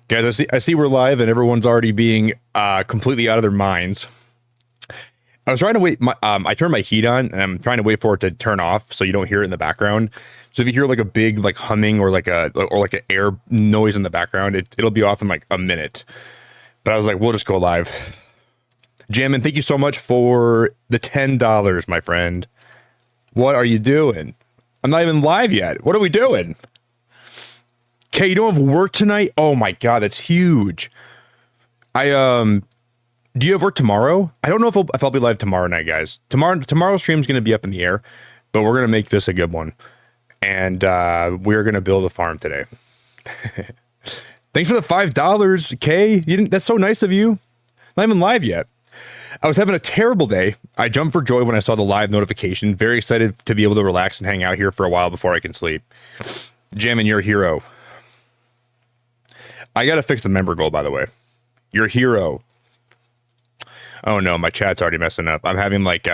Guys, I see we're live and everyone's already being completely out of their minds. I was trying to wait. I turned my heat on and I'm trying to wait for it to turn off so you don't hear it in the background. So if you hear like a big like humming or like an air noise in the background, it'll be off in like a minute. But I was like, we'll just go live. Jammin, thank you so much for the $10, my friend. What are you doing? I'm not even live yet. What are we doing? Okay, you don't have work tonight? Oh my god, that's huge. Do you have work tomorrow? I don't know if I'll be live tomorrow night, guys. Tomorrow's stream is going to be up in the air, but we're going to make this a good one. And we're going to build a farm today. Thanks for the $5, Kay. That's so nice of you. Not even live yet. I was having a terrible day. I jumped for joy when I saw the live notification. Very excited to be able to relax and hang out here for a while before I can sleep. Jammin, you're a hero. I got to fix the member goal, by the way. You're a hero. Oh no, my chat's already messing up. I'm having like,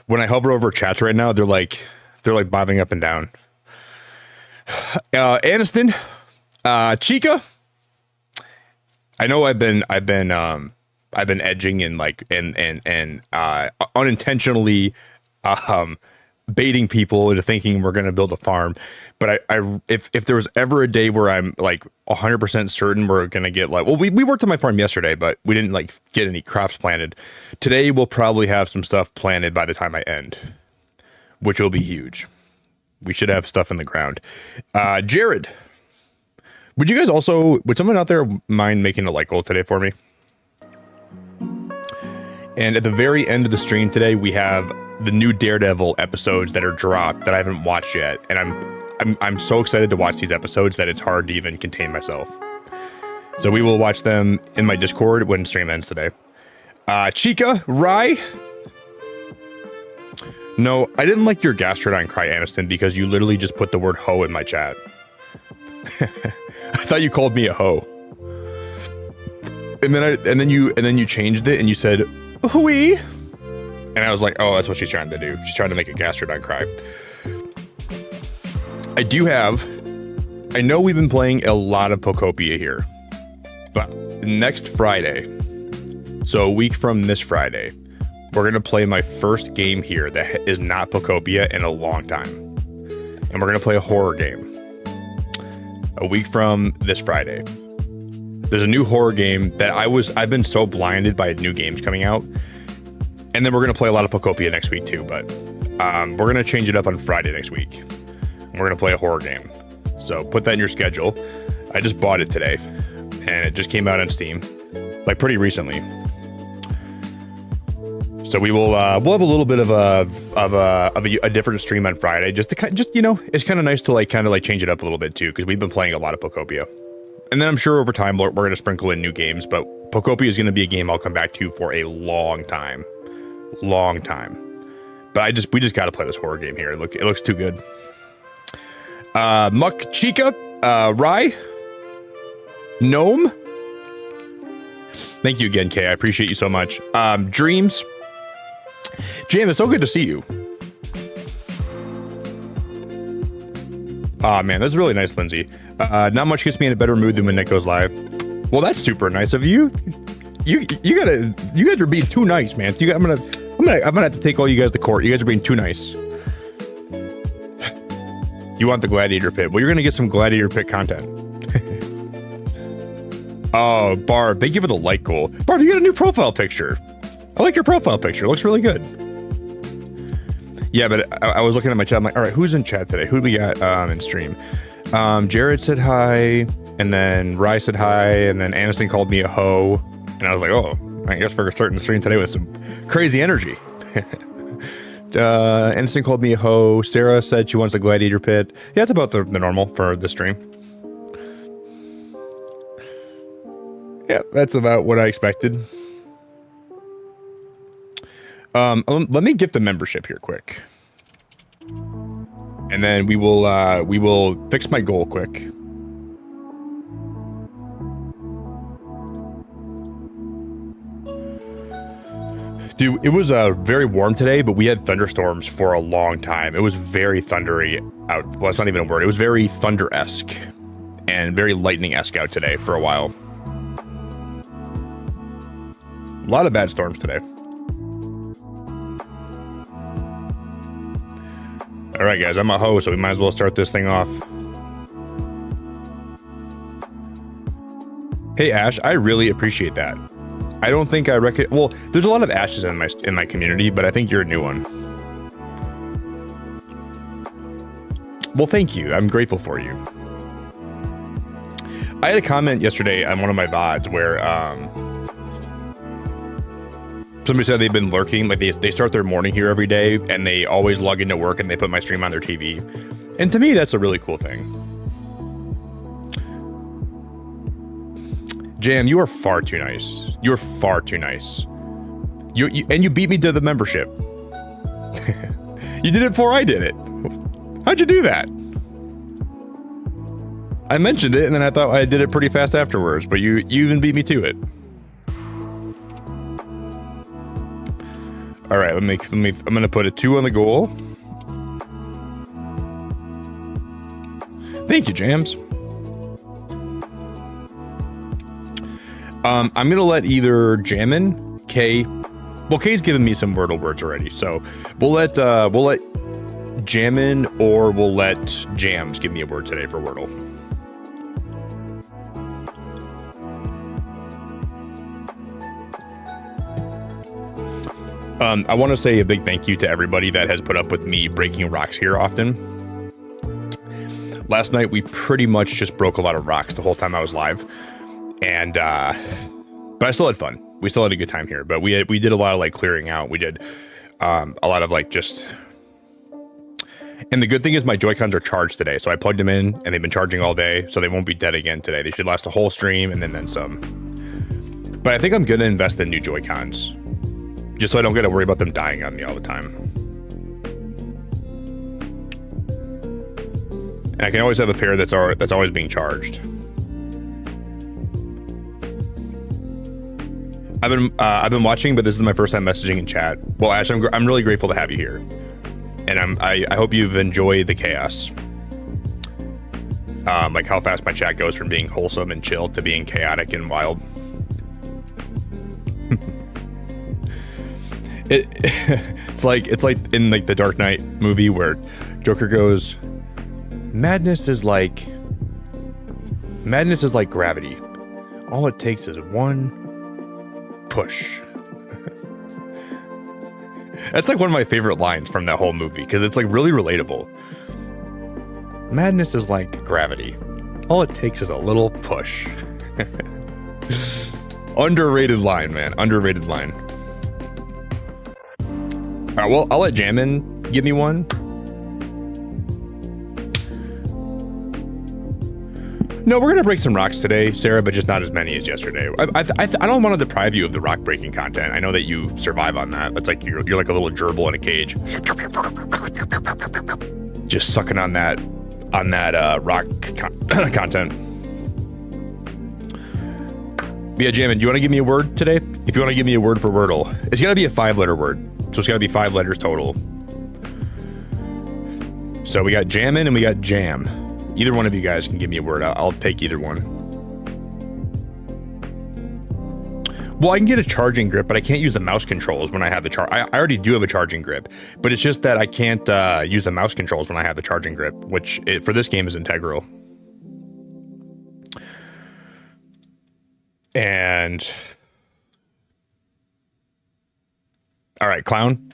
when I hover over chats right now, they're like bobbing up and down. Aniston, Chica. I know I've been edging and like and unintentionally baiting people into thinking we're gonna build a farm, but if there was ever a day where I'm like 100% certain we're gonna get like, well, we worked on my farm yesterday, but we didn't like get any crops planted. Today we'll probably have some stuff planted by the time I end, which will be huge. We should have stuff in the ground. Jared, would someone out there mind making a like goal today for me? And at the very end of the stream today, we have the new Daredevil episodes that are dropped that I haven't watched yet, and I'm so excited to watch these episodes that it's hard to even contain myself. So we will watch them in my Discord when stream ends today. Chica, Rye. No, I didn't like your Gastrodon cry, Aniston, because you literally just put the word hoe in my chat. I thought you called me a hoe. And then you changed it and you said hooey. And I was like, oh, that's what she's trying to do. She's trying to make a Gastrodon cry. I know we've been playing a lot of Pokopia here, but next Friday, so a week from this Friday, we're going to play my first game here that is not Pokopia in a long time. And we're going to play a horror game a week from this Friday. There's a new horror game that I've been so blinded by new games coming out. And then we're going to play a lot of Pokopia next week too, but we're going to change it up on Friday next week. We're going to play a horror game. So put that in your schedule. I just bought it today and it just came out on Steam like pretty recently. So we'll have a little bit of a different stream on Friday just you know, it's kind of nice to kind of change it up a little bit too, because we've been playing a lot of Pokopia. And then I'm sure over time we're going to sprinkle in new games, but Pokopia is going to be a game I'll come back to for a long time. But we just got to play this horror game here. It looks too good. Muck, Chica, Rye, Gnome. Thank you again, Kay. I appreciate you so much. Dreams. Jam, it's so good to see you. Aw, man, that's really nice, Lindsay. Not much gets me in a better mood than when Nick goes live. Well, that's super nice of you. You guys are being too nice, man. I'm gonna have to take all you guys to court. You guys are being too nice. You want the Gladiator Pit? Well, you're gonna get some Gladiator Pit content. Oh, Barb, thank you for the like goal. Barb, you got a new profile picture. I like your profile picture. It looks really good. Yeah, but I was looking at my chat. I'm like, all right, who's in chat today? Who do we got in stream? Jared said hi, and then Rye said hi, and then Aniston called me a hoe, and I was like, oh, I guess we're starting the stream today with some crazy energy. Aniston called me a hoe. Sarah said she wants a Gladiator Pit. Yeah, it's about the normal for the stream. Yeah, that's about what I expected. Let me gift a membership here quick. And then we will fix my goal quick. Dude, it was very warm today, but we had thunderstorms for a long time. It was very thundery out. Well, it's not even a word. It was very thunder-esque and very lightning-esque out today for a while. A lot of bad storms today. All right, guys, I'm a host, so we might as well start this thing off. Hey, Ash, I really appreciate that. I don't think I reckon. Well, there's a lot of Ashes in my community, but I think you're a new one. Well, thank you. I'm grateful for you. I had a comment yesterday on one of my VODs where somebody said they've been lurking, like they start their morning here every day and they always log into work and they put my stream on their TV. And to me, that's a really cool thing. Jam, you are far too nice. You're far too nice. And you beat me to the membership. You did it before I did it. How'd you do that? I mentioned it and then I thought I did it pretty fast afterwards, but you even beat me to it. All right, I'm gonna put a 2 on the goal. Thank you, Jams. I'm gonna let either Jammin, K, well, K's given me some Wordle words already, so we'll let Jammin or we'll let Jams give me a word today for Wordle. I want to say a big thank you to everybody that has put up with me breaking rocks here often. Last night we pretty much just broke a lot of rocks the whole time I was live. And, but I still had fun. We still had a good time here, but we did a lot of like clearing out. We did, a lot of like just, and the good thing is my Joy-Cons are charged today. So I plugged them in and they've been charging all day. So they won't be dead again today. They should last a whole stream and then some, but I think I'm going to invest in new Joy-Cons just so I don't got to worry about them dying on me all the time. And I can always have a pair that's always being charged. I've been watching, but this is my first time messaging in chat. Well, Ash, I'm really grateful to have you here, and I hope you've enjoyed the chaos. Like how fast my chat goes from being wholesome and chill to being chaotic and wild. It's like in like the Dark Knight movie where Joker goes, madness is like gravity. All it takes is one push. That's like one of my favorite lines from that whole movie because it's like really relatable. Madness is like gravity. All it takes is a little push. Underrated line, man. Underrated line. All right, well, I'll let Jammin give me one. No, we're gonna break some rocks today, Sarah, but just not as many as yesterday. I don't want to deprive you of the rock breaking content. I know that you survive on that. It's like you're like a little gerbil in a cage, just sucking on that rock content. But yeah, Jammin, do you want to give me a word today? If you want to give me a word for Wordle, it's gotta be a 5-letter word, so it's gotta be 5 letters total. So we got Jammin and we got Jam. Either one of you guys can give me a word. I'll take either one. Well, I can get a charging grip, but I can't use the mouse controls when I have the I already do have a charging grip, but it's just that I can't use the mouse controls when I have the charging grip, which for this game is integral. And all right, clown.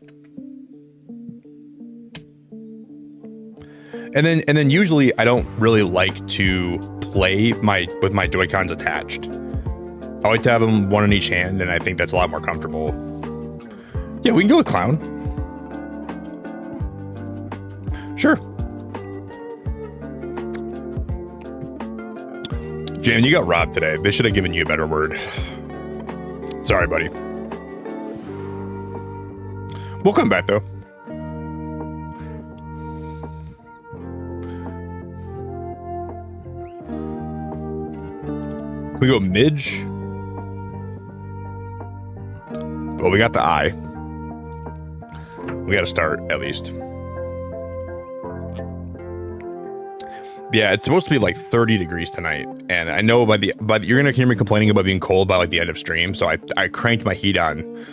And then usually I don't really like to play with my Joy-Cons attached. I like to have them one in each hand, and I think that's a lot more comfortable. Yeah, we can go with clown. Sure. Jan, you got robbed today. They should have given you a better word. Sorry, buddy. We'll come back, though. Can we go midge? Well, we got the I. We got to start, at least. But Yeah, it's supposed to be like 30 degrees tonight, and I know by the you're gonna hear me complaining about being cold by like the end of stream, so I cranked my heat on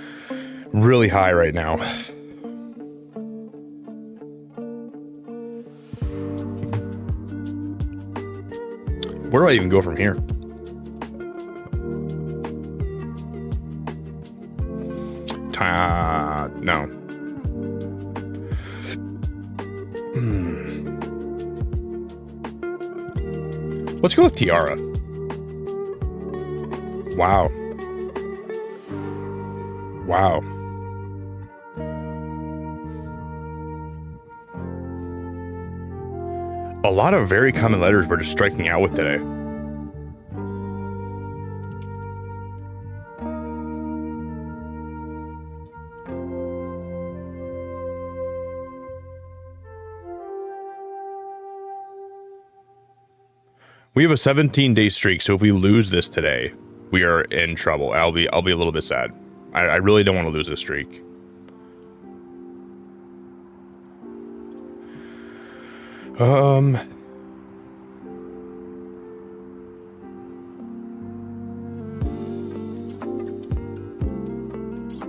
really high right now. Where do I even go from here? No. Let's go with Tiara. Wow. Wow. A lot of very common letters we're just striking out with today. We have a 17-day streak, so if we lose this today, we are in trouble. I'll be a little bit sad. I really don't want to lose this streak.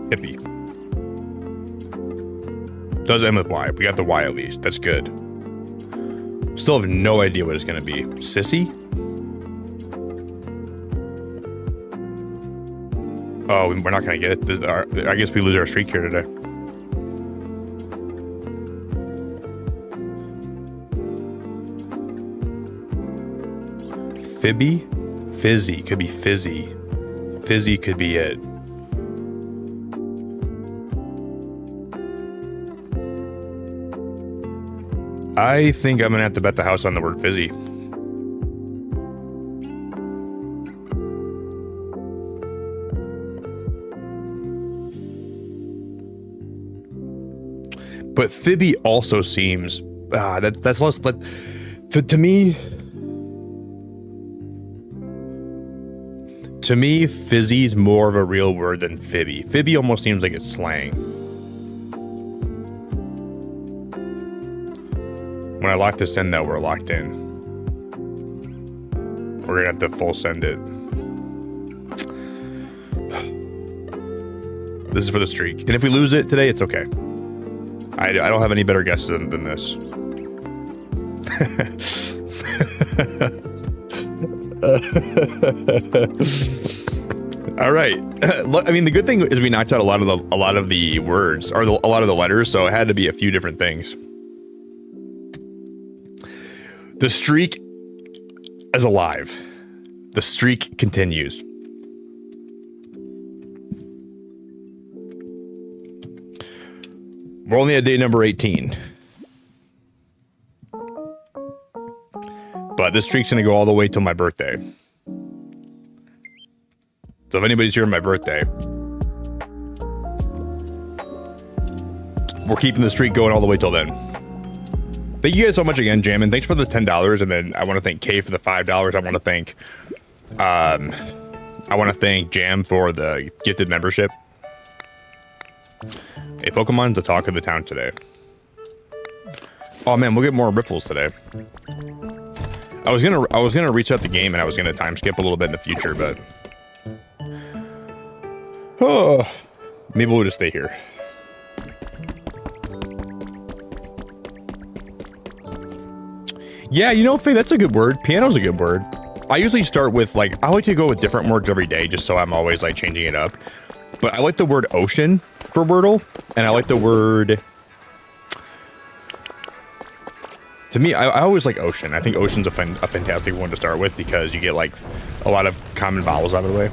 Hippie. Does end with Y. We got the Y at least. That's good. Still have no idea what it's going to be. Sissy? Oh, we're not going to get it. I guess we lose our streak here today. Fibby? Fizzy. Could be fizzy. Fizzy could be it. I think I'm gonna have to bet the house on the word fizzy. But Fibby also seems that's less. But to me, fizzy's more of a real word than Fibby. Fibby almost seems like it's slang. When I lock this in, though, we're locked in. We're gonna have to full send it. This is for the streak. And if we lose it today, it's okay. I don't have any better guesses than this. All right. I mean, the good thing is we knocked out a lot of the words, or a lot of the letters, so it had to be a few different things. The streak is alive. The streak continues. We're only at day number 18. But this streak's gonna go all the way till my birthday. So if anybody's here on my birthday, we're keeping the streak going all the way till then. Thank you guys so much again, Jammin. Thanks for the $10, and then I want to thank Kay for the $5. I want to thank Jam for the gifted membership. Hey, Pokemon's the talk of the town today. Oh man, we'll get more ripples today. I was gonna reset the game and I was gonna time skip a little bit in the future, but maybe we'll just stay here. Yeah, you know, Faye, that's a good word. Piano's a good word. I usually start with, like, I like to go with different words every day just so I'm always, like, changing it up. But I like the word ocean for Wordle, and I like the word... To me, I always like ocean. I think ocean's a fantastic one to start with because you get, like, a lot of common vowels out of the way.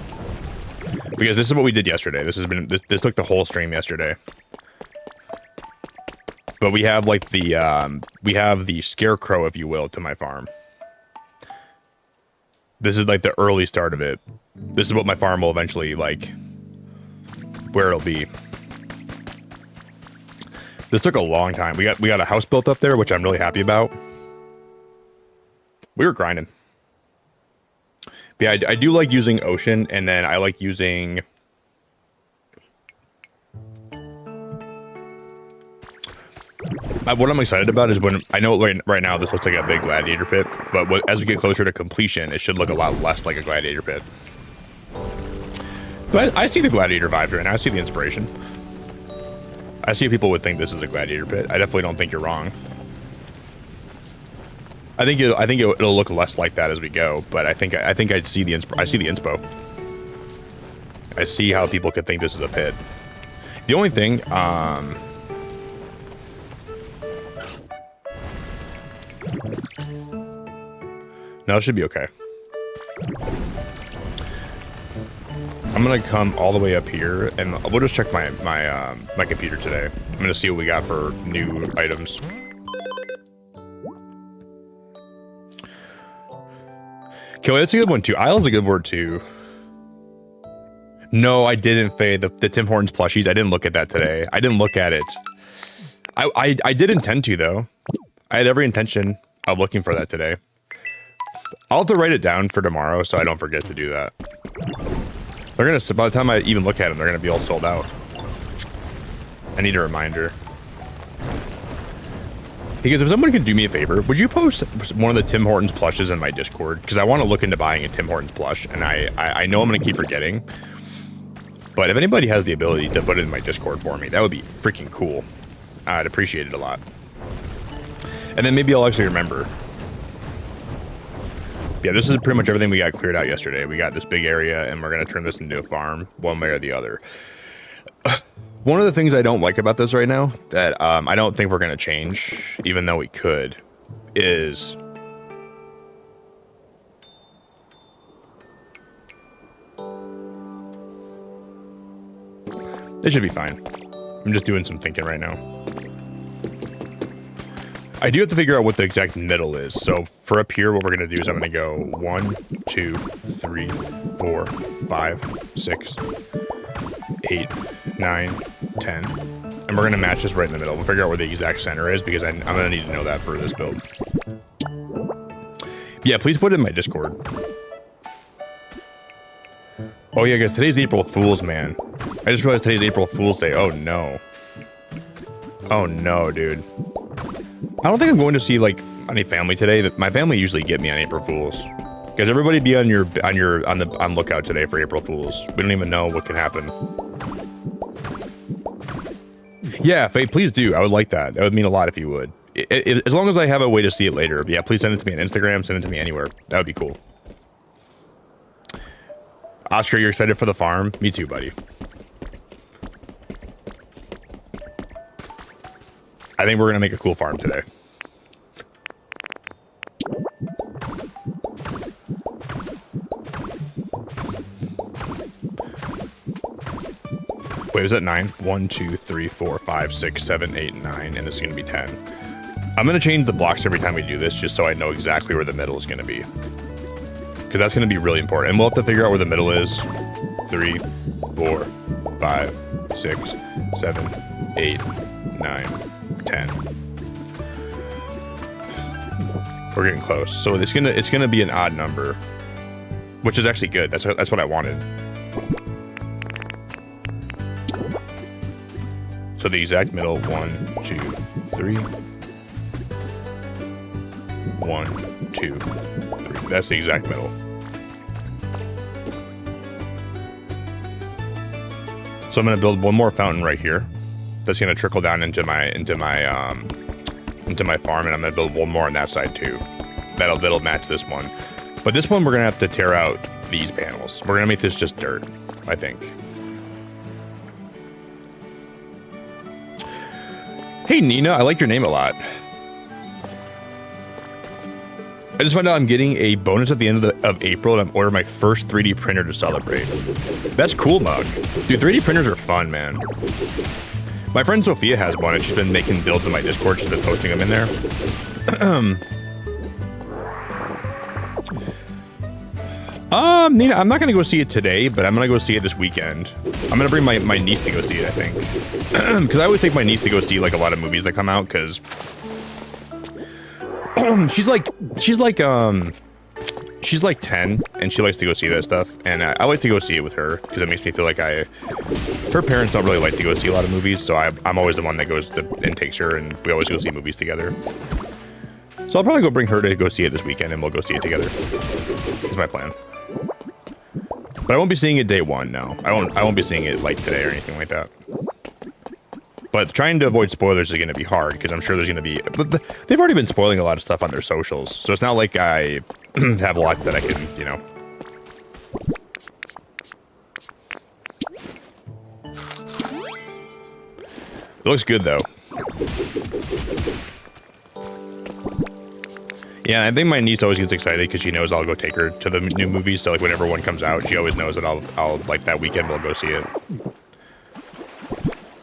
Because this is what we did yesterday. This took the whole stream yesterday. But we have, like, the scarecrow, if you will, to my farm. This is, like, the early start of it. This is what my farm will eventually, like, where it'll be. This took a long time. We got a house built up there, which I'm really happy about. We were grinding. But yeah, I do like using ocean, and then I like using... What I'm excited about is when I know right now this looks like a big gladiator pit, but as we get closer to completion, it should look a lot less like a gladiator pit. But I see the gladiator vibes right now. I see the inspiration. I see people would think this is a gladiator pit. I definitely don't think you're wrong. I think it'll look less like that as we go, but I think I'd see the inspo. I see how people could think this is a pit. The only thing, no, it should be okay. I'm gonna come all the way up here, and we'll just check my computer today. I'm gonna see what we got for new items. Okay, that's a good one too. Isle's a good word too. No, I didn't, Faye. The Tim Hortons plushies. I didn't look at that today. I didn't look at it. I did intend to though. I had every intention of looking for that today. I'll have to write it down for tomorrow so I don't forget to do that. They're gonna, by the time I even look at them, they're gonna be all sold out. I need a reminder. Because if someone could do me a favor, would you post one of the Tim Hortons plushes in my Discord? Because I want to look into buying a Tim Hortons plush, and I know I'm gonna keep forgetting. But if anybody has the ability to put it in my Discord for me, that would be freaking cool. I'd appreciate it a lot. And then maybe I'll actually remember. Yeah, this is pretty much everything we got cleared out yesterday. We got this big area, and we're going to turn this into a farm, one way or the other. One of the things I don't like about this right now, that I don't think we're going to change, even though we could, is... It should be fine. I'm just doing some thinking right now. I do have to figure out what the exact middle is. So for up here, what we're going to do is I'm going to go 1, 2, 3, 4, 5, 6, 8, 9, 10. And we're going to match this right in the middle. We'll figure out where the exact center is because I'm going to need to know that for this build. Yeah, please put it in my Discord. Oh yeah, guys, today's April Fool's, man. I just realized today's April Fool's Day. Oh no. Oh no, dude. I don't think I'm going to see like any family today. My family usually get me on April Fools. Guys, everybody be on lookout today for April Fools. We don't even know what can happen. Yeah, Faye, please do. I would like that. That would mean a lot if you would. As long as I have a way to see it later. Yeah, please send it to me on Instagram. Send it to me anywhere. That would be cool. Oscar, you're excited for the farm? Me too, buddy. I think we're going to make a cool farm today. Wait, was that 9? 1, 2, 3, 4, 5, 6, 7, 8, 9, and this is going to be 10. I'm going to change the blocks every time we do this just so I know exactly where the middle is going to be. Because that's going to be really important. And we'll have to figure out where the middle is. 3, 4, 5, 6, 7, 8, 9, 10. We're getting close. So it's gonna be an odd number, which is actually good. That's what I wanted. So the exact middle, 1, 2, 3. 1, 2, 3. That's the exact middle. So I'm gonna build one more fountain right here. That's gonna trickle down into my farm, and I'm gonna build one more on that side too. That'll match this one. But this one we're gonna have to tear out these panels. We're gonna make this just dirt, I think. Hey Nina, I like your name a lot. I just found out I'm getting a bonus at the end of April, and I'm ordering my first 3D printer to celebrate. That's cool, Mug. Dude, 3D printers are fun, man. My friend Sophia has one, and she's been making builds in my Discord. She's been posting them in there. Nina, I'm not gonna go see it today, but I'm gonna go see it this weekend. I'm gonna bring my niece to go see it, I think. Because I always take my niece to go see like a lot of movies that come out, because she's like she's like 10 and she likes to go see that stuff, and I like to go see it with her because it makes me feel like her parents don't really like to go see a lot of movies, so I'm always the one that goes and takes her, and we always go see movies together. So I'll probably go bring her to go see it this weekend, and we'll go see it together. Is my plan. But I won't be seeing it day one. No, I won't be seeing it like today or anything like that. But trying to avoid spoilers is going to be hard because I'm sure there's going to be. But they've already been spoiling a lot of stuff on their socials, so it's not like I have a lot that I can, you know. It looks good though. Yeah, I think my niece always gets excited because she knows I'll go take her to the new movies. So like whenever one comes out, she always knows that I'll like that weekend we'll go see it.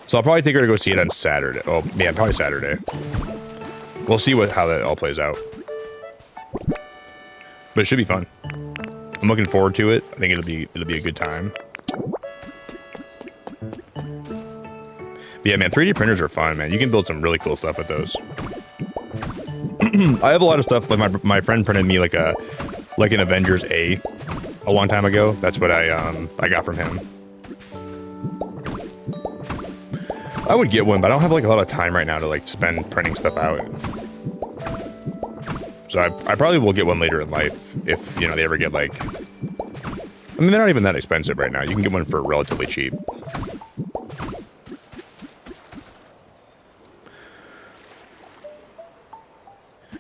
So I'll probably take her to go see it on Saturday. Oh, yeah, probably Saturday. We'll see how that all plays out. But it should be fun. I'm looking forward to it. I think it'll be a good time. But yeah, man, 3D printers are fun, man. You can build some really cool stuff with those. I have a lot of stuff, but my friend printed me like an Avengers A long time ago. That's what I got from him. I would get one, but I don't have like a lot of time right now to like spend printing stuff out. So I probably will get one later in life if, you know, they ever get like... I mean, they're not even that expensive right now. You can get one for relatively cheap.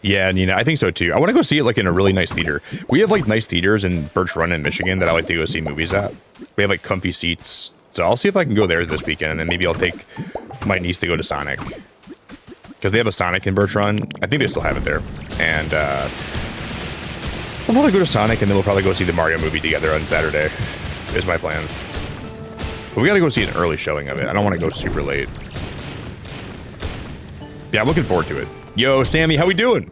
Yeah, Nina, I think so too. I want to go see it like in a really nice theater. We have like nice theaters in Birch Run in Michigan that I like to go see movies at. We have like comfy seats. So I'll see if I can go there this weekend, and then maybe I'll take my niece to go to Sonic. Because they have a Sonic in Birch Run. I think they still have it there. And we'll probably go to Sonic, and then we'll probably go see the Mario movie together on Saturday, is my plan. But we gotta go see an early showing of it. I don't want to go super late. Yeah, I'm looking forward to it. Yo, Sammy, how we doing?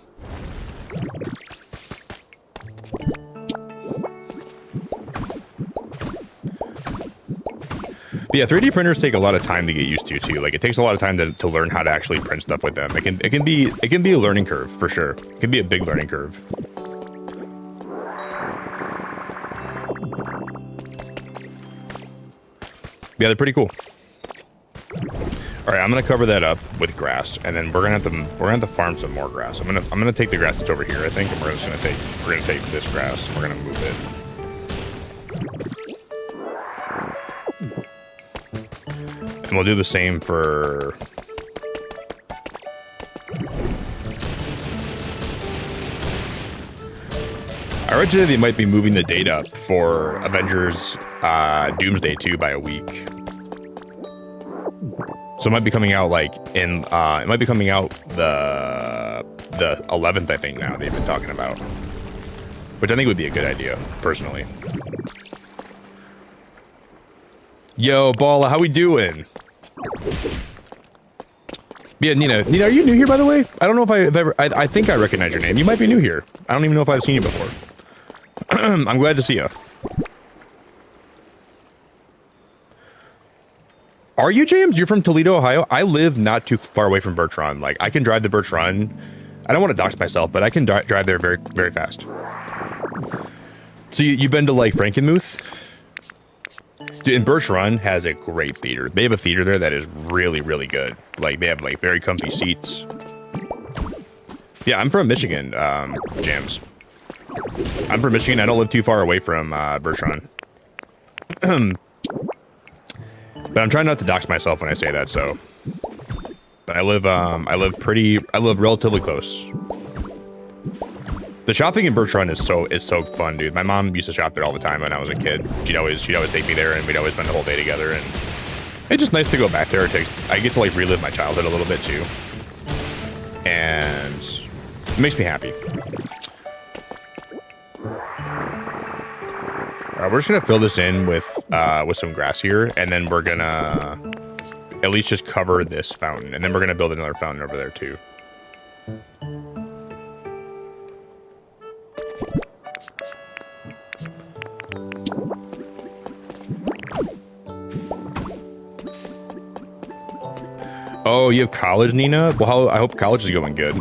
But yeah, 3D printers take a lot of time to get used to too. Like it takes a lot of time to learn how to actually print stuff with them. It can be a learning curve for sure. It can be a big learning curve. Yeah, they're pretty cool. All right, I'm gonna cover that up with grass, and then we're gonna have to farm some more grass. I'm gonna take the grass that's over here, I think, and we're gonna take this grass and we're gonna move it. And we'll do the same for... I read today they might be moving the date up for Avengers Doomsday 2 by a week. So it might be coming out like in it might be coming out the 11th, I think now they've been talking about. Which I think would be a good idea, personally. Yo, Balla, how we doing? Yeah, Nina, are you new here, by the way? I don't know if I've ever... I think I recognize your name. You might be new here. I don't even know if I've seen you before. I'm glad to see you. Are you, James? You're from Toledo, Ohio? I live not too far away from Birch Run. Like, I can drive to Birch Run. I don't want to dox myself, but I can drive there very, very fast. So you've been to, like, Frankenmuth? Dude, and Birch Run has a great theater. They have a theater there that is really, really good. Like, they have, like, very comfy seats. Yeah, I'm from Michigan, James. I'm from Michigan. I don't live too far away from Birch Run. But I'm trying not to dox myself when I say that, so. But I live relatively close. The shopping in Birch Run is so fun, dude. My mom used to shop there all the time when I was a kid. She'd always take me there, and we'd always spend the whole day together. And it's just nice to go back there. I get to like relive my childhood a little bit too, and it makes me happy. We're just gonna fill this in with some grass here, and then we're gonna at least just cover this fountain, and then we're gonna build another fountain over there too. Oh, you have college, Nina? Well, I hope college is going good.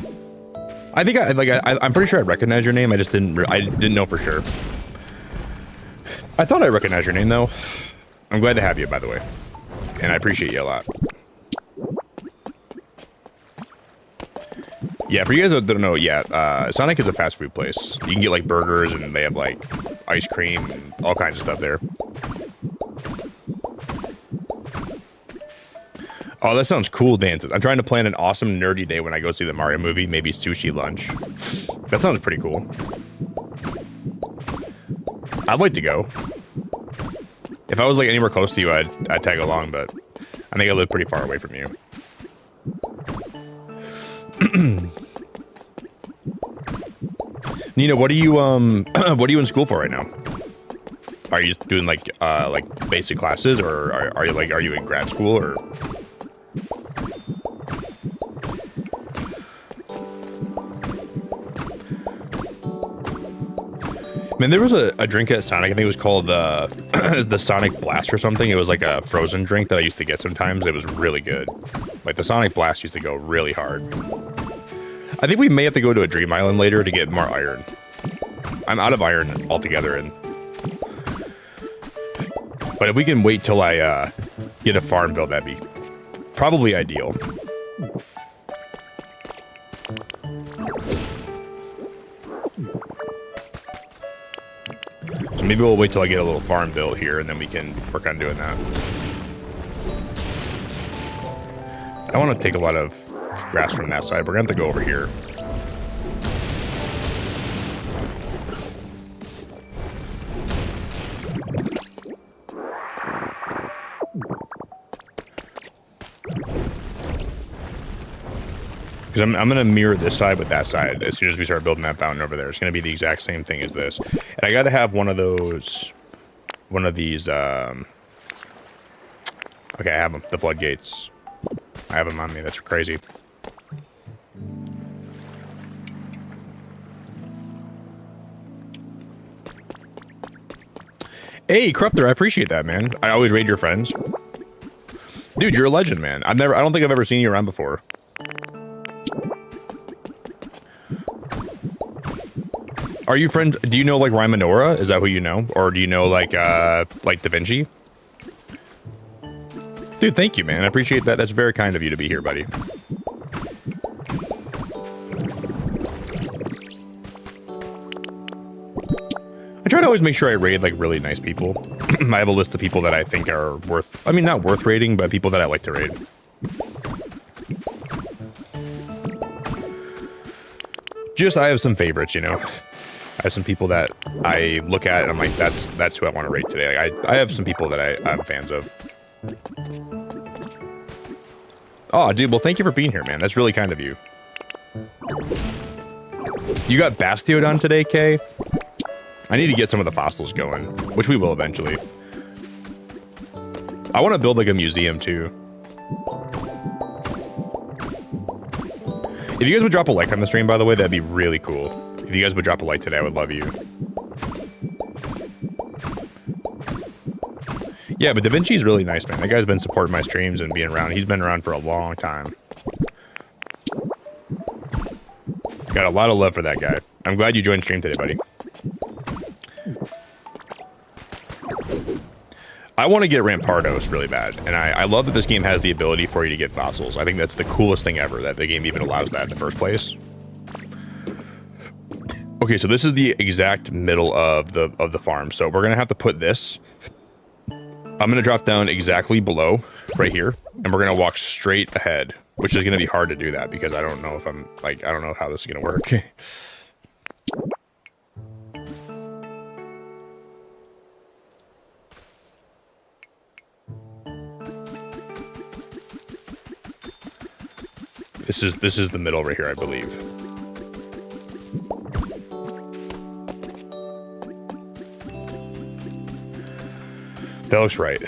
I think I'm pretty sure I recognize your name. I just didn't know for sure. I thought I recognized your name though. I'm glad to have you, by the way, and I appreciate you a lot. Yeah, for you guys that don't know, yeah, Sonic is a fast food place. You can get like burgers, and they have like ice cream and all kinds of stuff there. Oh, that sounds cool, dances. I'm trying to plan an awesome nerdy day when I go see the Mario movie. Maybe sushi lunch. That sounds pretty cool. I'd like to go. If I was like anywhere close to you, I'd tag along, but I think I live pretty far away from you. Nina, what are you in school for right now? Are you doing like basic classes, or are you in grad school, or? Man, there was a drink at Sonic. I think it was called the Sonic Blast or something. It was like a frozen drink that I used to get sometimes. It was really good. Like the Sonic Blast used to go really hard. I think we may have to go to a Dream Island later to get more iron. I'm out of iron altogether, but if we can wait till I get a farm build, that'd be probably ideal. So maybe we'll wait till I get a little farm built here, and then we can work on doing that. I want to take a lot of grass from that side. We're going to have to go over here. Because I'm going to mirror this side with that side as soon as we start building that fountain over there. It's going to be the exact same thing as this. And I got to have one of these, okay, I have them, the floodgates. I have them on me, that's crazy. Hey, Crupter, I appreciate that, man. I always raid your friends. Dude, you're a legend, man. I don't think I've ever seen you around before. Are you friends? Do you know like Rymanora? Is that who you know? Or do you know like Da Vinci? Dude, thank you, man. I appreciate that. That's very kind of you to be here, buddy. I try to always make sure I raid like really nice people. I have a list of people that I think are worth, I mean, not worth raiding, but people that I like to raid. Just, I have some favorites, you know. I have some people that I look at and I'm like, that's who I want to raid today. Like, I have some people that I'm fans of. Oh, dude, well, thank you for being here, man. That's really kind of you. You got Bastiodon today, Kay? I need to get some of the fossils going, which we will eventually. I want to build like a museum too. If you guys would drop a like on the stream, by the way, that'd be really cool. If you guys would drop a like today, I would love you. Yeah, but Da Vinci's really nice, man. That guy's been supporting my streams and being around. He's been around for a long time. Got a lot of love for that guy. I'm glad you joined stream today, buddy. I want to get Rampardos really bad, and I love that this game has the ability for you to get fossils. I think that's the coolest thing ever, that the game even allows that in the first place. Okay, so this is the exact middle of the farm. So we're gonna have to put this. I'm gonna drop down exactly below, right here, and we're gonna walk straight ahead, which is gonna be hard to do that because I don't know if I'm like, I don't know how this is gonna work. This is the middle right here, I believe. That looks right.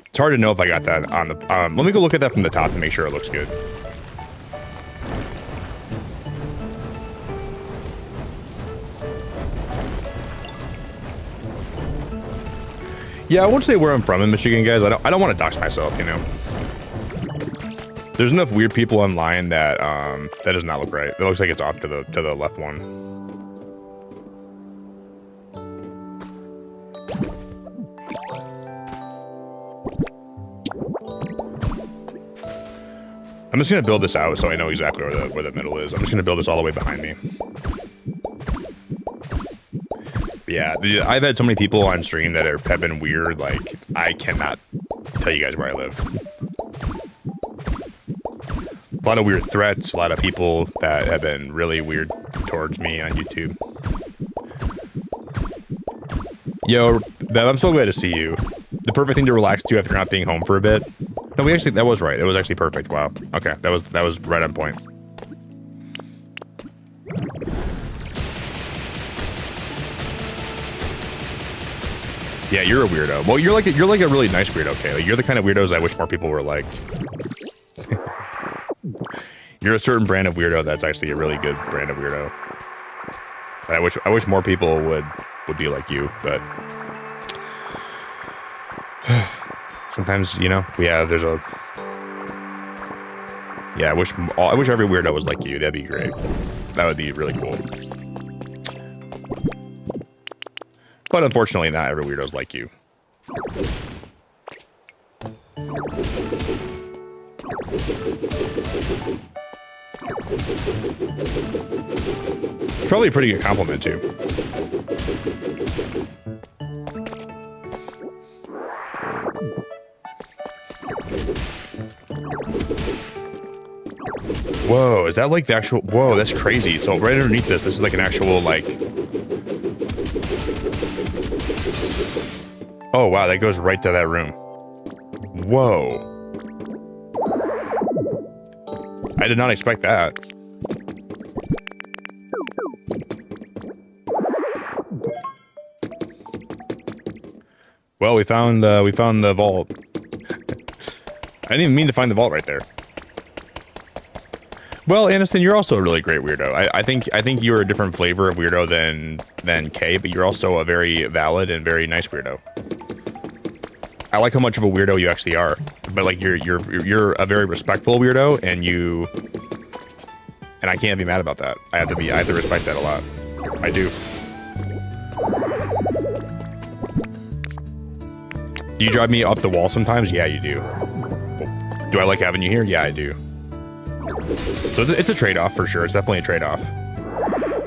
It's hard to know if I got that on the... let me go look at that from the top to make sure it looks good. Yeah, I won't say where I'm from in Michigan, guys. I don't want to dox myself, you know. There's enough weird people online that that does not look right. It looks like it's off to the left one. I'm just gonna build this out so I know exactly where the middle is. I'm just gonna build this all the way behind me. But yeah, I've had so many people on stream that have been weird. Like, I cannot tell you guys where I live. A lot of weird threats, a lot of people that have been really weird towards me on YouTube. Yo, Bev, I'm so glad to see you. The perfect thing to relax to after not being home for a bit. No, that was right. That was actually perfect. Wow. Okay, that was right on point. Yeah, you're a weirdo. Well, you're like a really nice weirdo, okay? Like, you're the kind of weirdos I wish more people were like. You're a certain brand of weirdo that's actually a really good brand of weirdo. And I wish more people would be like you, but sometimes, you know, there's a I wish every weirdo was like you. That'd be great. That would be really cool. But unfortunately, not every weirdo's like you. It's probably a pretty good compliment, too. Whoa, is that like the actual... Whoa, that's crazy. So right underneath this is like an actual, like... Oh, wow, that goes right to that room. Whoa. I did not expect that. Well, we found the vault. I didn't even mean to find the vault right there. Well, Aniston, you're also a really great weirdo. I think you're a different flavor of weirdo than Kay, but you're also a very valid and very nice weirdo. I like how much of a weirdo you actually are, but like you're a very respectful weirdo, and I can't be mad about that. I have to respect that a lot. I do. Do you drive me up the wall sometimes? Yeah, you do. Do I like having you here? Yeah, I do. So it's a trade-off for sure. It's definitely a trade-off.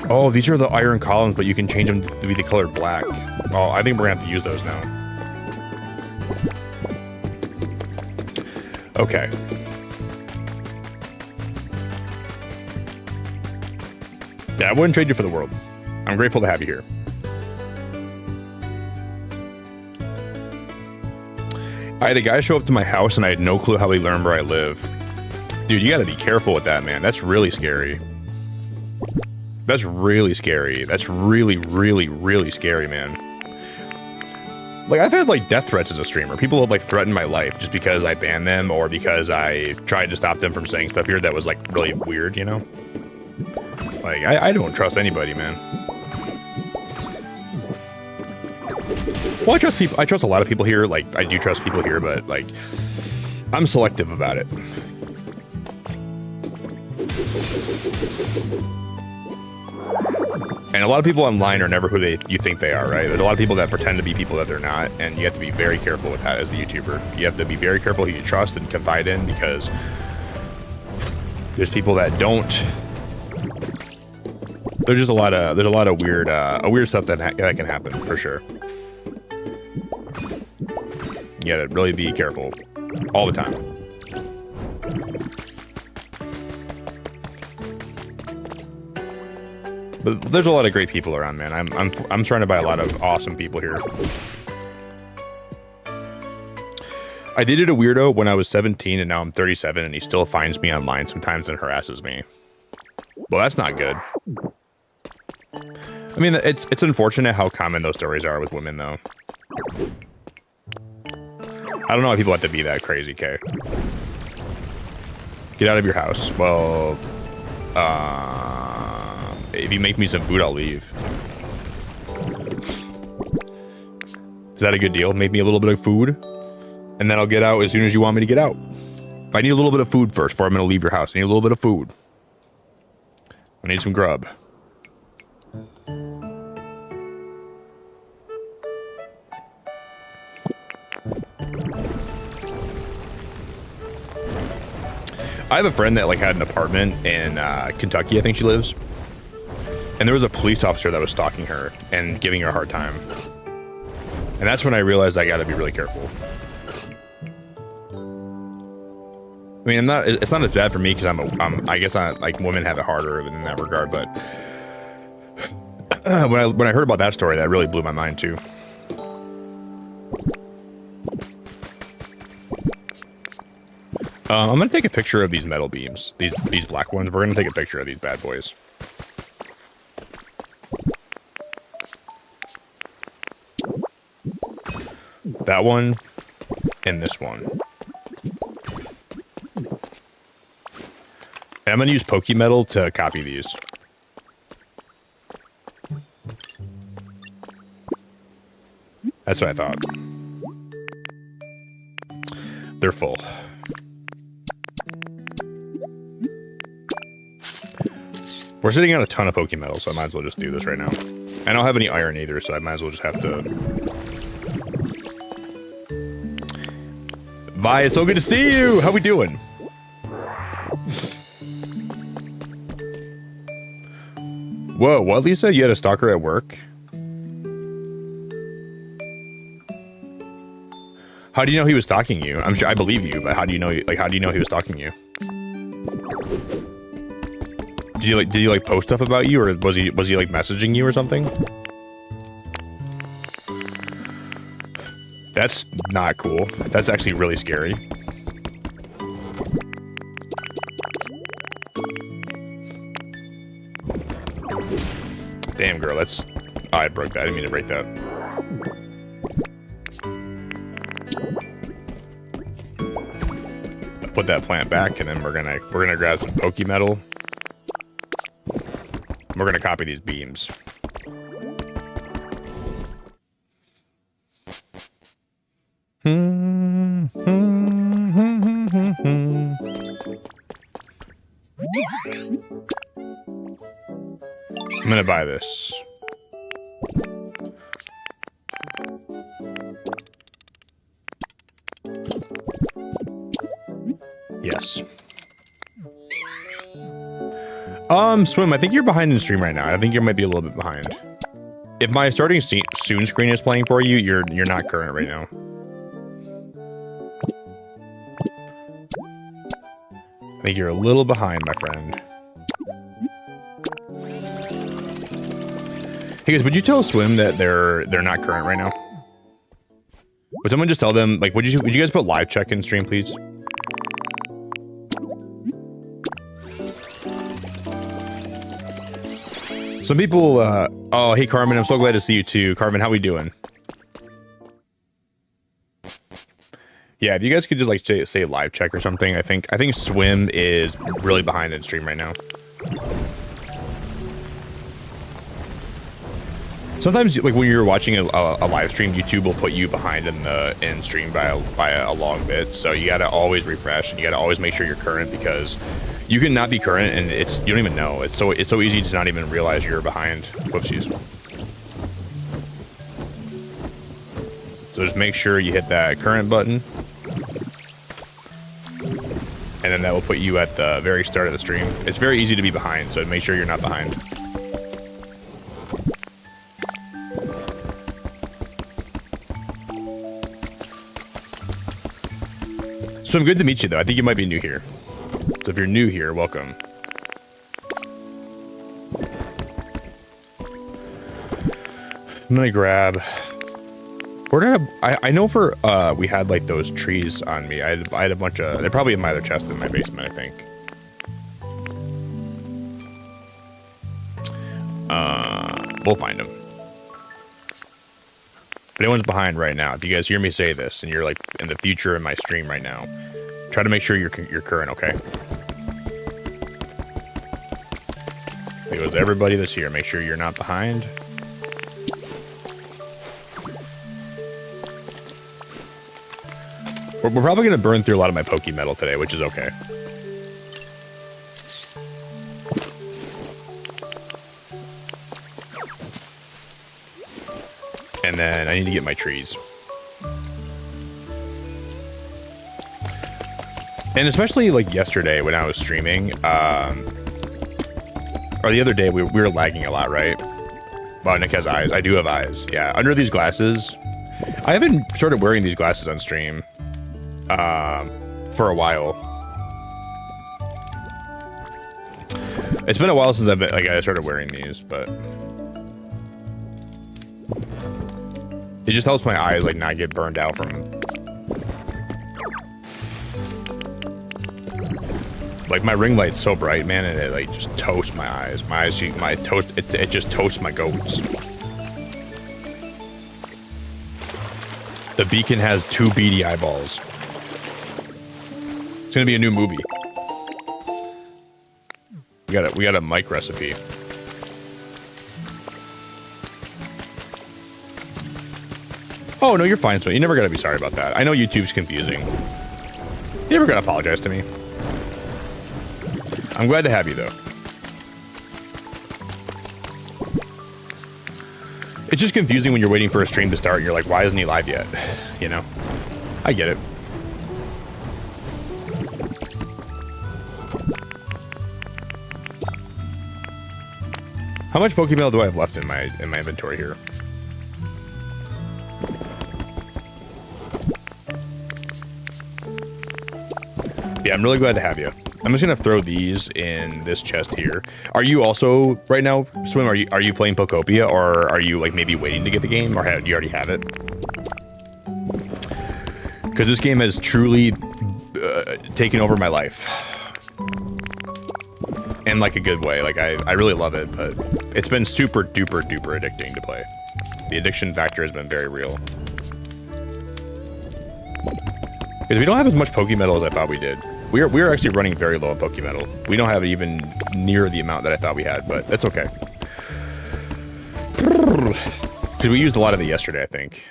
Oh, these are the iron columns, but you can change them to be the color black. Oh, I think we're gonna have to use those now. Okay. Yeah, I wouldn't trade you for the world. I'm grateful to have you here. I had a guy show up to my house and I had no clue how he learned where I live. Dude, you gotta be careful with that, man. That's really scary. That's really scary. That's really, really, really scary, man. Like, I've had, like, death threats as a streamer. People have, like, threatened my life just because I banned them or because I tried to stop them from saying stuff here that was, like, really weird, you know? Like, I don't trust anybody, man. Well, I trust people. I trust a lot of people here. Like, I do trust people here, but, like, I'm selective about it. And a lot of people online are never who you think they are, right? There's a lot of people that pretend to be people that they're not, and you have to be very careful with that as a YouTuber. You have to be very careful who you trust and confide in, because there's people that don't. There's just a lot of weird stuff that can happen for sure. You gotta really be careful all the time. But there's a lot of great people around, man. I'm surrounded by a lot of awesome people here. I dated a weirdo when I was 17 and now I'm 37 and he still finds me online sometimes and harasses me. Well, that's not good. I mean, it's unfortunate how common those stories are with women, though. I don't know why people have to be that crazy, Kay. Get out of your house. Well, if you make me some food, I'll leave. Is that a good deal? Make me a little bit of food, and then I'll get out as soon as you want me to get out. I need a little bit of food first before I'm going to leave your house. I need a little bit of food. I need some grub. I have a friend that like had an apartment in Kentucky, I think she lives. And there was a police officer that was stalking her and giving her a hard time. And that's when I realized I got to be really careful. I mean, it's not as bad for me because I guess like women have it harder in that regard, but when I heard about that story, that really blew my mind too. I'm gonna take a picture of these metal beams, these black ones. We're gonna take a picture of these bad boys. That one and this one. And I'm gonna use Pokemetal to copy these. That's what I thought. They're full. We're sitting on a ton of Pokemetal, so I might as well just do this right now. I don't have any iron either, so I might as well just have to... Vi, it's so good to see you! How we doing? Whoa, what, Lisa? You had a stalker at work? How do you know he was stalking you? I'm sure I believe you, but how do you know? Like, how do you know he was stalking you? Did he like post stuff about you, or was he like messaging you or something? That's not cool. That's actually really scary. Damn, girl, that's... Oh, I broke that. I didn't mean to break that. I'll put that plant back, and then we're gonna grab some Pokemetal. We're gonna copy these beams. I'm gonna buy this. Yes. Swim, I think you're behind in stream right now. I think you might be a little bit behind. If my starting soon screen is playing for you, you're not current right now. I think you're a little behind, my friend. Hey guys, would you tell Swim that they're not current right now? Would someone just tell them, like, would you guys put live check in stream, please? Some people, oh, hey Carmen, I'm so glad to see you too. Carmen, how we doing? Yeah, if you guys could just like say live check or something. I think Swim is really behind in stream right now. Sometimes, like when you're watching a live stream, YouTube will put you behind in stream by a long bit. So you gotta always refresh, and you gotta always make sure you're current, because you can not be current and you don't even know. It's so easy to not even realize you're behind. Whoopsies. So just make sure you hit that current button, and then that will put you at the very start of the stream. It's very easy to be behind, so make sure you're not behind. So I'm good to meet you though. I think you might be new here. So if you're new here, welcome. I'm gonna grab... Where did I know for, we had like those trees on me. I had a bunch of... They're probably in my other chest in my basement, I think. We'll find them. If anyone's behind right now, if you guys hear me say this and you're like in the future in my stream right now, try to make sure you're current, okay? It goes to everybody that's here. Make sure you're not behind. We're probably going to burn through a lot of my Poke Metal today, which is okay. And then I need to get my trees. And especially like yesterday when I was streaming, or the other day we were lagging a lot, right? Wow, Nick has eyes. I do have eyes. Yeah, under these glasses. I haven't started wearing these glasses on stream for a while. It's been a while since I started wearing these, but it just helps my eyes like not get burned out from. Like my ring light's so bright, man, and it like just toasts my eyes. It just toasts my goats. The beacon has 2 beady eyeballs. It's gonna be a new movie. We got a mic recipe. Oh no, you're fine, so you never gotta be sorry about that. I know YouTube's confusing. You never gotta apologize to me. I'm glad to have you, though. It's just confusing when you're waiting for a stream to start and you're like, why isn't he live yet? You know? I get it. How much Pokemon do I have left in my inventory here? Yeah, I'm really glad to have you. I'm just gonna throw these in this chest here. Are you also right now, Swim? Are you playing Pokopia, or are you like maybe waiting to get the game, or you already have it? Because this game has truly taken over my life, in like a good way. Like I really love it, but it's been super duper duper addicting to play. The addiction factor has been very real. Because we don't have as much Pokemetal as I thought we did. We are actually running very low on Pokemetal. We don't have it even near the amount that I thought we had, but that's okay. Because we used a lot of it yesterday, I think.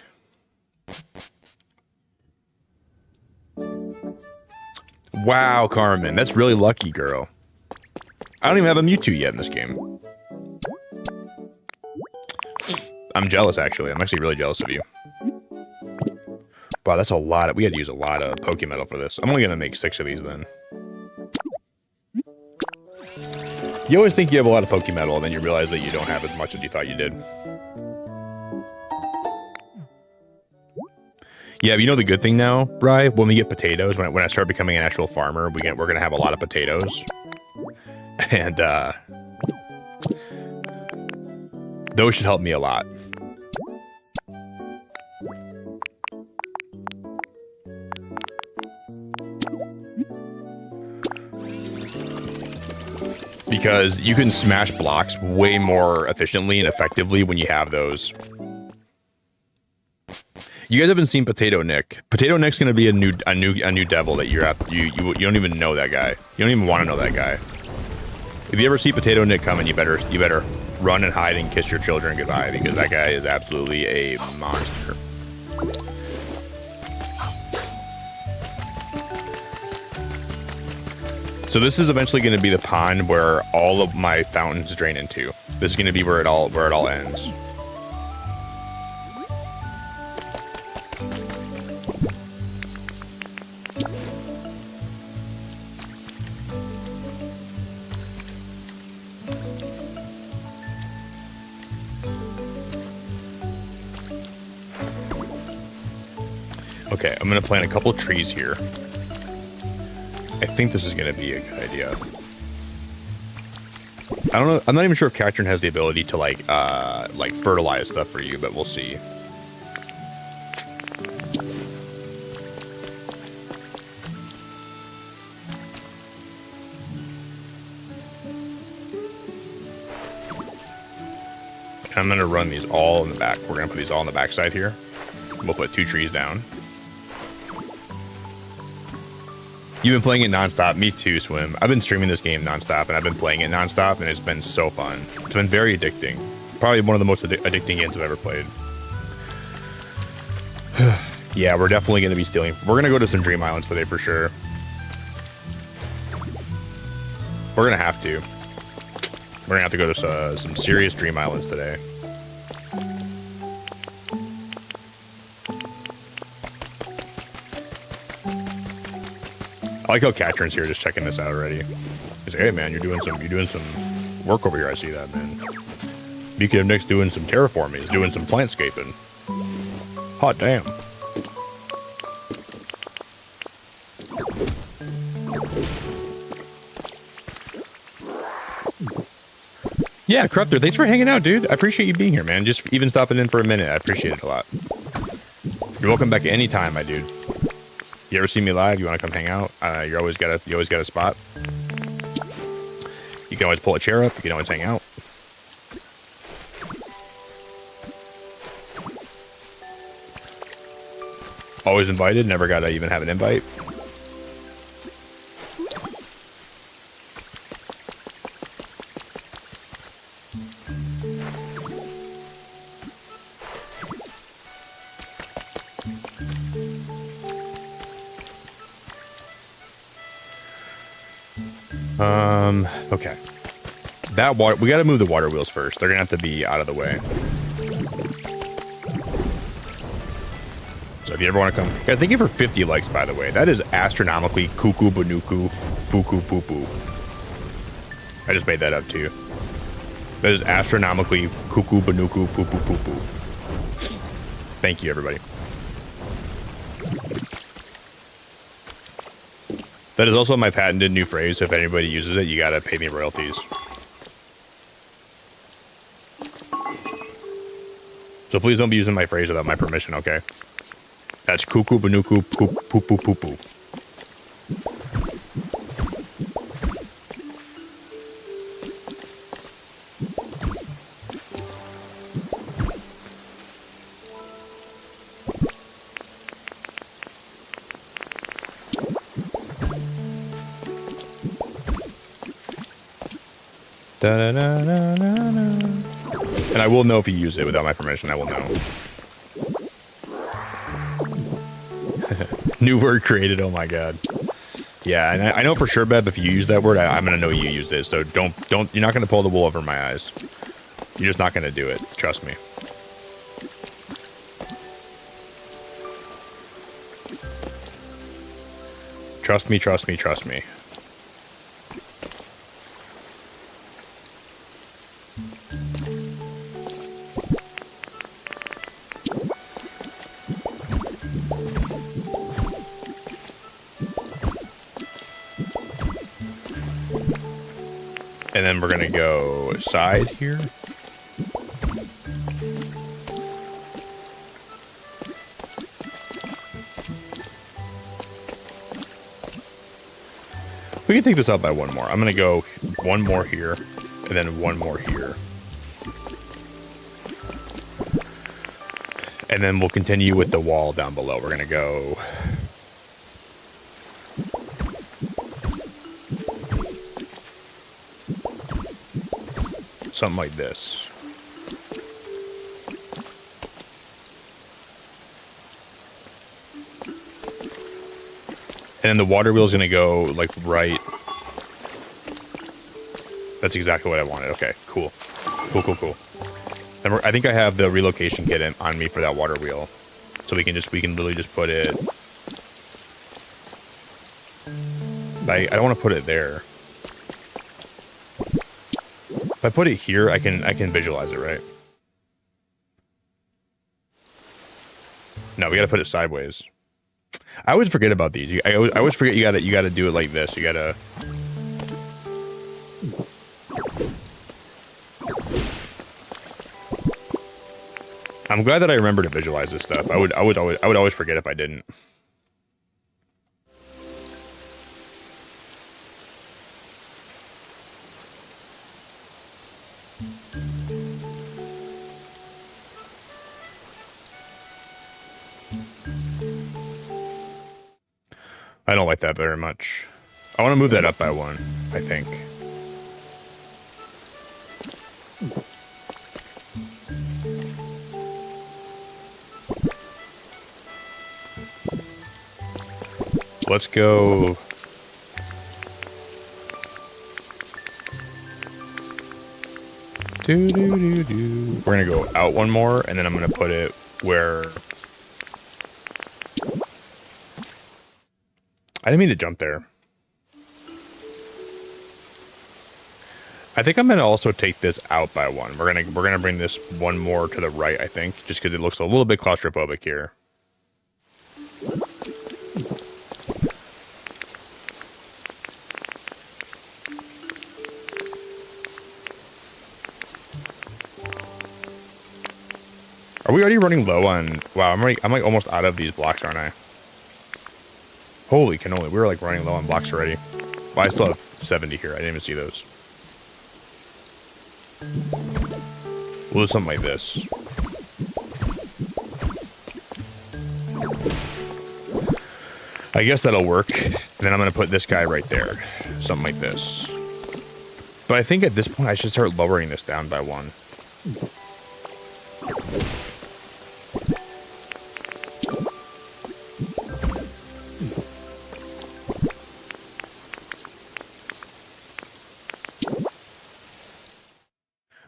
Wow, Carmen, that's really lucky, girl. I don't even have a Mewtwo yet in this game. I'm jealous, actually. I'm actually really jealous of you. Wow, that's a lot. We had to use a lot of Pokemetal for this. I'm only gonna make 6 of these then. You always think you have a lot of Pokemetal, and then you realize that you don't have as much as you thought you did. Yeah, but you know the good thing now, Bri? When we get potatoes, when I start becoming an actual farmer, we're gonna have a lot of potatoes, and those should help me a lot. Because you can smash blocks way more efficiently and effectively when you have those. You guys haven't seen Potato Nick. Potato Nick's gonna be a new devil that you don't even know that guy. You don't even want to know that guy. If you ever see Potato Nick coming, you better run and hide and kiss your children goodbye, because that guy is absolutely a monster. So this is eventually going to be the pond where all of my fountains drain into. This is going to be where it all ends. Okay, I'm going to plant a couple trees here. I think this is going to be a good idea. I don't know. I'm not even sure if Cacturn has the ability to like fertilize stuff for you, but we'll see. I'm going to run these all in the back. We're going to put these all on the back side here. We'll put 2 trees down. You've been playing it nonstop. Me too, Swim. I've been streaming this game nonstop, and I've been playing it nonstop, and it's been so fun. It's been very addicting. Probably one of the most addicting games I've ever played. Yeah, we're definitely going to be stealing. We're going to go to some Dream Islands today for sure. We're going to have to. We're going to have to go to some serious Dream Islands today. I like how Katrin's here just checking this out already. He's like, hey man, you're doing some work over here. I see that, man. Beacon of Nick's doing some terraforming. He's doing some plantscaping. Hot damn. Yeah, Corruptor, thanks for hanging out, dude. I appreciate you being here, man. Just even stopping in for a minute. I appreciate it a lot. You're welcome back anytime, my dude. You ever see me live? You want to come hang out? You always got a spot. You can always pull a chair up. You can always hang out. Always invited. Never got to even have an invite. Okay. That water, we got to move the water wheels first. They're gonna have to be out of the way. So if you ever want to come, guys, thank you for 50 likes, by the way. That is astronomically cuckoo banuku fuku poo poo. I just made that up too. That is astronomically cuckoo banuku poo poo poo poo. Thank you, everybody. That is also my patented new phrase. If anybody uses it, you gotta pay me royalties. So please don't be using my phrase without my permission, okay? That's cuckoo banuku poo poo poo poo poo. Da, da, da, da, da, da. And I will know if you use it without my permission. I will know. New word created. Oh my god. Yeah, and I know for sure, Beb, if you use that word, I'm gonna know you used it. So don't. You're not gonna pull the wool over my eyes. You're just not gonna do it. Trust me. Trust me. Trust me. Trust me. And then we're gonna go side here. We can take this out by one more. I'm gonna go one more here, and then one more here. And then we'll continue with the wall down below. We're gonna go... something like this. And then the water wheel is going to go like right. That's exactly what I wanted. Okay, cool. Cool, cool, cool. And I think I have the relocation kit on me for that water wheel. So we can literally just put it. I don't want to put it there. If I put it here, I can visualize it, right? No, we gotta put it sideways. I always forget about these. I always forget you gotta do it like this. You gotta. I'm glad that I remember to visualize this stuff. I would always forget if I didn't. I don't like that very much. I want to move that up by one, I think. Let's go. We're gonna go out one more, and then I'm gonna put it where. I didn't mean to jump there. I think I'm gonna also take this out by one. We're gonna bring this one more to the right, I think, just because it looks a little bit claustrophobic here. Are we already running low on? Wow, I'm like almost out of these blocks, aren't I? Holy cannoli, we were like running low on blocks already. Well, I still have 70 here. I didn't even see those. We'll do something like this. I guess that'll work. And then I'm gonna put this guy right there. Something like this. But I think at this point I should start lowering this down by one.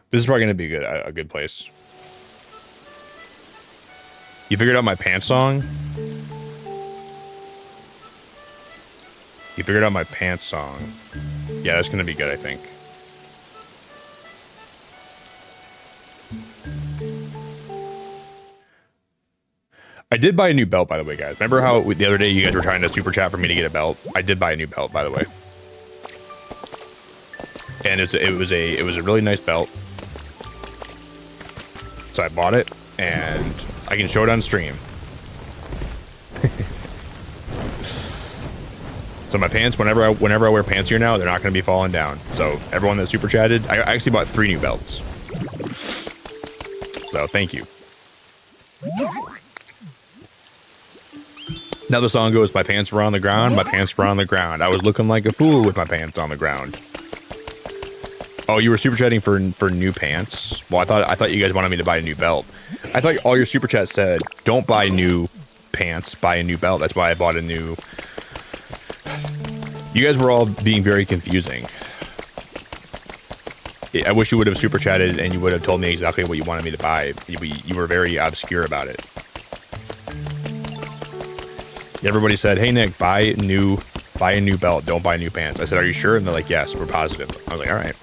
This is probably going to be a good place. You figured out my pants song? You figured out my pants song. Yeah, that's going to be good, I think. I did buy a new belt, by the way, guys. Remember how the other day you guys were trying to super chat for me to get a belt? I did buy a new belt, by the way. And it was a really nice belt. So I bought it, and I can show it on stream. So my pants, whenever I wear pants here now, they're not going to be falling down. So everyone that super chatted, I actually bought 3 new belts. So thank you. Now the song goes, my pants were on the ground, my pants were on the ground. I was looking like a fool with my pants on the ground. Oh, you were super chatting for new pants? Well, I thought you guys wanted me to buy a new belt. I thought all your super chats said, don't buy new pants, buy a new belt. That's why I bought a new... You guys were all being very confusing. I wish you would have super chatted and you would have told me exactly what you wanted me to buy. You were very obscure about it. Everybody said, hey Nick, buy a new belt, don't buy new pants. I said, are you sure? And they're like, yes, we're positive. I was like, all right.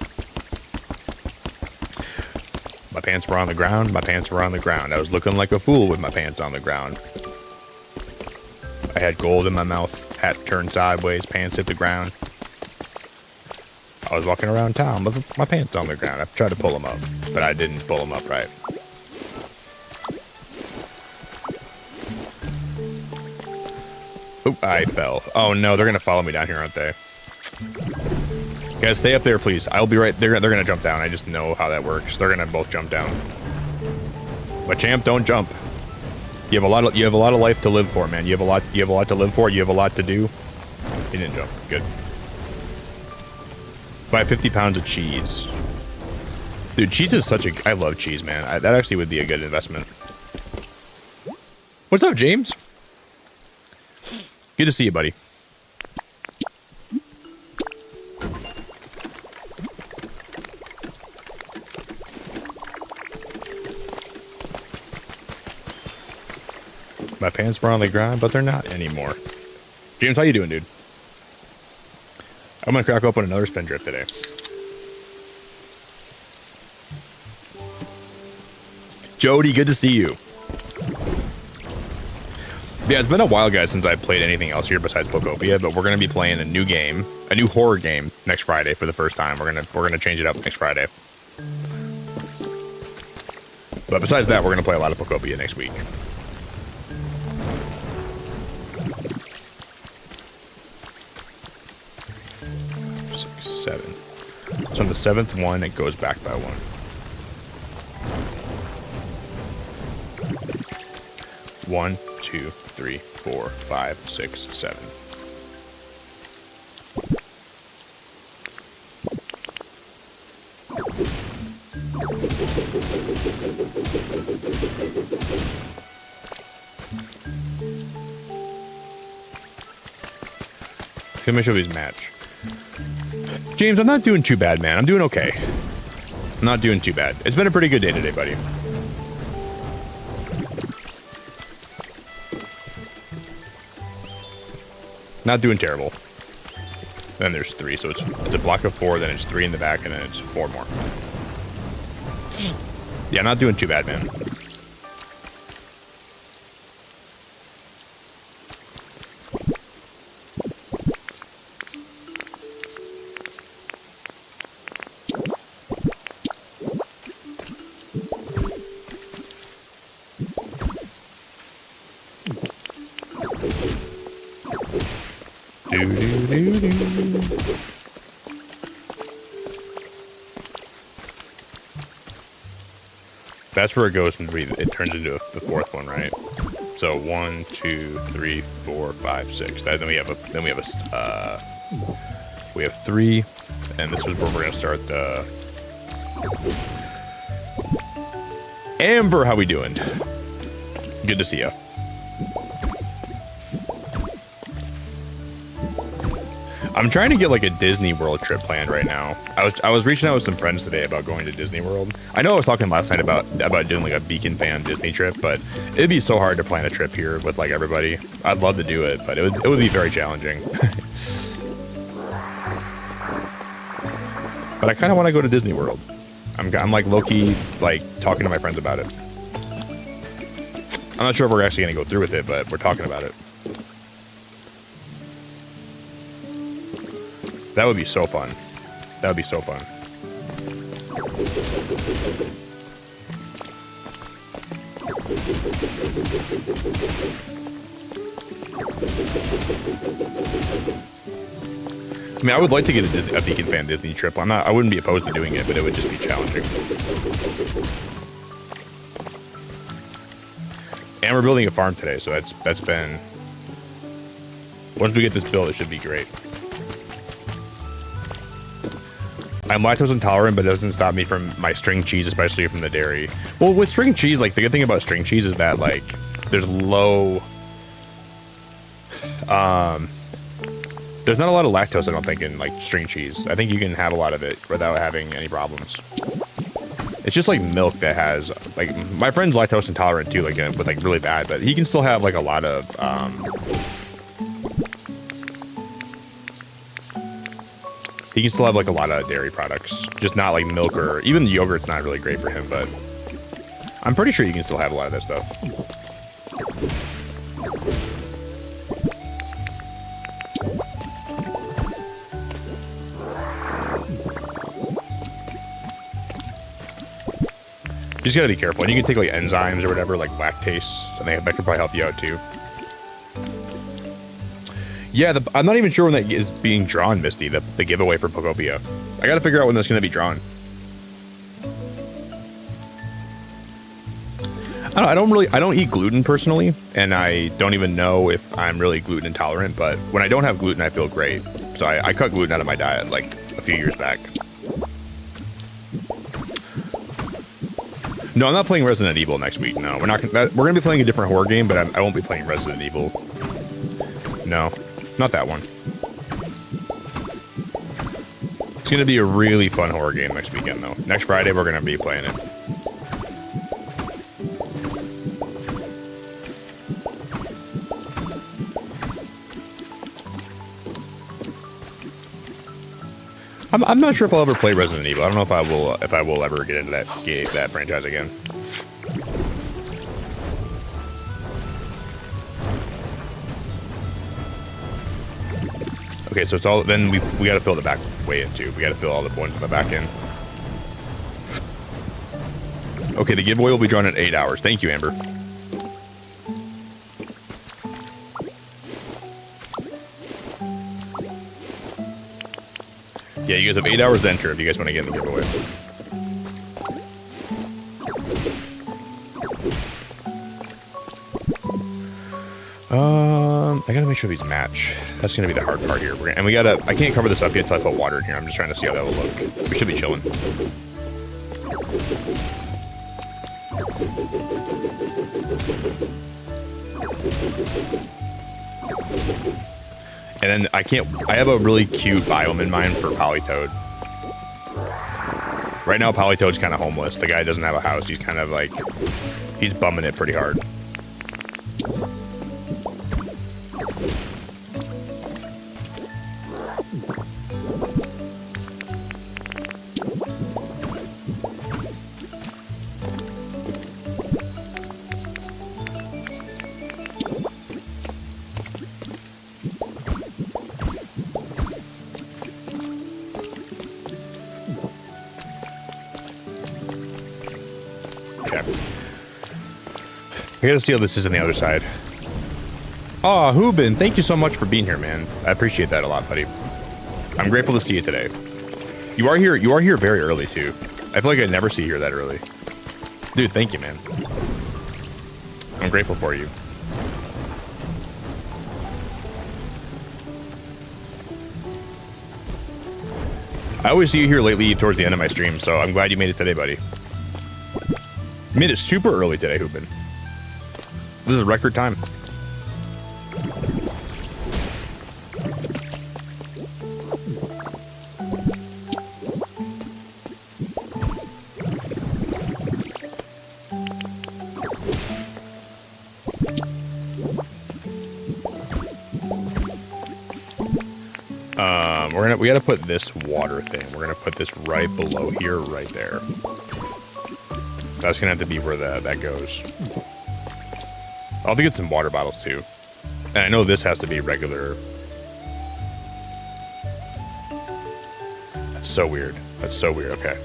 My pants were on the ground. My pants were on the ground. I was looking like a fool with my pants on the ground. I had gold in my mouth. Hat turned sideways. Pants hit the ground. I was walking around town with my pants on the ground. I tried to pull them up, but I didn't pull them up right. Oh, I fell. Oh no, they're gonna follow me down here, aren't they? Guys, stay up there, please. I'll be right. They're gonna jump down. I just know how that works. They're gonna both jump down. But champ, don't jump. You have a lot of life to live for, man. You have a lot to live for. You have a lot to do. He didn't jump. Good. Buy 50 pounds of cheese. Dude, cheese is such a... I love cheese, man. That actually would be a good investment. What's up, James? Good to see you, buddy. My pants were on the ground, but they're not anymore. James, how you doing, dude? I'm gonna crack open another spin drip today. Jody, good to see you. Yeah, it's been a while, guys, since I've played anything else here besides Pokopia, but we're gonna be playing a new game, a new horror game next Friday for the first time. We're gonna change it up next Friday. But besides that, we're gonna play a lot of Pokopia next week. Seven. So on the 7th one, it goes back by one. One, 2, 3, 4, 5, 6, 7. Let me show you his match. James, I'm not doing too bad, man. I'm doing okay. I'm not doing too bad. It's been a pretty good day today, buddy. Not doing terrible. Then there's 3, so it's a block of 4, then it's 3 in the back, and then it's 4 more. Yeah, not doing too bad, man. That's where it goes and it turns into the 4th one, right? So 1, 2, 3, 4, 5, 6. Then we have 3, and this is where we're gonna start the Amber. How we doing? Good to see you. I'm trying to get like a Disney World trip planned right now. I was reaching out with some friends today about going to Disney World. I know I was talking last night about doing like a Beacon fan Disney trip, but it'd be so hard to plan a trip here with like everybody. I'd love to do it, but it would be very challenging. But I kind of want to go to Disney World. I'm like low-key like talking to my friends about it. I'm not sure if we're actually gonna go through with it, but we're talking about it. That would be so fun. That would be so fun. I mean, I would like to get a Beacon fan Disney trip. I wouldn't be opposed to doing it, but it would just be challenging. And we're building a farm today, so that's been... Once we get this built, it should be great. I'm lactose intolerant, but it doesn't stop me from my string cheese, especially from the dairy. Well, with string cheese, like the good thing about string cheese is that like there's low, there's not a lot of lactose, I don't think, in like string cheese. I think you can have a lot of it without having any problems. It's just like milk that has, like, my friend's lactose intolerant too, like with like really bad, but he can still have like a lot of, he can still have like a lot of dairy products, just not like milk, or even the yogurt's not really great for him, but I'm pretty sure you can still have a lot of that stuff. You just gotta be careful. And you can take like enzymes or whatever, like lactase, and that could probably help you out too. Yeah, I'm not even sure when that is being drawn, Misty, the giveaway for Pokopia. I gotta figure out when that's gonna be drawn. I don't eat gluten personally, and I don't even know if I'm really gluten intolerant, but when I don't have gluten, I feel great. So I cut gluten out of my diet like a few years back. No, I'm not playing Resident Evil next week. No, we're gonna be playing a different horror game, but I won't be playing Resident Evil. No, not that one. It's gonna be a really fun horror game next weekend, though. Next Friday, we're gonna be playing it. I'm not sure if I'll ever play Resident Evil. I don't know if I will ever get into that franchise again. Okay, so it's all, then we got to fill the back way in too. We got to fill all the points on the back end. Okay, the giveaway will be drawn in 8 hours. Thank you, Amber. Yeah, you guys have 8 hours to enter if you guys want to get in the giveaway. I gotta make sure these match. That's gonna be the hard part here. I can't cover this up yet until I put water in here. I'm just trying to see how that will look. We should be chilling. And then I have a really cute biome in mind for Polytoad. Right now, Polytoad's kind of homeless. The guy doesn't have a house. He's kind of like, he's bumming it pretty hard. I gotta see how this is on the other side. Oh, Hubin, thank you so much for being here, man. I appreciate that a lot, buddy. I'm grateful to see you today. You are here very early, too. I feel like I never see you here that early. Dude, thank you, man. I'm grateful for you. I always see you here lately towards the end of my stream, so I'm glad you made it today, buddy. You made it super early today, Hubin. This is record time. We gotta put this water thing. We're gonna put this right below here, right there. That's gonna have to be where that goes. I'll have to get some water bottles too. And I know this has to be regular. That's so weird. That's so weird. Okay.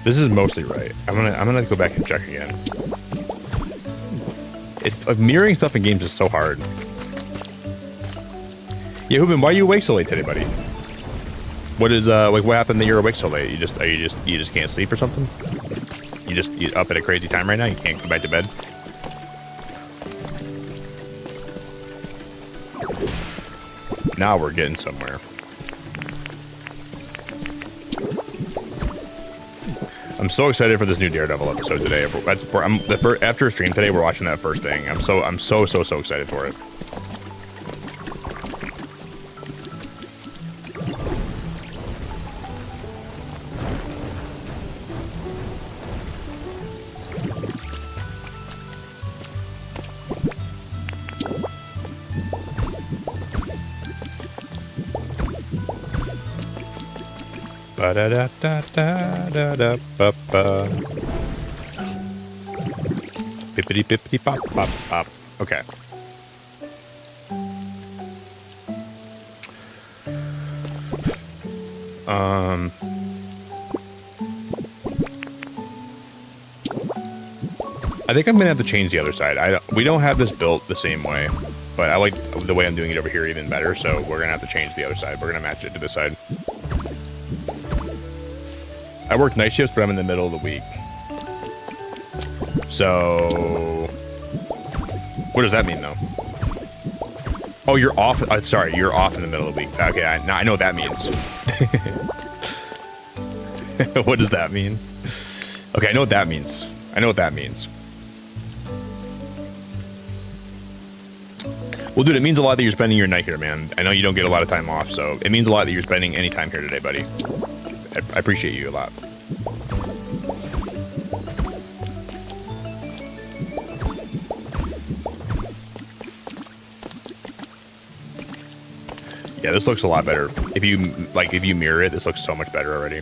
This is mostly right. I'm gonna go back and check again. It's like mirroring stuff in games is so hard. Yeah, Hubin, why are you awake so late today, buddy? What is like what happened that you're awake so late? You just can't sleep or something? You up at a crazy time right now? You can't go back to bed? Now we're getting somewhere. I'm so excited for this new Daredevil episode today. After a stream today, we're watching that first thing. I'm so excited for it. Bippity bippity pop pop pop. Okay. I think I'm gonna have to change the other side. We don't have this built the same way, but I like the way I'm doing it over here even better. So we're gonna have to change the other side. We're gonna match it to this side. I work night shifts, but I'm in the middle of the week. So, what does that mean, though? Oh, you're off. Sorry, you're off in the middle of the week. Okay, I know what that means. What does that mean? Okay, I know what that means. I know what that means. Well, dude, it means a lot that you're spending your night here, man. I know you don't get a lot of time off, so it means a lot that you're spending any time here today, buddy. I appreciate you a lot. Yeah, this looks a lot better. If you mirror it, this looks so much better already.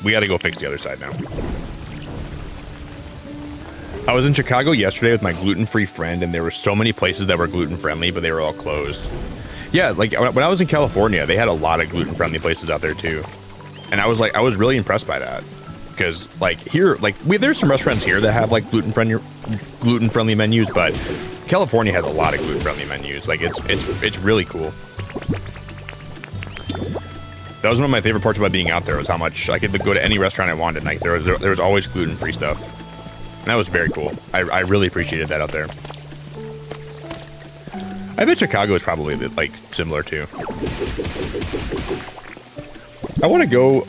We got to go fix the other side now. I was in Chicago yesterday with my gluten-free friend, and there were so many places that were gluten-friendly, but they were all closed. Yeah, like when I was in California, they had a lot of gluten-friendly places out there too, and I was really impressed by that, because like here, there's some restaurants here that have like gluten-friendly menus, but California has a lot of gluten-friendly menus. Like it's really cool. That was one of my favorite parts about being out there, was how much I could go to any restaurant I wanted. Like there was always gluten-free stuff. That was very cool. I really appreciated that out there. I bet Chicago is probably like similar too. I want to go.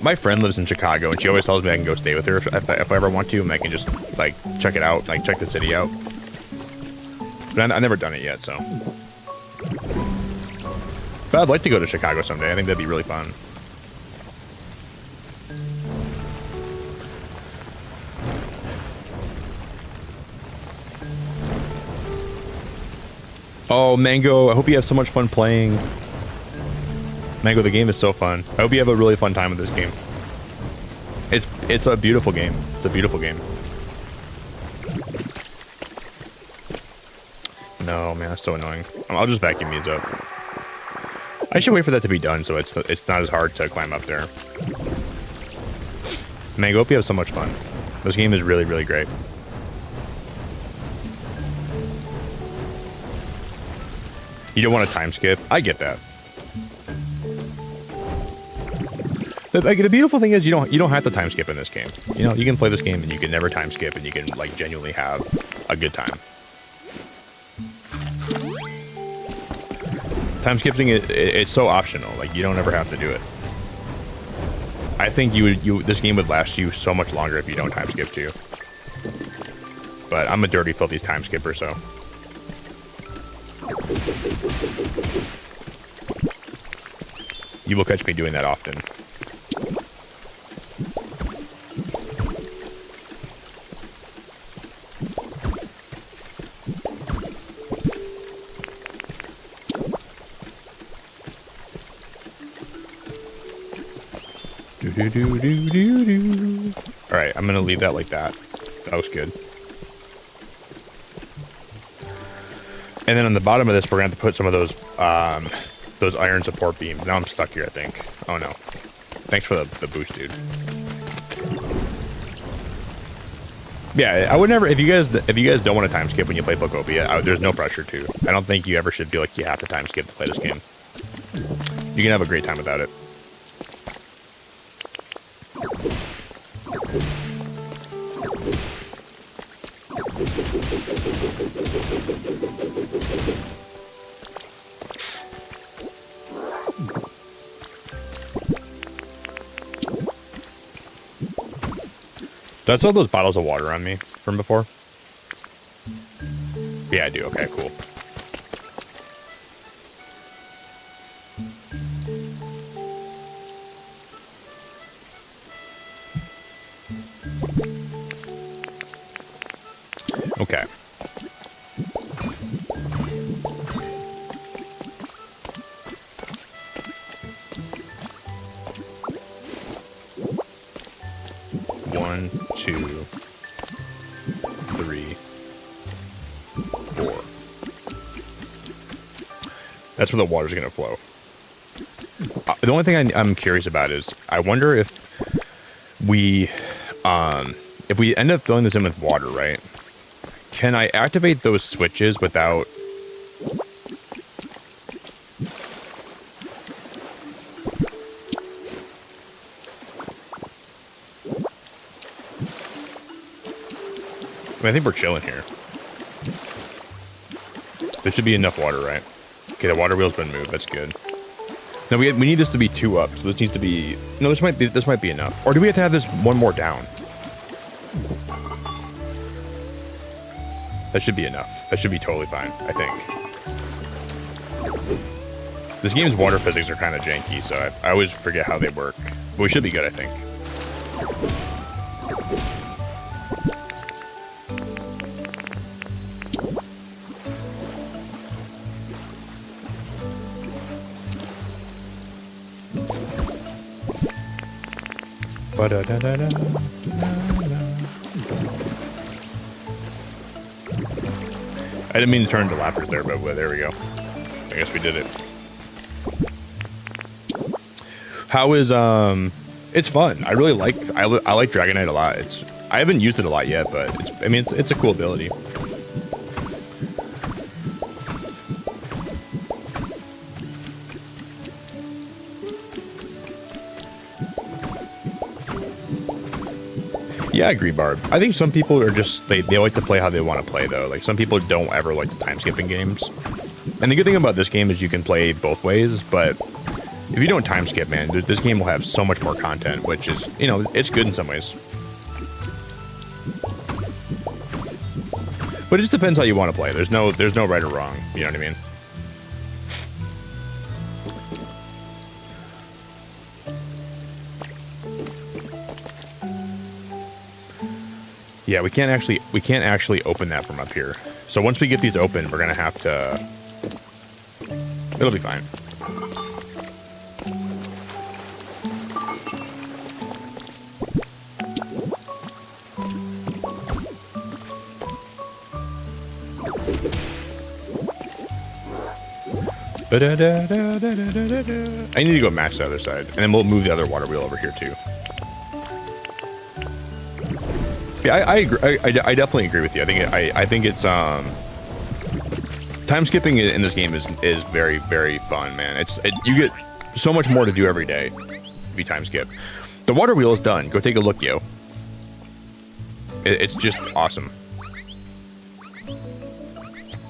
My friend lives in Chicago, and she always tells me I can go stay with her if I ever want to, and I can just like check it out, like check the city out. But I've never done it yet, so. But I'd like to go to Chicago someday. I think that'd be really fun. Oh, Mango, I hope you have so much fun playing. Mango, the game is so fun. I hope you have a really fun time with this game. It's a beautiful game. It's a beautiful game. No, man, that's so annoying. I'll just vacuum these up. I should wait for that to be done so it's not as hard to climb up there. Mango, I hope you have so much fun. This game is really, really great. You don't want to time skip. I get that. Like, the beautiful thing is you don't have to time skip in this game. You know, you can play this game and you can never time skip and you can like genuinely have a good time. Time skipping it's so optional. Like you don't ever have to do it. I think this game would last you so much longer if you don't time skip too. But I'm a dirty, filthy time skipper, so. You will catch me doing that often. All right, I'm gonna leave that like that. That looks good. And then on the bottom of this, we're gonna have to put some of those iron support beams. Now I'm stuck here, I think. Oh no. Thanks for the boost, dude. Yeah, I would never. If you guys don't want to time skip when you play Pokopia, there's no pressure to. I don't think you ever should feel like you have to time skip to play this game. You can have a great time without it. Do I still have those bottles of water on me from before? Yeah, I do. Okay, cool. Okay. One, two, three, four. That's where the water's going to flow. The only thing I'm curious about is I wonder if we end up filling this in with water, right? Can I activate those switches without... I think we're chilling here. There should be enough water, right? Okay, the water wheel's been moved. That's good. No, we need this to be 2 up. So this needs to be... No, this might be enough. Or do we have to have this 1 more down? That should be enough. That should be totally fine, I think. This game's water physics are kind of janky, so I always forget how they work. But we should be good, I think. I didn't mean to turn into lappers there, but there we go. I guess we did it. How is it's fun. I really like I like Dragonite a lot. I haven't used it a lot yet, but it's a cool ability. Yeah, I agree, Barb. I think some people are just, they like to play how they want to play, though. Like, some people don't ever like the time-skipping games. And the good thing about this game is you can play both ways, but if you don't time-skip, man, this game will have so much more content, which is, you know, it's good in some ways. But it just depends how you want to play. There's no right or wrong, you know what I mean? Yeah, we can't actually open that from up here. So once we get these open, we're gonna have to. It'll be fine. I need to go match the other side, and then we'll move the other water wheel over here too. Yeah, I agree. I definitely agree with you. I think it's time skipping in this game is very, very fun, man. You get so much more to do every day if you time skip. The water wheel is done. Go take a look, yo. It's just awesome.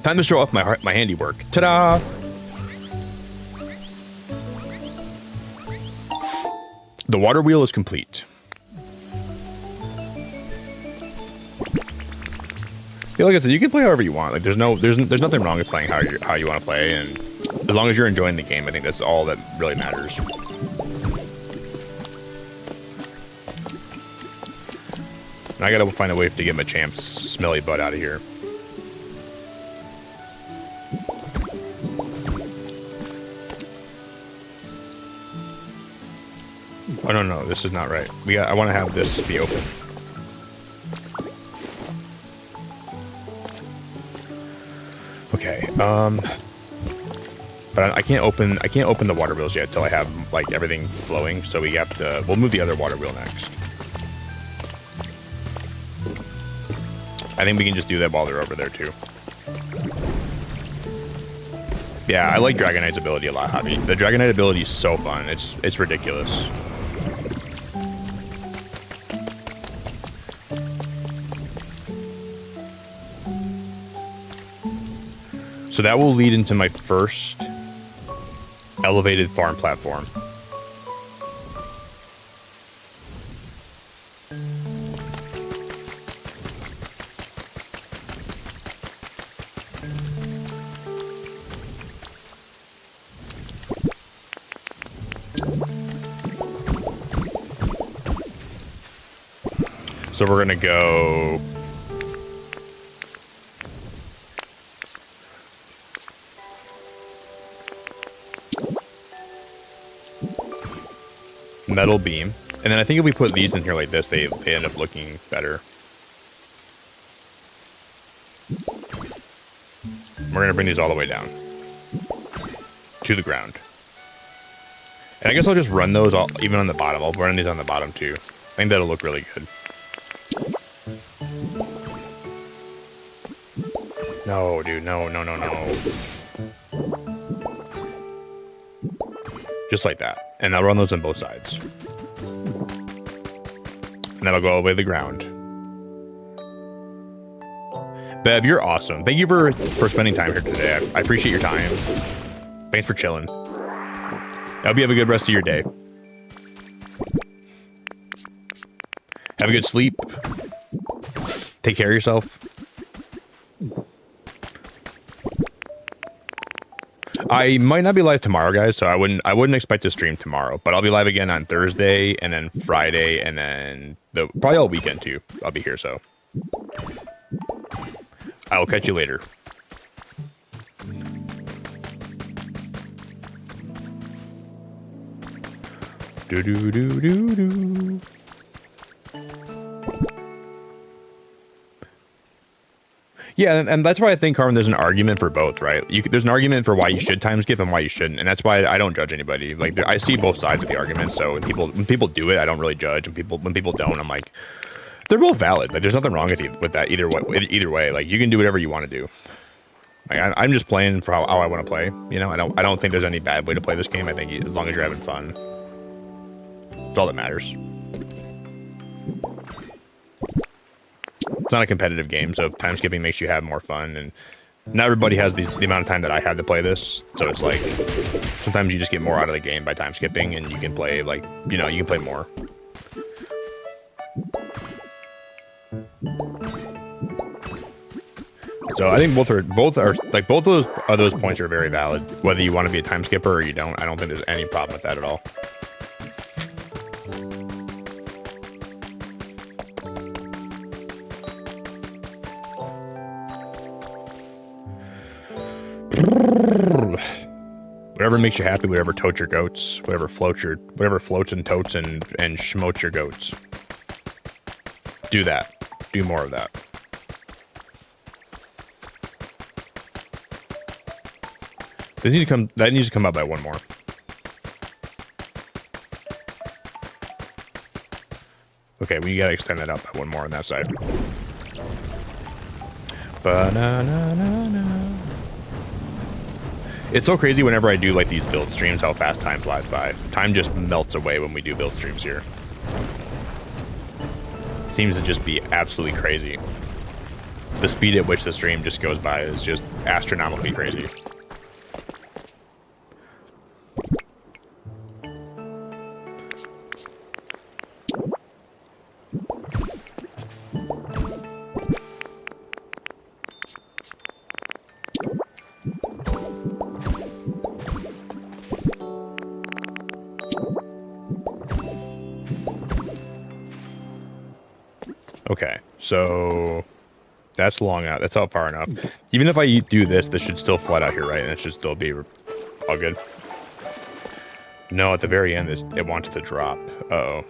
Time to show off my handiwork. Ta-da! The water wheel is complete. Yeah, like I said, you can play however you want. Like, there's nothing wrong with playing how you want to play, and as long as you're enjoying the game, I think that's all that really matters. And I gotta find a way to get Machamp's smelly butt out of here. Oh no, this is not right. I want to have this be open. Okay, but I can't open the water wheels yet till I have like everything flowing. So we'll move the other water wheel next. I think we can just do that while they're over there too. Yeah, I like Dragonite's ability a lot, Hobby. The Dragonite ability is so fun. It's ridiculous. So that will lead into my first elevated farm platform. So we're gonna go metal beam, and then I think if we put these in here like this, they end up looking better. We're gonna bring these all the way down to the ground, and I guess I'll just run those all even on the bottom. I'll run these on the bottom too. I think that'll look really good. No, dude, no. Just like that. And I'll run those on both sides. And that'll go all the way to the ground. Beb, you're awesome. Thank you for spending time here today. I appreciate your time. Thanks for chilling. I hope you have a good rest of your day. Have a good sleep. Take care of yourself. I might not be live tomorrow, guys, so I wouldn't expect to stream tomorrow, but I'll be live again on Thursday and then Friday and then probably all weekend too. I'll be here, so I will catch you later. Do. Yeah, and that's why I think, Carmen, there's an argument for both, right? There's an argument for why you should time skip and why you shouldn't, and that's why I don't judge anybody. Like, I see both sides of the argument. So when people do it, I don't really judge. When people don't, I'm like, they're both valid. Like, there's nothing wrong with that either way. Like, you can do whatever you want to do. Like, I'm just playing for how I want to play. You know, I don't think there's any bad way to play this game. I think as long as you're having fun, it's all that matters. It's not a competitive game, so time skipping makes you have more fun, and not everybody has the amount of time that I had to play this, so it's like sometimes you just get more out of the game by time skipping, and you can play like, you know, you can play more. So I think both are like both of those points are very valid. Whether you want to be a time skipper or you don't, I don't think there's any problem with that at all. Whatever makes you happy, whatever totes your goats, whatever floats and totes and schmotes your goats. Do that. Do more of that. That needs to come up by one more. Okay, we gotta extend that out by one more on that side. Ba-na-na-na-na. It's so crazy whenever I do like these build streams how fast time flies by. Time just melts away when we do build streams here. Seems to just be absolutely crazy. The speed at which the stream just goes by is just astronomically crazy. Okay, so that's long out. That's out far enough. Even if I do this, this should still flood out here, right? And it should still be all good. No, at the very end, it wants to drop. Uh-oh.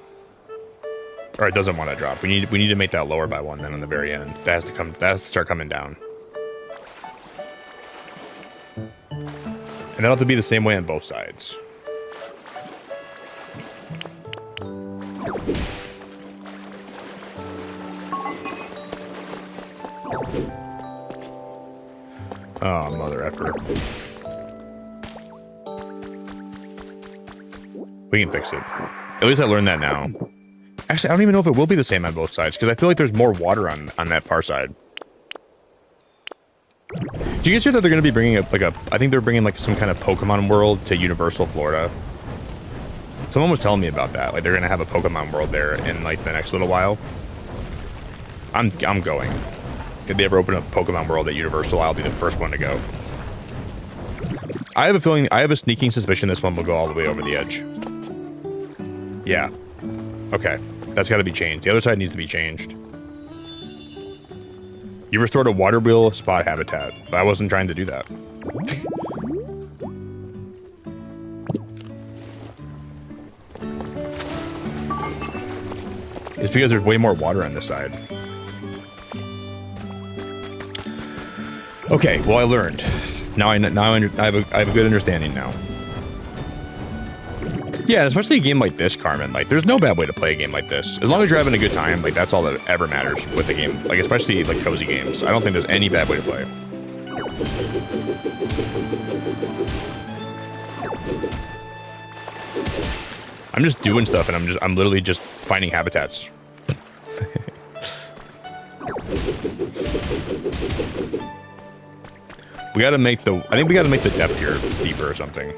Or it doesn't want to drop. We need to make that lower by one then on the very end. That has to start coming down. And that'll have to be the same way on both sides. Oh, mother effer. We can fix it. At least I learned that now. Actually, I don't even know if it will be the same on both sides, because I feel like there's more water on that far side. Do you guys hear that they're going to be bringing up, like I think they're bringing like some kind of Pokemon world to Universal Florida? Someone was telling me about that. Like they're going to have a Pokemon world there in like the next little while. I'm going. If they ever open up Pokemon World at Universal, I'll be the first one to go. I have a sneaking suspicion this one will go all the way over the edge. Yeah. Okay. That's got to be changed. The other side needs to be changed. You restored a water wheel spot habitat. But I wasn't trying to do that. It's because there's way more water on this side. Okay, well I learned. Now I have a good understanding now. Yeah, especially a game like this, Carmen. Like, there's no bad way to play a game like this. As long as you're having a good time, like that's all that ever matters with the game. Like, especially like cozy games. I don't think there's any bad way to play. I'm just doing stuff, and I'm literally just finding habitats. I think we gotta make the depth here deeper or something.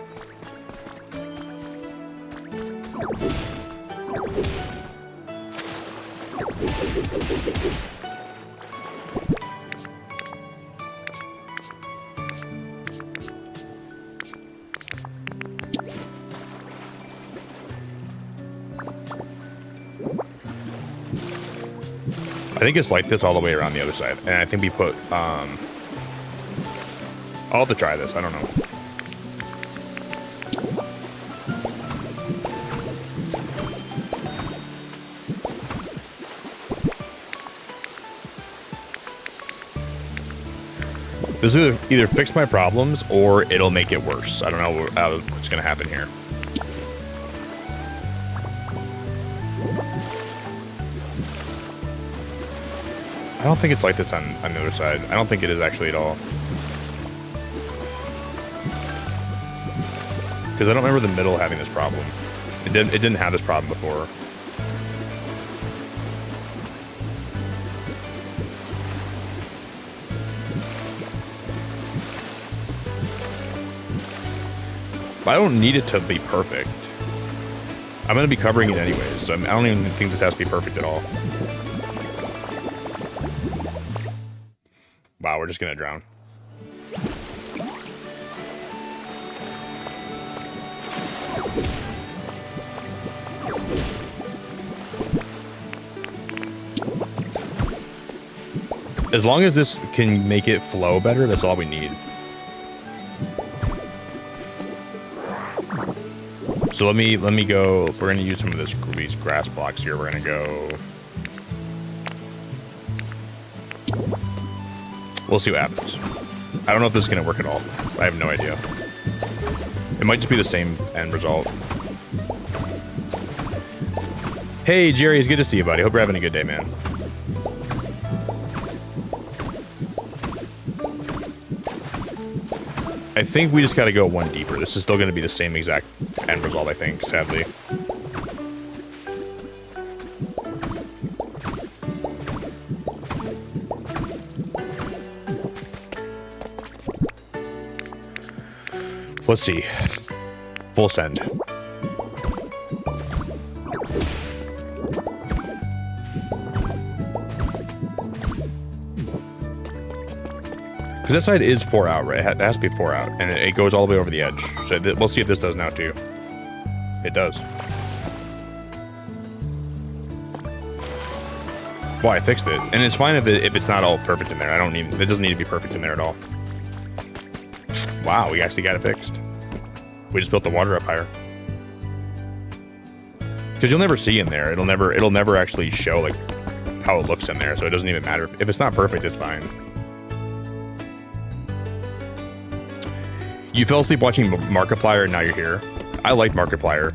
I think it's like this all the way around the other side. And I think we put, I'll have to try this. I don't know. This will either fix my problems or it'll make it worse. I don't know what's going to happen here. I don't think it's like this on the other side. I don't think it is actually at all. Because I don't remember the middle having this problem. It didn't have this problem before. I don't need it to be perfect. I'm going to be covering it anyways, so I don't even think this has to be perfect at all. Wow, we're just going to drown. As long as this can make it flow better, that's all we need. So let me go. If we're gonna use some of these grass blocks here, we're gonna go. We'll see what happens. I don't know if this is gonna work at all. I have no idea. It might just be the same end result. Hey Jerry, it's good to see you, buddy. Hope you're having a good day, man. I think we just gotta go one deeper. This is still gonna be the same exact end result, I think, sadly. Let's see. Full send. Because that side is 4 out, right? It has to be 4 out, and it goes all the way over the edge. So we'll see if this does now too. It does. Well, I fixed it, and it's fine if it's not all perfect in there. It doesn't need to be perfect in there at all. Wow, we actually got it fixed. We just built the water up higher. Because you'll never see in there. It'll never actually show like how it looks in there. So it doesn't even matter if it's not perfect. It's fine. You fell asleep watching Markiplier and now you're here. I like Markiplier.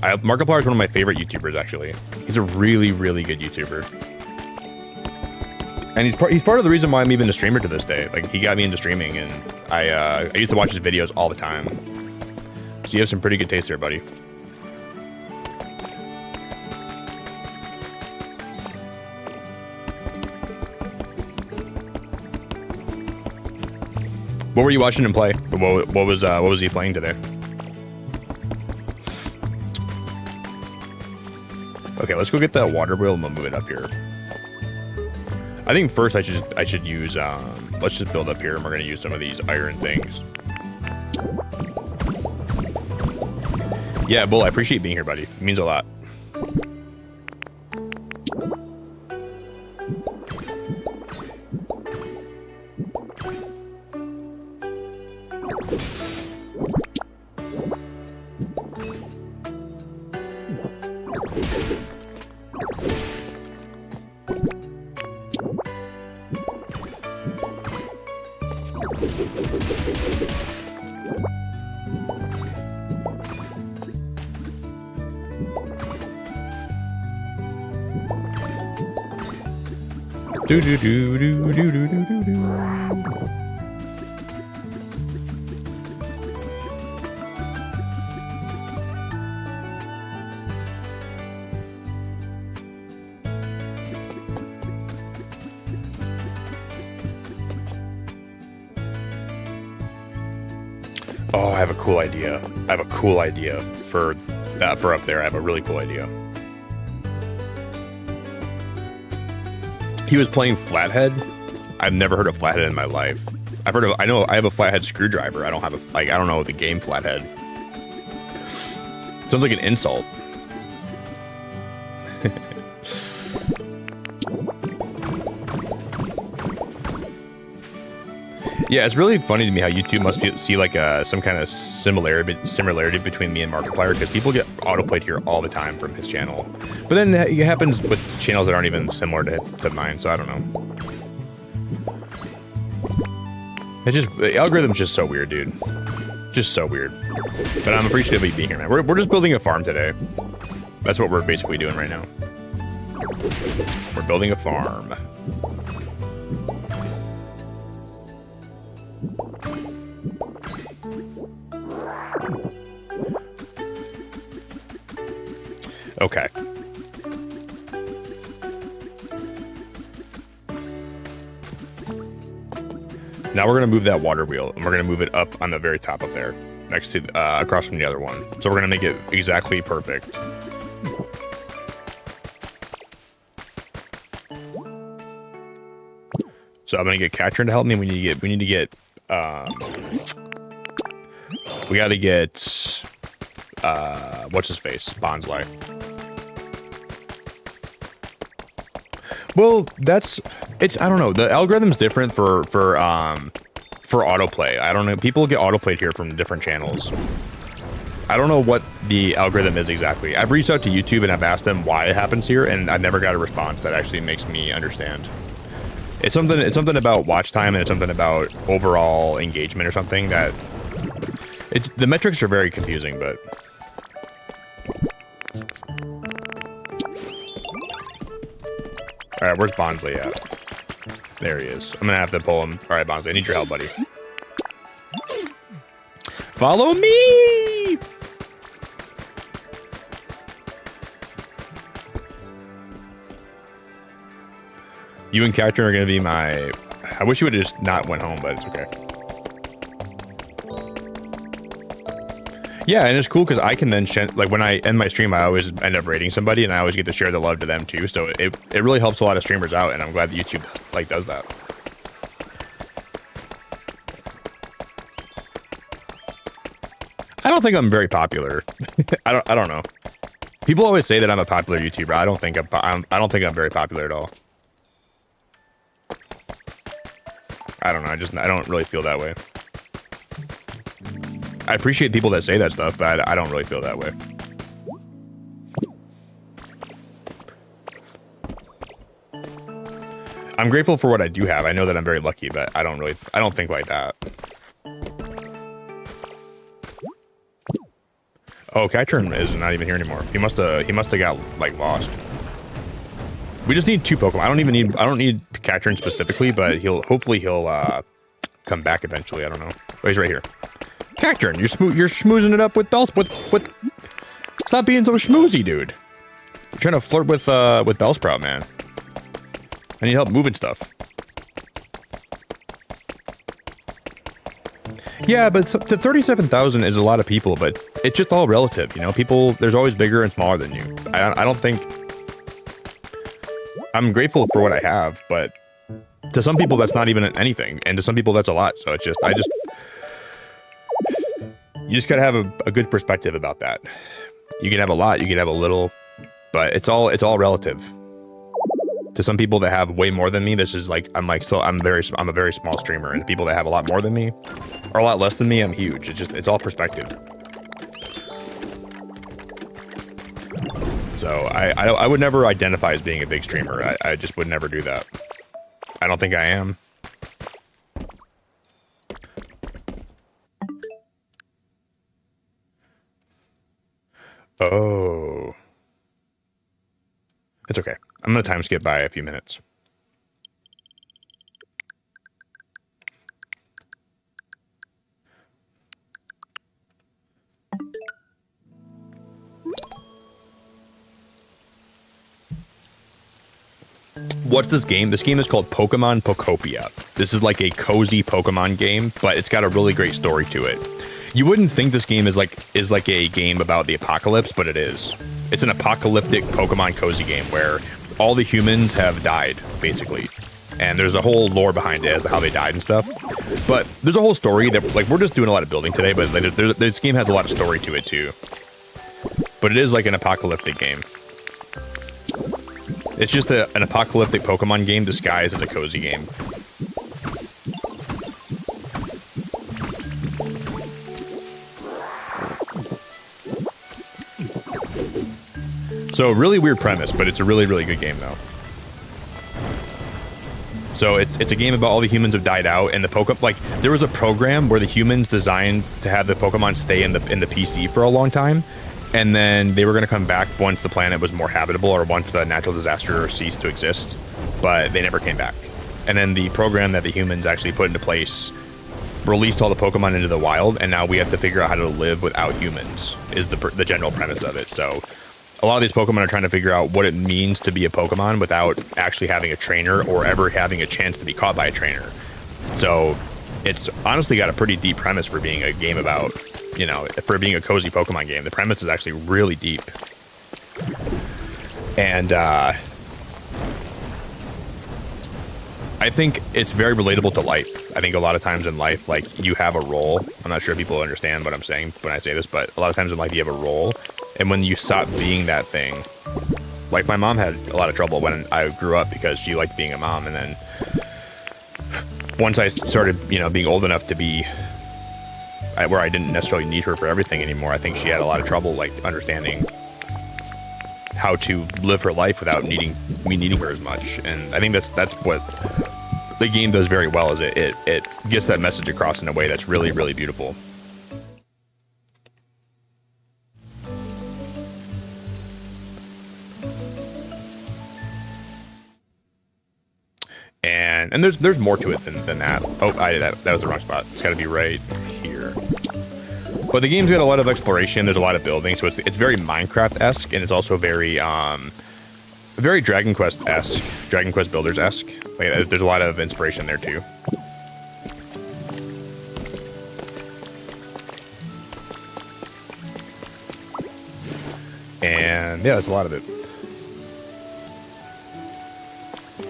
Markiplier is one of my favorite YouTubers, actually. He's a really, really good YouTuber. And he's part of the reason why I'm even a streamer to this day. Like, he got me into streaming, and I used to watch his videos all the time. So you have some pretty good taste there, buddy. What were you watching him play? What was he playing today? Okay, let's go get that water wheel and we'll move it up here. I think first I should use let's just build up here, and we're gonna use some of these iron things. Yeah, Bull, I appreciate being here, buddy. It means a lot. Do do do do do do do do. Oh, I have a cool idea. I have a cool idea for up there. I have a really cool idea. He was playing Flathead. I've never heard of Flathead in my life. I know I have a Flathead screwdriver. I don't know the game Flathead. Sounds like an insult. Yeah, it's really funny to me how YouTube must see like some kind of similarity between me and Markiplier, because people get autoplayed here all the time from his channel. But then it happens with channels that aren't even similar to mine, so I don't know. The algorithm's just so weird, dude. Just so weird. But I'm appreciative of you being here, man. We're just building a farm today. That's what we're basically doing right now. We're building a farm. Okay. Now we're going to move that water wheel, and we're going to move it up on the very top up there. next to across from the other one. So we're gonna make it exactly perfect. So I'm gonna get Catron to help me. We need to get we gotta get what's his face? Bonsley. Well, I don't know. The algorithm's different for autoplay. I don't know. People get autoplayed here from different channels. I don't know what the algorithm is exactly. I've reached out to YouTube and I've asked them why it happens here, and I've never got a response that actually makes me understand. It's something about watch time, and it's something about overall engagement or something that the metrics are very confusing, but all right, where's Bonsley at? There he is. I'm gonna have to pull him. All right, Bonsley, I need your help, buddy. Follow me! You and Catron are gonna be my... I wish you would have just not went home, but it's okay. Yeah, and it's cool because I can then, like when I end my stream, I always end up rating somebody, and I always get to share the love to them too. So it really helps a lot of streamers out, and I'm glad that YouTube like does that. I don't think I'm very popular. I don't know. People always say that I'm a popular YouTuber. I don't think I'm very popular at all. I don't know. I don't really feel that way. I appreciate people that say that stuff, but I don't really feel that way. I'm grateful for what I do have. I know that I'm very lucky, but I don't think like that. Oh, Catron is not even here anymore. He must have got like lost. We just need 2 Pokemon. I don't need Catron specifically, but hopefully he'll come back eventually. I don't know. Oh, he's right here. Catron, you're schmoozing it up with Bellsprout. Stop being so schmoozy, dude. You're trying to flirt with Bellsprout, man. I need help moving stuff. Yeah, but the 37,000 is a lot of people, but it's just all relative, you know? People, there's always bigger and smaller than you. I don't think... I'm grateful for what I have, but to some people that's not even anything, and to some people that's a lot, so it's just, you just gotta have a good perspective about that. You can have a lot, you can have a little, but it's all relative. To some people that have way more than me, this is like, I'm a very small streamer, and the people that have a lot more than me, or a lot less than me, I'm huge. It's all perspective. So I would never identify as being a big streamer. I just would never do that. I don't think I am. Oh. It's okay. I'm going to time skip by a few minutes. What's this game? This game is called Pokemon Pokopia. This is like a cozy Pokemon game, but it's got a really great story to it. You wouldn't think this game is like a game about the apocalypse, but it is. It's an apocalyptic Pokemon cozy game where all the humans have died, basically. And there's a whole lore behind it as to how they died and stuff. But there's a whole story that, like, we're just doing a lot of building today, but like, this game has a lot of story to it too. But it is like an apocalyptic game. It's just an apocalyptic Pokemon game disguised as a cozy game. So really weird premise, but it's a really, really good game though. So it's a game about all the humans have died out, and the Pokemon, like, there was a program where the humans designed to have the Pokemon stay in the PC for a long time, and then they were going to come back once the planet was more habitable or once the natural disaster ceased to exist, but they never came back. And then the program that the humans actually put into place released all the Pokemon into the wild, and now we have to figure out how to live without humans, is the general premise of it. So a lot of these Pokemon are trying to figure out what it means to be a Pokemon without actually having a trainer or ever having a chance to be caught by a trainer. So it's honestly got a pretty deep premise for being a game about, you know, for being a cozy Pokemon game. The premise is actually really deep. And I think it's very relatable to life. I think a lot of times in life, like, you have a role. I'm not sure if people understand what I'm saying when I say this, but a lot of times in life you have a role. And when you stop being that thing, like my mom had a lot of trouble when I grew up because she liked being a mom. And then once I started, you know, being old enough to be where I didn't necessarily need her for everything anymore, I think she had a lot of trouble, like, understanding how to live her life without me needing her as much. And I think that's what the game does very well, is it gets that message across in a way that's really, really beautiful. And there's more to it than that. Oh, that was the wrong spot. It's got to be right here. But the game's got a lot of exploration. There's a lot of building, so it's very Minecraft-esque, and it's also very very Dragon Quest-esque, Dragon Quest Builders-esque. Like, there's a lot of inspiration there too. And yeah, that's a lot of it.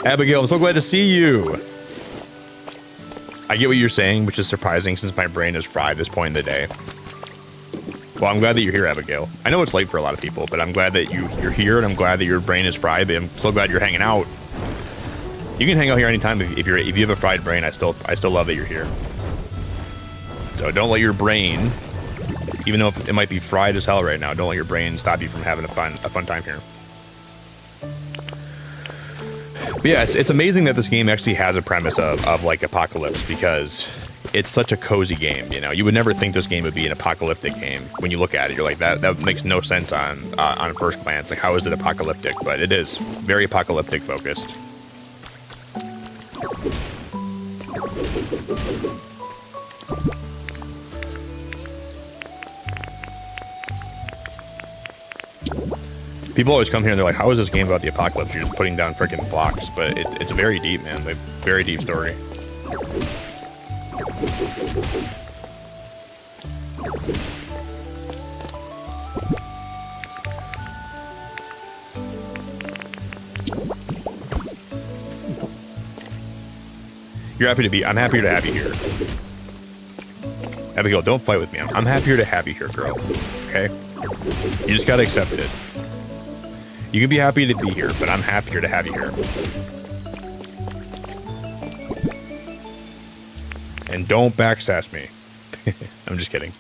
Abigail, I'm so glad to see you. I get what you're saying, which is surprising since my brain is fried at this point in the day. Well, I'm glad that you're here, Abigail. I know it's late for a lot of people, but I'm glad that you're here, and I'm glad that your brain is fried. But I'm so glad you're hanging out. You can hang out here anytime if you have a fried brain. I still love that you're here. So don't let your brain, even though it might be fried as hell right now, don't let your brain stop you from having a fun time here. But yeah, it's amazing that this game actually has a premise of like apocalypse, because it's such a cozy game. You know, you would never think this game would be an apocalyptic game. When you look at it, you're like, that makes no sense on first glance. Like, how is it apocalyptic? But it is very apocalyptic focused. People always come here and they're like, how is this game about the apocalypse? You're just putting down freaking blocks. But it's very deep, man. Like, very deep story. You're happy to be. I'm happier to have you here. Abigail, don't fight with me. I'm happier to have you here, girl. Okay? You just gotta accept it. You can be happy to be here, but I'm happier to have you here. And don't backsass me. I'm just kidding.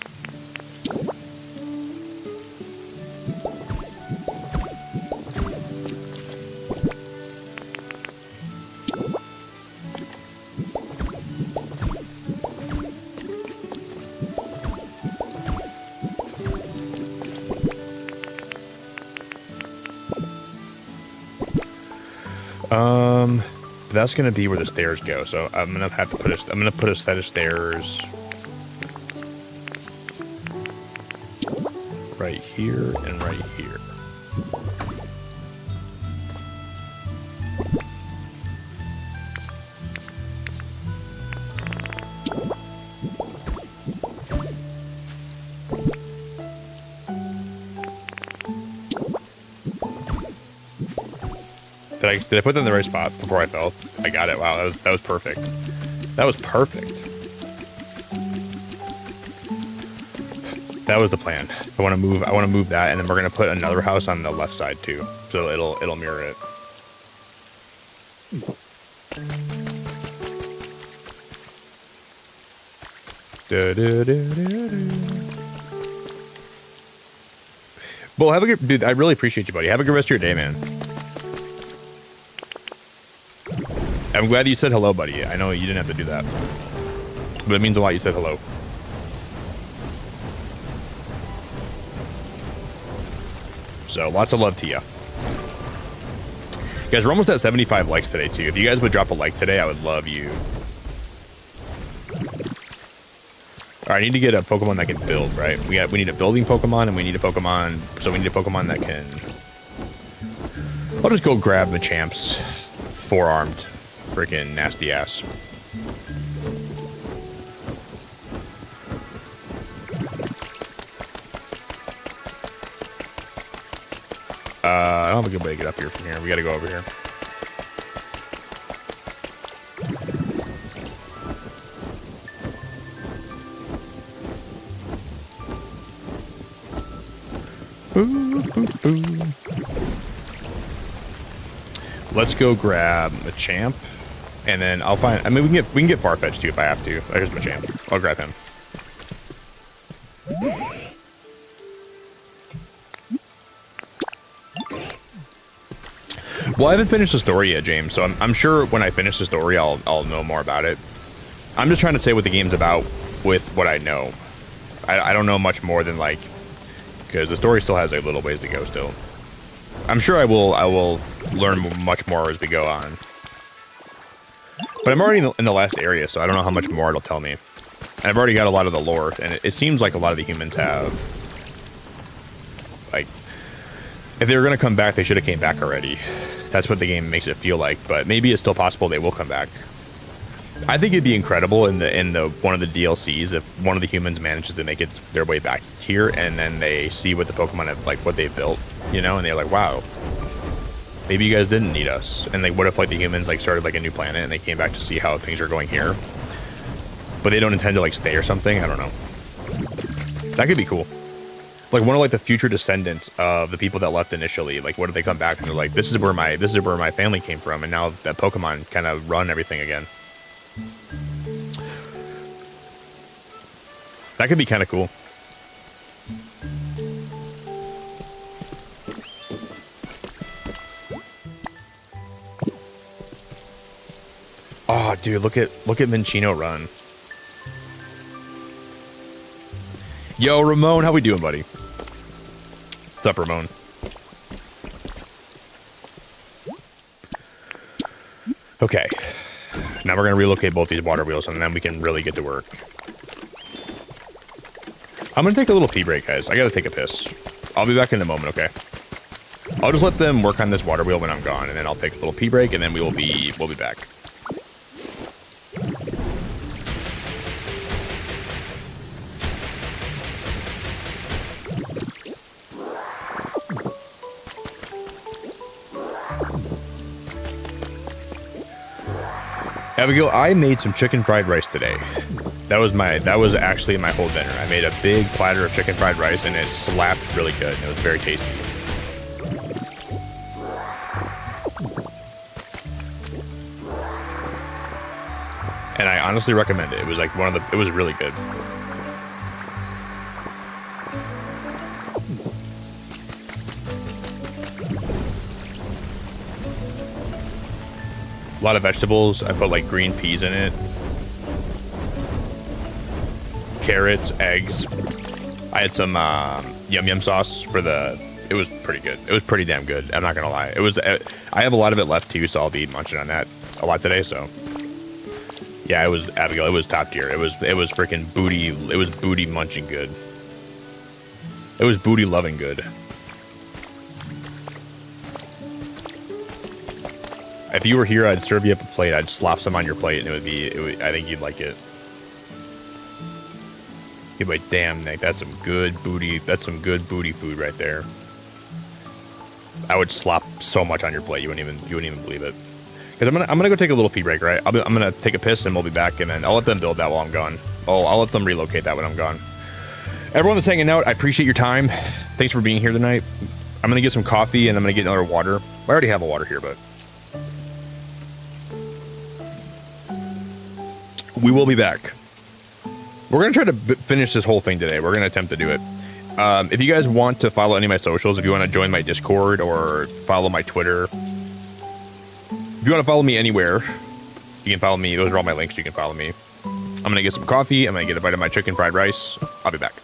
That's gonna be where the stairs go. So I'm gonna have to put a set of stairs right here and right here. Did I put that in the right spot before I fell? I got it. Wow, that was perfect. That was perfect. That was the plan. I want to move that, and then we're gonna put another house on the left side too, so it'll mirror it. Well, have a good dude. I really appreciate you, buddy. Have a good rest of your day, man. I'm glad you said hello, buddy. I know you didn't have to do that, but it means a lot you said hello. So lots of love to you. Guys, we're almost at 75 likes today, too. If you guys would drop a like today, I would love you. All right, I need to get a Pokemon that can build, right? We need a building Pokemon, and we need a Pokemon... So we need a Pokemon that can... I'll just go grab Machamp's four-armed freaking nasty ass. I don't have a good way to get up here from here. We gotta go over here. Boo, boo, boo. Let's go grab the champ, and then I'll find. I mean, we can get Farfetch'd too if I have to. There's my champ. I'll grab him. Well, I haven't finished the story yet, James. So I'm sure when I finish the story, I'll know more about it. I'm just trying to say what the game's about with what I know. I don't know much more than like, because the story still has a little ways to go still. I'm sure I will learn much more as we go on. But I'm already in the last area, so I don't know how much more it'll tell me. And I've already got a lot of the lore, and it seems like a lot of the humans have. Like, if they were going to come back, they should have came back already. That's what the game makes it feel like, but maybe it's still possible they will come back. I think it'd be incredible in the one of the DLCs if one of the humans manages to make it their way back here, and then they see what the Pokemon have, like what they've built, you know, and they're like, wow, maybe you guys didn't need us. And like, what if like the humans like started like a new planet and they came back to see how things are going here, but they don't intend to like stay or something? I don't know. That could be cool. Like one of like the future descendants of the people that left initially. Like, what if they come back and they're like, this is where my family came from, and now that Pokemon kind of run everything again. That could be kind of cool. Oh, dude, look at Minchino run. Yo, Ramon, how we doing, buddy? What's up, Ramon? Okay. Now we're going to relocate both these water wheels, and then we can really get to work. I'm going to take a little pee break, guys. I got to take a piss. I'll be back in a moment, okay? I'll just let them work on this water wheel when I'm gone, and then I'll take a little pee break, and then we'll be back. Abigail, I made some chicken fried rice today. That was actually my whole dinner. I made a big platter of chicken fried rice, and it slapped really good. It was very tasty. And I honestly recommend it. It was like it was really good. A lot of vegetables. I put like green peas in it. Carrots, eggs. I had some yum yum sauce for the. It was pretty good. It was pretty damn good. I'm not gonna lie. It was. I have a lot of it left too, so I'll be munching on that a lot today. So yeah, it was Abigail. It was top tier. It was freaking booty. It was booty munching good. It was booty loving good. If you were here, I'd serve you up a plate. I'd slop some on your plate, and it would. I think you'd like it. You'd be like, damn, Nick, that's some good booty. That's some good booty food right there. I would slop so much on your plate, you wouldn't even believe it. Because I'm gonna go take a little pee break, right? I'm gonna take a piss, and we'll be back, and then I'll let them build that while I'm gone. I'll let them relocate that when I'm gone. Everyone that's hanging out, I appreciate your time. Thanks for being here tonight. I'm gonna get some coffee, and I'm gonna get another water. I already have a water here, but. We will be back. We're going to try to finish this whole thing today. We're going to attempt to do it. If you guys want to follow any of my socials, if you want to join my Discord or follow my Twitter, if you want to follow me anywhere, you can follow me. Those are all my links. You can follow me. I'm going to get some coffee. I'm going to get a bite of my chicken fried rice. I'll be back.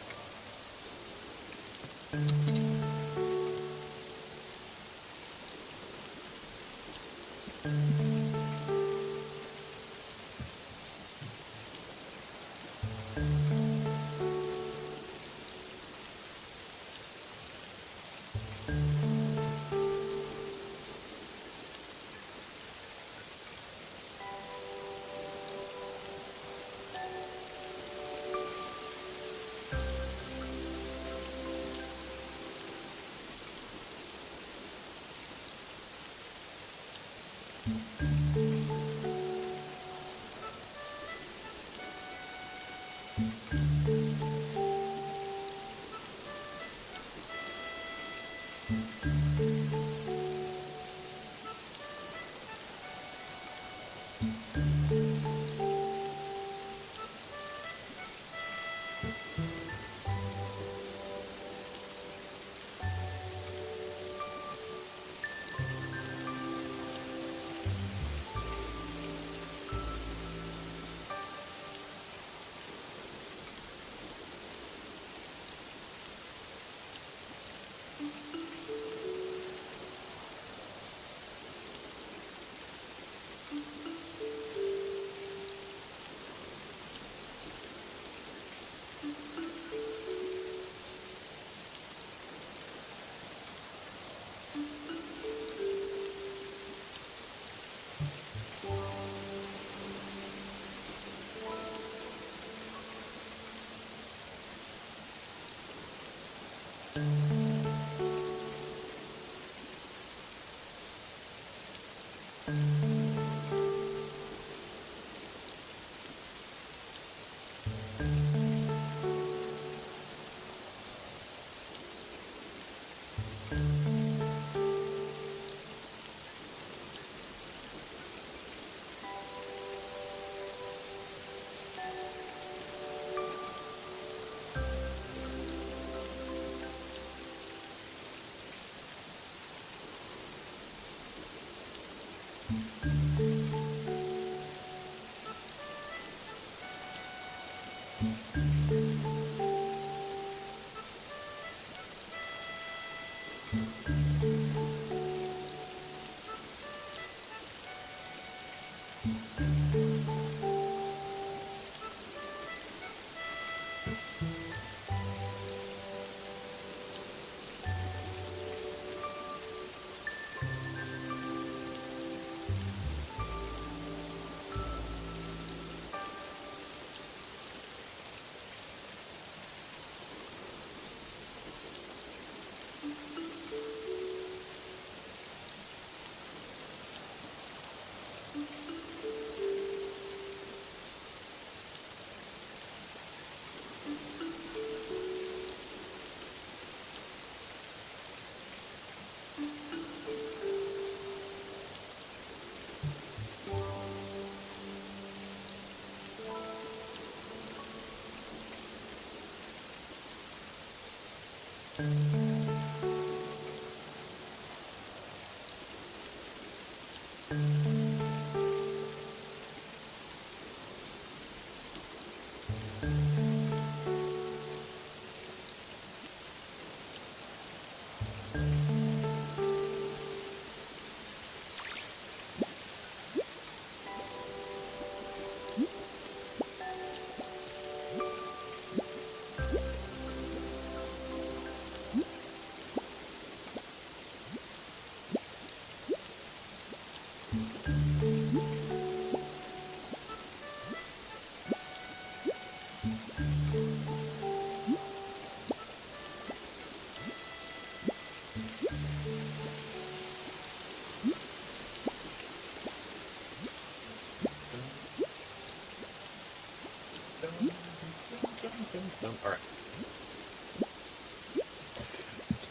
All right.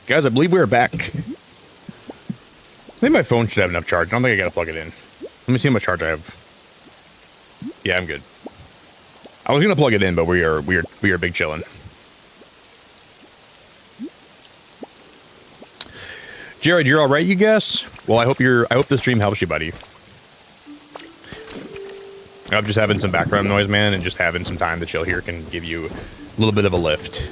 Guys, I believe we are back. I think my phone should have enough charge. I don't think I gotta plug it in. Let me see how much charge I have. Yeah, I'm good. I was gonna plug it in, but we are big chillin'. Jared, you're all right, you guess? Well, I hope the stream helps you, buddy. I'm just having some background noise, man, and just having some time to chill here can give you a little bit of a lift.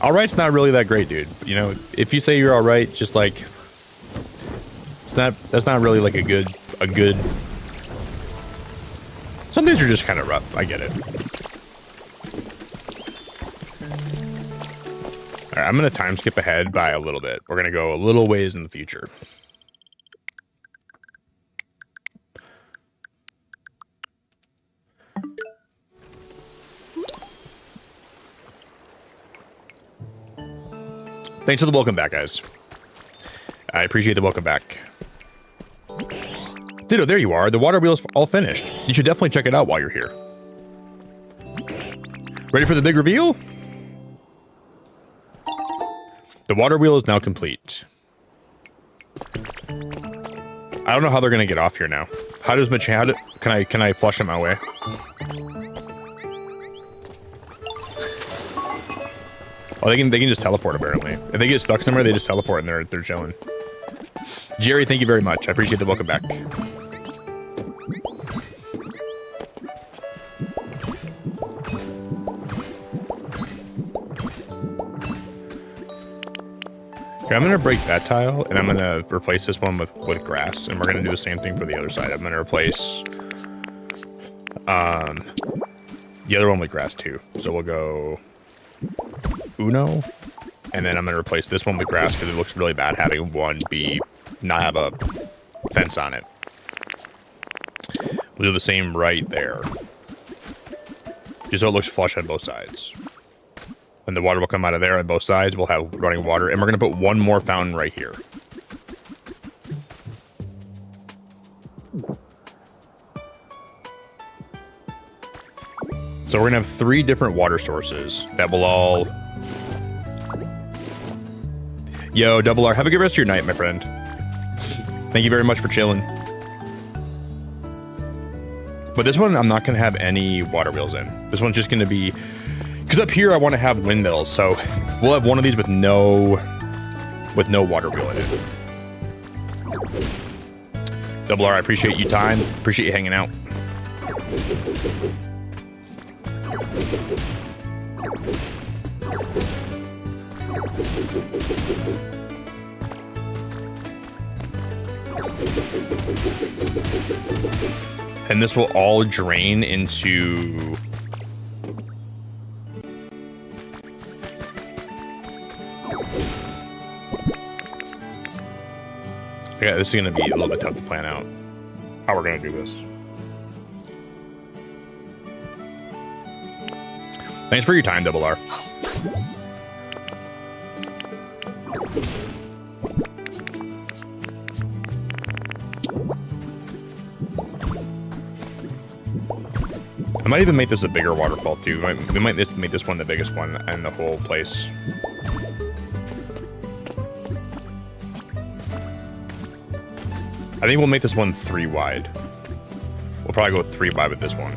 All right's not really that great, dude. You know, if you say you're all right, just like that's not really like a good. Some days are just kind of rough. I get it. All right, I'm gonna time skip ahead by a little bit. We're gonna go a little ways in the future. Thanks for the welcome back, guys. I appreciate the welcome back. Ditto, there you are. The water wheel's all finished. You should definitely check it out while you're here. Ready for the big reveal? The water wheel is now complete. I don't know how they're gonna get off here now. How does can I flush them away? Oh, they can just teleport apparently. If they get stuck somewhere, they just teleport and they're chilling. Jerry, thank you very much. I appreciate the welcome back. Okay, I'm gonna break that tile and I'm gonna replace this one with grass, and we're gonna do the same thing for the other side. I'm gonna replace the other one with grass too. So we'll go Uno, and then I'm gonna replace this one with grass because it looks really bad having one not have a fence on it. We'll do the same right there, just so it looks flush on both sides. And the water will come out of there on both sides. We'll have running water. And we're going to put one more fountain right here. So we're going to have 3 different water sources that will all... Yo, Double R, have a good rest of your night, my friend. Thank you very much for chilling. But this one, I'm not going to have any water wheels in. This one's just going to be... Because up here, I want to have windmills, so we'll have one of these with no water wheel in it. Double R, I appreciate you time. Appreciate you hanging out. And this will all drain into... Yeah, this is going to be a little bit tough to plan out how we're going to do this. Thanks for your time, Double R. I might even make this a bigger waterfall too. We might make this one the biggest one in the whole place. I think we'll make this one 3 wide. We'll probably go 3 wide with this one.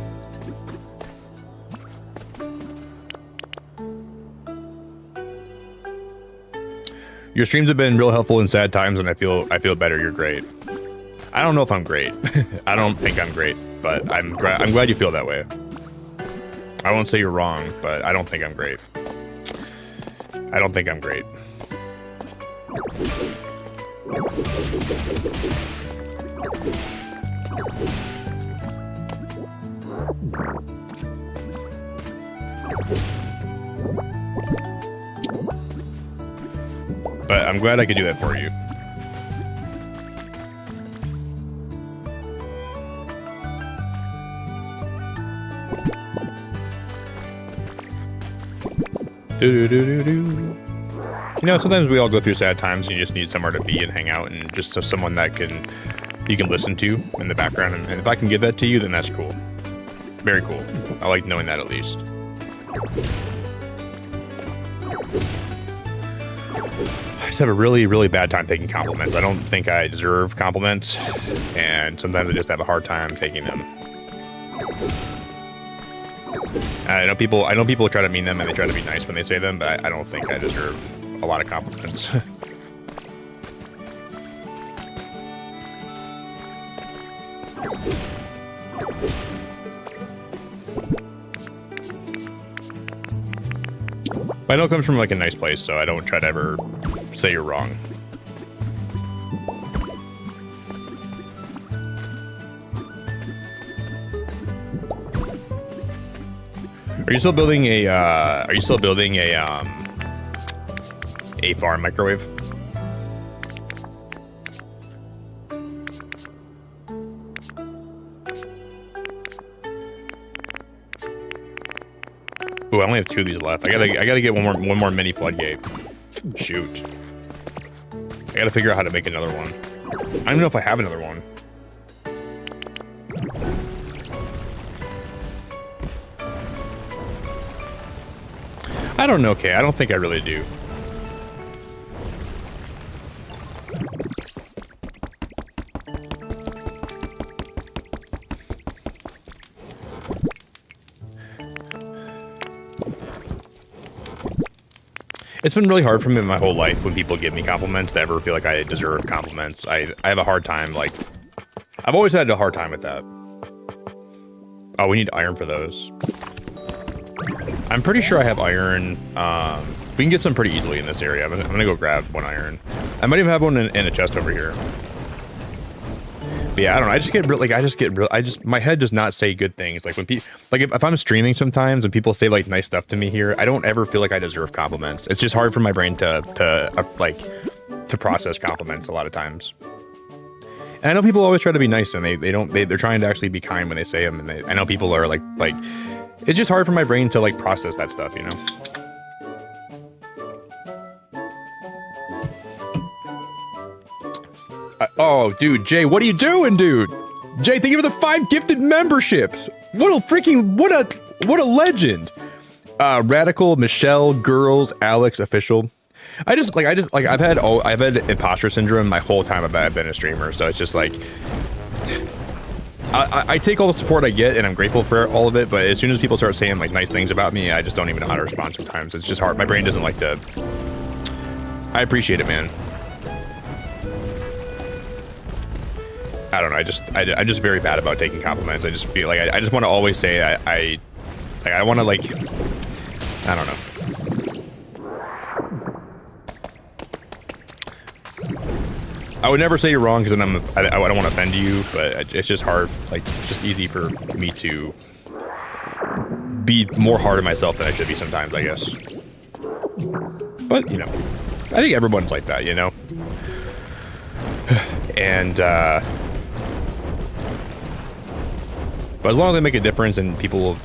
Your streams have been real helpful in sad times, and I feel better. You're great. I don't know if I'm great. I don't think I'm great, but I'm glad you feel that way. I won't say you're wrong, but I don't think I'm great. I don't think I'm great. But I'm glad I could do that for you. You know, sometimes we all go through sad times and you just need somewhere to be and hang out, and just someone that you can listen to in the background. And if I can give that to you, then that's cool. Very cool. I like knowing that at least. I just have a really, really bad time taking compliments. I don't think I deserve compliments, and sometimes I just have a hard time taking them. I know people try to mean them and they try to be nice when they say them, but I don't think I deserve a lot of compliments. I know it comes from like a nice place, so I don't try to ever say you're wrong. Are you still building a farm microwave? Ooh, I only have 2 of these left. I gotta get one more mini floodgate. Shoot. I gotta figure out how to make another one. I don't know if I have another one. I don't know, Kay. I don't think I really do. It's been really hard for me my whole life when people give me compliments to ever feel like I deserve compliments. I have a hard time, like, I've always had a hard time with that. Oh, we need iron for those. I'm pretty sure I have iron. We can get some pretty easily in this area. I'm gonna go grab one iron. I might even have one in a chest over here. But yeah, I don't know. I just get like, my head does not say good things. Like when people, like if I'm streaming sometimes and people say like nice stuff to me here, I don't ever feel like I deserve compliments. It's just hard for my brain to process compliments a lot of times. And I know people always try to be nice and they're trying to actually be kind when they say them. And I know people are like, it's just hard for my brain to like process that stuff, you know? Oh, dude, Jay, what are you doing, dude? Jay, thank you for the 5 gifted memberships. What a legend. Radical, Michelle, Girls, Alex, Official. I've had imposter syndrome my whole time I've been a streamer, so it's just like I take all the support I get and I'm grateful for all of it, but as soon as people start saying like nice things about me, I just don't even know how to respond sometimes. It's just hard. My brain doesn't like to. I appreciate it, man. I don't know. I'm just very bad about taking compliments. I just feel like I just want to always say I want to like, I don't know. I would never say you're wrong because then I don't want to offend you, but it's just hard. Like, it's just easy for me to be more hard on myself than I should be sometimes, I guess. But, you know, I think everyone's like that, you know? And, but as long as I make a difference and people will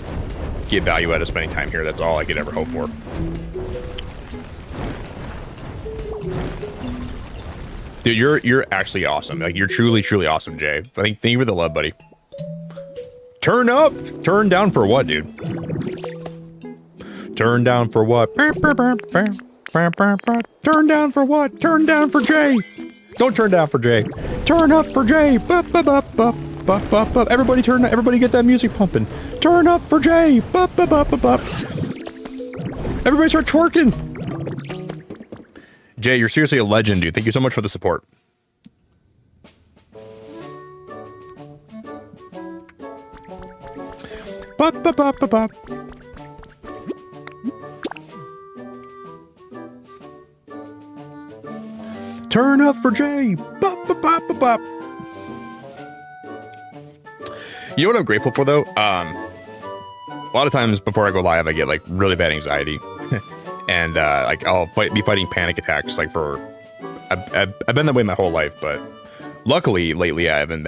get value out of spending time here, that's all I could ever hope for. Dude, you're actually awesome. Like, you're truly, truly awesome, Jay. Thank you for the love, buddy. Turn up! Turn down for what, dude? Turn down for what? Turn down for what? Turn down for Jay! Don't turn down for Jay. Turn up for Jay! Everybody turn up. Everybody get that music pumping. Turn up for Jay! Everybody start twerking! Jay, you're seriously a legend, dude. Thank you so much for the support. Turn up for Jay. You know what I'm grateful for, though? A lot of times before I go live, I get like really bad anxiety. And like I'll be fighting panic attacks like for I've been that way my whole life, but luckily lately I've been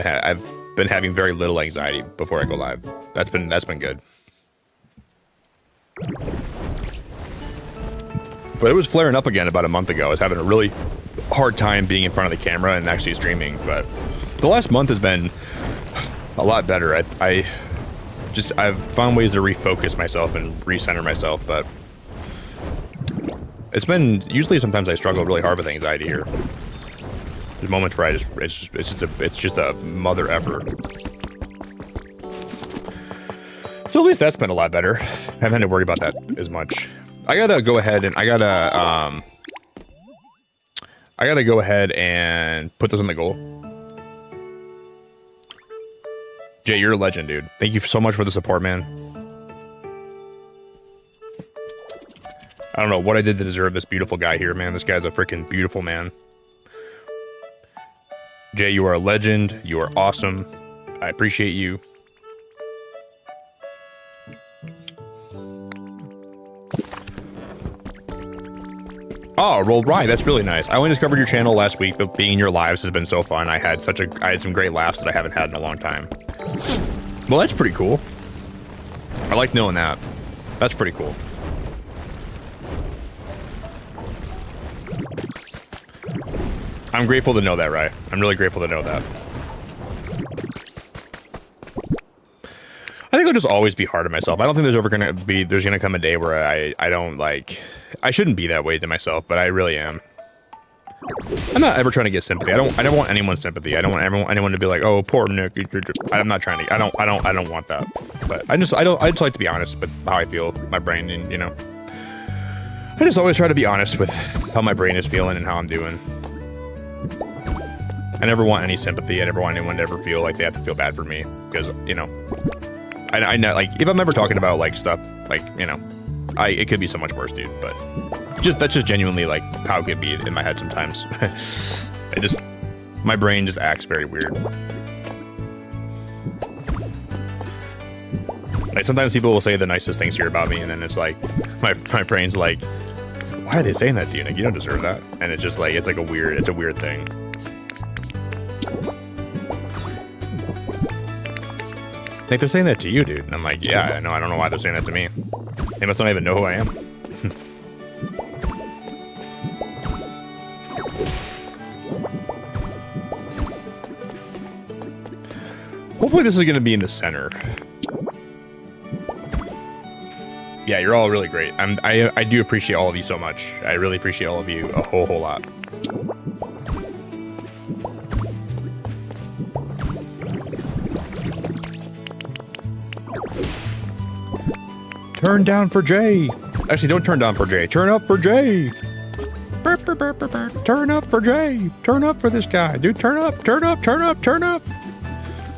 having very little anxiety before I go live. That's been good. But it was flaring up again about a month ago. I was having a really hard time being in front of the camera and actually streaming, but the last month has been a lot better. I've found ways to refocus myself and recenter myself, but it's been sometimes I struggle really hard with anxiety here. There's moments where it's just a mother effort. So at least that's been a lot better. I haven't had to worry about that as much. I gotta go ahead and put this on the goal. Jay, you're a legend, dude. Thank you so much for the support, man. I don't know what I did to deserve this beautiful guy here, man. This guy's a freaking beautiful man. Jay, you are a legend. You are awesome. I appreciate you. Oh, rolled right. That's really nice. I only discovered your channel last week, but being in your lives has been so fun. I had some great laughs that I haven't had in a long time. Well, that's pretty cool. I like knowing that. That's pretty cool. I'm grateful to know that, Rye. I'm really grateful to know that. I think I'll just always be hard on myself. I don't think there's gonna come a day where I don't like, I shouldn't be that way to myself, but I really am. I'm not ever trying to get sympathy. I don't want anyone's sympathy. I don't want anyone to be like, oh, poor Nick. I'm not trying to. I don't want that. But I just like to be honest with how I feel, my brain, and you know. I just always try to be honest with how my brain is feeling and how I'm doing. I never want any sympathy. I never want anyone to ever feel like they have to feel bad for me because you know. I know, like, if I'm ever talking about, like, stuff, like, you know, it could be so much worse, dude, but that's just genuinely, like, how it could be in my head sometimes. My brain just acts very weird. Like, sometimes people will say the nicest things here about me, and then it's like, my brain's like, why are they saying that to you, Nick? You don't deserve that. And it's just like, it's a weird thing. Like, they're saying that to you, dude. And I'm like, yeah, I know. I don't know why they're saying that to me. They must not even know who I am. Hopefully this is going to be in the center. Yeah, you're all really great. I do appreciate all of you so much. I really appreciate all of you a whole lot. Turn down for Jay. Actually, don't turn down for Jay. Turn up for Jay. Burp, burp, burp, burp, burp. Turn up for Jay. Turn up for this guy. Dude, turn up, turn up, turn up, turn up.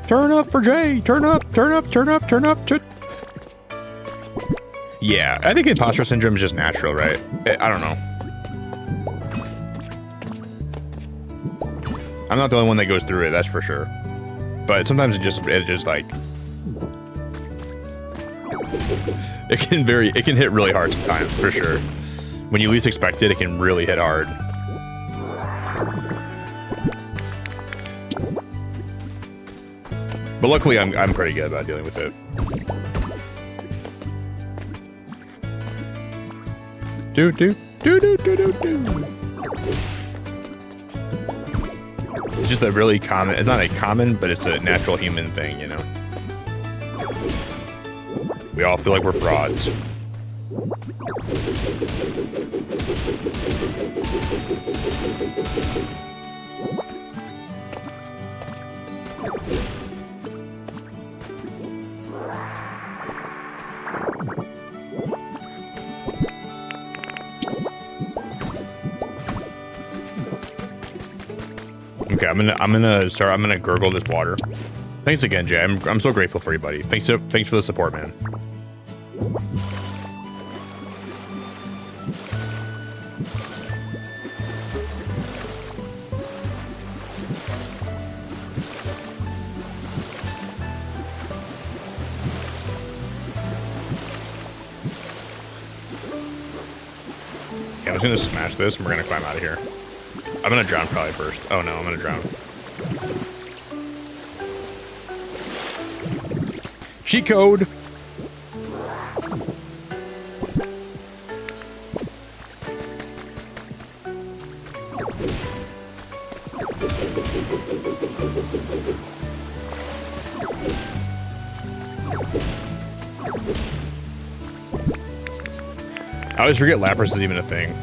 Turn up for Jay. Turn up, turn up, turn up, turn up. Yeah, I think imposter syndrome is just natural, right? I don't know. I'm not the only one that goes through it, that's for sure. But sometimes it just like... It can hit really hard sometimes, for sure. When you least expect it, it can really hit hard. But luckily, I'm pretty good about dealing with it. Do. It's just a really common, it's not a common, but it's a natural human thing, you know? We all feel like we're frauds. Okay, I'm gonna gurgle this water. Thanks again, Jay. I'm so grateful for you, buddy. Thanks for the support, man. Okay, I'm just gonna smash this and we're gonna climb out of here. I'm gonna drown probably first. Oh no, I'm gonna drown. Cheat code. I always forget Lapras is even a thing.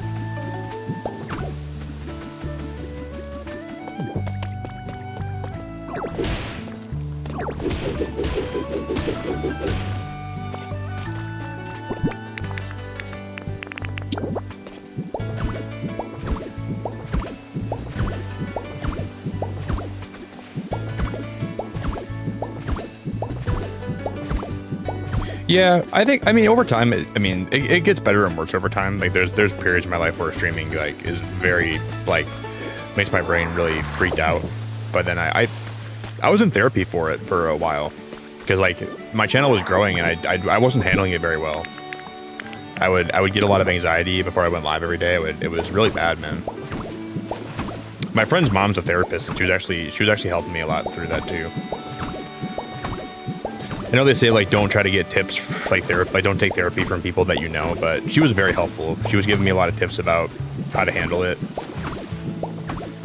Yeah, I mean, over time, it gets better and worse over time. Like, there's periods in my life where streaming, like, is very, like, makes my brain really freaked out. But then I was in therapy for it for a while. Because, like, my channel was growing and I wasn't handling it very well. I would get a lot of anxiety before I went live every day. It was really bad, man. My friend's mom's a therapist, and she was actually helping me a lot through that, too. I know they say, like, don't try to get tips, like don't take therapy from people that you know, but she was very helpful. She was giving me a lot of tips about how to handle it.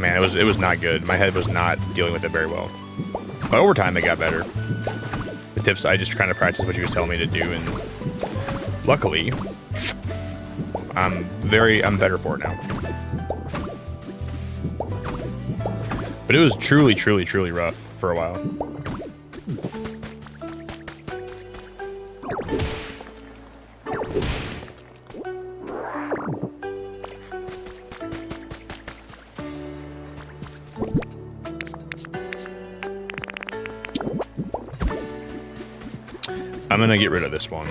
man, it was not good. My head was not dealing with it very well. But over time, it got better. The tips, I just kind of practiced what you was telling me to do, and luckily, I'm better for it now. But it was truly, truly, truly rough for a while. I'm gonna get rid of this one.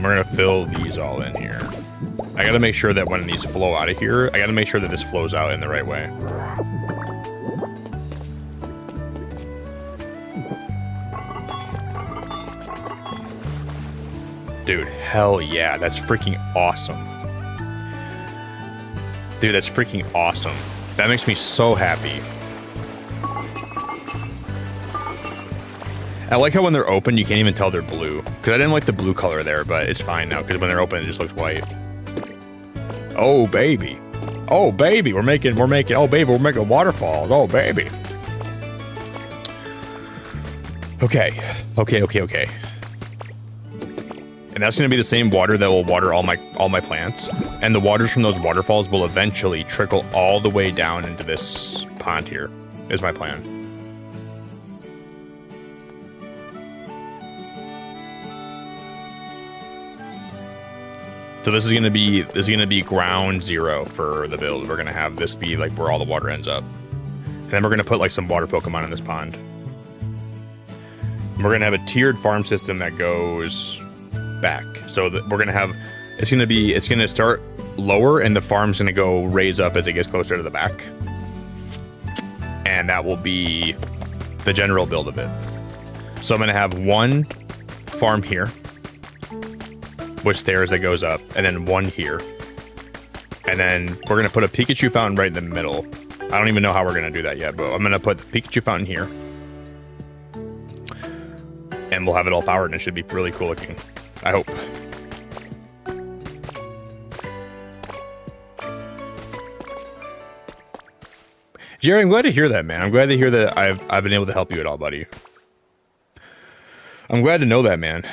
We're gonna fill these all in here. I gotta make sure that when these flow out of here, I gotta make sure that this flows out in the right way. Dude, hell yeah, that's freaking awesome. Dude, that's freaking awesome. That makes me so happy. I like how when they're open, you can't even tell they're blue. Because I didn't like the blue color there, but it's fine now. Because when they're open, it just looks white. Oh, baby. Oh, baby. We're making, oh, baby, we're making waterfalls. Oh, baby. Okay. Okay. And that's going to be the same water that will water all my plants. And the waters from those waterfalls will eventually trickle all the way down into this pond here, is my plan. So this is gonna be ground zero for the build. We're gonna have this be like where all the water ends up, and then we're gonna put like some water Pokemon in this pond. And we're gonna have a tiered farm system that goes back. So that we're gonna have it's gonna start lower, and the farm's gonna go raise up as it gets closer to the back, and that will be the general build of it. So I'm gonna have one farm here with stairs that goes up, and then one here. And then we're gonna put a Pikachu fountain right in the middle. I don't even know how we're gonna do that yet, but I'm gonna put the Pikachu fountain here. And we'll have it all powered, and it should be really cool looking. I hope. Jerry, I'm glad to hear that, man. I'm glad to hear that I've been able to help you at all, buddy. I'm glad to know that, man.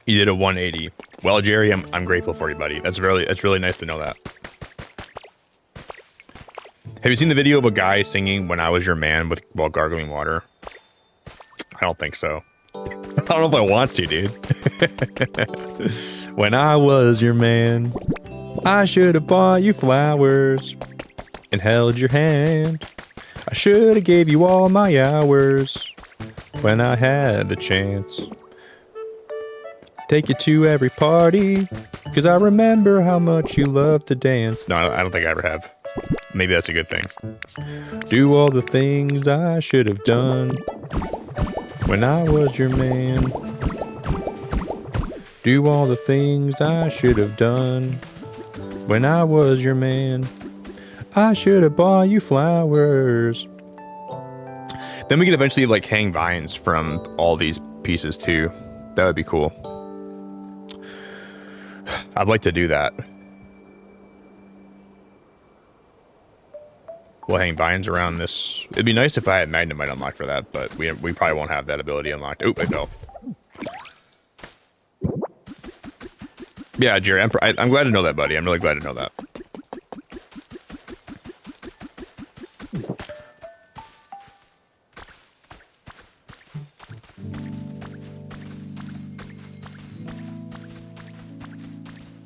You did a 180. Well, Jerry, I'm grateful for you, buddy. That's really nice to know that. Have you seen the video of a guy singing "When I Was Your Man" while gargling water? I don't think so. I don't know if I want to, dude. When I was your man, I should have bought you flowers and held your hand. I should have gave you all my hours when I had the chance. Take you to every party, cause I remember how much you loved to dance. No, I don't think I ever have. Maybe that's a good thing. Do all the things I should have done when I was your man. Do all the things I should have done when I was your man. I should have bought you flowers. Then we could eventually like hang vines from all these pieces too. That would be cool. I'd like to do that. We'll hang vines around this. It'd be nice if I had Magnemite unlocked for that, but we probably won't have that ability unlocked. Oop, I fell. Yeah, Jerry, I'm glad to know that, buddy. I'm really glad to know that.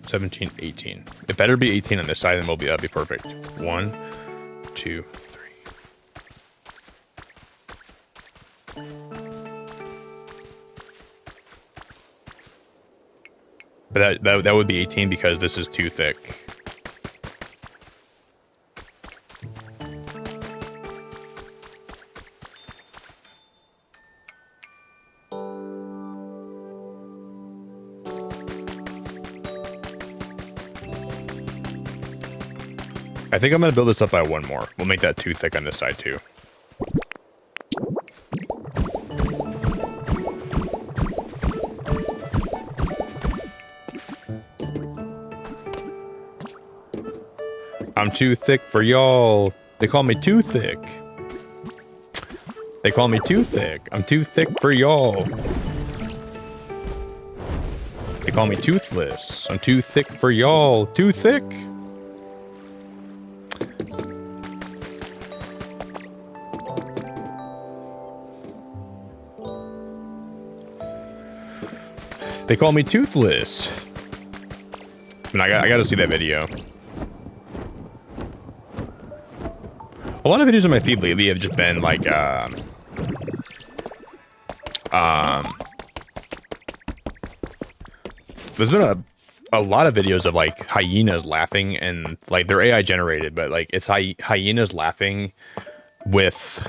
$17, $18. It better be 18 on this side, and that'd be perfect. 1, 2, 3. But that would be 18 because this is too thick. I think I'm going to build this up by one more. We'll make that too thick on this side too. I'm too thick for y'all. They call me too thick. They call me too thick. I'm too thick for y'all. They call me toothless. I'm too thick for y'all. Too thick. They call me toothless. And I got to see that video. A lot of videos on my feed lately have just been like, there's been a lot of videos of like hyenas laughing, and like they're AI generated, but like it's hyenas laughing with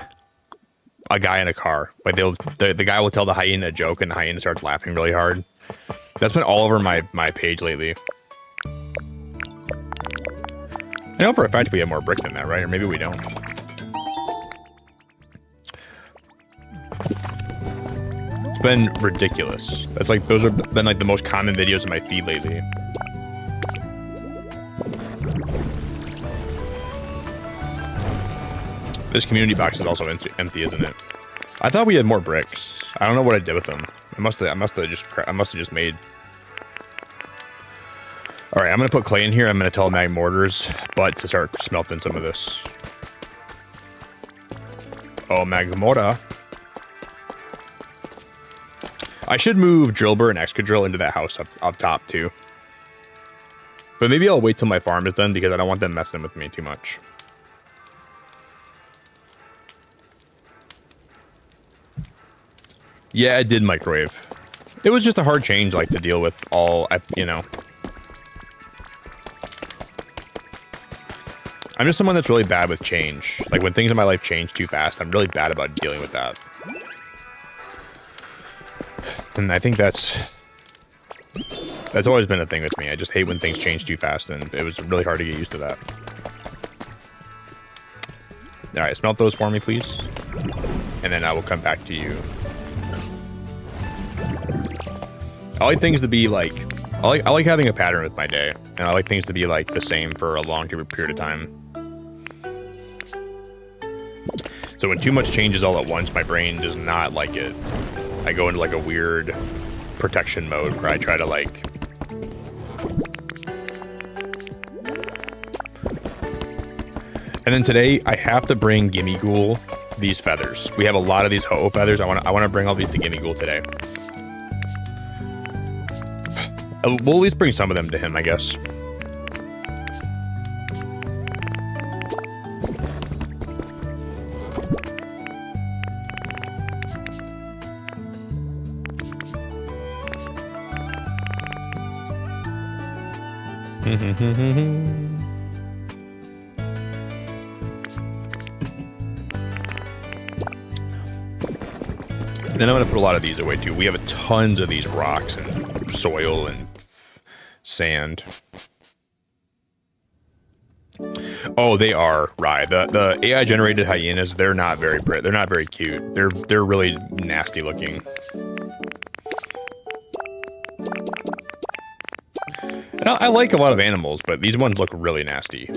a guy in a car. Like the guy will tell the hyena a joke and the hyena starts laughing really hard. That's been all over my page lately. I know for a fact we have more brick than that, right? Or maybe we don't. It's been ridiculous. That's like, those have been like the most common videos in my feed lately. This community box is also empty, isn't it? I thought we had more bricks. I don't know what I did with them. I must have just made. All right, I'm gonna put clay in here. I'm gonna tell mag mortars, but to start smelting some of this. Oh, magmortar. I should move Drillbur and Excadrill into that house up top too. But maybe I'll wait till my farm is done because I don't want them messing with me too much. Yeah, it did microwave. It was just a hard change, like, to deal with all, you know. I'm just someone that's really bad with change. Like, when things in my life change too fast, I'm really bad about dealing with that. And I think that's always been a thing with me. I just hate when things change too fast, and it was really hard to get used to that. All right, smelt those for me, please. And then I will come back to you. I like things to be like, I like having a pattern with my day, and I like things to be like the same for a long period of time. So when too much changes all at once, my brain does not like it. I go into like a weird protection mode where I try to like. And then today I have to bring Gimme Ghoul these feathers. We have a lot of these Ho-Oh feathers. I want to bring all these to Gimme Ghoul today. We'll at least bring some of them to him, I guess. And then I'm going to put a lot of these away too. We have tons of these rocks and soil and sand. Oh, they are, Rye. The AI generated hyenas, they're not very pretty. They're not very cute. They're really nasty looking. And I like a lot of animals, but these ones look really nasty.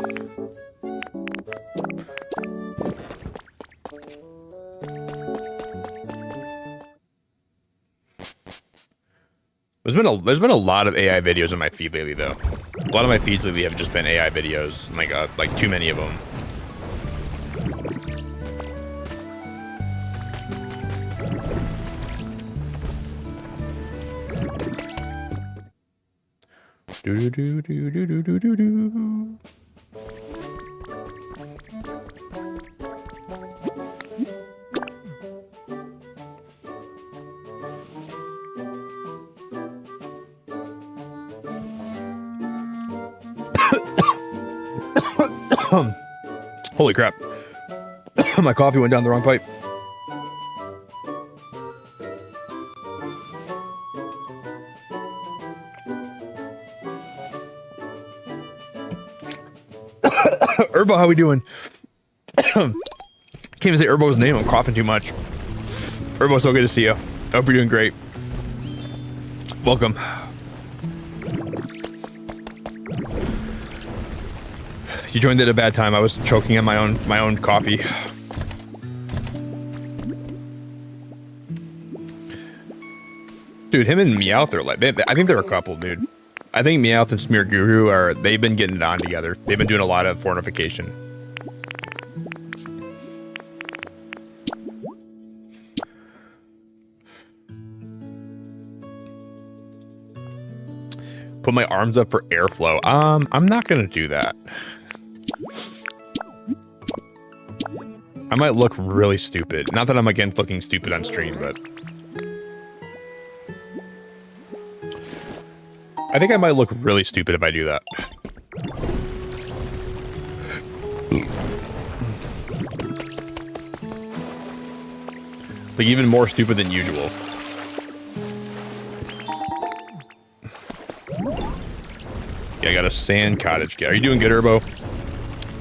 There's been a lot of AI videos in my feed lately, though. A lot of my feeds lately have just been AI videos, like too many of them. Do do do do do do do do. Holy crap. My coffee went down the wrong pipe. Urbo, how we doing? Can't even say Urbo's name. I'm coughing too much. Urbo, so good to see you. I hope you're doing great. Welcome. You joined at a bad time. I was choking on my own coffee. Dude, him and Meowth are like, I think they're a couple, dude. I think Meowth and Smear Guru they've been getting it on together. They've been doing a lot of fornication. Put my arms up for airflow. I'm not gonna do that. I might look really stupid. Not that I'm against looking stupid on stream, but I think I might look really stupid if I do that. Like even more stupid than usual. Yeah, I got a sand cottage. Are you doing good, Urbo?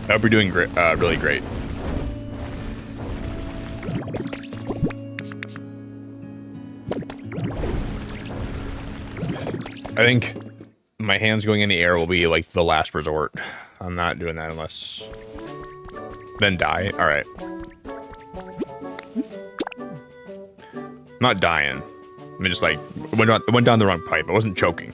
I hope you're doing great, really great. I think my hands going in the air will be like the last resort. I'm not doing that unless... Then die? Alright. I'm not dying. I mean, just like, went down the wrong pipe. I wasn't choking.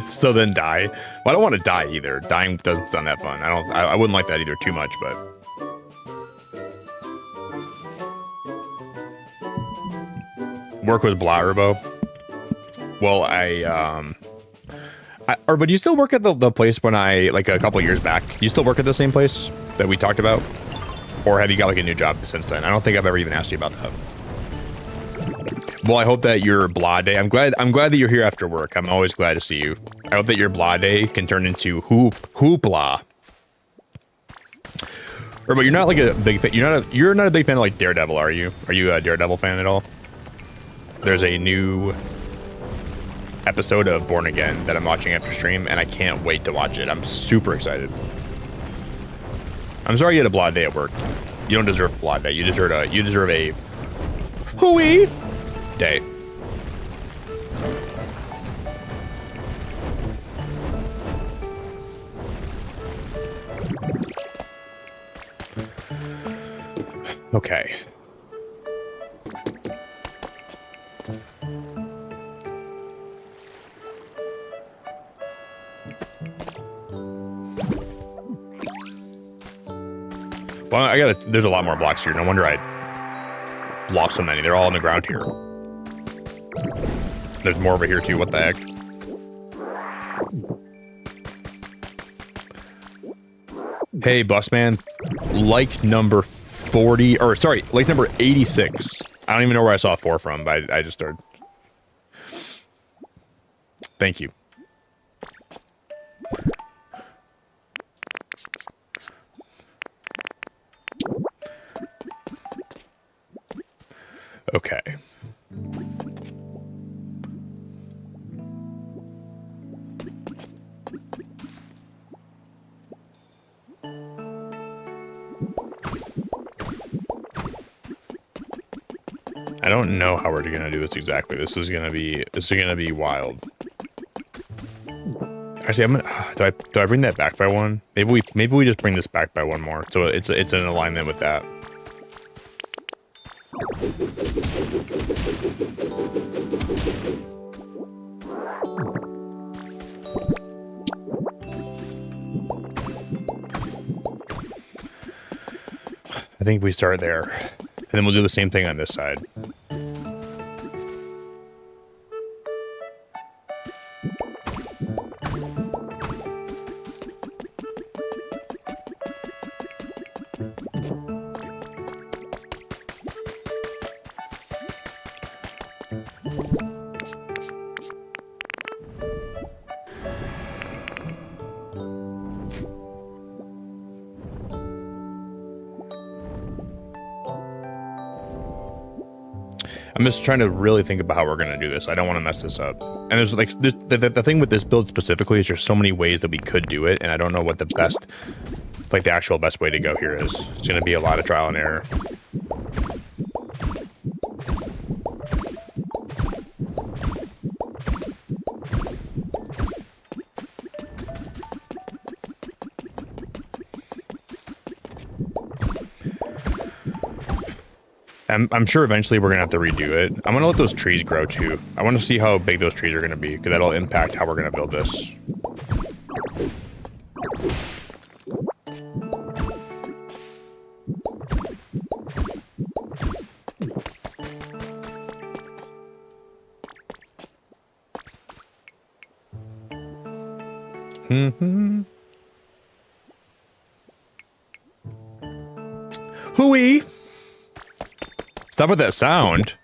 So then die. Well, I don't want to die either. Dying doesn't sound that fun. I wouldn't like that either too much, but... Work was blah, Urbo. Well, but do you still work at the place when like a couple years back? Do you still work at the same place that we talked about? Or have you got like a new job since then? I don't think I've ever even asked you about that. Well, I hope that your blah day, I'm glad that you're here after work. I'm always glad to see you. I hope that your blah day can turn into hoopla. Or, but you're not like a big fan, you're not a big fan of like Daredevil, are you? Are you a Daredevil fan at all? There's a new episode of Born Again that I'm watching after stream, and I can't wait to watch it. I'm super excited. I'm sorry you had a blah day at work. You don't deserve a blah day. You deserve a hooey day. Okay. Well, there's a lot more blocks here. No wonder I lost so many. They're all on the ground here. There's more over here too. What the heck? Hey, Busman. Like number 40, or sorry, like number 86. I don't even know where I saw 4 from, but I just started. Thank you. Okay. I don't know how we're gonna do this exactly. This is gonna be wild. Actually, do I bring that back by 1? Maybe we just bring this back by 1 more. So it's in alignment with that. I think we start there, and then we'll do the same thing on this side. I'm just trying to really think about how we're going to do this. I don't want to mess this up. And there's like the thing with this build specifically is there's so many ways that we could do it, and I don't know what the best, like the actual best way to go here is. It's going to be a lot of trial and error. I'm sure eventually we're gonna have to redo it. I'm gonna let those trees grow too. I want to see how big those trees are gonna be, because that'll impact how we're gonna build this. Hooey! Stop with that sound.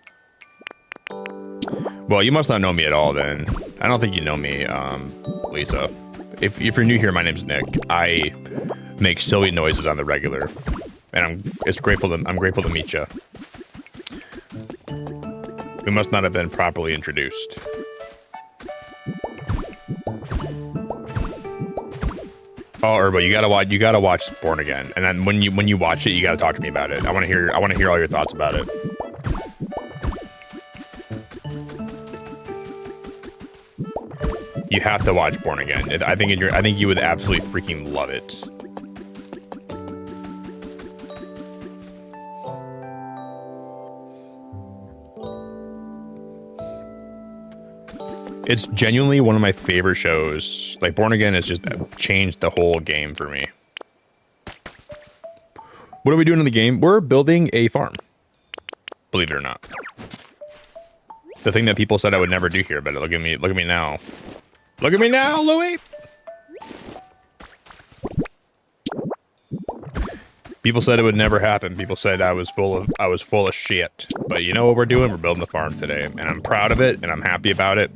Well, you must not know me at all then. I don't think you know me, Lisa. If you're new here, my name's Nick. I make silly noises on the regular. And I'm grateful to meet you. We must not have been properly introduced. Oh, Urbo, you gotta watch Born Again, and then when you watch it, you gotta talk to me about it. I want to hear all your thoughts about it. You have to watch Born Again. I think you would absolutely freaking love it. It's genuinely one of my favorite shows. Like, Born Again has just changed the whole game for me. What are we doing in the game? We're building a farm. Believe it or not. The thing that people said I would never do here, but look at me now. Look at me now, Louis! People said it would never happen. People said I was full of shit. But you know what we're doing? We're building a farm today, and I'm proud of it, and I'm happy about it.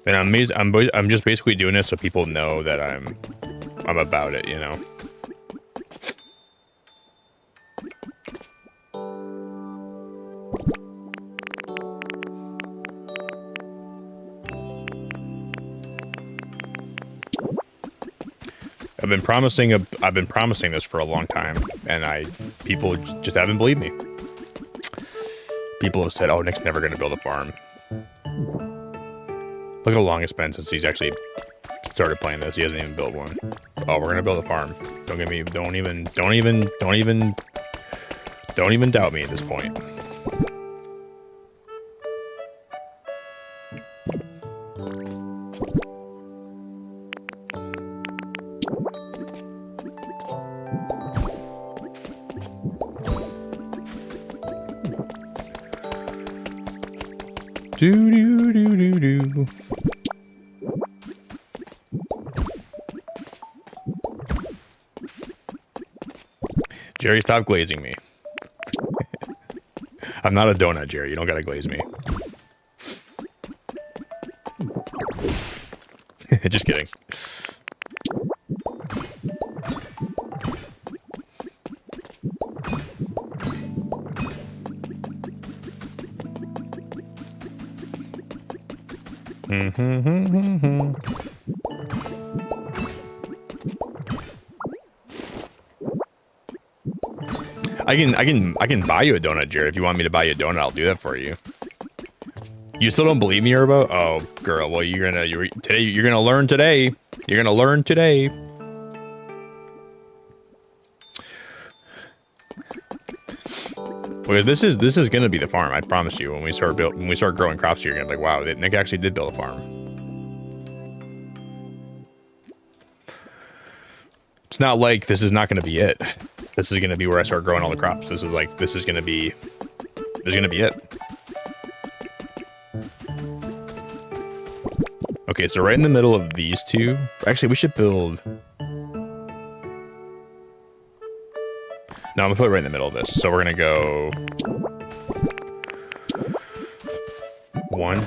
And I'm just basically doing it so people know that I'm about it, you know. I've been promising this for a long time, and people just haven't believed me. People have said, "Oh, Nick's never going to build a farm." Look how long it's been since he's actually started playing this. He hasn't even built one. Oh, we're gonna build a farm. Don't even doubt me at this point. Do do do do do. Jerry, stop glazing me. I'm not a donut, Jerry. You don't gotta glaze me. Just kidding. I can buy you a donut, Jared. If you want me to buy you a donut, I'll do that for you. You still don't believe me, Urbo? Oh, girl. Well, you're gonna learn today. You're gonna learn today. Well, this is gonna be the farm. I promise you. When we start growing crops, you're gonna be like, wow, Nick actually did build a farm. It's not like this is not gonna be it. This is gonna be where I start growing all the crops. This is gonna be it. Okay, so right in the middle of these two. Actually, we should build. No, I'm gonna put it right in the middle of this. So we're gonna go 1,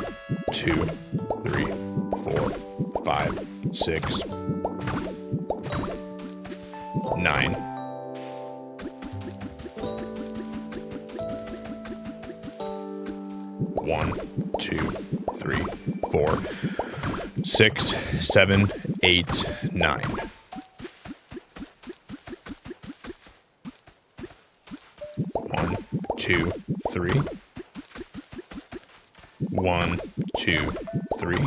2, 3, 4, 5, 6, 9. 1, 2, 3, 4, 6, 7, 8, 9. 2, 3. 1, 2, 3.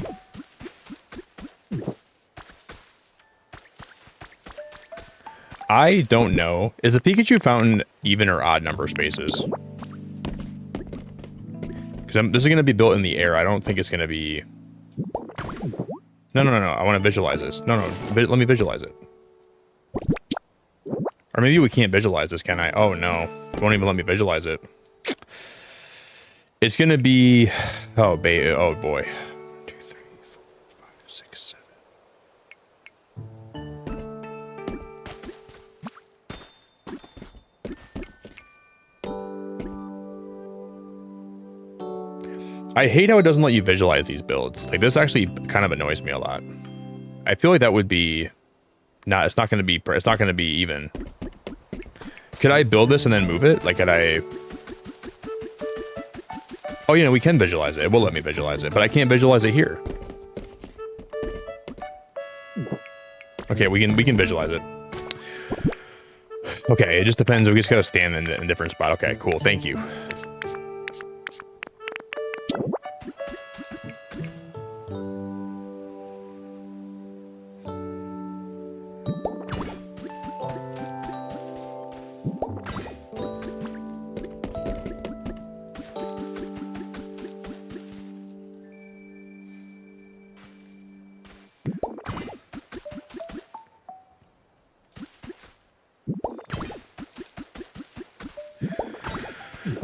I don't know. Is the Pikachu fountain even or odd number spaces? Because this is going to be built in the air. I don't think it's going to be... No. I want to visualize this. No. Let me visualize it. Or maybe we can't visualize this, can I? Oh, no. It won't even let me visualize it. It's going to be... Oh, boy. 1, 2, 3, 4, 5, 6, 7. I hate how it doesn't let you visualize these builds. Like, this actually kind of annoys me a lot. I feel like that would be... it's not going to be even. Could I build this and then move it? Like, could I... Oh, you know, we can visualize it. It will let me visualize it, but I can't visualize it here. Okay, we can visualize it. Okay, it just depends. We just gotta stand in a different spot. Okay, cool. Thank you.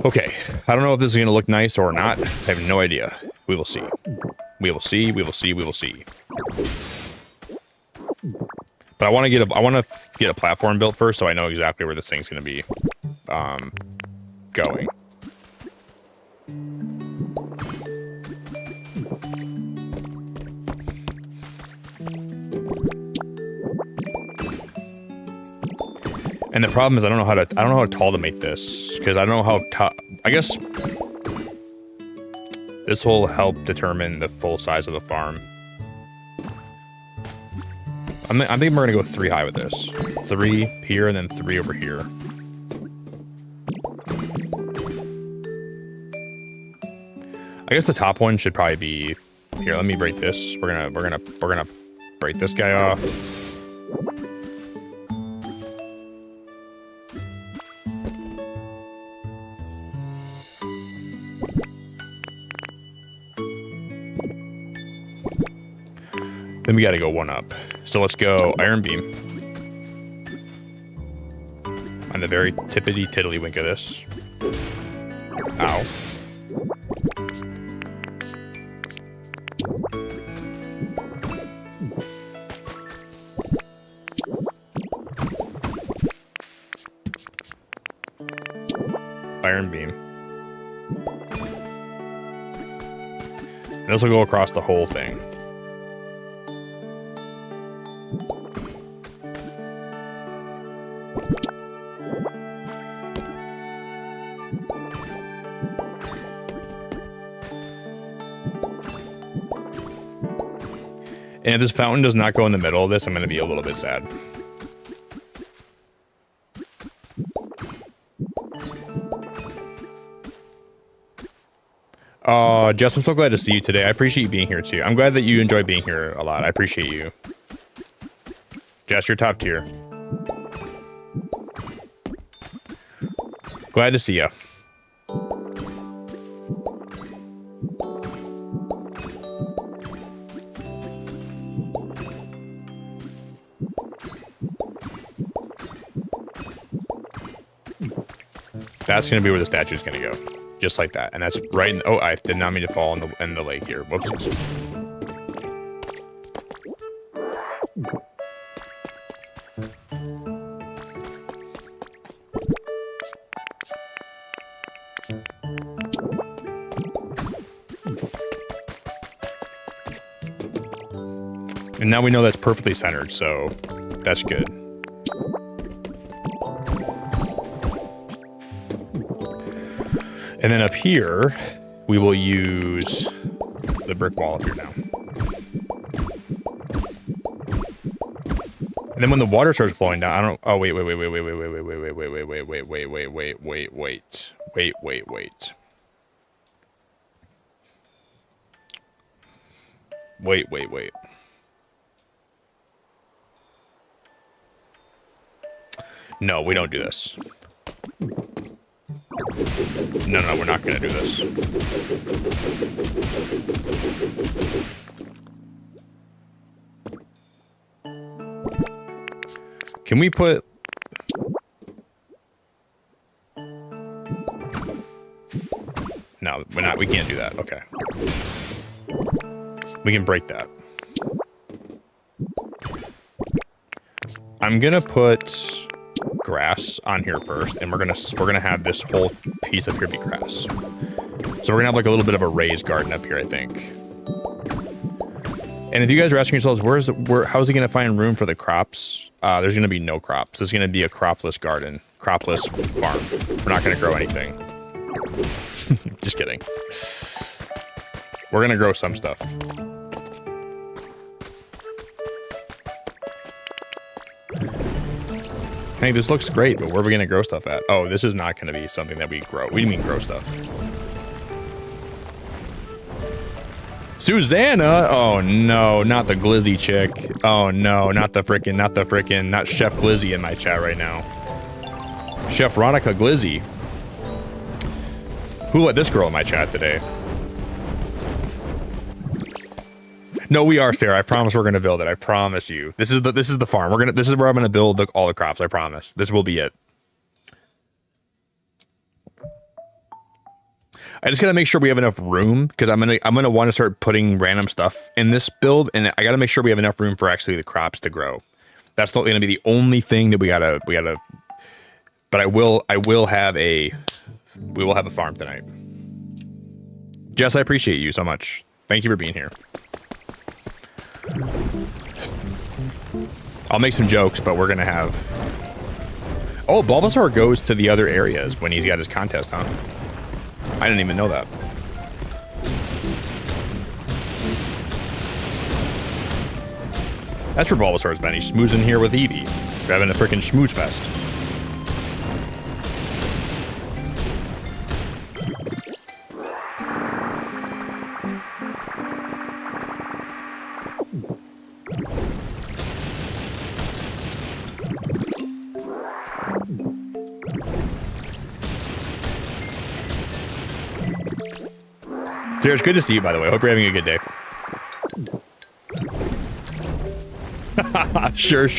Okay, I don't know if this is going to look nice or not. I have no idea. We will see. We will see. We will see. We will see. But I want to get a platform built first, so I know exactly where this thing's going to be going. And the problem is I don't know how tall to make this, because I don't know how tall. I guess this will help determine the full size of the farm. I think we're gonna go 3 high with this. 3 here and then 3 over here. I guess the top one should probably be here. Let me break this. We're gonna break this guy off. Then we gotta go 1 up. So let's go Iron Beam. On the very tippity tiddly wink of this. Ow. Iron Beam. And this will go across the whole thing. And if this fountain does not go in the middle of this, I'm going to be a little bit sad. Oh, Jess, I'm so glad to see you today. I appreciate you being here, too. I'm glad that you enjoy being here a lot. I appreciate you. Jess, you're top tier. Glad to see you. That's going to be where the statue is going to go. Just like that. And that's right in... Oh, I did not mean to fall in the lake here. Whoopsies. And now we know that's perfectly centered, so that's good. And then up here, we will use the brick wall up here now. And then when the water starts flowing down, I don't. Oh wait. No, we don't do this. No, we're not gonna do this. Can we put... No, we're not. We can't do that. Okay. We can break that. I'm gonna put grass on here first, and we're gonna have this whole piece up here be grass. So we're gonna have like a little bit of a raised garden up here, I think. And if you guys are asking yourselves, how's he gonna find room for the crops? There's gonna be no crops. This is gonna be a cropless garden, cropless farm. We're not gonna grow anything. Just kidding. We're gonna grow some stuff. Hey, this looks great, but where are we gonna grow stuff at? Oh, this is not gonna be something that we grow. We didn't mean grow stuff. Susanna! Oh no, not the Glizzy chick. Oh no, not Chef Glizzy in my chat right now. Chef Ronica Glizzy. Who let this girl in my chat today? No, we are, Sarah. I promise we're gonna build it. I promise you. This is the farm. This is where I'm gonna build all the crops. I promise. This will be it. I just gotta make sure we have enough room because I'm gonna want to start putting random stuff in this build, and I gotta make sure we have enough room for actually the crops to grow. That's not gonna be the only thing that we gotta. But we will have a farm tonight. Jess, I appreciate you so much. Thank you for being here. I'll make some jokes, but we're gonna have. Oh, Bulbasaur goes to the other areas when he's got his contest, huh? I didn't even know that. That's where Bulbasaur's been. He's schmoozing here with Eevee. We're having a freaking schmooze fest. Sarah, it's good to see you, by the way. Hope you're having a good day. Sure.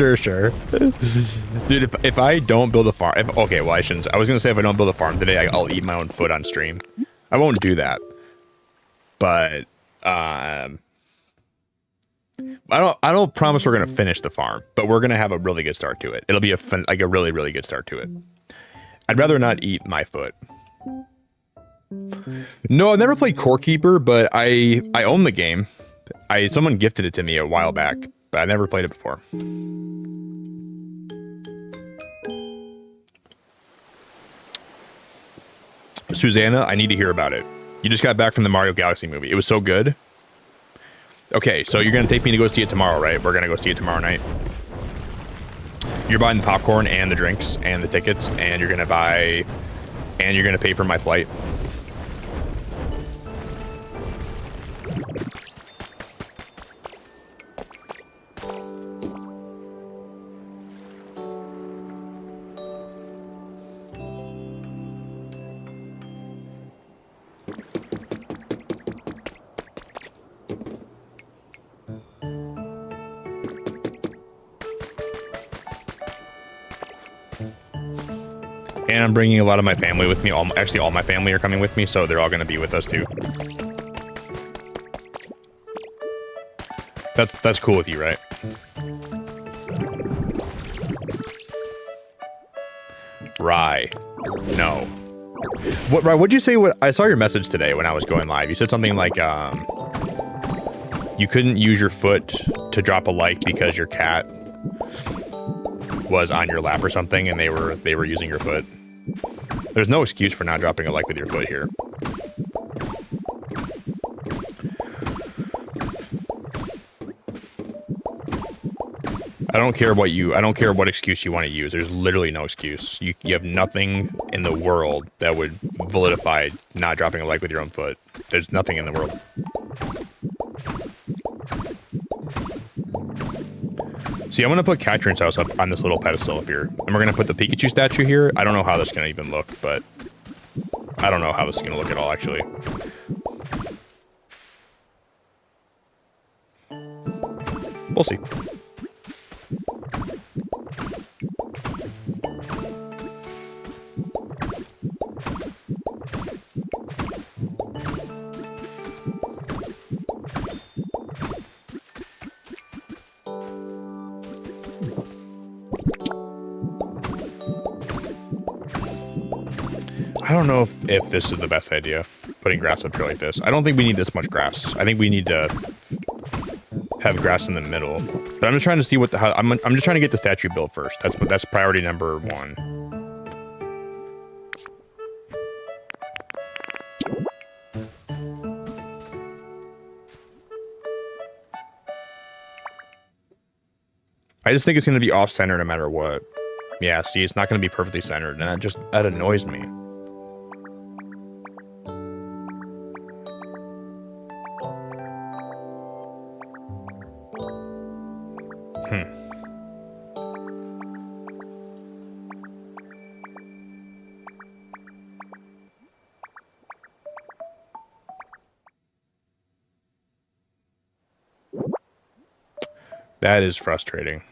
Dude, if I don't build a farm... okay, well, I shouldn't... I was going to say if I don't build a farm today, I'll eat my own foot on stream. I won't do that. But, I don't promise we're going to finish the farm, but we're going to have a really good start to it. It'll be a really, really good start to it. I'd rather not eat my foot. No, I've never played Core Keeper, but I own the game. Someone gifted it to me a while back, but I never played it before. Susanna, I need to hear about it. You just got back from the Mario Galaxy movie. It was so good. Okay, so you're gonna take me to go see it tomorrow, right? We're gonna go see it tomorrow night. You're buying the popcorn and the drinks and the tickets, and you're gonna pay for my flight. And I'm bringing a lot of my family with me. Actually, all my family are coming with me, so they're all going to be with us too. That's cool with you, right? Rye. No. What, Rye, what'd you say? I saw your message today when I was going live. You said something like, you couldn't use your foot to drop a like because your cat was on your lap or something, and they were using your foot. There's no excuse for not dropping a like with your foot here. I don't care what excuse you want to use. There's literally no excuse. You have nothing in the world that would validify not dropping a like with your own foot. There's nothing in the world. See, I'm gonna put Katrin's house up on this little pedestal up here, and we're gonna put the Pikachu statue here. I don't know how this is gonna even look, but I don't know how this is gonna look at all, actually. We'll see. I don't know if this is the best idea, putting grass up here like this. I don't think we need this much grass. I think we need to have grass in the middle. But I'm just trying to see I'm just trying to get the statue built first. That's priority number 1. I just think it's going to be off-center no matter what. Yeah, see, it's not going to be perfectly centered, and that annoys me. That is frustrating.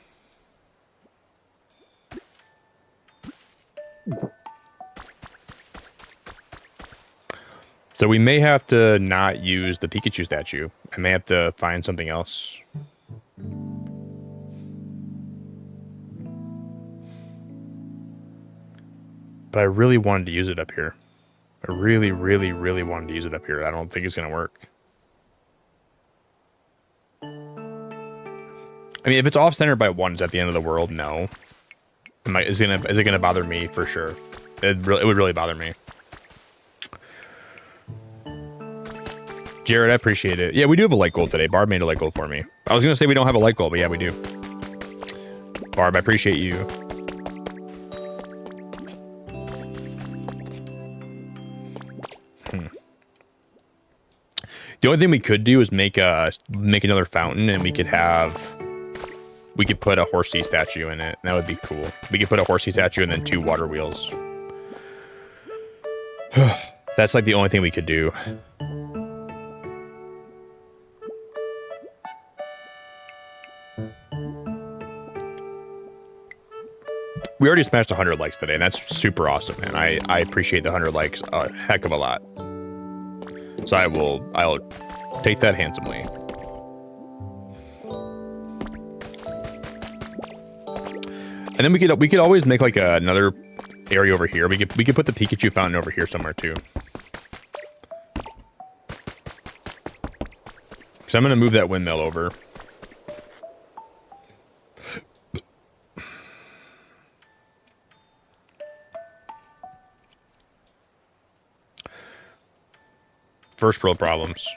So we may have to not use the Pikachu statue. I may have to find something else. But I really wanted to use it up here. I really, really, really wanted to use it up here. I don't think it's going to work. I mean, if it's off-centered by 1, is that the end of the world? No. Is it gonna bother me? For sure. It would really bother me. Jared, I appreciate it. Yeah, we do have a light goal today. Barb made a light goal for me. I was gonna say we don't have a light goal, but yeah, we do. Barb, I appreciate you. The only thing we could do is make another fountain, and we could put a horsey statue in it. That would be cool. We could put a horsey statue and then 2 water wheels. That's like the only thing we could do. We already smashed 100 likes today, and that's super awesome, man. I appreciate the 100 likes a heck of a lot. So I'll take that handsomely. And then we could always make like another area over here. We could put the Pikachu fountain over here somewhere too. So I'm gonna move that windmill over. First world problems.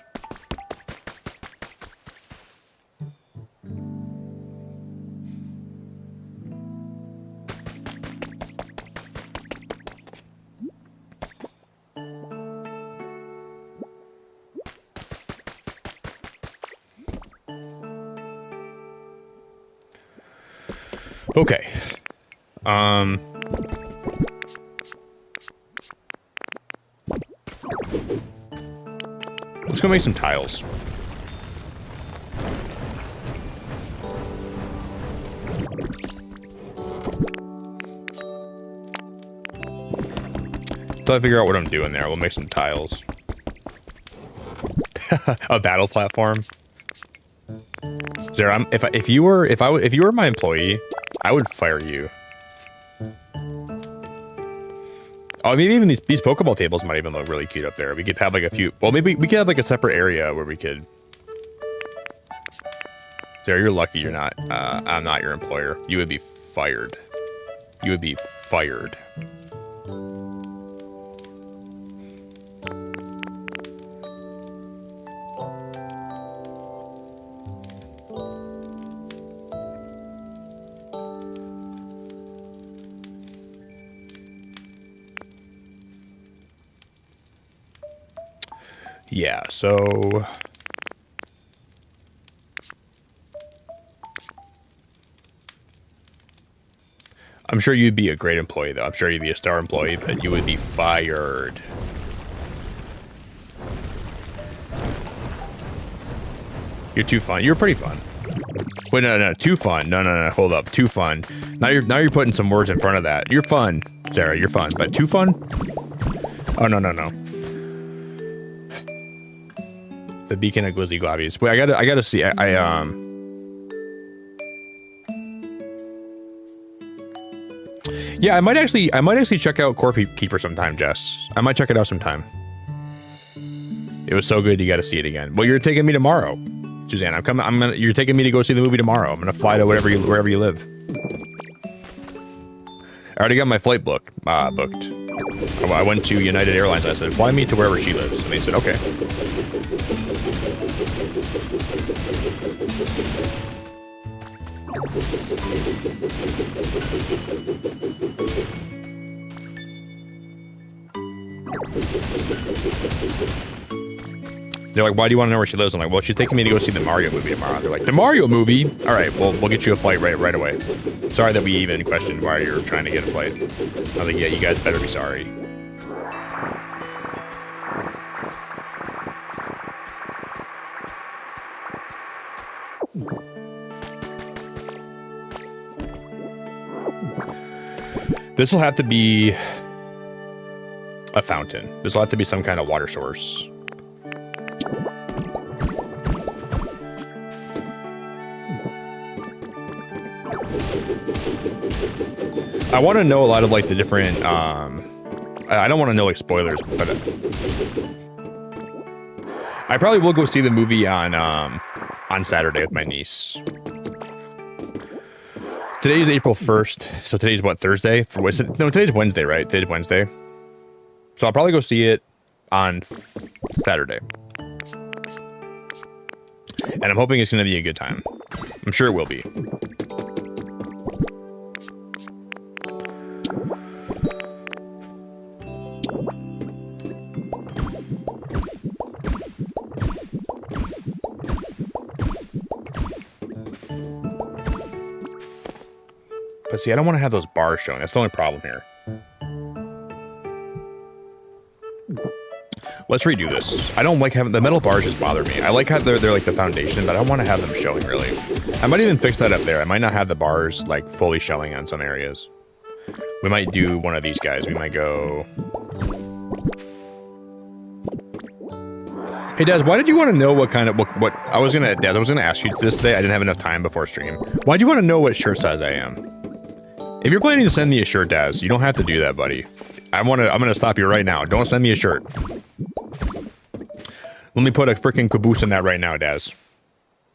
Okay. Let's go make some tiles. Until I figure out what I'm doing there, we'll make some tiles. A battle platform. Zara, if you were my employee, I would fire you. Oh, maybe even these Pokeball tables might even look really cute up there. We could have like a few. Well, maybe we could have like a separate area where we could. Zara, you're lucky you're not. I'm not your employer. You would be fired. You would be fired. Yeah, so I'm sure you'd be a great employee, though. I'm sure you'd be a star employee, but you would be fired. You're too fun. You're pretty fun. Wait, no, too fun. No, hold up, too fun. Now you're putting some words in front of that. You're fun, Sarah. You're fun, but too fun? Oh no. The beacon of glizzy globbies. Wait, I gotta see. Yeah, I might actually check out Core Keeper sometime, Jess. I might check it out sometime. It was so good, you got to see it again. Well, you're taking me tomorrow, Suzanne. You're taking me to go see the movie tomorrow. I'm gonna fly to wherever you live. I already got my flight booked. I went to United Airlines. I said, fly me to wherever she lives, and they said, okay. They're like, why do you want to know where she lives? I'm like, well, she's taking me to go see the Mario movie tomorrow. They're like, the Mario movie? All right, well, we'll get you a flight right away. Sorry that we even questioned why you're trying to get a flight. I was like, yeah, you guys better be sorry. This will have to be a fountain. This will have to be some kind of water source. I want to know a lot of like the different, I don't want to know like spoilers, but I probably will go see the movie on Saturday with my niece. Today's April 1st, so today's what, Thursday? No, today's Wednesday, right? Today's Wednesday. So I'll probably go see it on Saturday. And I'm hoping it's going to be a good time. I'm sure it will be. But see, I don't want to have those bars showing. That's the only problem here. Let's redo this. I don't like having the metal bars just bother me. I like how they're like the foundation, but I don't want to have them showing really. I might even fix that up there. I might not have the bars like fully showing on some areas. We might do one of these guys. We might go. Hey Daz, why did you want to know what kind of what I was gonna Daz? I was gonna ask you this today. I didn't have enough time before stream. Why'd you want to know what shirt size I am? If you're planning to send me a shirt, Daz, you don't have to do that, buddy. I'm gonna stop you right now. Don't send me a shirt. Let me put a freaking caboose in that right now, Daz.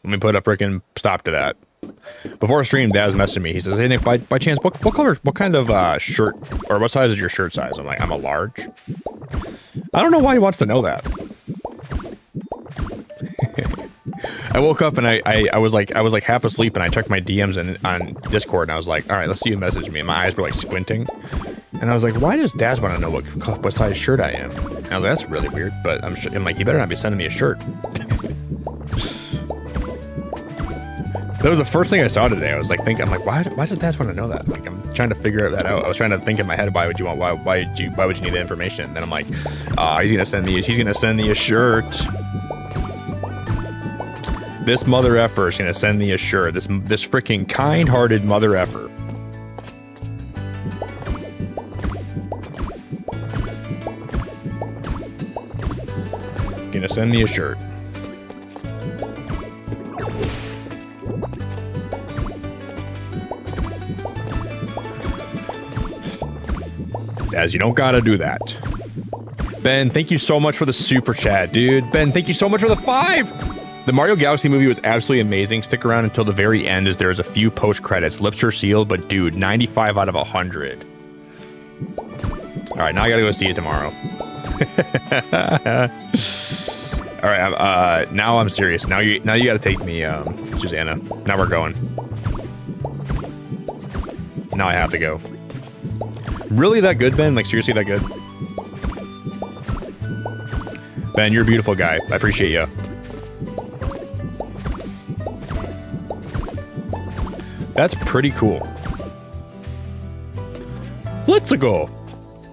Let me put a freaking stop to that. Before stream, Daz messaged me. He says, "Hey Nick, by chance, what color, what kind of shirt, or what size is your shirt size?" I'm like, "I'm a large." I don't know why he wants to know that. I woke up and I was like half asleep, and I checked my DMs on Discord, and I was like, all right, let's see who messaged me. And my eyes were like squinting, and I was like, why does Daz want to know what size shirt I am? And I was like, that's really weird, but I'm like, he better not be sending me a shirt. That was the first thing I saw today. I was like thinking, I'm like, why does Daz want to know that? Like, I'm trying to figure that out. I was trying to think in my head, why would you need the information? And then I'm like, he's gonna send me a shirt. This mother effer is gonna send me a shirt. This freaking kind-hearted mother effer. Gonna send me a shirt. As you don't gotta do that. Ben, thank you so much for the super chat, dude. Ben, thank you so much for the 5. The Mario Galaxy movie was absolutely amazing. Stick around until the very end, as there's a few post-credits. Lips are sealed, but dude, 95 out of 100. All right, now I gotta go see it tomorrow. All right, now I'm serious. Now you gotta take me, Susanna. Now we're going. Now I have to go. Really that good, Ben? Like seriously that good? Ben, you're a beautiful guy. I appreciate you. That's pretty cool. Let's go.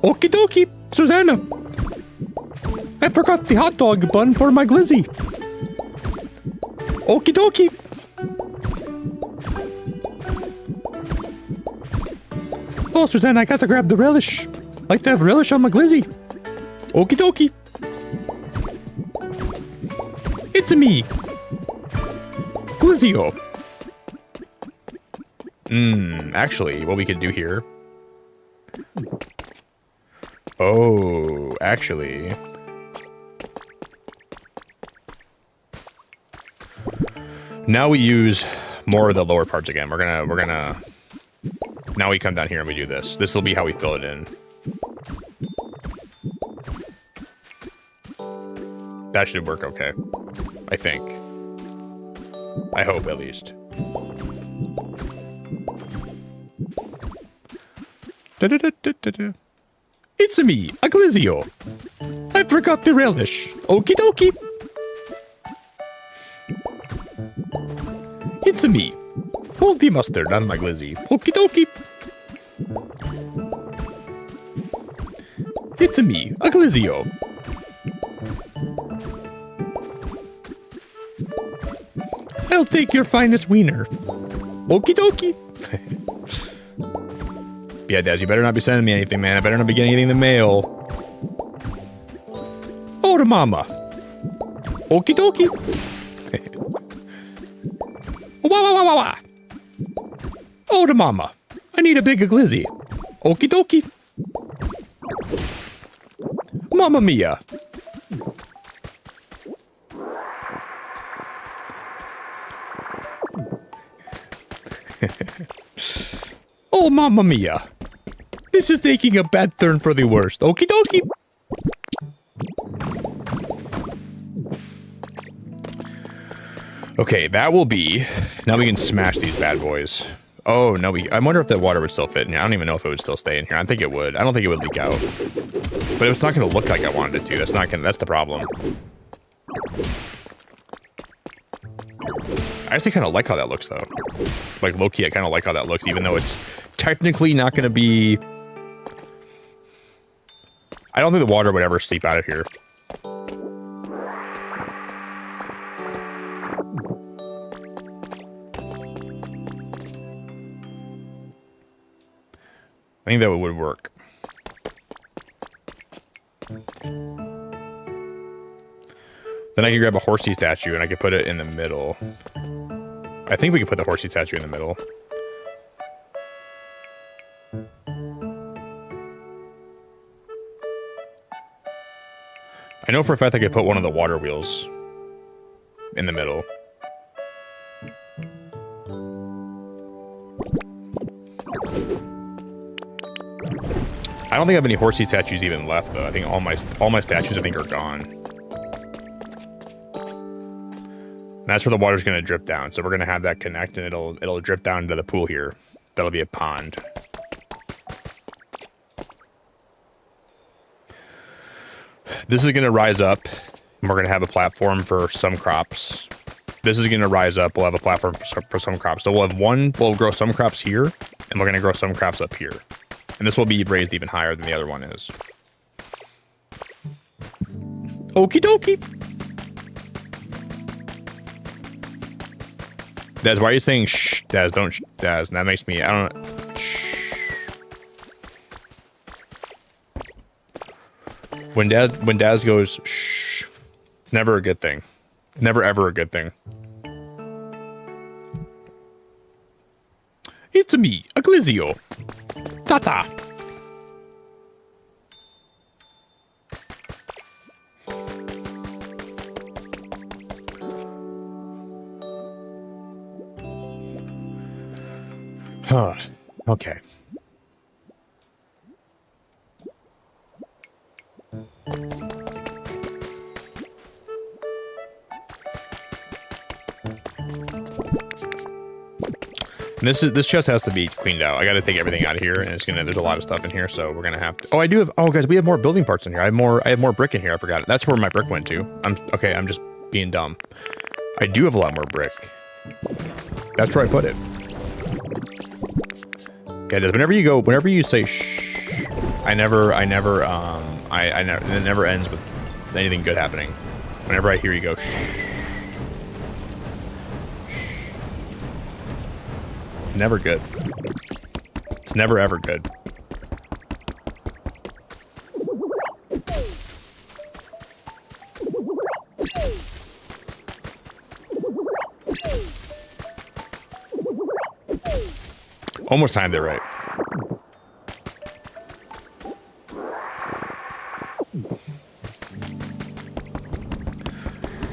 Okie dokie, Susanna. I forgot the hot dog bun for my glizzy. Okie dokie. Oh, Susanna, I got to grab the relish. Like to have relish on my glizzy. Okie dokie. It's me. Glizzio. Actually, what we could do here. Oh, actually. Now we use more of the lower parts again. We're gonna now we come down here and we do this. This will be how we fill it in. That should work okay. I think. I hope at least. It's me, a Glizzio. I forgot the relish. Okie dokie. It's me. Hold the mustard on my glizzy. Okie dokie. It's me, a Glizzio. I'll take your finest wiener. Okie dokie. Yeah, Daz, you better not be sending me anything, man. I better not be getting anything in the mail. Oh, to mama. Okie dokie. Wah, wah, wah, wah, wah. Oh, to mama. I need a bigger glizzy. Okie dokie. Mamma mia. Oh, mamma mia. This is taking a bad turn for the worst. Okie dokie. Okay, that will be... Now we can smash these bad boys. Oh, no, I wonder if the water would still fit in here. I don't even know if it would still stay in here. I think it would. I don't think it would leak out. But it's not going to look like I wanted it to. That's the problem. I actually kind of like how that looks, though. Like, low-key, I kind of like how that looks, even though it's technically not going to be... I don't think the water would ever seep out of here. I think that would work. Then I could grab a horsey statue and I could put it in the middle. I think we could put the horsey statue in the middle. I know for a fact I could put one of the water wheels in the middle. I don't think I have any horsey statues even left, though. I think all my statues, I think, are gone. And that's where the water's going to drip down. So we're going to have that connect, and it'll drip down into the pool here. That'll be a pond. This is going to rise up, and we're going to have a platform for some crops. This is going to rise up. We'll have a platform for some crops. So we'll grow some crops here, and we're going to grow some crops up here. And this will be raised even higher than the other one is. Okie dokie. Daz, why are you saying shh? Daz, don't Daz. That makes me, I don't know. Shh. When Daz goes shh, it's never a good thing. It's never ever a good thing. It's me, a Glizzio. Ta-ta. Huh. Okay. And And this chest has to be cleaned out. I got to take everything out of here, and there's a lot of stuff in here, so we're gonna have to. Oh, I do have. Oh, guys, we have more building parts in here. I have more brick in here. I forgot it. That's where my brick went to. I'm just being dumb. I do have a lot more brick. That's where I put it. Yeah, whenever you say shh, it never ends with anything good happening. Whenever I hear you go shh. Never good. It's never ever good. Almost timed it right.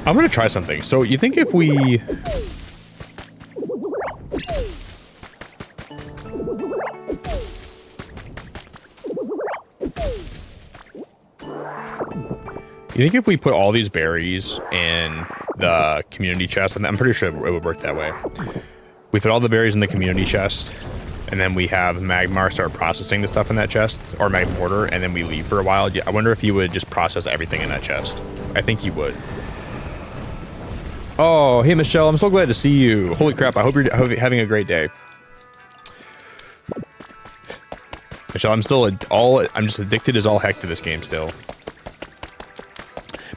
I'm gonna try something. So you think if we... You think if we put all these berries in the community chest, and I'm pretty sure it would work that way. We put all the berries in the community chest, and then we have Magmar start processing the stuff in that chest, or Magmortar, and then we leave for a while. I wonder if you would just process everything in that chest. I think you would. Oh, hey Michelle, I'm so glad to see you. Holy crap, I hope you're having a great day. Michelle, I'm just addicted as all heck to this game still.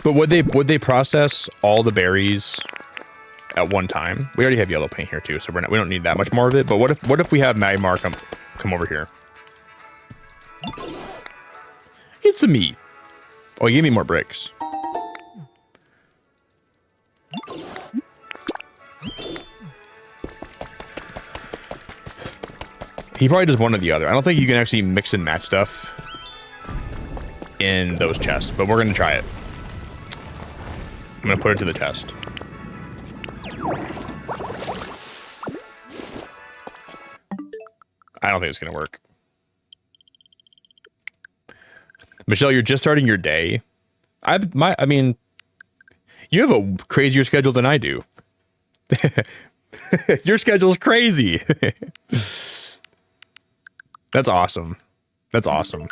But would they process all the berries at one time? We already have yellow paint here too, so we don't need that much more of it. But what if we have Magmar come over here? It's a me. Oh, he gave me more bricks. He probably does one or the other. I don't think you can actually mix and match stuff in those chests, but we're gonna try it. I'm gonna put it to the test. I don't think it's gonna work. Michelle, you're just starting your day. I mean, you have a crazier schedule than I do. Your schedule's crazy. That's awesome. That's awesome.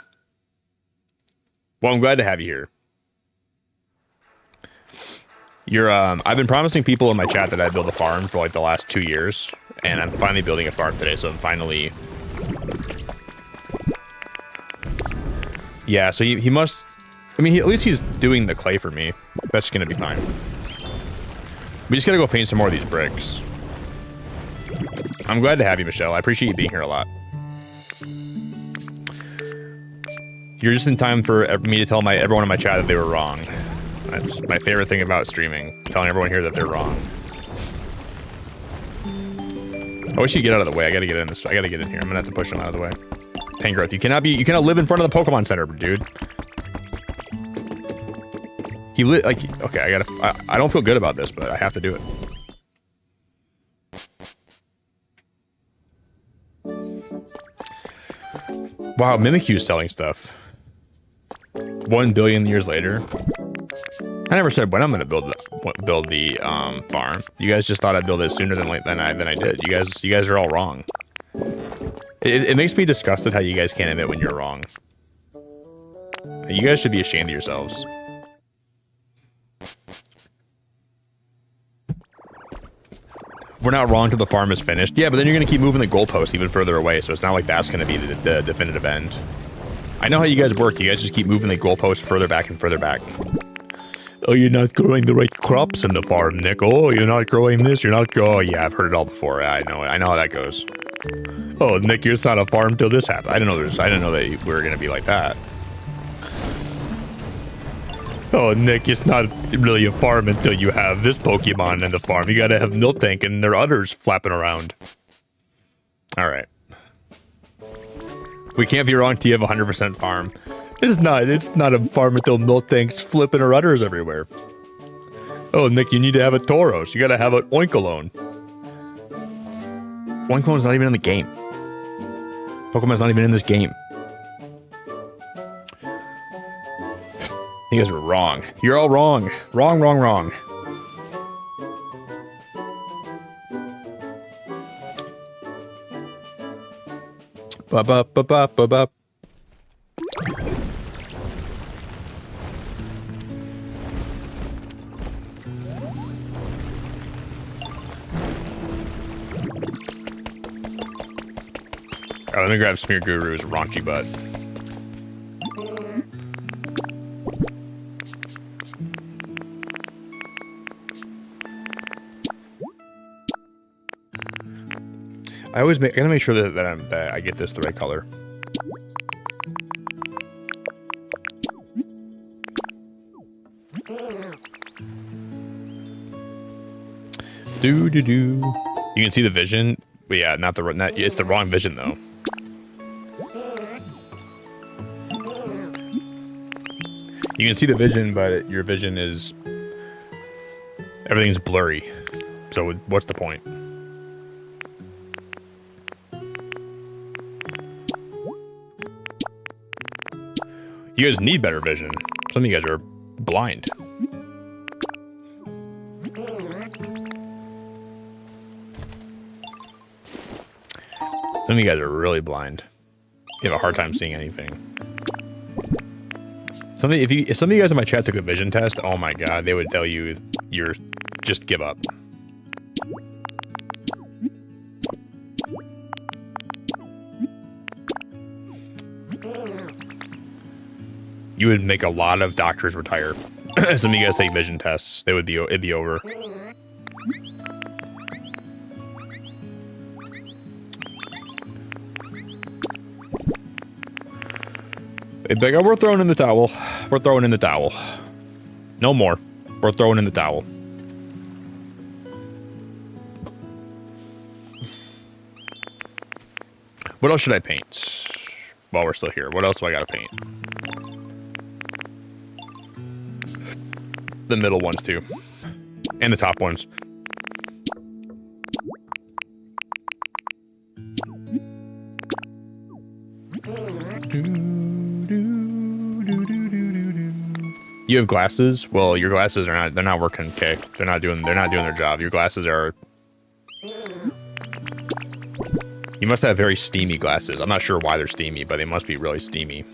Well, I'm glad to have you here. I've been promising people in my chat that I'd build a farm for like the last 2 years, and I'm finally building a farm today, so I'm finally... Yeah, so he must... I mean, at least he's doing the clay for me. That's gonna be fine. We just gotta go paint some more of these bricks. I'm glad to have you, Michelle. I appreciate you being here a lot. You're just in time for me to tell everyone in my chat that they were wrong. That's my favorite thing about streaming, telling everyone here that they're wrong. I wish you'd get out of the way. I gotta get in this. I gotta get in here. I'm gonna have to push him out of the way. Pain growth. You cannot live in front of the Pokemon Center, dude. Okay, I don't feel good about this, but I have to do it. Wow, Mimikyu's selling stuff. 1 billion years later. I never said when I'm gonna build the farm. You guys just thought I'd build it sooner than I did. You guys are all wrong. It makes me disgusted how you guys can't admit when you're wrong. You guys should be ashamed of yourselves. We're not wrong till the farm is finished. Yeah, but then you're gonna keep moving the goalpost even further away, so it's not like that's gonna be the definitive end. I know how you guys work. You guys just keep moving the goalpost further back and further back. Oh, you're not growing the right crops in the farm, Nick. Oh, you're not growing this. You're not. Oh, yeah, I've heard it all before. I know how that goes. Oh, Nick, it's not a farm till this happened. I didn't know that we were gonna be like that. Oh, Nick, it's not really a farm until you have this Pokemon in the farm. You gotta have Miltank and their udders flapping around. All right. We can't be wrong till you have 100% farm. It's not a farm until Miltank's flipping her udders everywhere. Oh, Nick, you need to have a Tauros. You gotta have an Oinkologne. Oinkolone's not even in the game. Pokemon's not even in this game. You guys were wrong. You're all wrong. Wrong, wrong, wrong. Bop, bop, bop, bop, bop, bop. Oh, let me grab Smear Guru's raunchy butt. I gotta make sure that I get this the right color. Do. You can see the vision, but yeah, it's the wrong vision though. You can see the vision, but your vision is everything's blurry. So what's the point? You guys need better vision. Some of you guys are blind. Some of you guys are really blind. You have a hard time seeing anything. If some of you guys in my chat took a vision test, oh my god, they would tell you you're just give up. You would make a lot of doctors retire. Some of you guys take vision tests, it'd be over. Hey, Big, we're throwing in the towel. We're throwing in the towel. No more. We're throwing in the towel. What else should I paint? While we're still here, what else do I gotta paint? The middle ones too. And the top ones. You have glasses? Well, your glasses they're not working, okay. They're not doing their job. Your glasses are You must have very steamy glasses. I'm not sure why they're steamy, but they must be really steamy.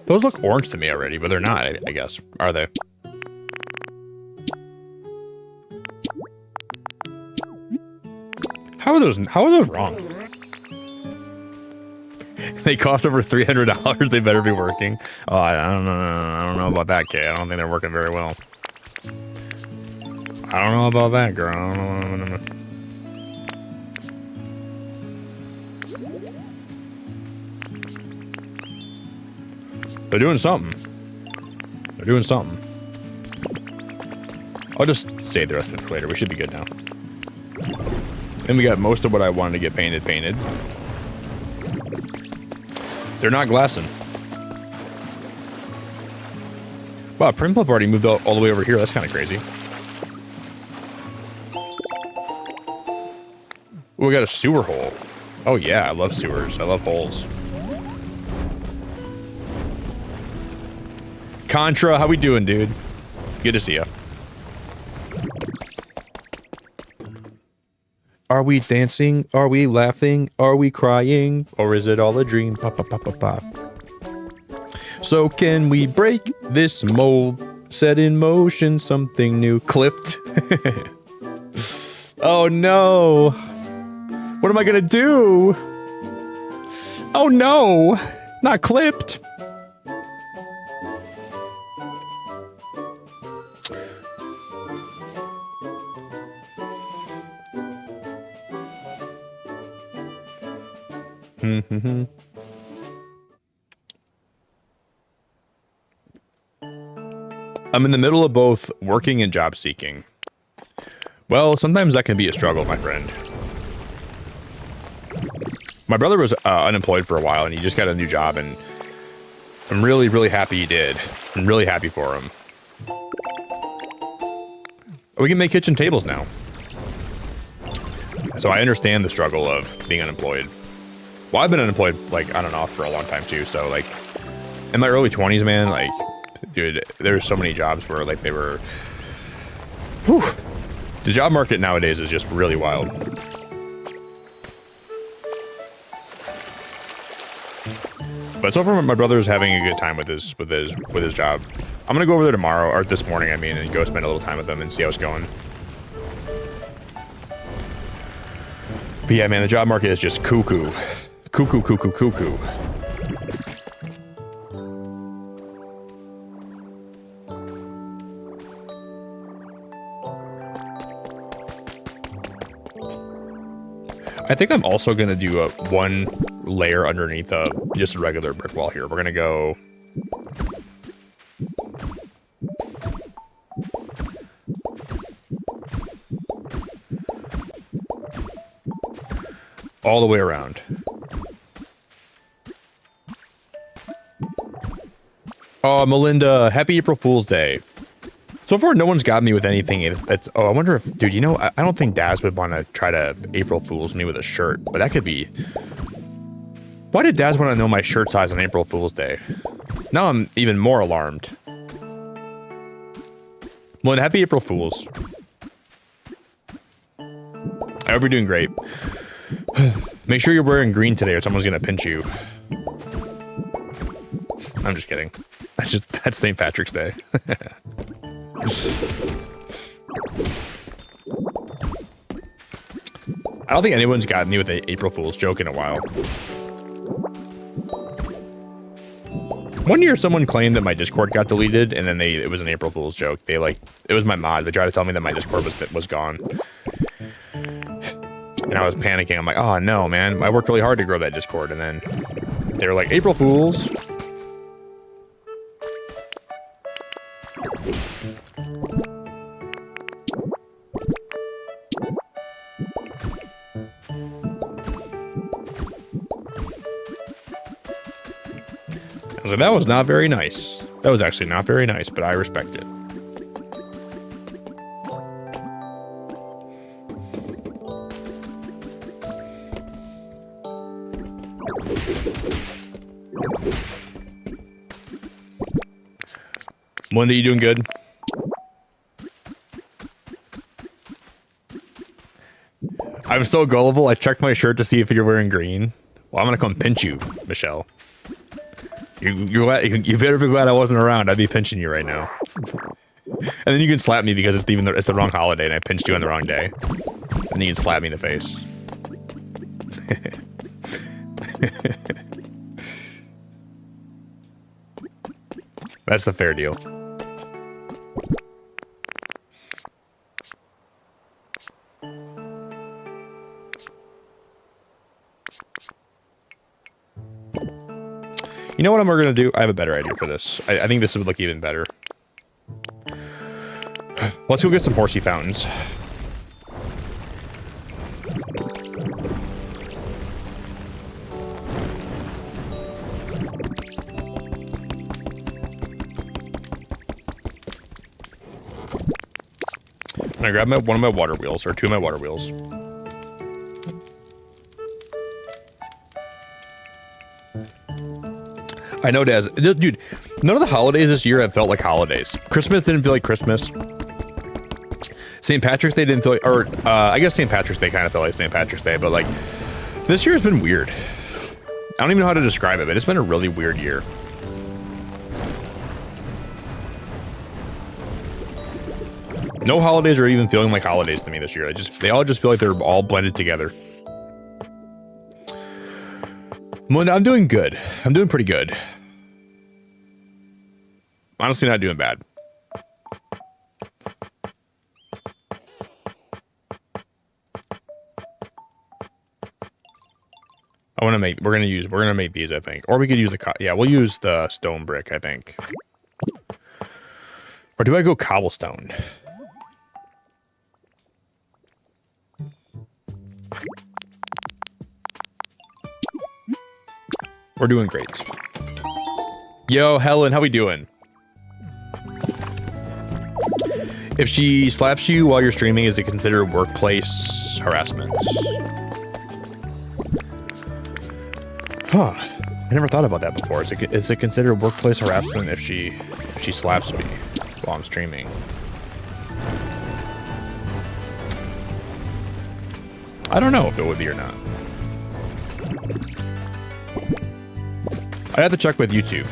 Those look orange to me already, but they're not, I guess. Are they? How are those wrong? They cost over $300. They better be working. Oh, I don't know. I don't know about that, kid. I don't think they're working very well. I don't know about that, girl. I don't know. They're doing something. They're doing something. I'll just save the rest of it for later. We should be good now. And we got most of what I wanted to get painted. They're not glassing. Wow, Prim Club already moved all the way over here. That's kind of crazy. Ooh, we got a sewer hole. Oh yeah, I love sewers. I love holes. Contra, how we doing, dude? Good to see you. Are we dancing? Are we laughing? Are we crying? Or is it all a dream? Pop, pop, pop, pop, pop. So can we break this mold? Set in motion something new. Clipped. Oh no. What am I gonna do? Oh no. Not clipped. I'm in the middle of both working and job seeking. Well, sometimes that can be a struggle, my friend. My brother was unemployed for a while and he just got a new job and I'm really, really happy he did. I'm really happy for him. We can make kitchen tables now. So I understand the struggle of being unemployed. Well, I've been unemployed, like, on and off for a long time, too. So, like, in my early 20s, man, like, dude, there's so many jobs where, like, they were... Whew. The job market nowadays is just really wild. But so far, my brother's having a good time with his job. I'm gonna go over there tomorrow, or this morning, I mean, and go spend a little time with them and see how it's going. But yeah, man, the job market is just cuckoo. Cuckoo, cuckoo, cuckoo. I think I'm also going to do a one layer underneath just a regular brick wall here. We're going to go... all the way around. Oh, Melinda, happy April Fool's Day. So far, no one's got me with anything that's... Oh, I wonder if... Dude, you know, I don't think Daz would want to try to April Fool's me with a shirt, but that could be... Why did Daz want to know my shirt size on April Fool's Day? Now I'm even more alarmed. Well, happy April Fool's. I hope you're doing great. Make sure you're wearing green today or someone's going to pinch you. I'm just kidding. That's St. Patrick's Day. I don't think anyone's gotten me with an April Fool's joke in a while. One year someone claimed that my Discord got deleted and then it was an April Fool's joke. It was my mod. They tried to tell me that my Discord was gone. And I was panicking. I'm like, oh no, man. I worked really hard to grow that Discord. And then they were like, April Fools. I was like, that was not very nice. That was actually not very nice, but I respect it. Melinda, you doing good? I'm so gullible. I checked my shirt to see if you're wearing green. Well, I'm gonna come pinch you, Michelle. You better be glad I wasn't around. I'd be pinching you right now. And then you can slap me because it's the wrong holiday and I pinched you on the wrong day. And then you can slap me in the face. That's the fair deal. You know what I'm going to do? I have a better idea for this. I think this would look even better. Let's go get some horsey fountains. I'm going to grab one of my water wheels, or two of my water wheels. I know, Daz. Dude, none of the holidays this year have felt like holidays. Christmas didn't feel like Christmas. St. Patrick's Day didn't feel like... Or, I guess St. Patrick's Day kind of felt like St. Patrick's Day, but, like, this year has been weird. I don't even know how to describe it, but it's been a really weird year. No holidays are even feeling like holidays to me this year. They all just feel like they're all blended together. Melinda, I'm doing good. I'm doing pretty good. Honestly, not doing bad. We're gonna make these, I think. Or we could use we'll use the stone brick, I think. Or do I go cobblestone? We're doing great. Yo, Helen, how we doing? If she slaps you while you're streaming, is it considered workplace workplace harassment. Huh. I never thought about that before. Is it considered workplace harassment if she slaps me while I'm streaming? I don't know if it would be or not. I'd have to check with YouTube.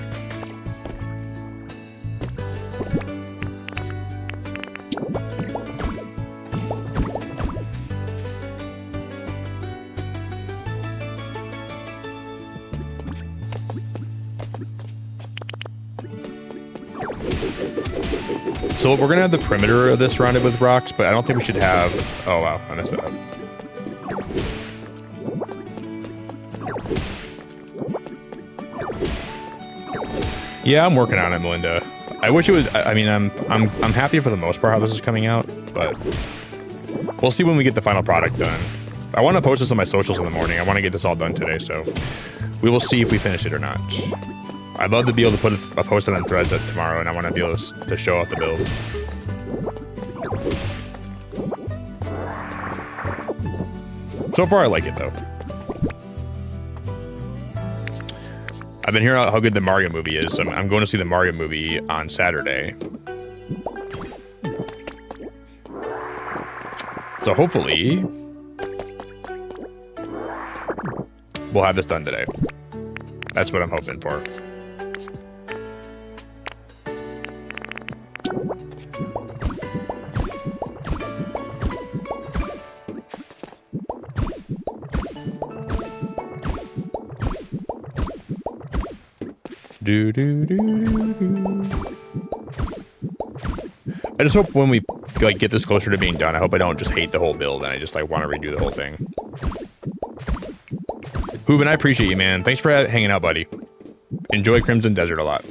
So we're gonna have the perimeter of this surrounded with rocks, but I don't think we should have. Oh wow, I messed that up. Yeah, I'm working on it, Melinda. I wish it was. I mean, I'm happy for the most part how this is coming out, but we'll see when we get the final product done. I want to post this on my socials in the morning. I want to get this all done today, so we will see if we finish it or not. I'd love to be able to put a post it on Threads tomorrow, and I want to be able to show off the build. So far, I like it, though. I've been hearing how good the Mario movie is. So I'm going to see the Mario movie on Saturday. So hopefully, we'll have this done today. That's what I'm hoping for. Do, do, do, do, do. I just hope when we like get this closer to being done, I hope I don't just hate the whole build and I just like want to redo the whole thing. Hooben, I appreciate you, man. Thanks for hanging out, buddy. Enjoy Crimson Desert a lot.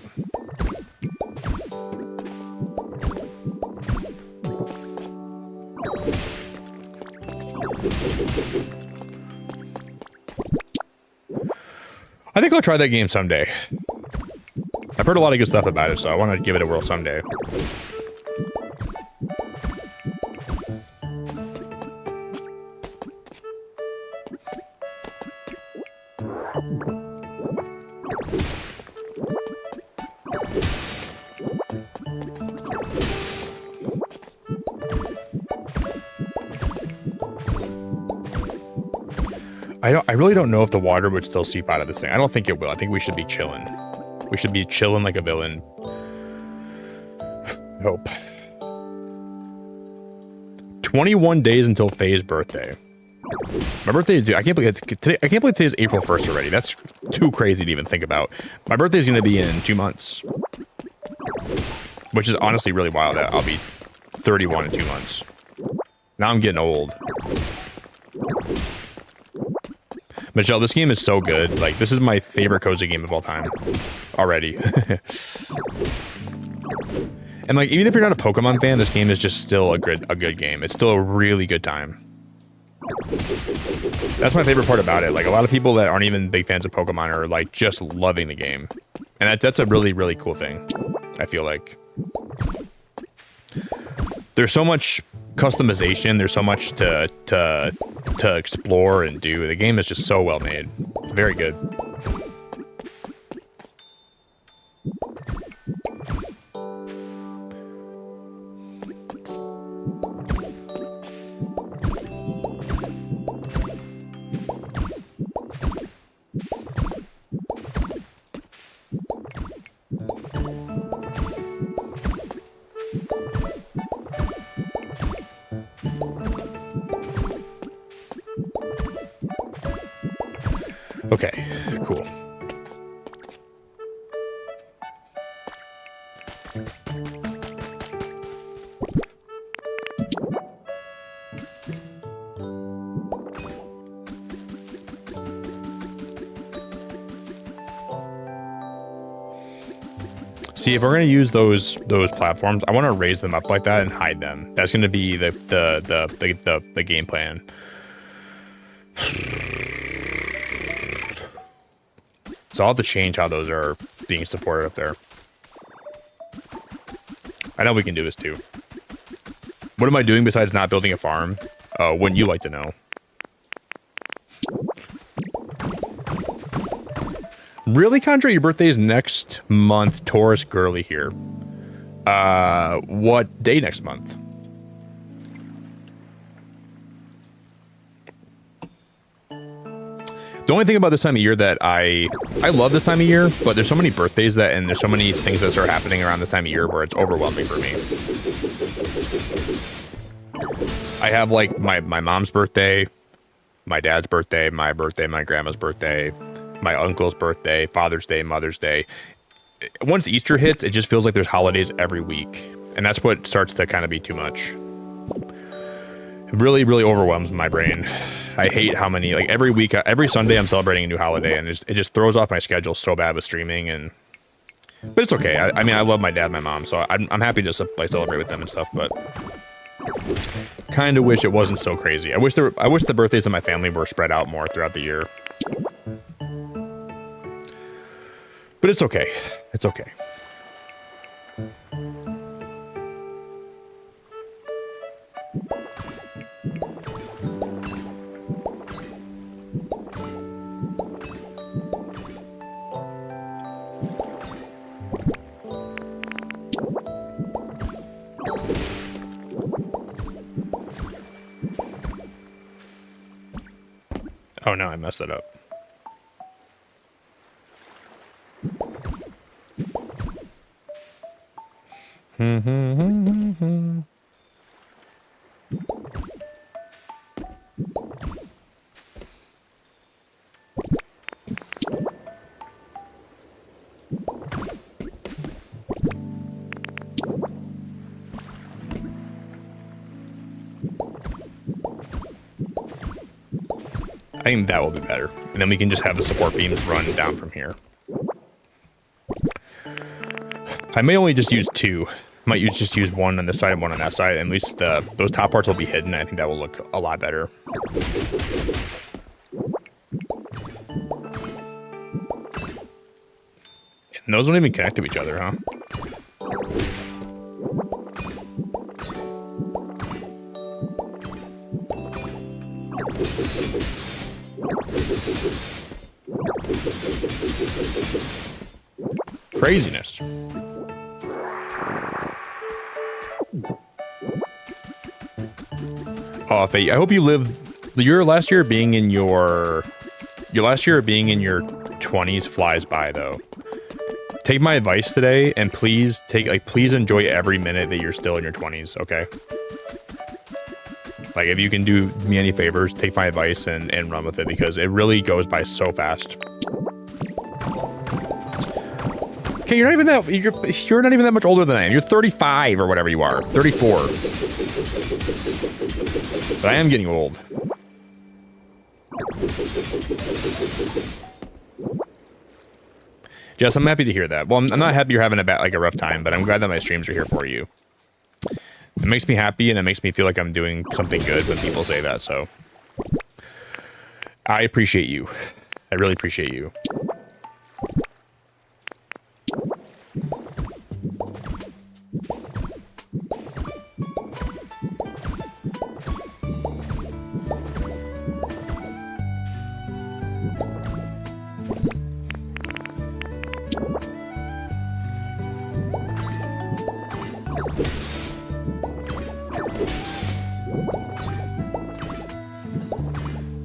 I think I'll try that game someday. I've heard a lot of good stuff about it, so I want to give it a whirl someday. I really don't know if the water would still seep out of this thing. I don't think it will. I think we should be chilling. We should be chilling like a villain. I hope. 21 days until Faye's birthday. My birthday is due. I can't believe today's April 1st already. That's too crazy to even think about. My birthday is going to be in 2 months, which is honestly really wild. That I'll be 31 in 2 months. Now I'm getting old. Michelle, this game is so good. Like, this is my favorite cozy game of all time already. And like, even if you're not a Pokemon fan, this game is just still a good game. It's still a really good time. That's my favorite part about it. Like, a lot of people that aren't even big fans of Pokemon are like just loving the game. And that's a really, really cool thing, I feel like. There's so much customization. There's so much to explore and do. The game is just so well made. Very good. Okay, cool. See, if we're gonna use those platforms, I want to raise them up like that and hide them. That's gonna be the game plan. So I'll have to change how those are being supported up there. I know we can do this too. What am I doing besides not building a farm? Wouldn't you like to know? Really, Condre? Your birthday's next month. Taurus girly here. What day next month? The only thing about this time of year that I love this time of year, but there's so many birthdays and there's so many things that start happening around this time of year where it's overwhelming for me. I have like my mom's birthday, my dad's birthday, my grandma's birthday, my uncle's birthday, Father's Day, Mother's Day. Once Easter hits, it just feels like there's holidays every week. And that's what starts to kind of be too much. It really, really overwhelms my brain. I hate how many, like every week, every Sunday I'm celebrating a new holiday, and it just throws off my schedule so bad with streaming. But it's okay. I mean, I love my dad and my mom, so I'm happy to like celebrate with them and stuff, but kind of wish it wasn't so crazy. I wish the birthdays of my family were spread out more throughout the year. But it's okay. It's okay. Oh no, I messed it up. I think that will be better. And then we can just have the support beams run down from here. I may only just use two. Might just use one on this side and one on that side. At least those top parts will be hidden. I think that will look a lot better. And those don't even connect to each other, huh? Craziness. Oh, Faye, I hope you live your last year being in your 20s flies by though. Take my advice today and please enjoy every minute that you're still in your 20s, okay? Like if you can do me any favors, take my advice and run with it because it really goes by so fast. Okay, you're not even that much older than I am. You're 35 or whatever you are. 34. But I am getting old. Jess, I'm happy to hear that. Well, I'm not happy you're having a rough time, but I'm glad that my streams are here for you. It makes me happy and it makes me feel like I'm doing something good when people say that, so I appreciate you. I really appreciate you.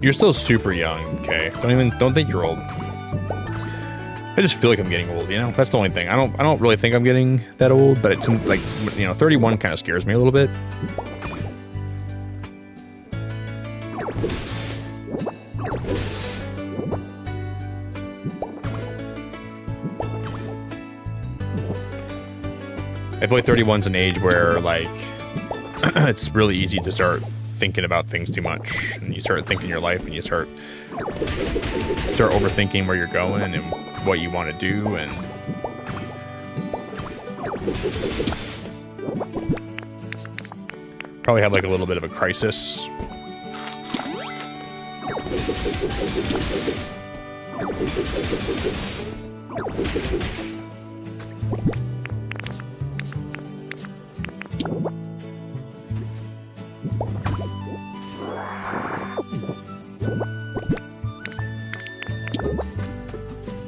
You're still super young, okay? Don't think you're old. I just feel like I'm getting old, you know? That's the only thing. I don't really think I'm getting that old, but it's like, you know, 31 kind of scares me a little bit. I feel like 31's an age where like it's really easy to start thinking about things too much, and you start thinking your life, and you start overthinking where you're going and what you want to do, and probably have like a little bit of a crisis.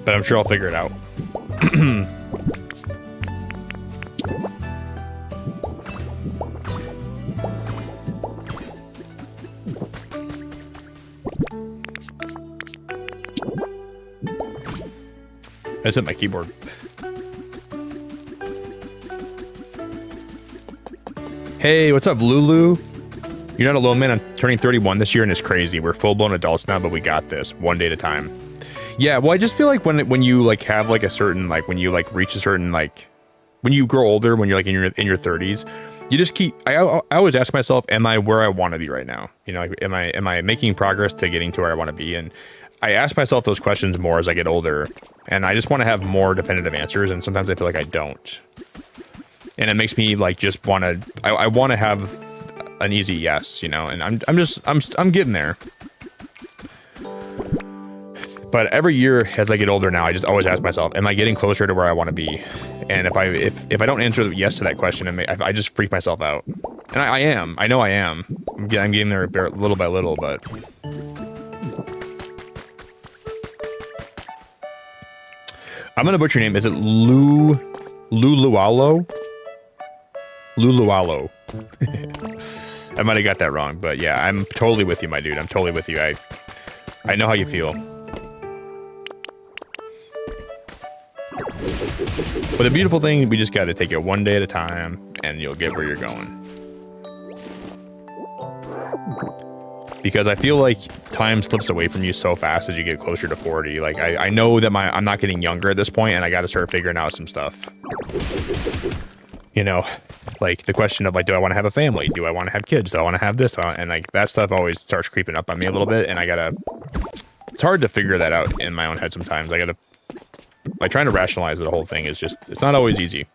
But I'm sure I'll figure it out. That's at my keyboard. Hey, what's up, Lulu? You're not alone, man. I'm turning 31 this year and it's crazy. We're full-blown adults now, but we got this one day at a time. Yeah, well, I just feel like when you like have like a certain like when you like reach a certain like when you grow older, when you're like in your 30s, you just keep. I always ask myself, am I where I want to be right now? You know, like, am I making progress to getting to where I want to be? And I ask myself those questions more as I get older, and I just want to have more definitive answers. And sometimes I feel like I don't, and it makes me like just want to. I want to have an easy yes, you know, and I'm getting there. But every year as I get older now, I just always ask myself, am I getting closer to where I want to be? And if I don't answer yes to that question, I just freak myself out. And I am. I know I am. I'm getting there little by little, but I'm gonna butcher your name. Is it Lulualo? Lulualo. I might have got that wrong, but yeah, I'm totally with you, my dude. I'm totally with you. I know how you feel. But the beautiful thing, we just got to take it one day at a time, and you'll get where you're going. Because I feel like time slips away from you so fast as you get closer to 40. Like I know that I'm not getting younger at this point, and I got to start figuring out some stuff. You know, like the question of like, do I want to have a family? Do I want to have kids? Do I want to have this? And like that stuff always starts creeping up on me a little bit, and it's hard to figure that out in my own head sometimes. Like trying to rationalize the whole thing is it's not always easy.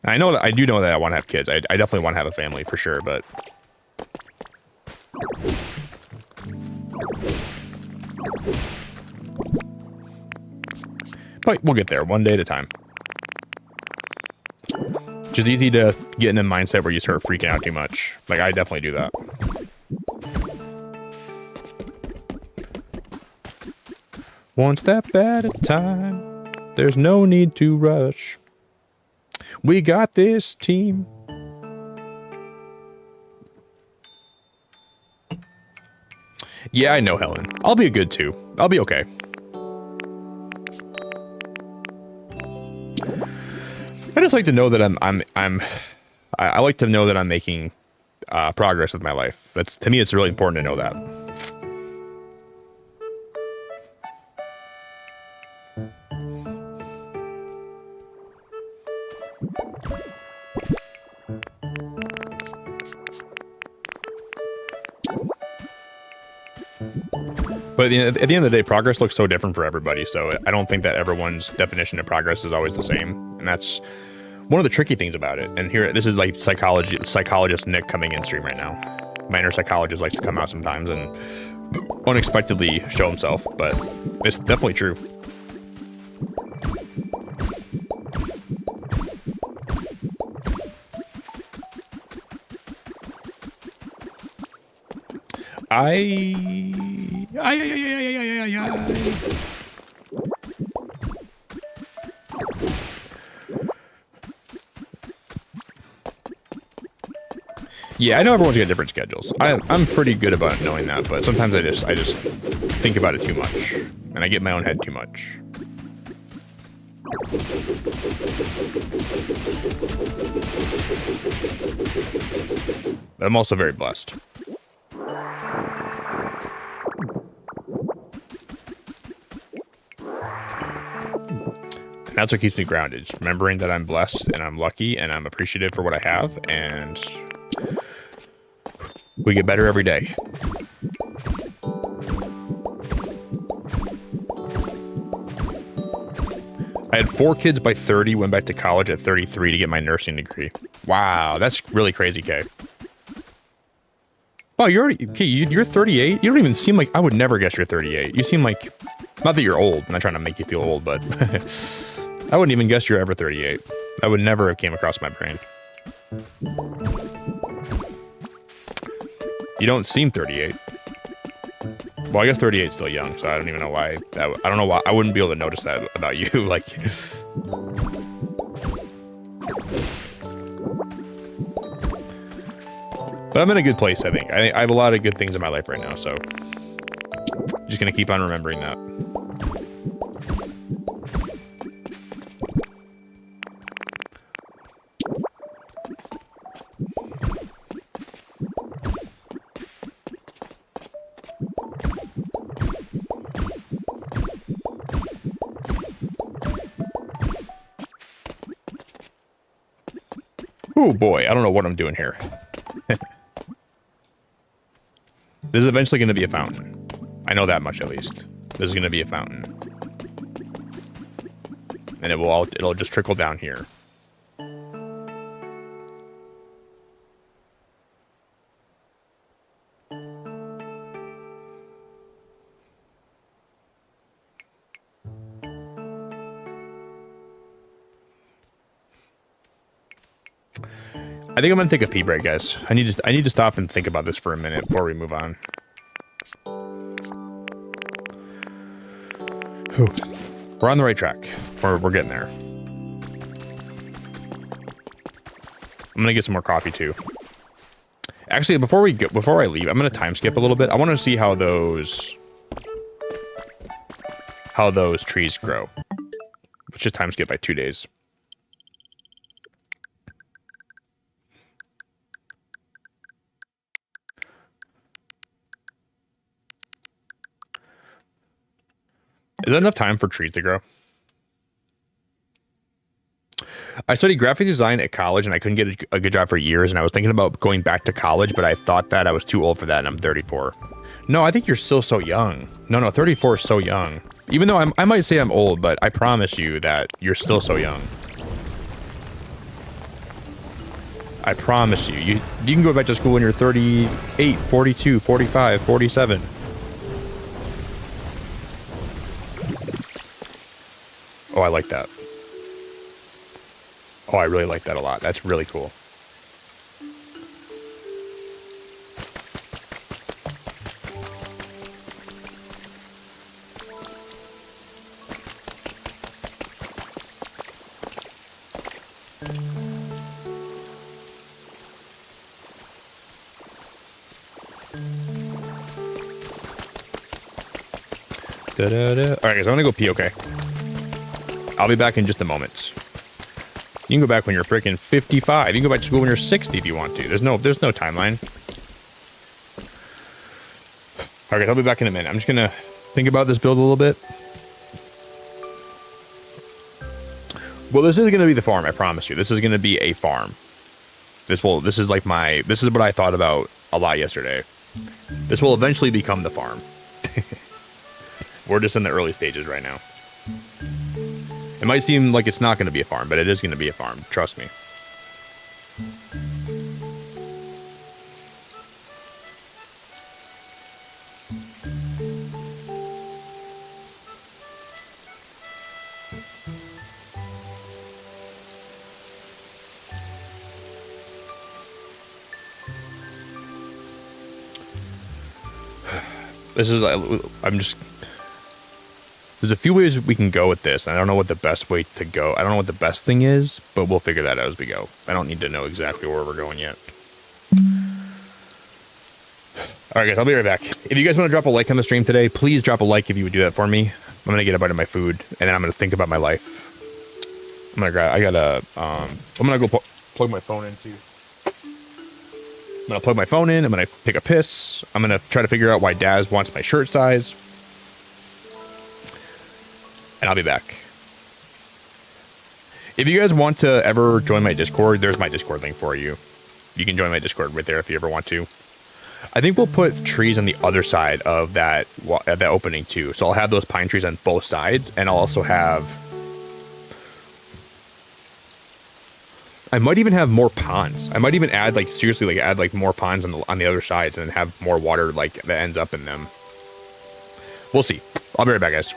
I know that I do know that I want to have kids. I definitely want to have a family for sure, but we'll get there one day at a time. Which is easy to get in a mindset where you start freaking out too much. Like I definitely do that. One step at a time. There's no need to rush. We got this team. Yeah, I know, Helen. I'll be a good 2. I'll be okay. I just like to know that I like to know that I'm making progress with my life. To me, it's really important to know that. But at the end of the day, progress looks so different for everybody, so I don't think that everyone's definition of progress is always the same, and that's one of the tricky things about it. And here, this is like psychologist Nick coming in stream right now. My inner psychologist likes to come out sometimes and unexpectedly show himself, but it's definitely true. Yeah, I know everyone's got different schedules. I'm pretty good about knowing that, but sometimes I just think about it too much, and I get in my own head too much. But I'm also very blessed. And that's what keeps me grounded. Just remembering that I'm blessed and I'm lucky and I'm appreciative for what I have, and we get better every day. I had 4 kids by 30, went back to college at 33 to get my nursing degree. Wow, that's really crazy, Kay. Wow, you're 38? You don't even seem like... I would never guess you're 38. You seem like... Not that you're old. I'm not trying to make you feel old, but... I wouldn't even guess you're ever 38. That would never have came across my brain. You don't seem 38. Well, I guess 38 is still young, so I don't even know why. I don't know why I wouldn't be able to notice that about you. Like, but I'm in a good place, I think. I have a lot of good things in my life right now, so just gonna keep on remembering that. Oh boy, I don't know what I'm doing here. This is eventually going to be a fountain. I know that much at least. This is going to be a fountain. And it'll just trickle down here. I think I'm gonna take a pee break, guys. I need to stop and think about this for a minute before we move on. Whew. We're on the right track. We're getting there. I'm gonna get some more coffee too. Actually, before I leave, I'm gonna time skip a little bit. I want to see how those trees grow. Let's just time skip by 2 days. Is that enough time for trees to grow? I studied graphic design at college and I couldn't get a good job for years, and I was thinking about going back to college, but I thought that I was too old for that, and I'm 34. No, I think you're still so young. No, 34 is so young. Even though I might say I'm old, but I promise you that you're still so young. I promise you. You can go back to school when you're 38, 42, 45, 47. Oh, I like that. Oh, I really like that a lot. That's really cool. Alright guys, I'm gonna go pee, okay? I'll be back in just a moment. You can go back when you're freaking 55. You can go back to school when you're 60 if you want to. There's no timeline. Alright guys, I'll be back in a minute. I'm just gonna think about this build a little bit. Well, this is gonna be the farm, I promise you. This is gonna be a farm. This is what I thought about a lot yesterday. This will eventually become the farm. We're just in the early stages right now. It might seem like it's not going to be a farm, but it is going to be a farm. Trust me. There's a few ways we can go with this, and I don't know what the best way to go. I don't know what the best thing is, but we'll figure that out as we go. I don't need to know exactly where we're going yet. All right, guys, I'll be right back. If you guys want to drop a like on the stream today, please drop a like if you would do that for me. I'm going to get a bite of my food, and then I'm going to think about my life. I'm going to go plug my phone in, too. I'm going to plug my phone in. I'm going to take a piss. I'm going to try to figure out why Daz wants my shirt size. And I'll be back. If you guys want to ever join my Discord, there's my Discord link for you. You can join my Discord right there if you ever want to. I think we'll put trees on the other side of that opening too. So I'll have those pine trees on both sides, and I'll also have... I might even have more ponds. I might even add, like, seriously, like, add, like, more ponds on the other sides and have more water, like, that ends up in them. We'll see. I'll be right back, guys.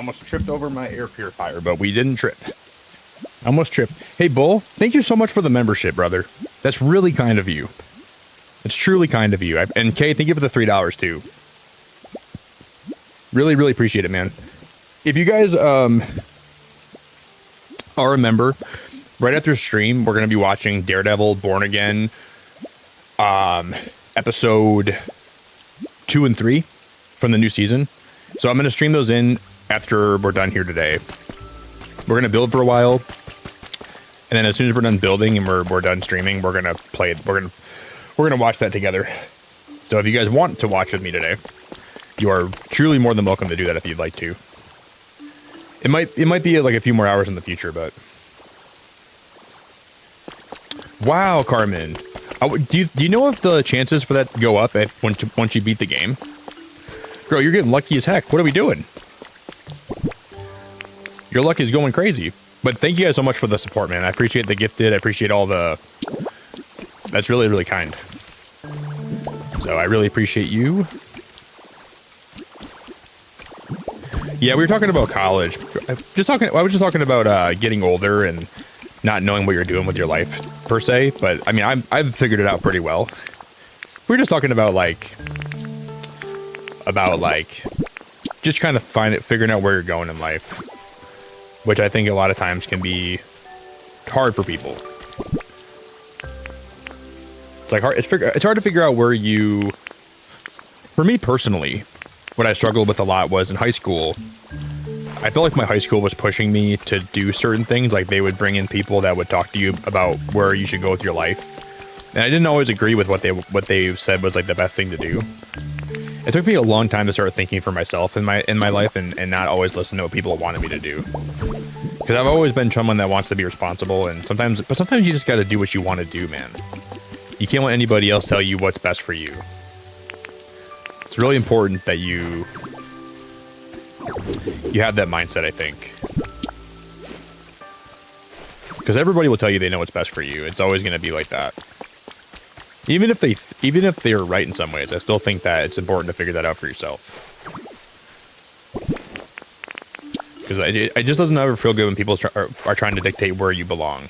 almost tripped over my air purifier, but we didn't trip. Almost tripped. Hey, Bull, thank you so much for the membership, brother. That's really kind of you. It's truly kind of you. And Kay, thank you for the $3 too. Really, really appreciate it, man. If you guys are a member, right after stream, we're going to be watching Daredevil Born Again, episode 2 and 3 from the new season. So I'm going to stream those in after we're done here today. We're going to build for a while, and then as soon as we're done building and we're done streaming, we're going to play it. We're going to watch that together. So if you guys want to watch with me today, you are truly more than welcome to do that if you'd like to. It might be like a few more hours in the future, but wow, Carmen, do you know if the chances for that go up once you beat the game? Girl, you're getting lucky as heck. What are we doing? Your luck is going crazy. But thank you guys so much for the support, man. I appreciate the gifted. I appreciate all the. That's really, really kind. So I really appreciate you. Yeah, we were talking about college. I was just talking about getting older and not knowing what you're doing with your life per se. But I mean, I've figured it out pretty well. We were just talking about like just kind of figuring out where you're going in life, which I think a lot of times can be hard for people. It's like it's hard to figure out where you. For me personally, what I struggled with a lot was in high school. I felt like my high school was pushing me to do certain things. Like they would bring in people that would talk to you about where you should go with your life, and I didn't always agree with what they said was like the best thing to do. It took me a long time to start thinking for myself in my life and not always listen to what people wanted me to do. Because I've always been someone that wants to be responsible, and sometimes you just got to do what you want to do, man. You can't let anybody else tell you what's best for you. It's really important that you have that mindset, I think. Because everybody will tell you they know what's best for you. It's always going to be like that. Even if they're right in some ways, I still think that it's important to figure that out for yourself. Because it just doesn't ever feel good when people are trying to dictate where you belong.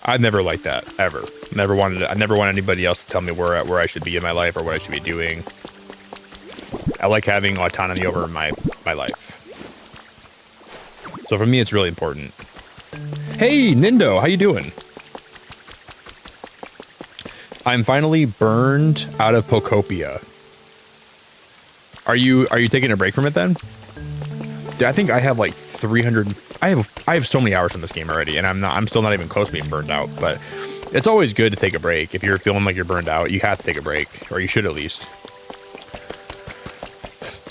I've never liked that, ever. I never want anybody else to tell me where I should be in my life or what I should be doing. I like having autonomy over my life. So for me, it's really important. Hey, Nindo, how you doing? I'm finally burned out of Pokopia. Are you taking a break from it then? I think I have like 300. I have so many hours in this game already, and I'm still not even close to being burned out. But it's always good to take a break. If you're feeling like you're burned out, you have to take a break, or you should at least.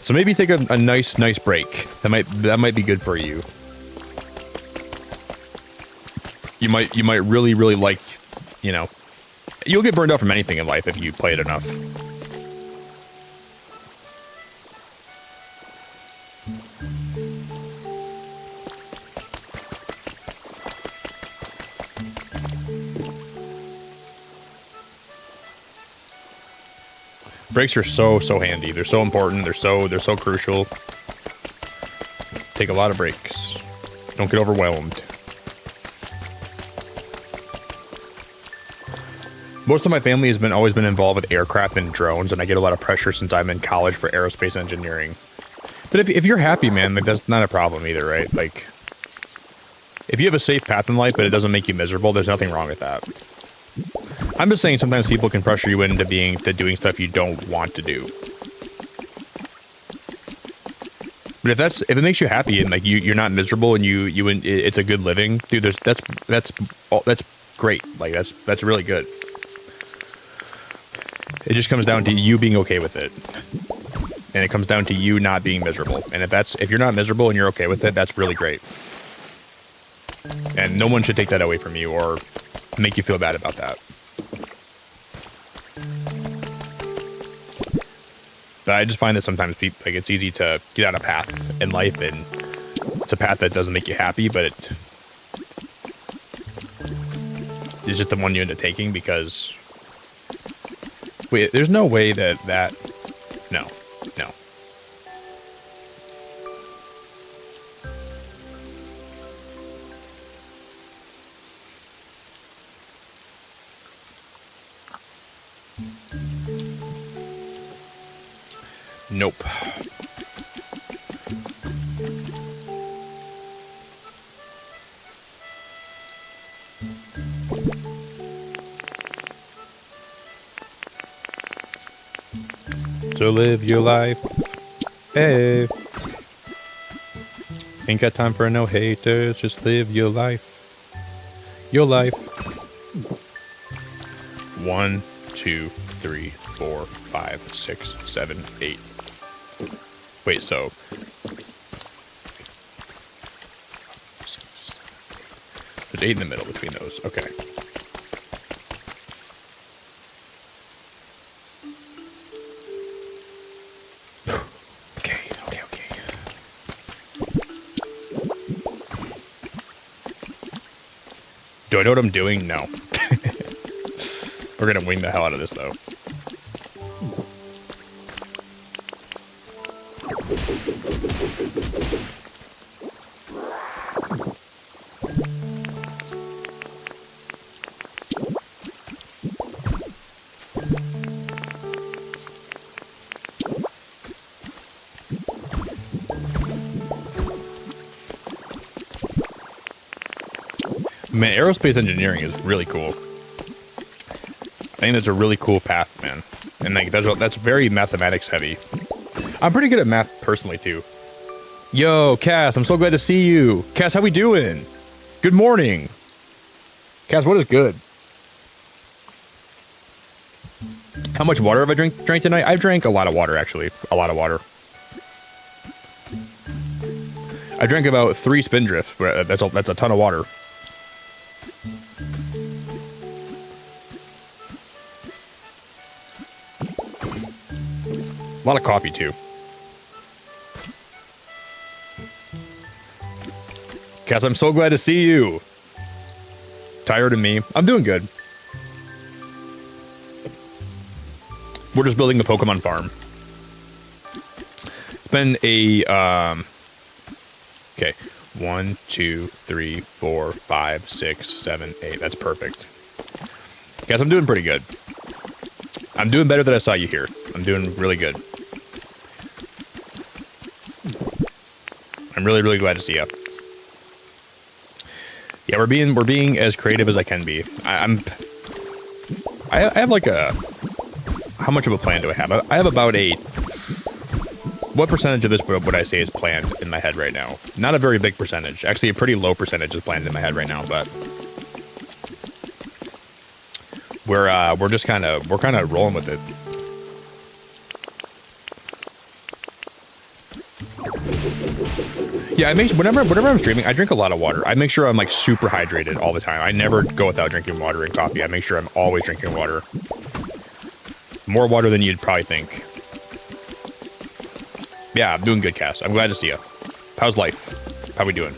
So maybe take a nice break. That might be good for you. You might really like, you'll get burned out from anything in life if you play it enough. Breaks are so handy. They're so important. They're so crucial. Take a lot of breaks. Don't get overwhelmed. Most of my family has always been involved with aircraft and drones, and I get a lot of pressure since I'm in college for aerospace engineering. But if you're happy, man, like that's not a problem either, right? Like, if you have a safe path in life, but it doesn't make you miserable, there's nothing wrong with that. I'm just saying sometimes people can pressure you into doing stuff you don't want to do. But if it makes you happy and like you're not miserable and it's a good living, dude, that's great. Like that's really good. It just comes down to you being okay with it. And it comes down to you not being miserable. And if you're not miserable and you're okay with it, that's really great. And no one should take that away from you or make you feel bad about that. But I just find that sometimes it's easy to get on a path in life, and it's a path that doesn't make you happy, but it's just the one you end up taking because Wait, there's no way that... No. No. Nope. So live your life. Hey. Ain't got time for no haters. Just live your life. Your life. 1, 2, 3, 4, 5, 6, 7, 8. Wait, so... There's 8 in the middle between those. Okay. Okay. Do I know what I'm doing? No. We're gonna wing the hell out of this, though. Man, aerospace engineering is really cool. I think that's a really cool path, man. And like that's very mathematics heavy. I'm pretty good at math personally too. Yo, Cass, I'm so glad to see you. Cass, how we doing? Good morning. Cass, what is good? How much water have I drank tonight? I've drank a lot of water, actually. A lot of water. I drank about 3 Spindrifts. That's a ton of water. A lot of coffee, too. Cass, I'm so glad to see you. Tired of me. I'm doing good. We're just building a Pokemon farm. It's been a, okay. 1, 2, 3, 4, 5, 6, 7, 8. That's perfect. Guys, I'm doing pretty good. I'm doing better than I saw you here. I'm doing really good. I'm really, really glad to see you. Yeah, we're being as creative as I can be. I have like a... How much of a plan do I have? I have about a... What percentage of this would I say is planned in my head right now? Not a very big percentage. Actually, a pretty low percentage is planned in my head right now, but... We're just kind of rolling with it. Yeah, whenever I'm streaming, I drink a lot of water. I make sure I'm like super hydrated all the time. I never go without drinking water and coffee. I make sure I'm always drinking water. More water than you'd probably think. Yeah, I'm doing good, Cass. I'm glad to see you. How's life? How we doing?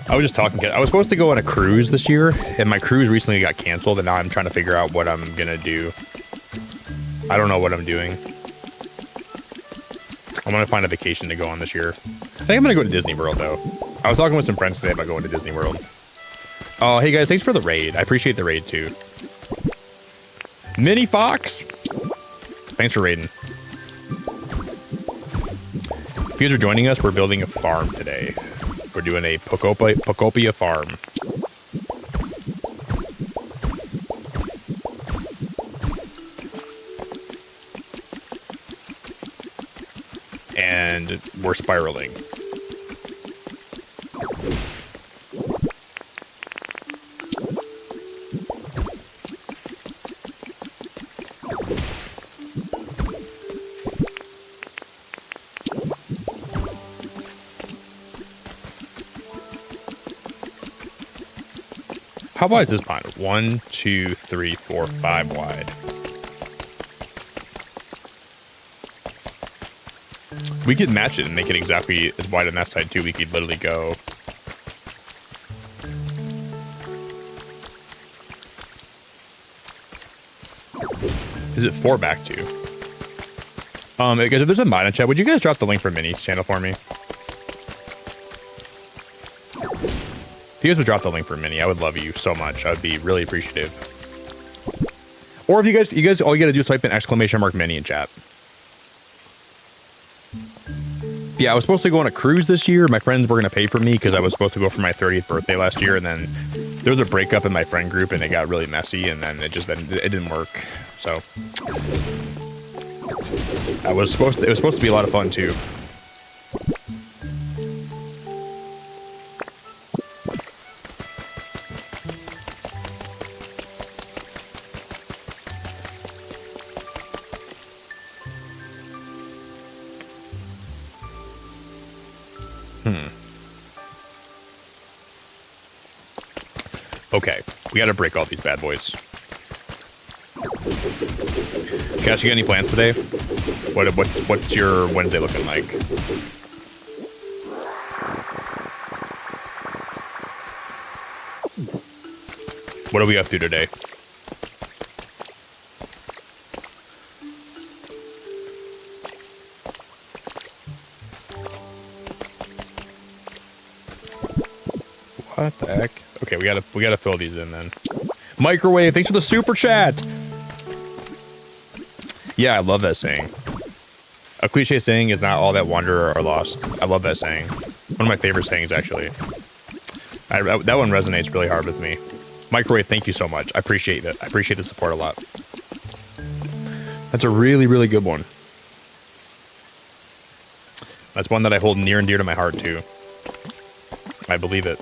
I was just talking. I was supposed to go on a cruise this year, and my cruise recently got canceled, and now I'm trying to figure out what I'm gonna do. I don't know what I'm doing. I'm gonna find a vacation to go on this year. I think I'm gonna go to Disney World, though. I was talking with some friends today about going to Disney World. Oh, hey guys, thanks for the raid. I appreciate the raid, too. Mini Fox! Thanks for raiding. If you guys are joining us, we're building a farm today. We're doing a Pokopia farm. And we're spiraling. How wide is this pond? 1, 2, 3, 4, 5 wide. We could match it and make it exactly as wide on that side too. We could literally go. Is it 4 back to? Because if there's a mod in chat, would you guys drop the link for Minnie's channel for me? If you guys would drop the link for Minnie, I would love you so much. I would be really appreciative. Or if you guys, all you gotta do is type in !Minnie in chat. Yeah, I was supposed to go on a cruise this year. My friends were gonna pay for me because I was supposed to go for my 30th birthday last year, and then there was a breakup in my friend group, and it got really messy, and then it didn't work. So it was supposed to be a lot of fun too. Okay, we gotta break all these bad boys. Cash, you got any plans today? What's your Wednesday looking like? What are we up to today? What the heck? Okay, we gotta fill these in then. Microwave, thanks for the super chat. Yeah, I love that saying. A cliche saying is not all that wander are lost. I love that saying. One of my favorite sayings, actually. That one resonates really hard with me. Microwave, thank you so much. I appreciate it. I appreciate the support a lot. That's a really, really good one. That's one that I hold near and dear to my heart, too. I believe it.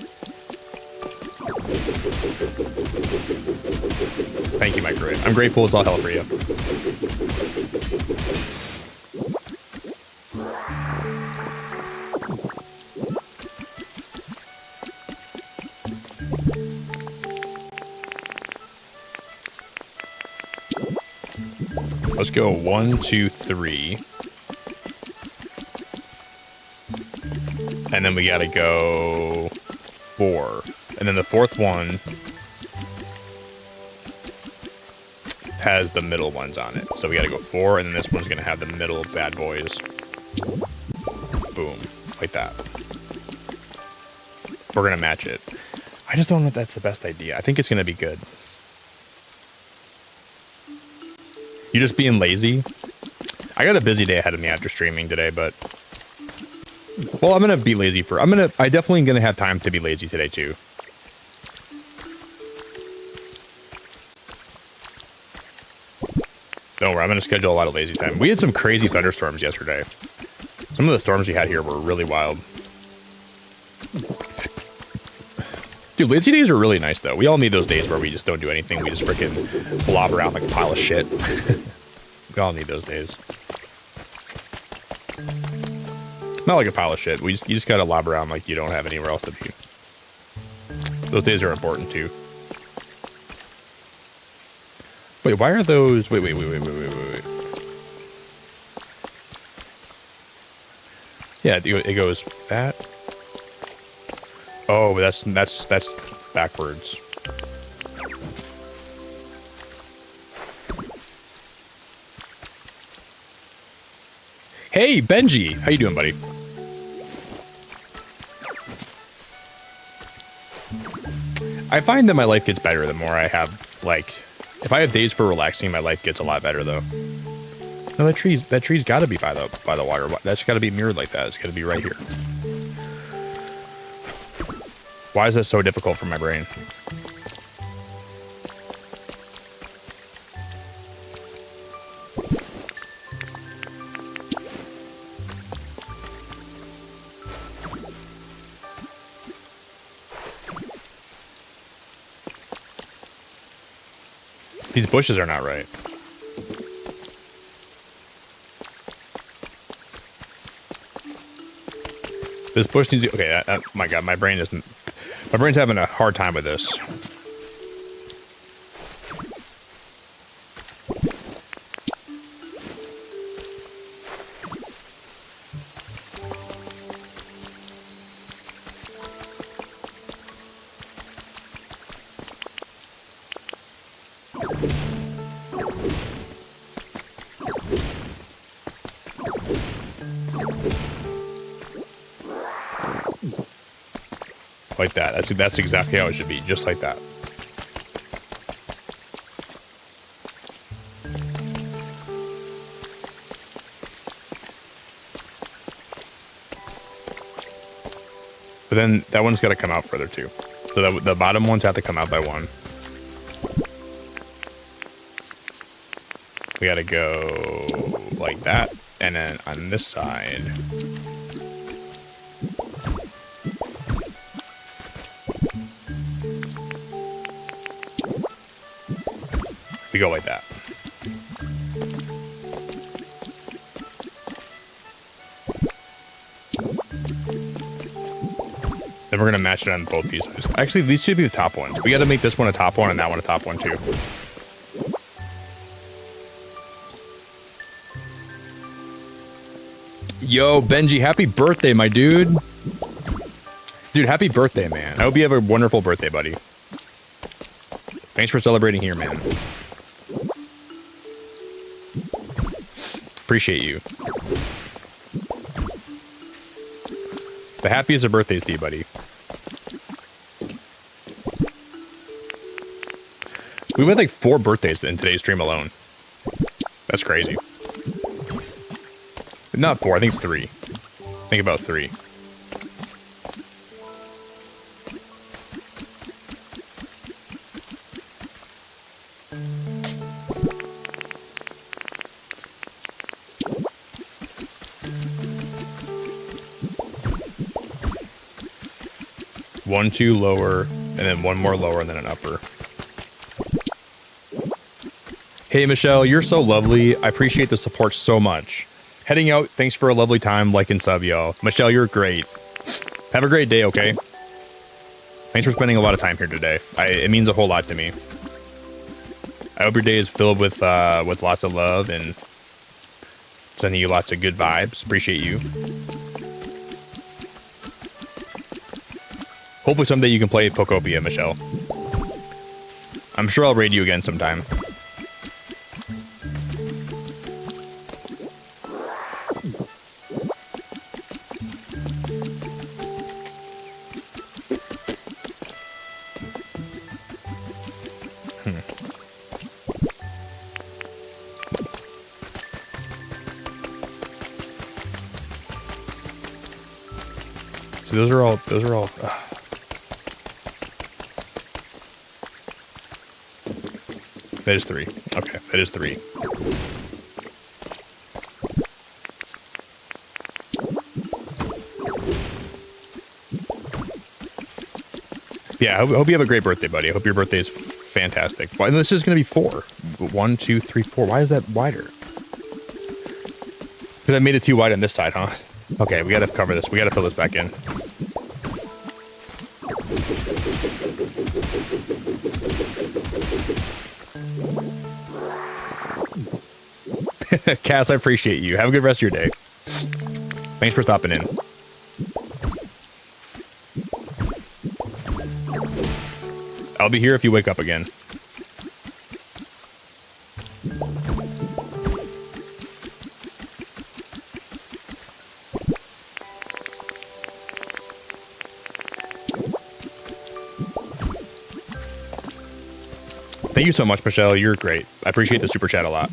Thank you, Microwave. I'm grateful it's all hell for you. Let's go 1, 2, 3. And then we gotta go 4. And then the fourth one has the middle ones on it. So we gotta go 4, and then this one's gonna have the middle bad boys. Boom. Like that. We're gonna match it. I just don't know if that's the best idea. I think it's gonna be good. You just being lazy? I got a busy day ahead of me after streaming today, but... Well, I'm gonna be lazy for... I definitely gonna have time to be lazy today, too. Don't worry, I'm gonna schedule a lot of lazy time. We had some crazy thunderstorms yesterday. Some of the storms we had here were really wild. Dude, lazy days are really nice, though. We all need those days where we just don't do anything. We just freaking blob around like a pile of shit. We all need those days. Not like a pile of shit. You just gotta lob around like you don't have anywhere else to be. Those days are important, too. Wait, why are those... Wait. Yeah, it goes that... Oh, that's backwards. Hey, Benji! How you doing, buddy? I find that my life gets better the more I have, like... If I have days for relaxing, my life gets a lot better, though. No, that tree's got to be by the water. That's got to be mirrored like that. It's got to be right here. Why is that so difficult for my brain? These bushes are not right. This bush needs to... Okay, my God, my brain's having a hard time with this. like that. That's exactly how it should be, just like that. But then that one's got to come out further too. So the bottom ones have to come out by one. We got to go like that. And then on this side, we go like that. Then we're going to match it on both these sides. Actually, these should be the top ones. We got to make this one a top one and that one a top one too. Yo, Benji, happy birthday, my dude. Dude, happy birthday, man. I hope you have a wonderful birthday, buddy. Thanks for celebrating here, man. Appreciate you. The happiest of birthdays to you, buddy. We went like 4 birthdays in today's stream alone. That's crazy. Not 4, I think 3. I think about 3. One, 2 lower, and then one more lower, and then an upper. Hey, Michelle, you're so lovely. I appreciate the support so much. Heading out, thanks for a lovely time, like and sub, y'all. Michelle, you're great. Have a great day, okay? Thanks for spending a lot of time here today. It means a whole lot to me. I hope your day is filled with lots of love and sending you lots of good vibes. Appreciate you. Hopefully someday you can play Pokopia, Michelle. I'm sure I'll raid you again sometime. So those are all. That is 3. Okay, that is 3. Yeah, I hope you have a great birthday, buddy. I hope your birthday is fantastic. Why, this is going to be 4. 1, 2, 3, 4. Why is that wider? Because I made it too wide on this side, huh? Okay, we got to cover this. We got to fill this back in. Cass, I appreciate you. Have a good rest of your day. Thanks for stopping in. I'll be here if you wake up again. Thank you so much, Michelle. You're great. I appreciate the super chat a lot.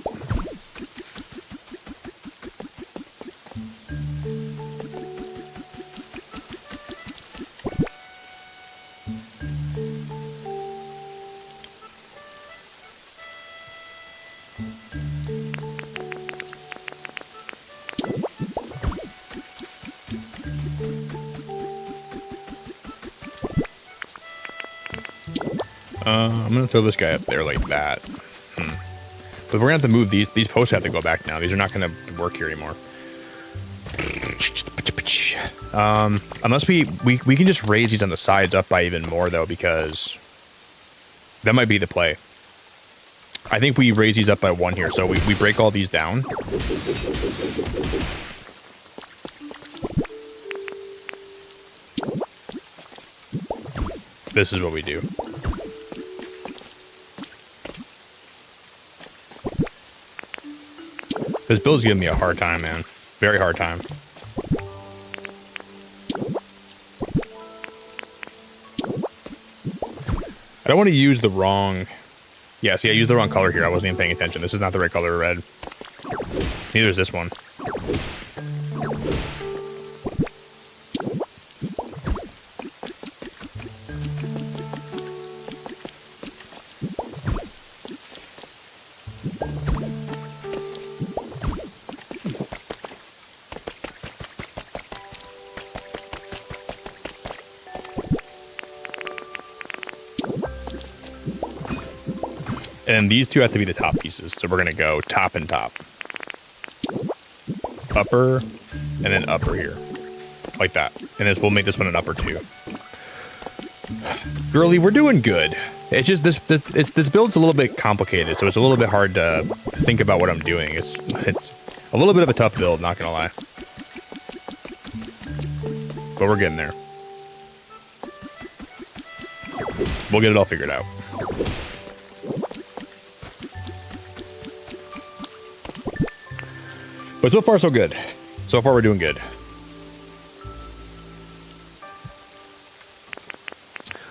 I'm gonna throw this guy up there like that. But we're gonna have to move these. These posts have to go back now. These are not gonna work here anymore. Unless we can just raise these on the sides up by even more though, because that might be the play. I think we raise these up by 1 here. So we break all these down. This is what we do. This build's giving me a hard time, man. Very hard time. I don't want to use the wrong... Yeah, see, I used the wrong color here. I wasn't even paying attention. This is not the right color of red. Neither is this one. And these two have to be the top pieces. So we're going to go top and top. Upper, and then upper here. Like that. And then we'll make this one an upper too. Girly, we're doing good. It's just this build's a little bit complicated, so it's a little bit hard to think about what I'm doing. It's a little bit of a tough build, not going to lie. But we're getting there. We'll get it all figured out. But so far, so good. So far, we're doing good.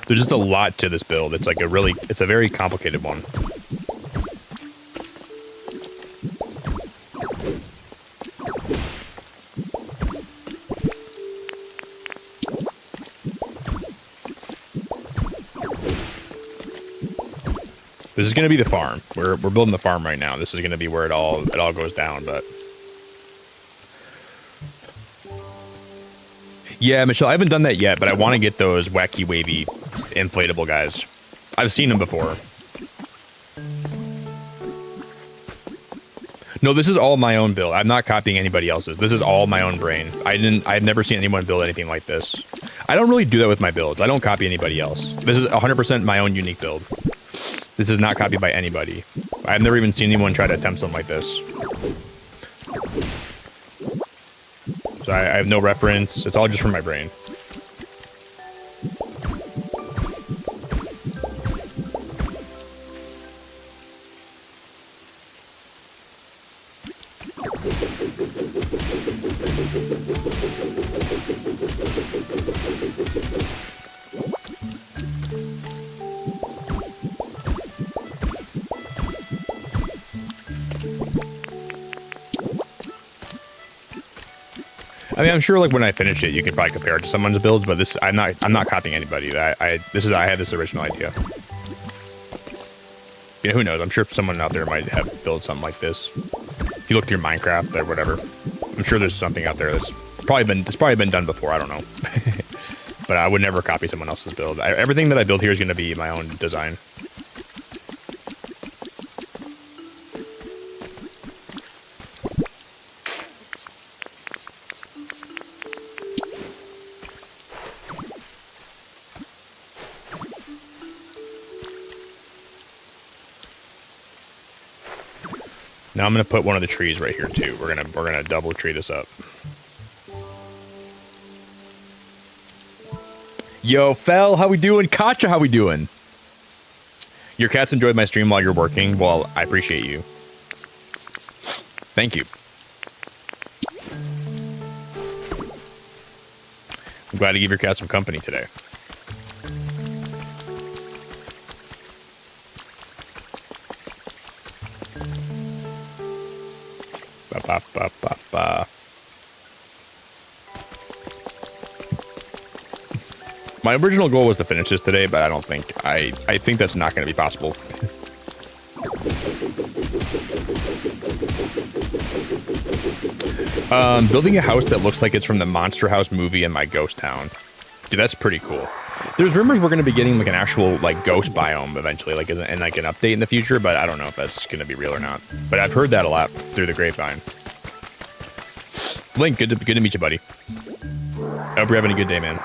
There's just a lot to this build. It's like it's a very complicated one. This is going to be the farm. We're building the farm right now. This is going to be where it all goes down, but... Yeah, Michelle, I haven't done that yet, but I want to get those wacky, wavy, inflatable guys. I've seen them before. No, this is all my own build. I'm not copying anybody else's. This is all my own brain. I've never seen anyone build anything like this. I don't really do that with my builds. I don't copy anybody else. This is 100% my own unique build. This is not copied by anybody. I've never even seen anyone try to attempt something like this. So I have no reference. It's all just from my brain. I mean, I'm sure like when I finish it, you could probably compare it to someone's builds, but this I'm not copying anybody. I had this original idea. Yeah, who knows? I'm sure someone out there might have built something like this. If you look through Minecraft or whatever, I'm sure there's something out there that's probably been done before. I don't know, but I would never copy someone else's build. Everything that I build here is going to be my own design. Now I'm gonna put one of the trees right here too. We're gonna double tree this up. Yo, Fel, how we doing? Katja, how we doing? Your cats enjoyed my stream while you're working. Well, I appreciate you. Thank you. I'm glad to give your cat some company today. Ba, ba, ba, ba. My original goal was to finish this today, but I think that's not going to be possible. Building a house that looks like it's from the Monster House movie in my ghost town. Dude, that's pretty cool. There's rumors we're going to be getting like an actual like ghost biome eventually, like and like an update in the future, but I don't know if that's going to be real or not. But I've heard that a lot through the grapevine. Link, good to meet you, buddy. I hope you're having a good day, man.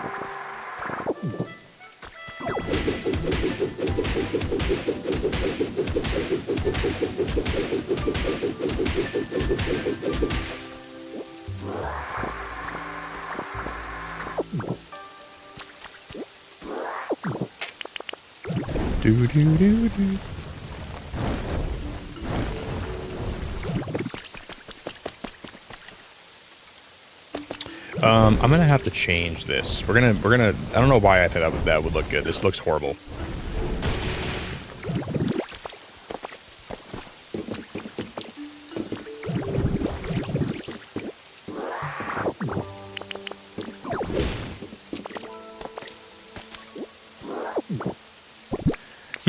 Do do do do. I'm gonna have to change this. We're gonna. I don't know why I thought that would look good. This looks horrible.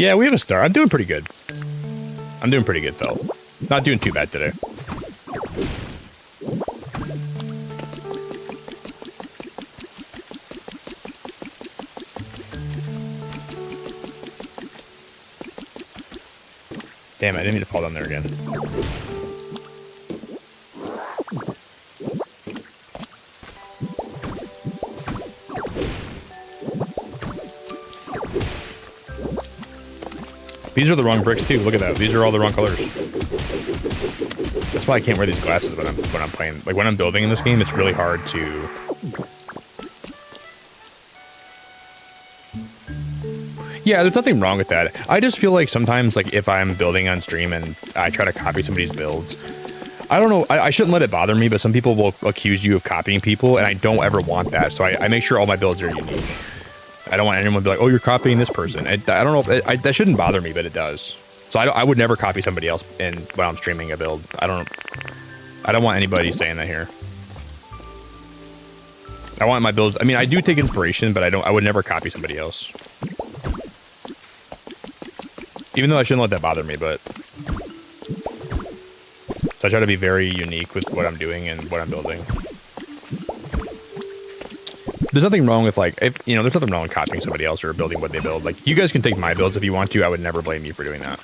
Yeah, we have a star. I'm doing pretty good. I'm doing pretty good, though. Not doing too bad today. Damn, I didn't mean to fall down there again. These are the wrong bricks too. Look at that. These are all the wrong colors. That's why I can't wear these glasses when I'm playing. Like when I'm building in this game, it's really hard to. Yeah, there's nothing wrong with that. I just feel like sometimes, like if I'm building on stream and I try to copy somebody's builds, I don't know. I shouldn't let it bother me, but some people will accuse you of copying people, and I don't ever want that. So I make sure all my builds are unique. I don't want anyone to be like, "Oh, you're copying this person." I don't know. That shouldn't bother me, but it does. So I would never copy somebody else when I'm streaming a build. I don't want anybody saying that here. I want my builds. I mean, I do take inspiration, but I would never copy somebody else. Even though I shouldn't let that bother me, but so I try to be very unique with what I'm doing and what I'm building. There's nothing wrong with there's nothing wrong with copying somebody else or building what they build. Like, you guys can take my builds if you want to. I would never blame you for doing that.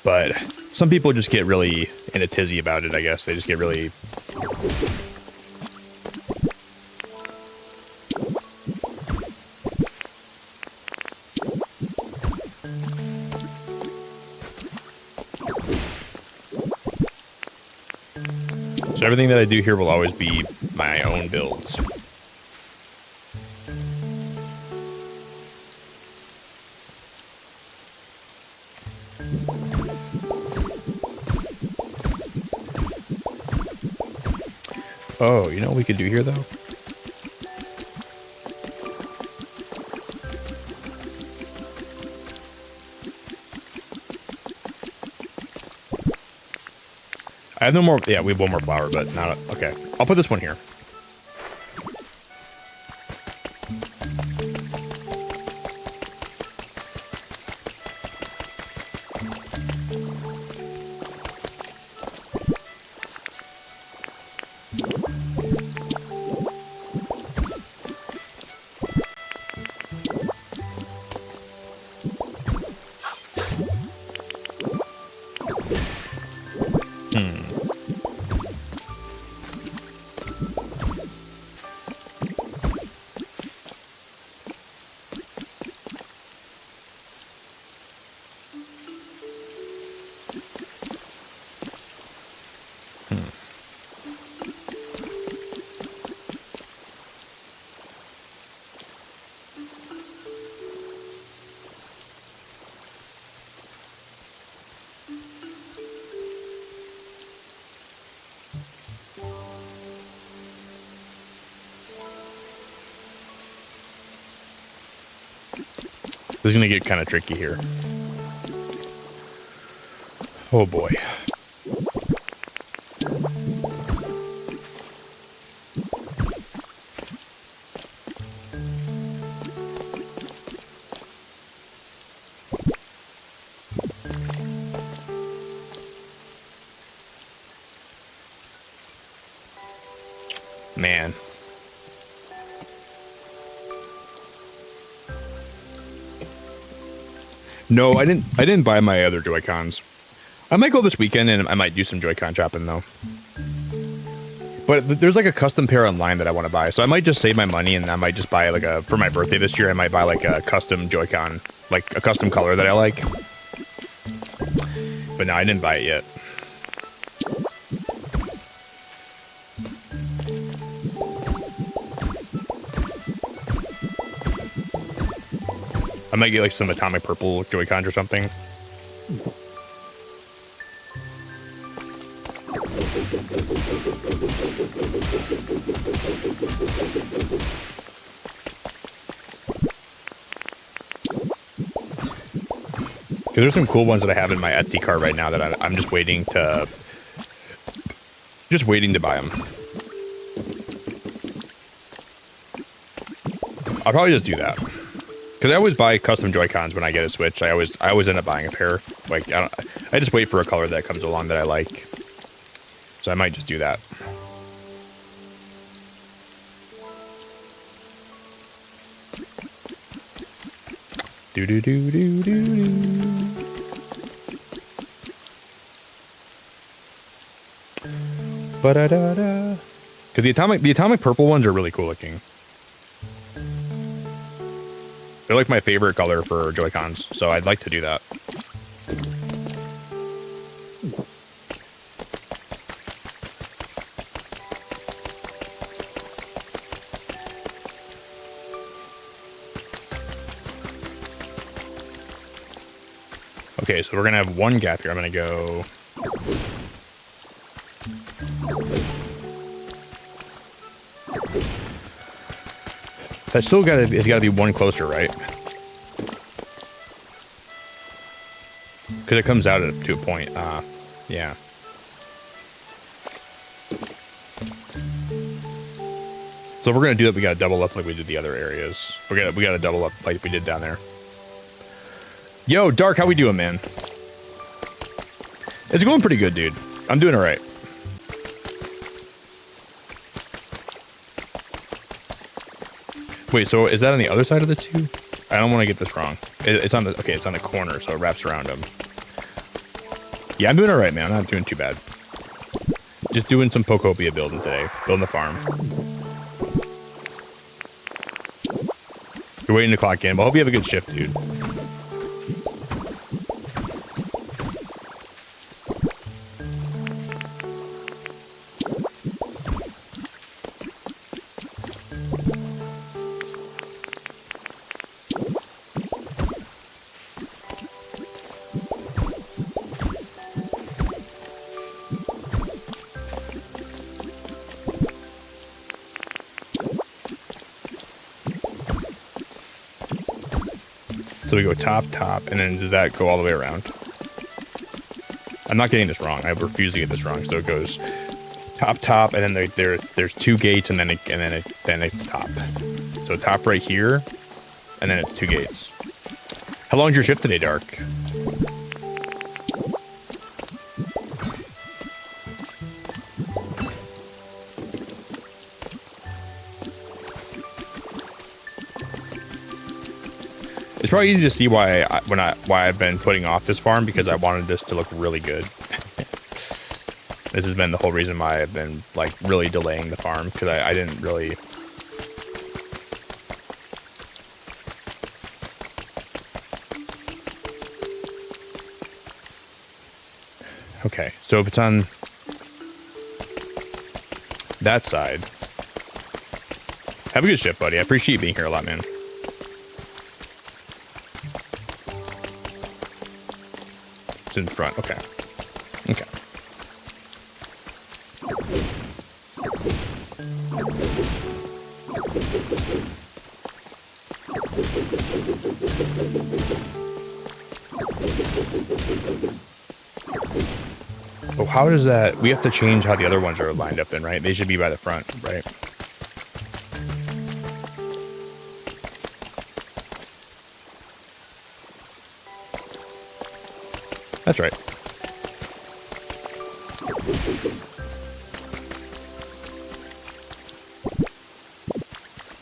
But some people just get really in a tizzy about it, I guess. They just get really... So everything that I do here will always be my own builds. Oh, you know what we could do here, though? I have no more. Yeah, we have one more flower, but not. Okay, I'll put this one here. This is going to get kind of tricky here. Oh boy. Man. No, I didn't buy my other Joy-Cons. I might go this weekend and I might do some Joy-Con shopping though. But there's like a custom pair online that I want to buy. So I might just save my money and I might just buy like for my birthday this year, I might buy like a custom Joy-Con, like a custom color that I like. But no, I didn't buy it yet. I might get like some atomic purple Joy-Cons or something. Because there's some cool ones that I have in my Etsy cart right now that I'm just waiting to buy them. I'll probably just do that. Because I always buy custom Joy-Cons when I get a Switch. I always end up buying a pair. Like I just wait for a color that comes along that I like. So I might just do that. Do do do do do do. Ba da da da. Because the atomic purple ones are really cool looking. They're like my favorite color for Joy-Cons, so I'd like to do that. Okay, so we're gonna have one gap here. I'm gonna go. That's still it's gotta be one closer, right? Because it comes out to a point. Yeah. So if we're gonna do it, we gotta double up like we did the other areas. We gotta double up like we did down there. Yo, Dark, how we doing, man? It's going pretty good, dude. I'm doing all right. Wait, so is that on the other side of the two? I don't want to get this wrong. It's on the it's on the corner, so it wraps around them. Yeah, I'm doing all right, man. I'm not doing too bad. Just doing some Pokopia building today, building the farm. You're waiting to clock in, but I hope you have a good shift, dude. So we go top, and then does that go all the way around? I'm not getting this wrong. I refuse to get this wrong. So it goes top, and then there's two gates, and then it's top. So top right here, and then it's two gates. How long's your shift today, Dark? It's probably easy to see why I've been putting off this farm, because I wanted this to look really good. This has been the whole reason why I've been like really delaying the farm, because I didn't really. Okay, so if it's on that side, have a good shift, buddy. I appreciate you being here a lot, man. It's in front. Okay. Okay. Oh, how does that? We have to change how the other ones are lined up then, right? They should be by the front, right? That's right.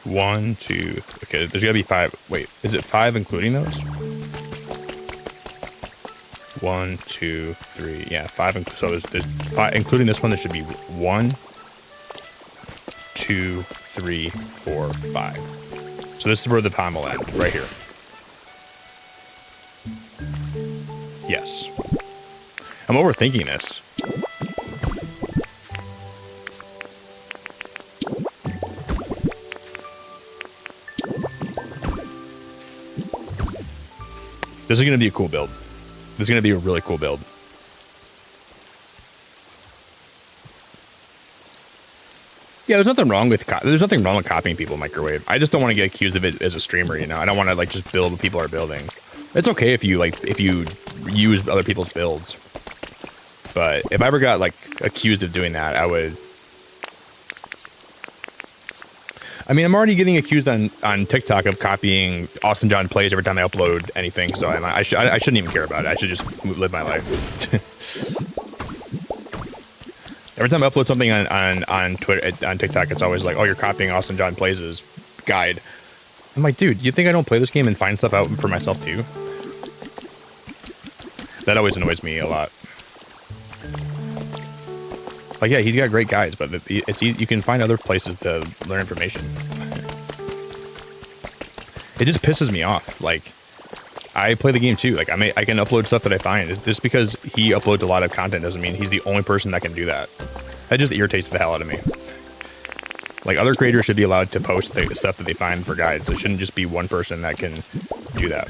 One, two. Okay, there's gotta be five. Wait, is it five including those? 1, 2, 3. Yeah, five. So there's five, including this one. There should be 1, 2, 3, 4, 5. So this is where the pond will end, right here. Yes. I'm overthinking this. This is going to be a cool build. This is going to be a really cool build. Yeah, there's nothing wrong with copying people in microwave. I just don't want to get accused of it as a streamer, you know. I don't want to like just build what people are building. It's okay if you use other people's builds. But if I ever got like accused of doing that, I mean, I'm already getting accused on TikTok of copying Austin John plays every time I upload anything, so I shouldn't even care about it. I should just live my life. Every time I upload something on Twitter, on TikTok, it's always like, oh, you're copying Austin John Plays' guide. I'm like, dude, you think I don't play this game and find stuff out for myself too? That always annoys me a lot. Like, yeah, he's got great guides, but it's easy. You can find other places to learn information. It just pisses me off. Like, I play the game too. Like, I can upload stuff that I find. Just because he uploads a lot of content doesn't mean he's the only person that can do that. That just irritates the hell out of me. Like, other creators should be allowed to post the stuff that they find for guides. It shouldn't just be one person that can do that.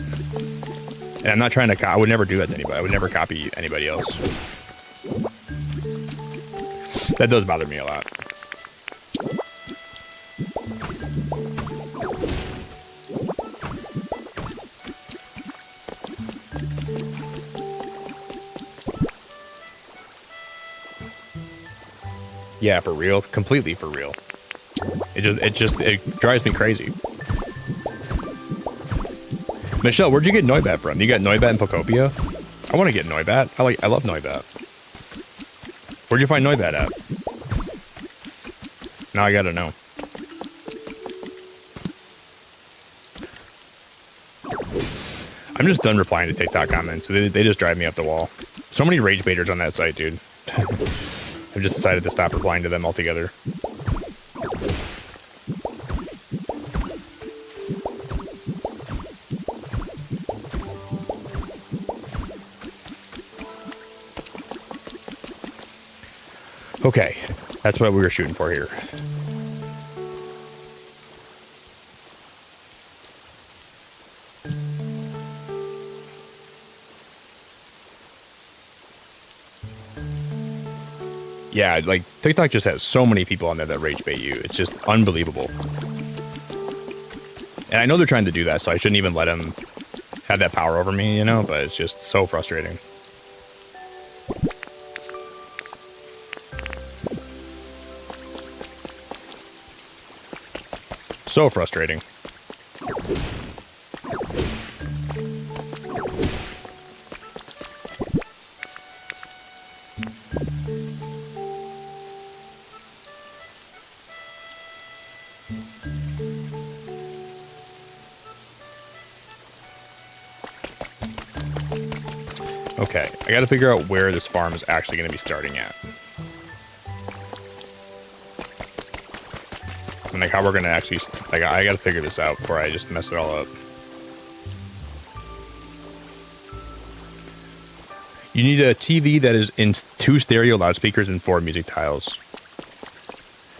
And I'm not trying to. I would never do that to anybody. I would never copy anybody else. That does bother me a lot. Yeah, for real. Completely for real. It drives me crazy. Michelle, where'd you get Noibat from? You got Noibat in Pokopia? I want to get Noibat. I love Noibat. Where'd you find Noibat at? Now I gotta know. I'm just done replying to TikTok comments. They just drive me up the wall. So many rage baiters on that site, dude. I've just decided to stop replying to them altogether. Okay, that's what we were shooting for here. Yeah, like, TikTok just has so many people on there that rage bait you. It's just unbelievable. And I know they're trying to do that, so I shouldn't even let them have that power over me, you know? But it's just so frustrating. So frustrating. Okay, I gotta figure out where this farm is actually gonna be starting at. And like how we're gonna actually, like, I gotta figure this out before I just mess it all up. You need a TV that is in 2 stereo loudspeakers and 4 music tiles.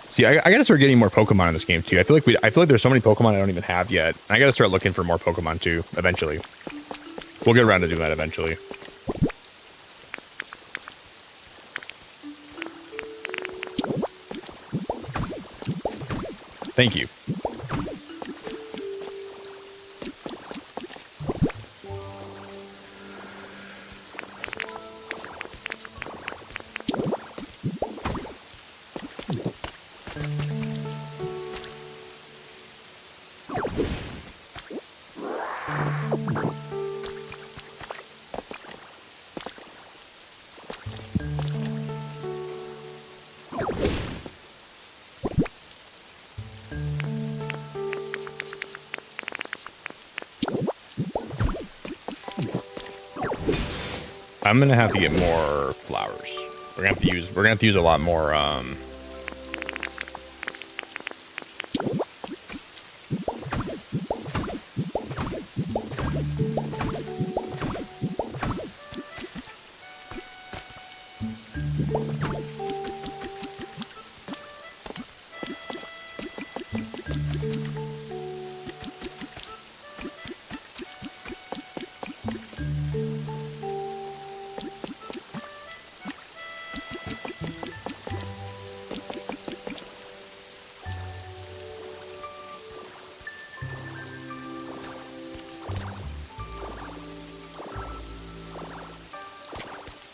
See, I gotta start getting more Pokemon in this game too. I feel like there's so many Pokemon I don't even have yet. I gotta start looking for more Pokemon too, eventually. We'll get around to doing that eventually. Thank you. I'm gonna have to get more flowers. We're gonna have to use a lot more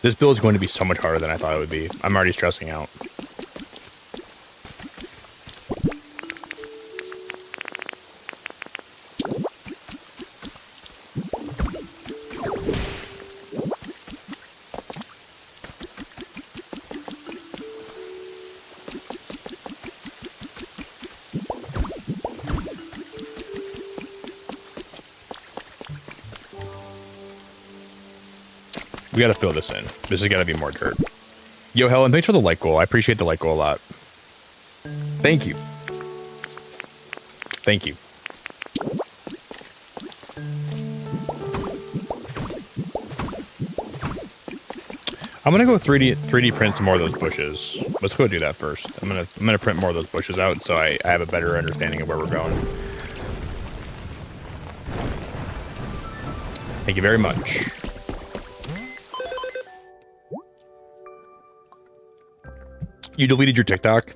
This build is going to be so much harder than I thought it would be. I'm already stressing out. We gotta fill this in. This has gotta be more dirt. Yo, Helen, thanks for the like goal. I appreciate the like goal a lot. Thank you. Thank you. I'm gonna go 3D print some more of those bushes. Let's go do that first. I'm gonna print more of those bushes out so I have a better understanding of where we're going. Thank you very much. You deleted your TikTok?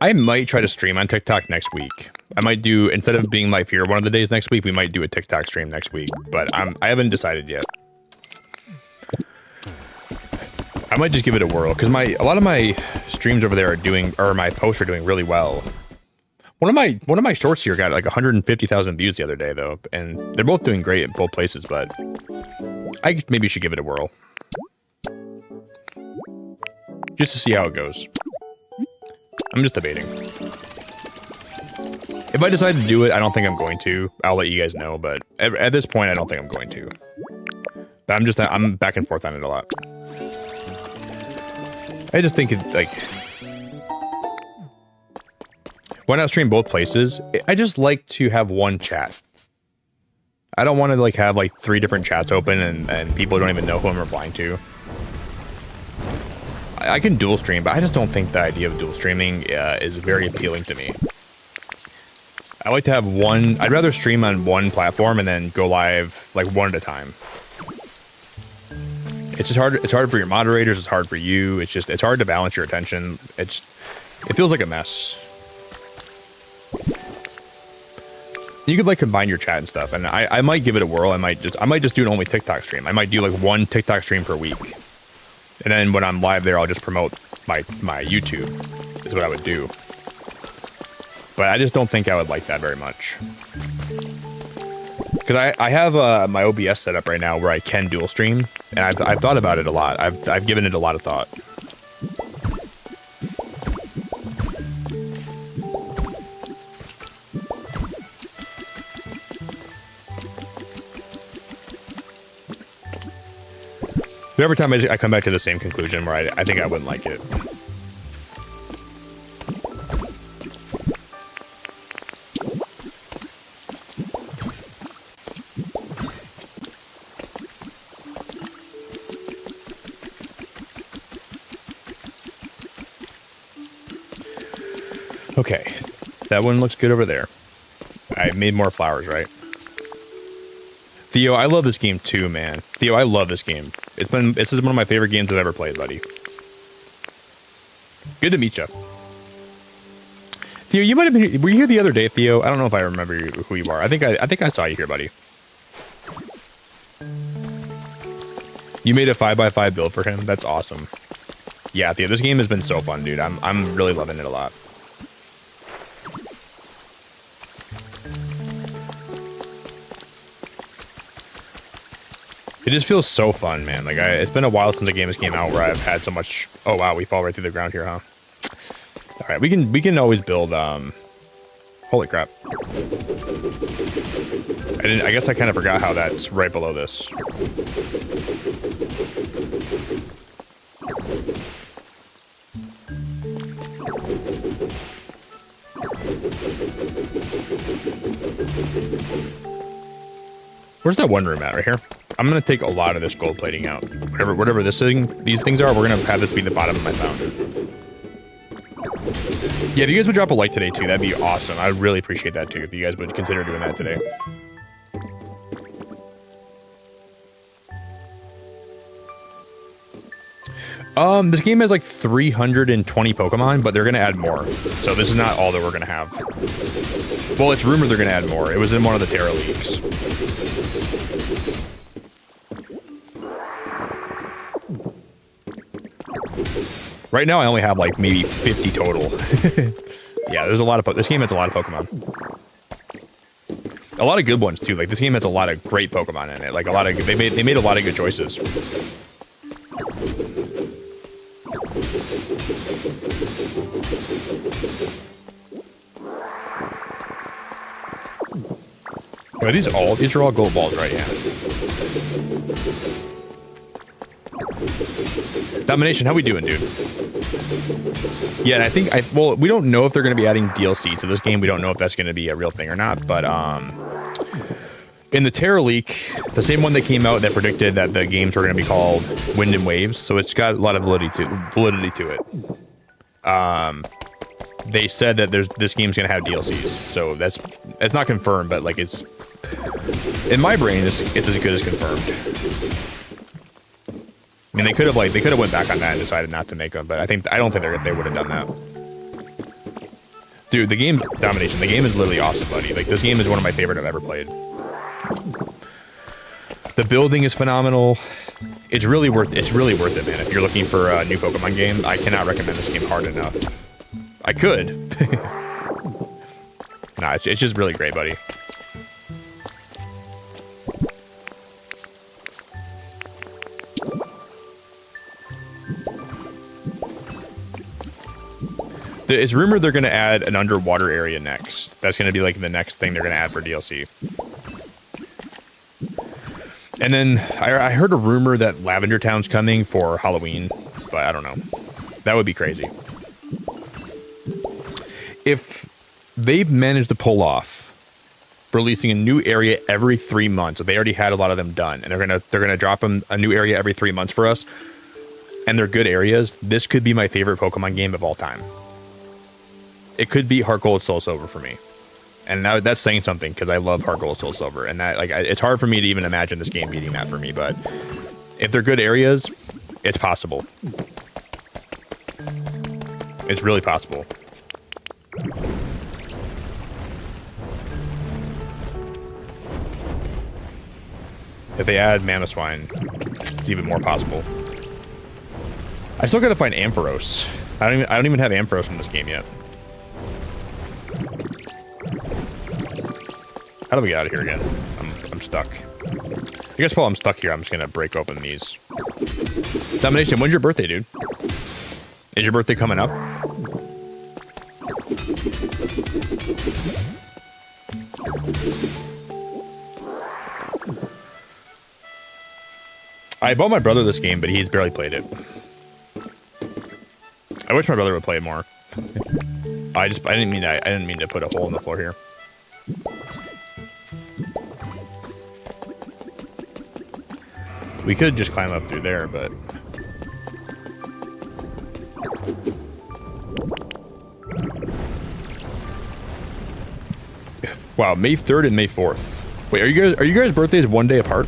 I might try to stream on TikTok next week. I might do, instead of being live here one of the days next week, we might do a TikTok stream next week. But I haven't decided yet. I might just give it a whirl because a lot of my streams over there are doing, or my posts are doing really well. One of my shorts here got like 150,000 views the other day though, and they're both doing great at both places. But I maybe should give it a whirl just to see how it goes. I'm just debating. If I decide to do it, I don't think I'm going to. I'll let you guys know, but at this point, I don't think I'm going to. But I'm back and forth on it a lot. I just think it, like, why not stream both places? I just like to have one chat. I don't want to like have like 3 different chats open and people don't even know who I'm replying to. I can dual stream, but I just don't think the idea of dual streaming is very appealing to me. I like to have one. I'd rather stream on one platform and then go live like one at a time. It's just hard. It's hard for your moderators. It's hard for you. It's hard to balance your attention. It feels like a mess. You could like combine your chat and stuff, and I might give it a whirl. I might just do an only TikTok stream. I might do like one TikTok stream per week. And then when I'm live there, I'll just promote my YouTube, is what I would do. But I just don't think I would like that very much. Because I have my OBS set up right now where I can dual stream, and I've thought about it a lot. I've given it a lot of thought. But every time I come back to the same conclusion where I think I wouldn't like it. Okay, that one looks good over there. I made more flowers, right? Theo, I love this game too, man. Theo, I love this game. This is one of my favorite games I've ever played, buddy. Good to meet you. Theo, you might have been. Were you here the other day, Theo? I don't know if I remember who you are. I think I saw you here, buddy. You made a 5x5 build for him. That's awesome. Yeah, Theo, this game has been so fun, dude. I'm really loving it a lot. It just feels so fun, man. Like it's been a while since a game has came out where I've had so much. Oh wow, we fall right through the ground here, huh? All right, we can always build. Holy crap! I guess I kind of forgot how that's right below this. Where's that one room at? Right here. I'm gonna take a lot of this gold plating out. Whatever these things are, we're gonna have this be the bottom of my fountain. Yeah, if you guys would drop a like today too, that'd be awesome. I'd really appreciate that too if you guys would consider doing that today. This game has like 320 Pokemon, but they're gonna add more. So this is not all that we're gonna have. Well, it's rumored they're gonna add more. It was in one of the Terra leaks. Right now, I only have like maybe 50 total. Yeah, there's a lot of this game has a lot of Pokemon. A lot of good ones too. Like this game has a lot of great Pokemon in it. Like they made a lot of good choices. Wait, these are all gold balls, right? Yeah. Domination, how we doing, dude? Yeah, and I think well, we don't know if they're going to be adding DLC to this game. We don't know if that's going to be a real thing or not. But in the Terra leak, the same one that came out that predicted that the games were going to be called Wind and Waves, so it's got a lot of validity to it. They said that this game's going to have DLCs, so that's not confirmed, but like it's in my brain, it's as good as confirmed. I mean, they could have went back on that and decided not to make them, but I don't think they would have done that. Dude, the game's Domination. The game is literally awesome, buddy. Like, this game is one of my favorite I've ever played. The building is phenomenal. It's really worth it, man. If you're looking for a new Pokemon game, I cannot recommend this game hard enough. I could. Nah, it's just really great, buddy. It's rumored they're going to add an underwater area next. That's going to be like the next thing they're going to add for DLC. And then I heard a rumor that Lavender Town's coming for Halloween, but I don't know. That would be crazy. If they've managed to pull off releasing a new area every 3 months, they already had a lot of them done, and they're gonna drop them a new area every 3 months for us, and they're good areas, this could be my favorite Pokemon game of all time. It could beat Heart Gold Soul Silver for me. And now that's saying something, because I love Heart Gold Soul Silver, and that it's hard for me to even imagine this game beating that for me, but if they're good areas, it's possible. It's really possible. If they add Mamoswine, it's even more possible. I still gotta find Ampharos. I don't even have Ampharos in this game yet. How do we get out of here again? I'm stuck. I guess while I'm stuck here, I'm just gonna break open these. Domination, when's your birthday, dude? Is your birthday coming up? I bought my brother this game, but he's barely played it. I wish my brother would play it more. I didn't mean to put a hole in the floor here. We could just climb up through there, but wow, May 3rd and May 4th. Wait, are you guys' birthdays one day apart?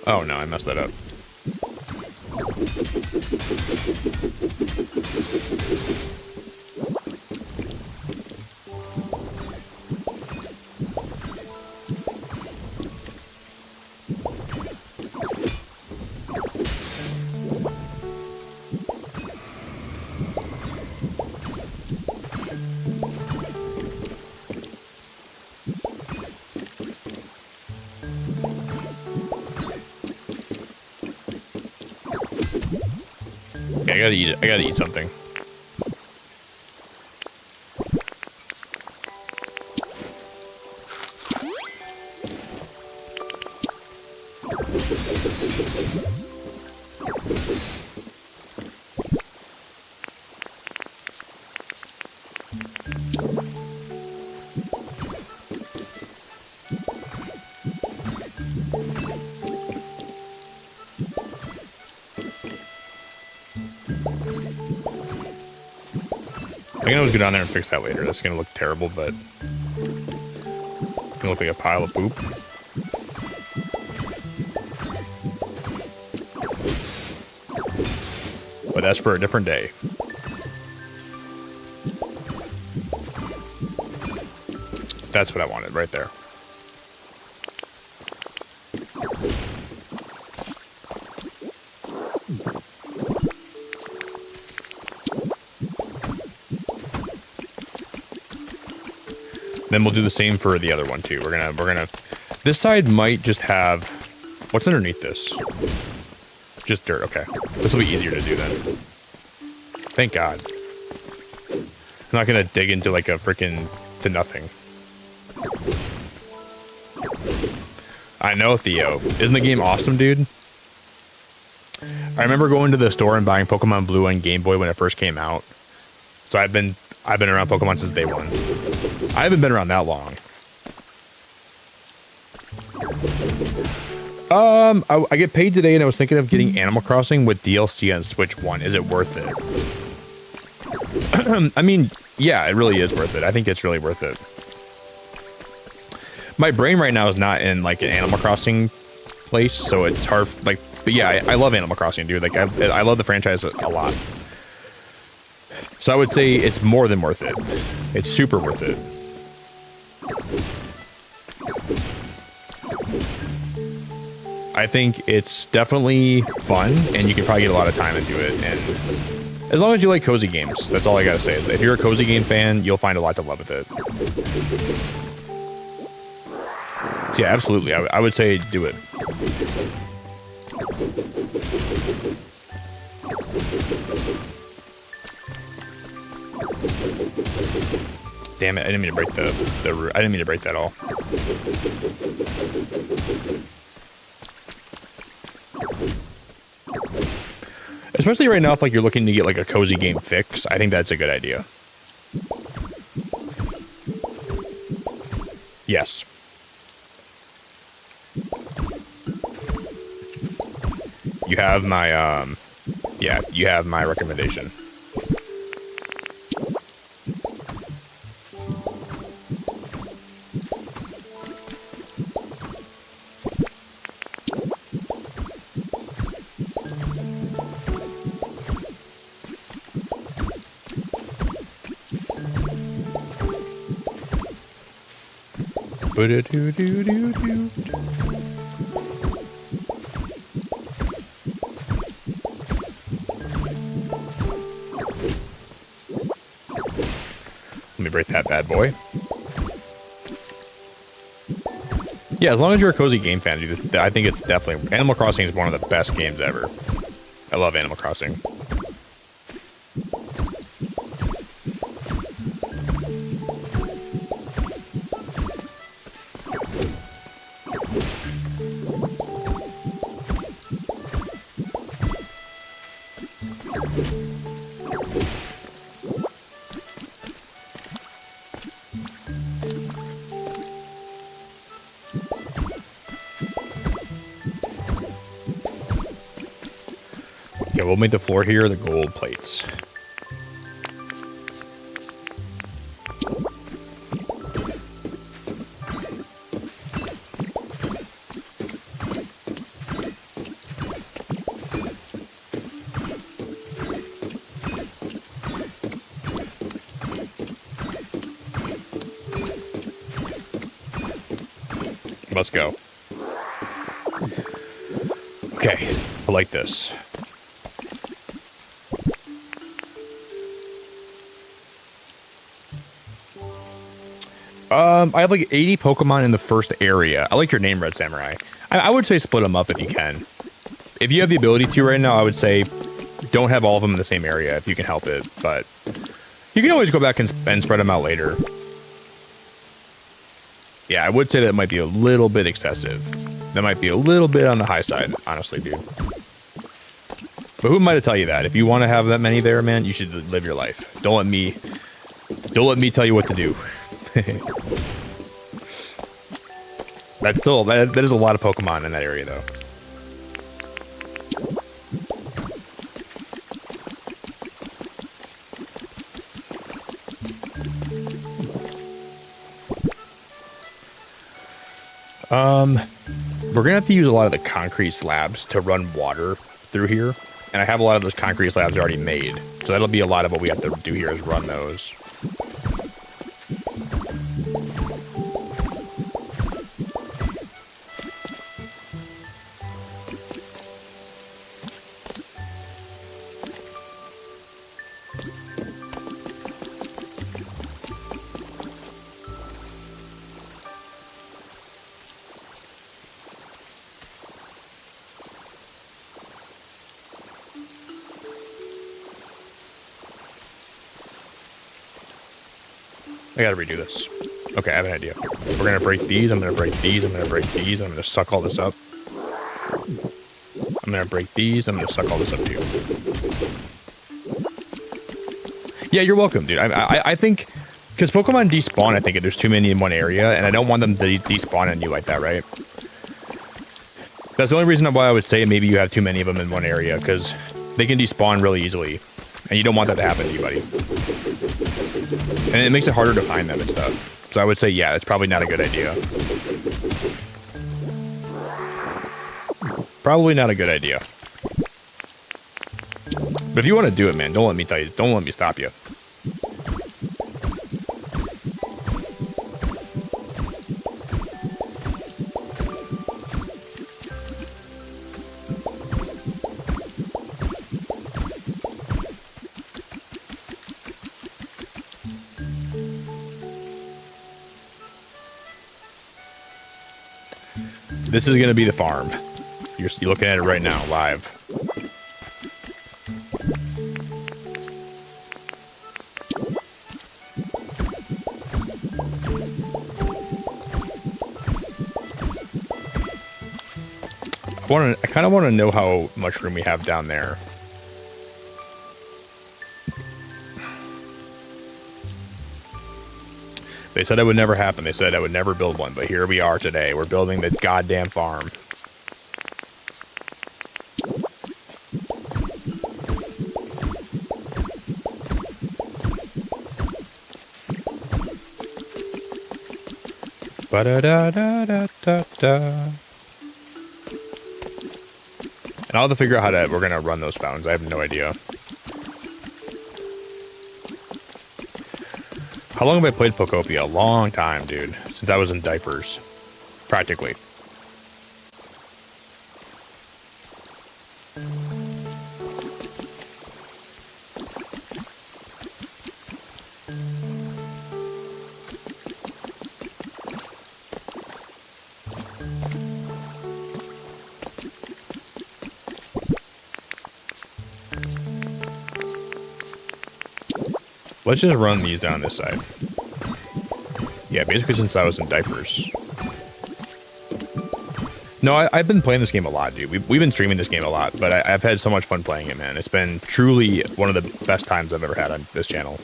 Oh no, I messed that up. I gotta eat it. I gotta eat something. I can always go down there and fix that later. That's gonna look terrible, but it's gonna look like a pile of poop. But that's for a different day. That's what I wanted right there. Then we'll do the same for the other one too. We're gonna. This side might just have. What's underneath this? Just dirt. Okay, this will be easier to do then. Thank God. I'm not gonna dig into like a freaking to nothing. I know, Theo. Isn't the game awesome, dude? I remember going to the store and buying Pokemon Blue on Game Boy when it first came out. So I've been around Pokemon since day one. I haven't been around that long. I get paid today, and I was thinking of getting Animal Crossing with DLC on Switch 1. Is it worth it? I mean, yeah, it really is worth it. I think it's really worth it. My brain right now is not in like an Animal Crossing place, so it's hard. Like, but yeah, I love Animal Crossing, dude. Like, I love the franchise a lot. So I would say it's more than worth it. It's super worth it. I think it's definitely fun, and you can probably get a lot of time into it. And as long as you like cozy games, that's all I gotta say. Is if you're a cozy game fan, you'll find a lot to love with it. So yeah, absolutely. I would say do it. Damn it! I didn't mean to break the. I didn't mean to break that all. Especially right now, if like you're looking to get like a cozy game fix, I think that's a good idea. Yes. You have my yeah, you have my recommendation. Let me break that bad boy. Yeah, as long as you're a cozy game fan, dude, I think it's definitely... Animal Crossing is one of the best games ever. I love Animal Crossing. We'll make the floor here the gold plates. Let's go. Okay, I like this. I have like 80 Pokemon in the first area. I like your name, Red Samurai. I would say split them up if you can. If you have the ability to right now, I would say don't have all of them in the same area if you can help it. But you can always go back and spread them out later. Yeah, I would say that might be a little bit excessive. That might be a little bit on the high side, honestly, dude. But who am I to tell you that? If you want to have that many there, man, you should live your life. Don't let me tell you what to do. That's still, that is a lot of Pokemon in that area, though. We're gonna have to use a lot of the concrete slabs to run water through here, and I have a lot of those concrete slabs already made, so that'll be a lot of what we have to do here is run those. I gotta redo this. Okay, I have an idea. We're gonna break these, I'm gonna break these, I'm gonna break these, I'm gonna suck all this up. I'm gonna break these, I'm gonna suck all this up too. Yeah, you're welcome, dude. I think, because Pokemon despawn, I think there's too many in one area, and I don't want them to despawn on you like that, right? That's the only reason why I would say maybe you have too many of them in one area, because they can despawn really easily, and you don't want that to happen to you, buddy. And it makes it harder to find them and stuff. So I would say, yeah, that's probably not a good idea. Probably not a good idea. But if you want to do it, man, don't let me tell you. Don't let me stop you. This is going to be the farm. You're looking at it right now, live. I kind of want to know how much room we have down there. They said it would never happen. They said I would never build one, but here we are today. We're building this goddamn farm. Ba-da-da-da-da-da-da. And I'll have to figure out how we're gonna run those fountains. I have no idea. How long have I played Pokopia? A long time, dude. Since I was in diapers. Practically. Let's just run these down this side. Yeah, basically since I was in diapers. No, I've been playing this game a lot, dude. We've been streaming this game a lot, but I've had so much fun playing it, man. It's been truly one of the best times I've ever had on this channel.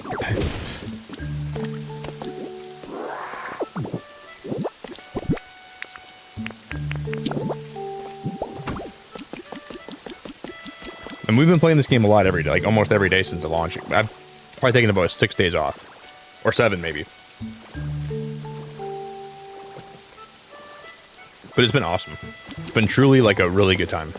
And we've been playing this game a lot every day, like almost every day since the launch. I've probably taken about 6 days off. Or 7, maybe. But it's been awesome. It's been truly like a really good time.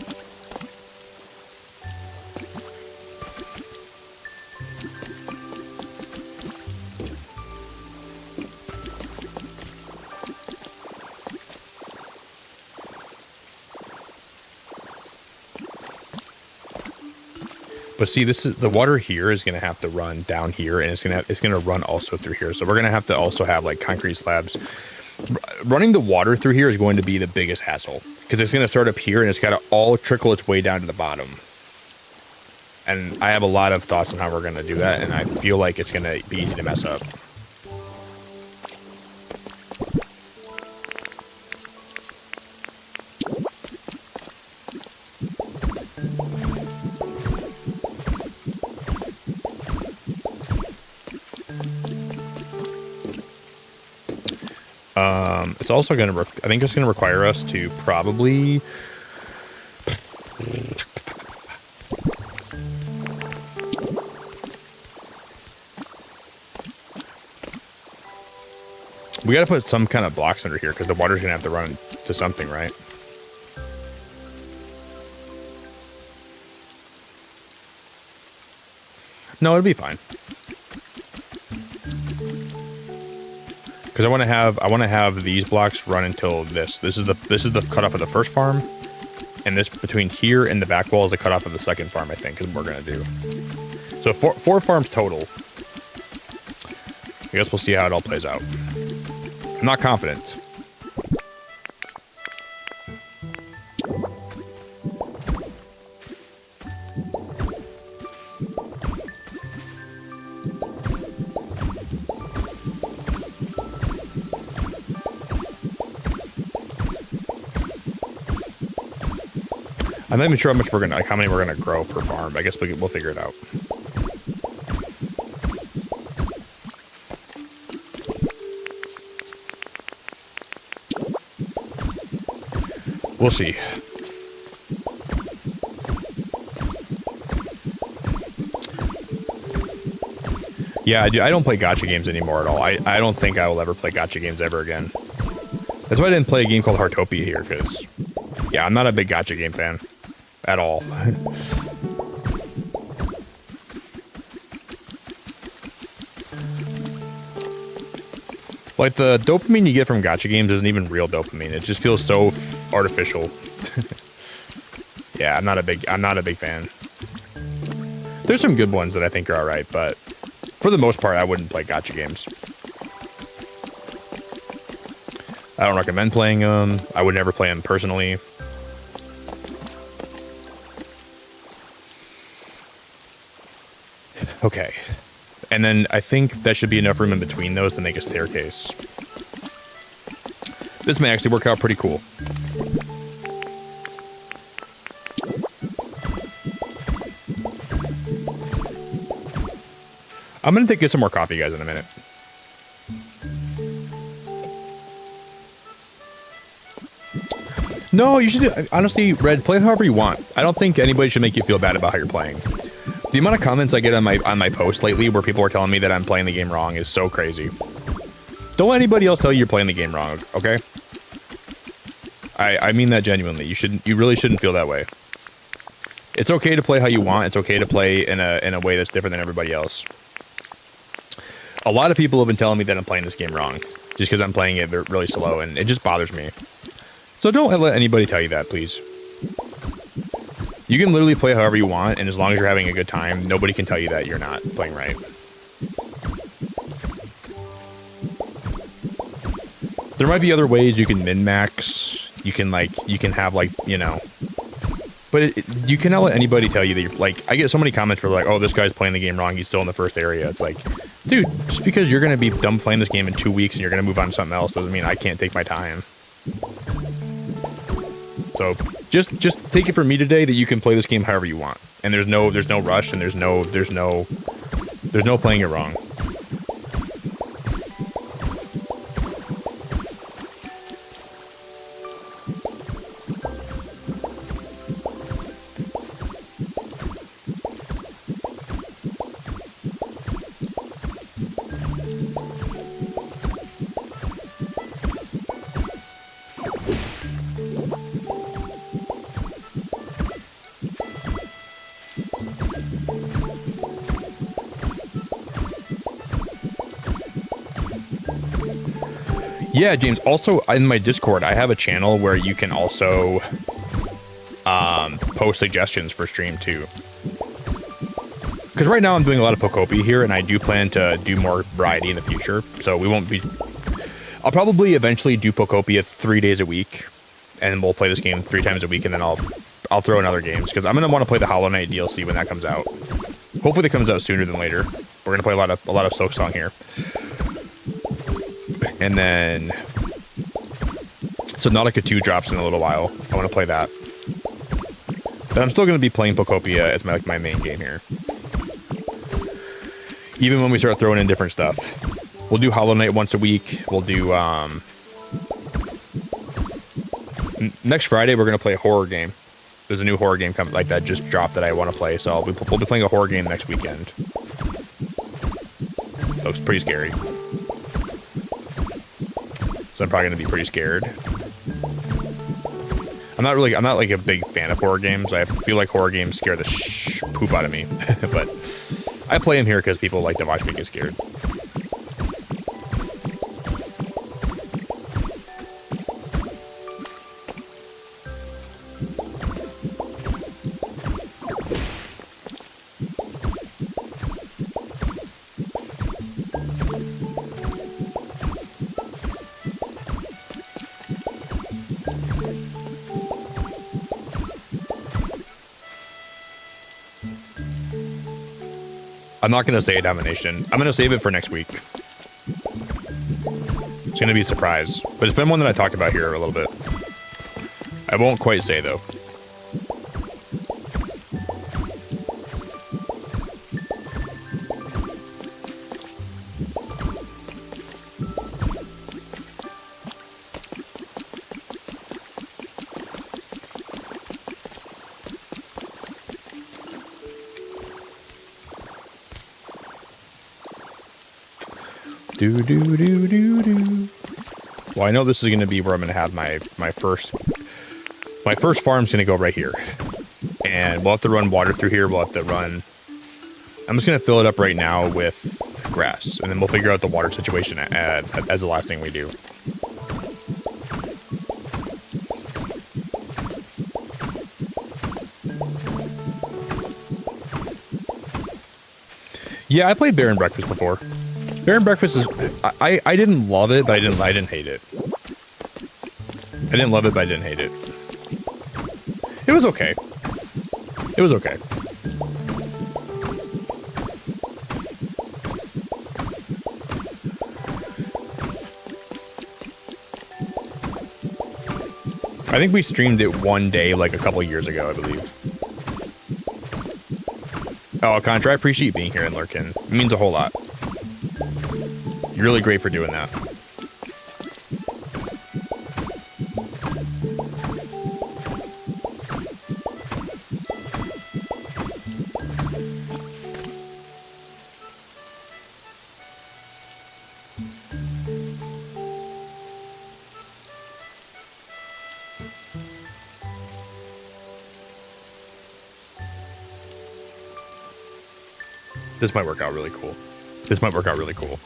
But see, this is the water here is going to have to run down here, and it's going to run also through here. So we're going to have to also have like concrete slabs. Running the water through here is going to be the biggest hassle because it's going to start up here and it's got to all trickle its way down to the bottom. And I have a lot of thoughts on how we're going to do that, and I feel like it's going to be easy to mess up. It's also going to, I think it's going to require us to probably, we got to put some kind of blocks under here because the water's going to have to run to something, right? No, it'll be fine. Because I want to have these blocks run until this. This is the cutoff of the first farm, and this between here and the back wall is the cutoff of the second farm. I think is what we're gonna do. So four farms total. I guess we'll see how it all plays out. I'm not confident. I'm not even sure how much we're gonna, like, how many we're gonna grow per farm. I guess we'll figure it out. We'll see. Yeah, I don't play gacha games anymore at all. I don't think I will ever play gacha games ever again. That's why I didn't play a game called Heartopia here, because, yeah, I'm not a big gacha game fan. At all. Like, the dopamine you get from gacha games isn't even real dopamine. It just feels so artificial. Yeah, I'm not a big fan. There's some good ones that I think are alright, but for the most part, I wouldn't play gacha games. I don't recommend playing them. I would never play them personally. Okay. And then I think that should be enough room in between those to make a staircase. This may actually work out pretty cool. I'm gonna get some more coffee, guys, in a minute. No, you should, honestly, Red, play however you want. I don't think anybody should make you feel bad about how you're playing. The amount of comments I get on my post lately where people are telling me that I'm playing the game wrong is so crazy. Don't let anybody else tell you you're playing the game wrong, okay? I mean that genuinely. You really shouldn't feel that way. It's okay to play how you want. It's okay to play in a way that's different than everybody else. A lot of people have been telling me that I'm playing this game wrong, just because I'm playing it really slow, and it just bothers me. So don't let anybody tell you that, please. You can literally play however you want, and as long as you're having a good time, nobody can tell you that you're not playing right. There might be other ways you can min-max. You can have, like, you know... But you cannot let anybody tell you that you're, like... I get so many comments where like, oh, this guy's playing the game wrong, he's still in the first area. It's like, dude, just because you're going to be done playing this game in 2 weeks and you're going to move on to something else doesn't mean I can't take my time. So just take it from me today that you can play this game however you want, and there's no rush, and there's no playing it wrong. Yeah, James, also in my Discord, I have a channel where you can also post suggestions for stream too. Because right now I'm doing a lot of Pokopia here, and I do plan to do more variety in the future. So we won't be... I'll probably eventually do Pokopia 3 days a week, and we'll play this game 3 times a week, and then I'll throw in other games, because I'm going to want to play the Hollow Knight DLC when that comes out. Hopefully it comes out sooner than later. We're going to play a lot of Silksong here. And then Subnautica 2 drops in a little while. I want to play that. But I'm still going to be playing Pokopia as my main game here. Even when we start throwing in different stuff. We'll do Hollow Knight once a week. We'll do... next Friday, we're going to play a horror game. There's a new horror game coming like that just dropped that I want to play. So we'll be playing a horror game next weekend. Looks pretty scary. So I'm probably going to be pretty scared. I'm not like a big fan of horror games. I feel like horror games scare the poop out of me. But I play them here because people like to watch me get scared. I'm not going to say a domination. I'm going to save it for next week. It's going to be a surprise. But it's been one that I talked about here a little bit. I won't quite say, though. Do do do do do. Well, I know this is going to be where I'm going to have my first farm's going to go right here, and we'll have to run water through here. We'll have to run. I'm just going to fill it up right now with grass, and then we'll figure out the water situation as the last thing we do. Yeah, I played Bear and Breakfast before. Bear and Breakfast is I didn't love it, but I didn't hate it. I didn't love it, but I didn't hate it. It was okay. It was okay. I think we streamed it one day, like a couple years ago, I believe. Oh, Contra, I appreciate you being here and lurking. It means a whole lot. You're really great for doing that. This might work out really cool. This might work out really cool.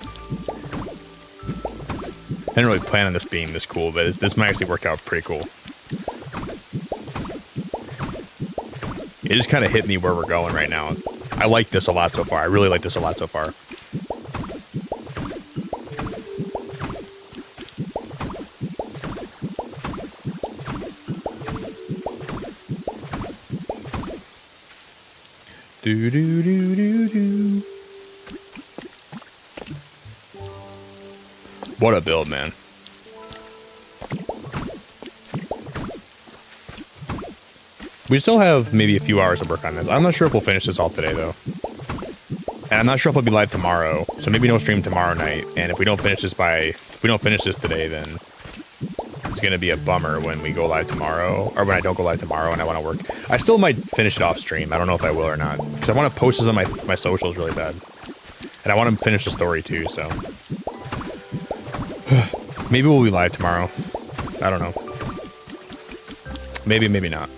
I didn't really plan on this being this cool, but this might actually work out pretty cool. It just kind of hit me where we're going right now. I like this a lot so far. I really like this a lot so far. Do do do do do. What a build, man. We still have maybe a few hours of work on this. I'm not sure if we'll finish this all today, though. And I'm not sure if we'll be live tomorrow, so maybe no stream tomorrow night. And if we don't finish this today, then it's gonna be a bummer when we go live tomorrow, or when I don't go live tomorrow and I want to work. I still might finish it off stream. I don't know if I will or not, because I want to post this on my socials really bad, and I want to finish the story too. So maybe we'll be live tomorrow. I don't know. Maybe, maybe not.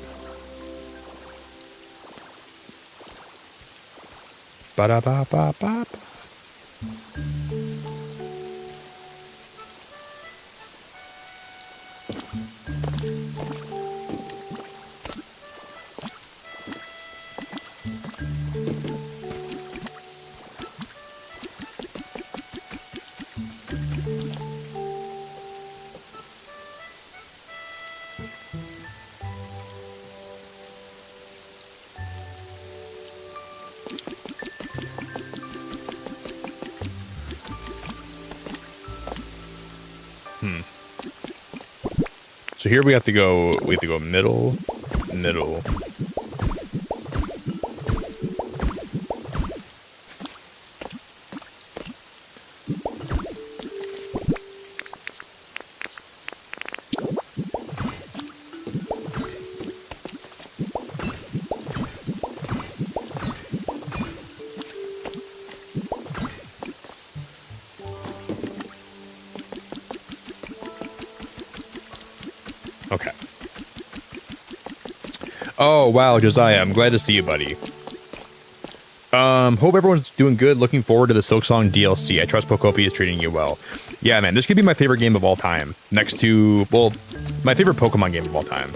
Ba-da-ba-ba-ba-ba. So here we have to go middle. Okay. Oh, wow, Josiah, I'm glad to see you, buddy. Hope everyone's doing good. Looking forward to the Silksong DLC. I trust Pokopia is treating you well. Yeah, man, this could be my favorite game of all time. Next to, well, my favorite Pokemon game of all time.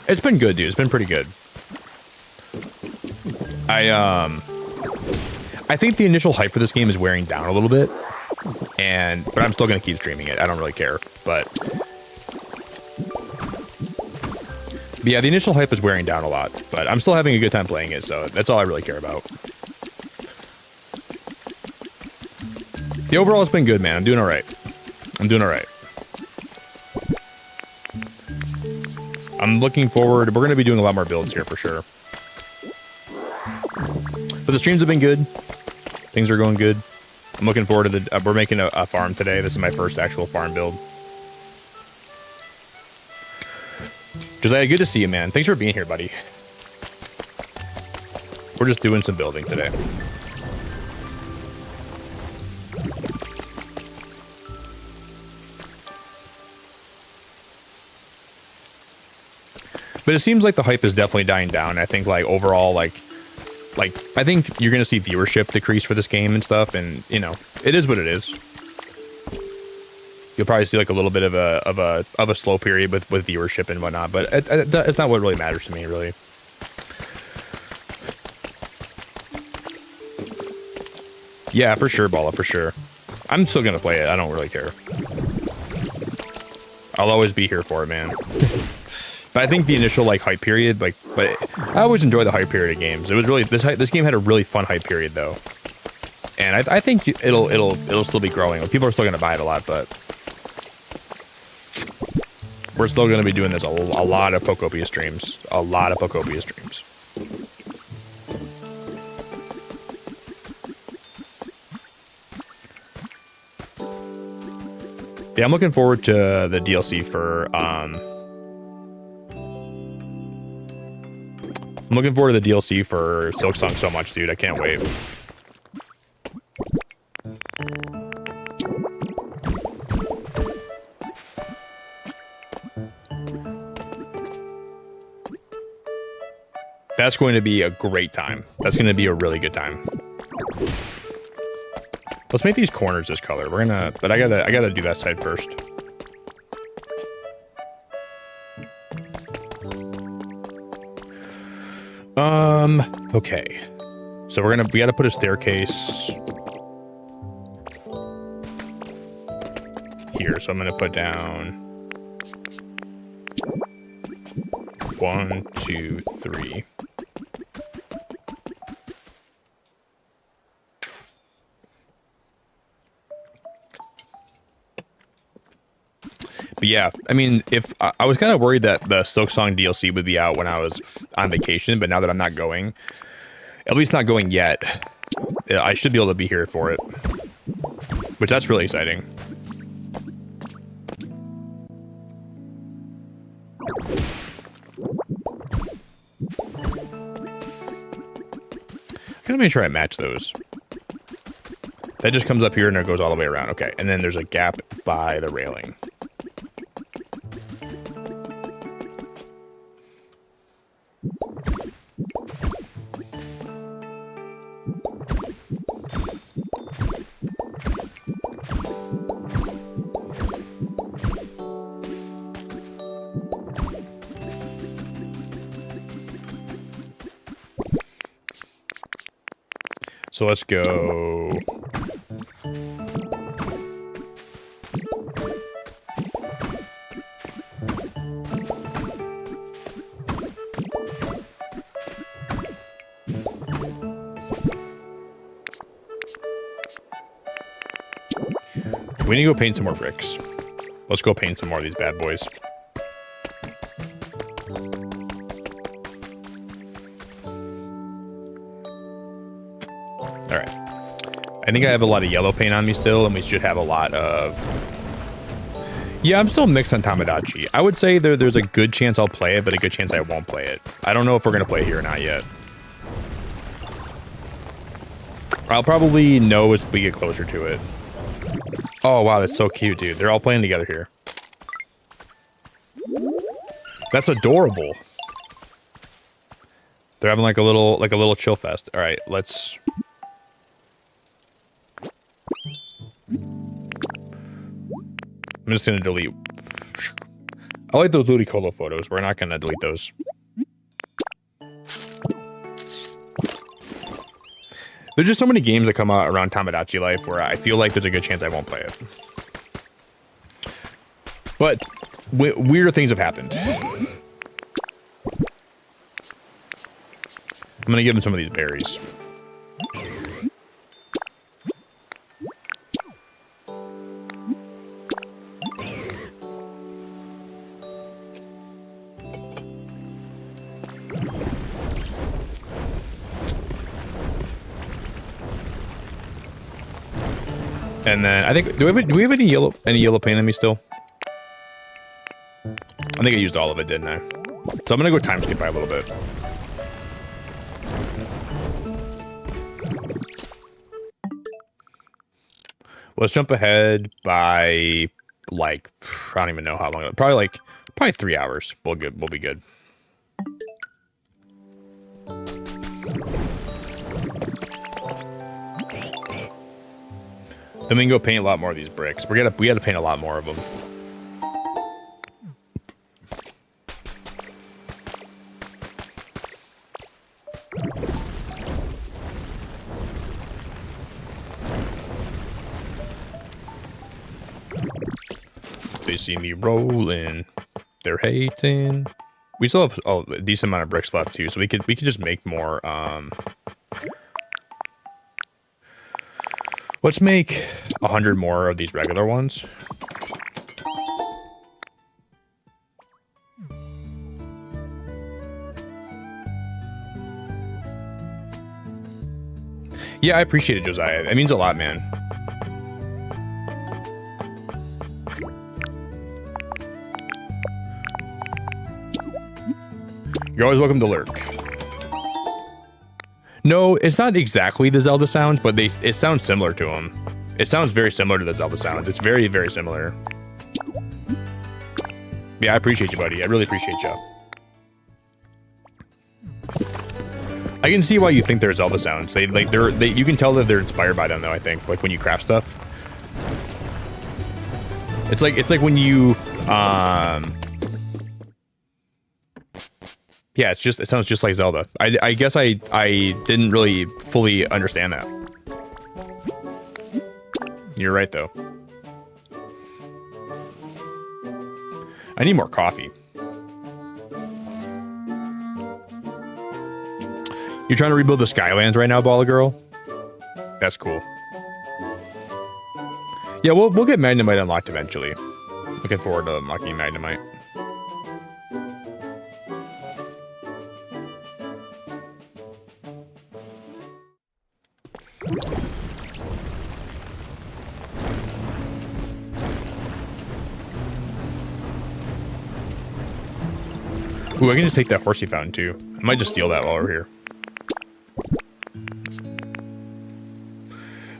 It's been good, dude. It's been pretty good. I think the initial hype for this game is wearing down a little bit. But I'm still going to keep streaming it. I don't really care, but yeah, the initial hype is wearing down a lot, but I'm still having a good time playing it, so that's all I really care about. The overall, it's been good, man. I'm doing all right. I'm doing all right. I'm looking forward. We're going to be doing a lot more builds here for sure. But the streams have been good. Things are going good. I'm looking forward to the... we're making a farm today. This is my first actual farm build. Josiah, good to see you, man. Thanks for being here, buddy. We're just doing some building today. But it seems like the hype is definitely dying down. I think like overall, like I think you're gonna see viewership decrease for this game and stuff, and you know, it is what it is. You'll probably see like a little bit of a slow period with viewership and whatnot, but it's not what really matters to me, really. Yeah, for sure, Balla, for sure. I'm still gonna play it. I don't really care. I'll always be here for it, man. But I think the initial like hype period, like, but I always enjoy the hype period of games. It was really this game had a really fun hype period though, and I think it'll still be growing. Like, people are still gonna buy it a lot, but we're still gonna be doing this a lot of Pokopia streams, a lot of Pokopia streams. Yeah, I'm looking forward to the DLC for I'm looking forward to the DLC for Silksong so much, dude. I can't wait. That's going to be a great time. That's going to be a really good time. Let's make these corners this color. We're gonna, but I gotta do that side first. Okay. So we gotta put a staircase here. So I'm gonna put down 1, 2, 3. But yeah, I mean, if I was kind of worried that the Silksong DLC would be out when I was on vacation, but now that I'm not going, at least not going yet, I should be able to be here for it, which that's really exciting. I'm gonna make sure I match those. That just comes up here and it goes all the way around. Okay, and then there's a gap by the railing. So let's go. We need to go paint some more bricks. Let's go paint some more of these bad boys. All right. I think I have a lot of yellow paint on me still, and we should have a lot of... Yeah, I'm still mixed on Tamagotchi. I would say there's a good chance I'll play it, but a good chance I won't play it. I don't know if we're going to play it here or not yet. I'll probably know as we get closer to it. Oh, wow, that's so cute, dude. They're all playing together here. That's adorable. They're having like a little chill fest. All right, let's... I'm just gonna delete. I like those Ludicolo photos. We're not gonna delete those. There's just so many games that come out around Tamagotchi life where I feel like there's a good chance I won't play it. But weirder things have happened. I'm gonna give him some of these berries. And then I think do we have any yellow paint on me still? I think I used all of it, didn't I? So I'm gonna go time skip by a little bit. Let's jump ahead by like I don't even know how long. Probably 3 hours. We'll be good. Then we can go paint a lot more of these bricks. We gotta paint a lot more of them. They see me rolling. They're hating. We still have a decent amount of bricks left too, so we could just make more. Let's make 100 more of these regular ones. Yeah, I appreciate it, Josiah. That means a lot, man. You're always welcome to lurk. No, it's not exactly the Zelda sounds, but it sounds similar to them. It sounds very similar to the Zelda sounds. It's very, very similar. Yeah, I appreciate you, buddy. I really appreciate you. I can see why you think they're Zelda sounds. You can tell that they're inspired by them, though. I think, like when you craft stuff. It's like when you yeah, it sounds just like Zelda. I guess I didn't really fully understand that. You're right, though. I need more coffee. You're trying to rebuild the Skylands right now, Balla Girl? That's cool. Yeah, we'll get Magnemite unlocked eventually. Looking forward to unlocking Magnemite. Ooh, I can just take that horsey fountain too. I might just steal that while we're here.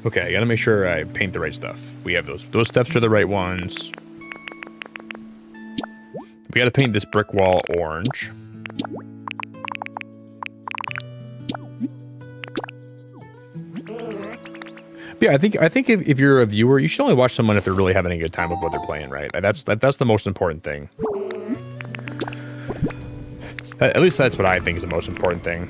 Okay, I gotta make sure I paint the right stuff. We have those steps are the right ones. We gotta paint this brick wall orange. But yeah, I think if you're a viewer, you should only watch someone if they're really having a good time with what they're playing, right? That's the most important thing. At least that's what I think is the most important thing.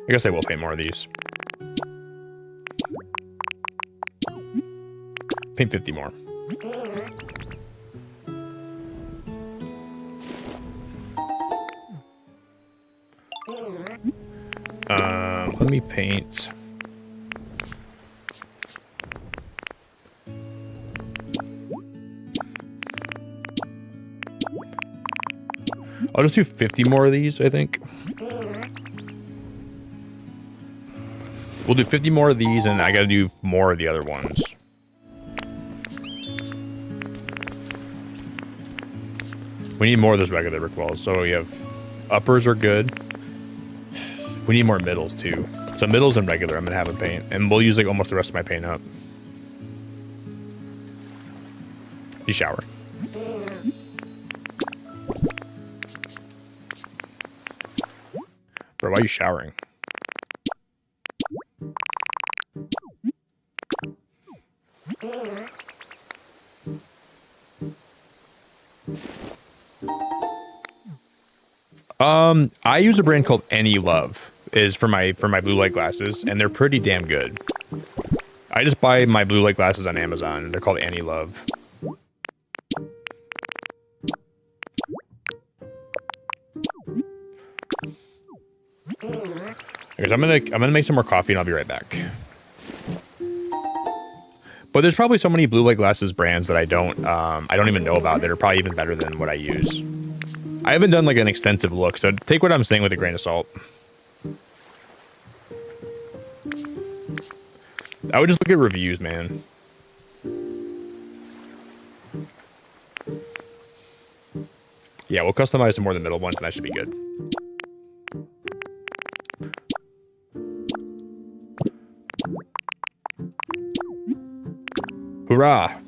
I guess I will paint more of these. Paint 50 more. Let me paint. I'll just do 50 more of these, I think. We'll do 50 more of these, and I gotta do more of the other ones. We need more of those regular brick walls. So we have uppers are good. We need more middles too. So middles and regular, I'm gonna have them paint, and we'll use like almost the rest of my paint up. You shower. Bro, why are you showering? I use a brand called Any Love is for my blue light glasses, and they're pretty damn good. I just buy my blue light glasses on Amazon, and they're called Any Love. I'm gonna make some more coffee and I'll be right back. But there's probably so many blue light glasses brands that I don't even know about that are probably even better than what I use. I haven't done like an extensive look, so take what I'm saying with a grain of salt. I would just look at reviews, man. Yeah, we'll customize some more of the middle ones, and that should be good. Hoorah!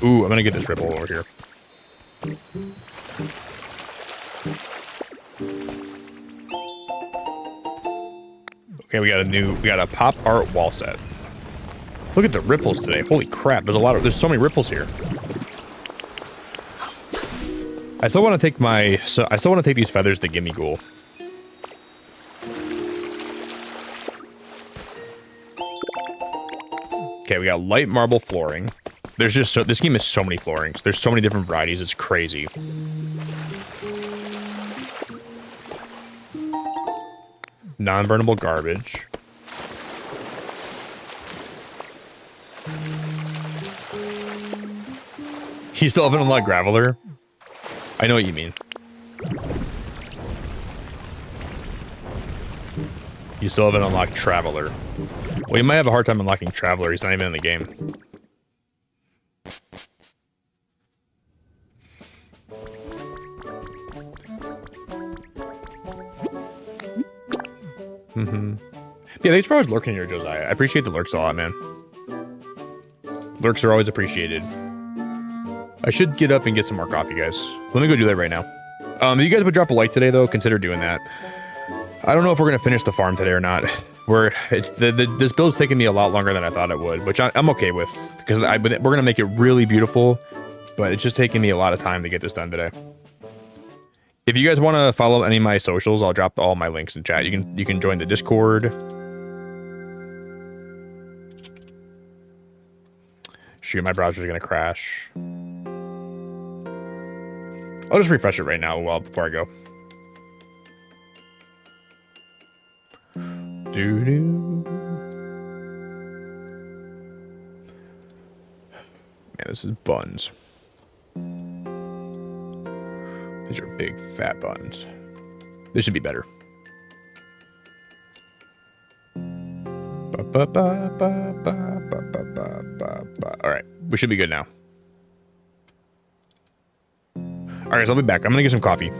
Ooh, I'm gonna get this ripple over here. Okay, we got a pop art wall set. Look at the ripples today. Holy crap, there's so many ripples here. I still want to take these feathers to Gimme Ghoul. Okay, we got light marble flooring. There's just this game has so many floorings. There's so many different varieties. It's crazy. Non-burnable garbage. You still haven't unlocked Graveler? I know what you mean. You still haven't unlocked Traveler. Well, you might have a hard time unlocking Traveler. He's not even in the game. Yeah, thanks for always lurking here, Josiah. I appreciate the lurks a lot, man. Lurks are always appreciated. I should get up and get some more coffee, guys. Let me go do that right now. If you guys would drop a like today, though, consider doing that. I don't know if we're gonna finish the farm today or not. This build's taking me a lot longer than I thought it would, which I'm okay with, because we're gonna make it really beautiful, but it's just taking me a lot of time to get this done today. If you guys want to follow any of my socials, I'll drop all my links in chat. You can join the Discord. Shoot, my browser's gonna crash. I'll just refresh it right now before I go. Doo-doo. Man, this is buns. These are big fat buns. This should be better. All right, we should be good now. All right, guys, I'll be back. I'm gonna get some coffee.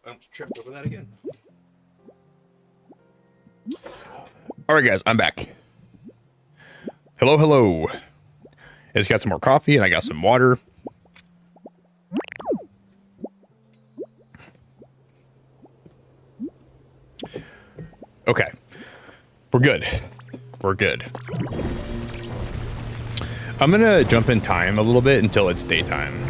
I almost tripped over that again. All right, guys, I'm back. Hello, hello. I just got some more coffee and I got some water. Okay. We're good. We're good. I'm gonna jump in time a little bit until it's daytime.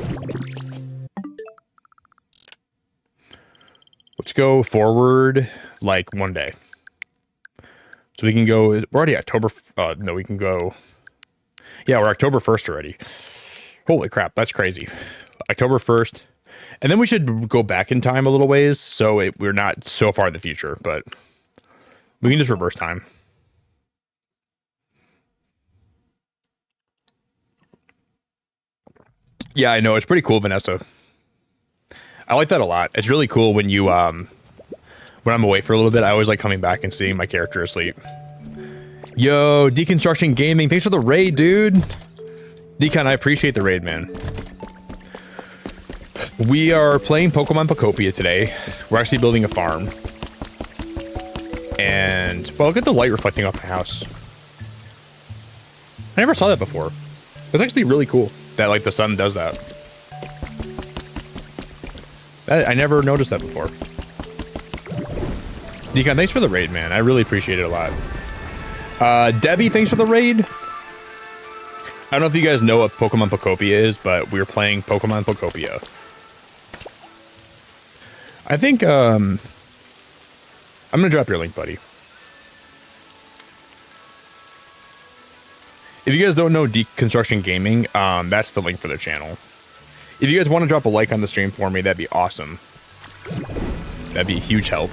Let's go forward like one day. So we can go, we're already October, no, we can go, yeah, we're October 1st already. Holy crap, that's crazy. October 1st. And then we should go back in time a little ways, so we're not so far in the future, but we can just reverse time. Yeah, I know, it's pretty cool, Vanessa. I like that a lot. It's really cool when you, when I'm away for a little bit, I always like coming back and seeing my character asleep. Yo, Deconstruction Gaming, thanks for the raid, dude. Decon, I appreciate the raid, man. We are playing Pokemon Pokopia today. We're actually building a farm. And, well, look at the light reflecting off the house. I never saw that before. It's actually really cool that, like, the sun does that. I never noticed that before. Deacon, thanks for the raid, man. I really appreciate it a lot. Debbie, thanks for the raid. I don't know if you guys know what Pokemon Pokopia is, but we're playing Pokemon Pokopia. I think, I'm gonna drop your link, buddy. If you guys don't know Deconstruction Gaming, that's the link for their channel. If you guys want to drop a like on the stream for me, that'd be awesome. That'd be a huge help.